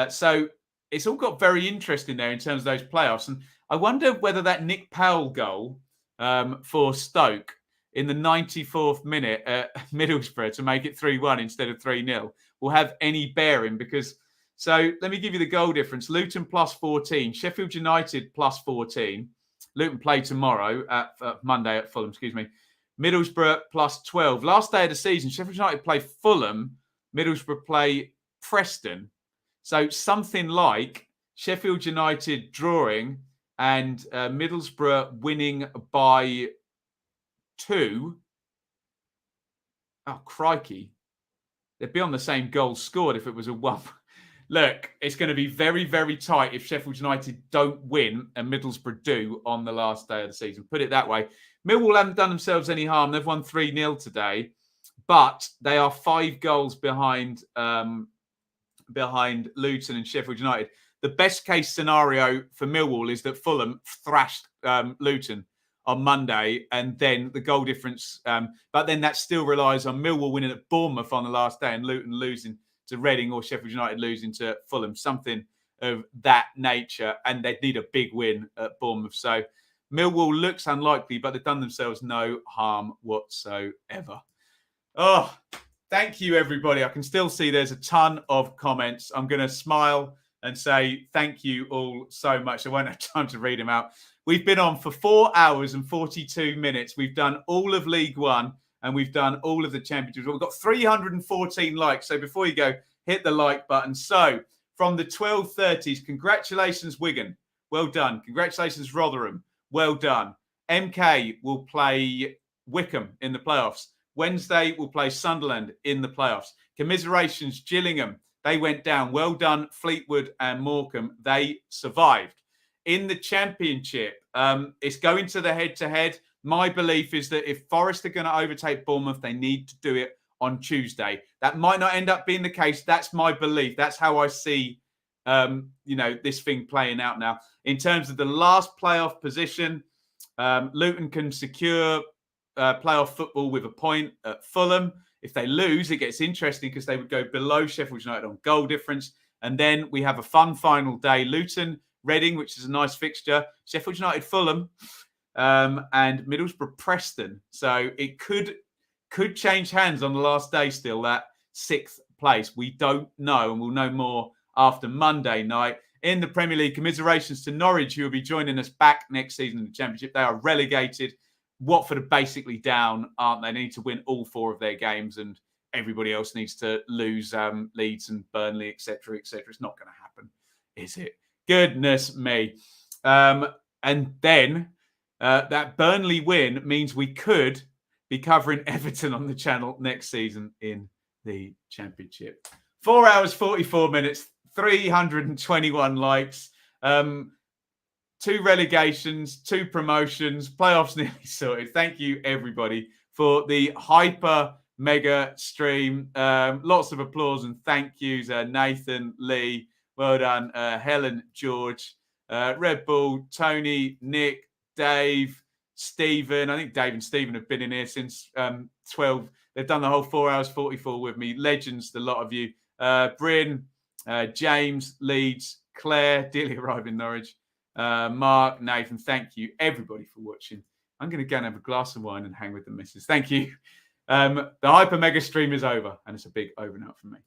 So it's all got very interesting there in terms of those playoffs. And I wonder whether that Nick Powell goal for Stoke in the 94th minute at Middlesbrough to make it 3-1 instead of 3-0 will have any bearing because... So let me give you the goal difference. Luton plus 14, Sheffield United plus 14. Luton play tomorrow at Monday at Fulham, Middlesbrough plus 12. Last day of the season, Sheffield United play Fulham, Middlesbrough play Preston. So something like Sheffield United drawing and Middlesbrough winning by 2. Oh, crikey. They'd be on the same goals scored if it was a 1. Look, it's going to be very, very tight if Sheffield United don't win and Middlesbrough do on the last day of the season. Put it that way. Millwall haven't done themselves any harm. They've won 3-0 today, but they are 5 goals behind Luton and Sheffield United. The best case scenario for Millwall is that Fulham thrashed Luton on Monday and then the goal difference. But then that still relies on Millwall winning at Bournemouth on the last day and Luton losing to Reading or Sheffield United losing to Fulham, something of that nature, and they'd need a big win at Bournemouth. So Millwall looks unlikely, but they've done themselves no harm whatsoever. Oh, thank you, everybody. I can still see there's a ton of comments. I'm going to smile and say thank you all so much. I won't have time to read them out. We've been on for 4 hours and 42 minutes. We've done all of League One. And we've done all of the championships. We've got 314 likes. So before you go, hit the like button. So from the 12:30s, congratulations, Wigan. Well done. Congratulations, Rotherham. Well done. MK will play Wickham in the playoffs. Wednesday, we'll play Sunderland in the playoffs. Commiserations, Gillingham. They went down. Well done, Fleetwood and Morecambe. They survived. In the championship, it's going to the head-to-head. My belief is that if Forest are going to overtake Bournemouth, they need to do it on Tuesday. That might not end up being the case. That's my belief. That's how I see, this thing playing out now. In terms of the last playoff position, Luton can secure playoff football with a point at Fulham. If they lose, it gets interesting because they would go below Sheffield United on goal difference. And then we have a fun final day. Luton, Reading, which is a nice fixture. Sheffield United, Fulham. And Middlesbrough Preston. So it could change hands on the last day still, that 6th place. We don't know, and we'll know more after Monday night. in the Premier League. Commiserations to Norwich, who will be joining us back next season in the Championship. They are relegated. Watford are basically down, aren't they? They need to win all 4 of their games, and everybody else needs to lose Leeds and Burnley, etc., etc. It's not going to happen, is it? Goodness me. And then that Burnley win means we could be covering Everton on the channel next season in the Championship. 4 hours, 44 minutes, 321 likes, 2 relegations, 2 promotions, playoffs nearly sorted. Thank you, everybody, for the hyper mega stream. Lots of applause and thank yous. Nathan, Lee, well done. Helen, George, Red Bull, Tony, Nick, Dave, Stephen. I think Dave and Stephen have been in here since 12. They've done the whole 4 hours 44 with me. Legends, the lot of you. Bryn, James, Leeds, Claire, dearly arrived in Norwich. Mark, Nathan, thank you, everybody, for watching. I'm going to go and have a glass of wine and hang with the missus. Thank you. The Hyper Mega stream is over, and it's a big over and out for me.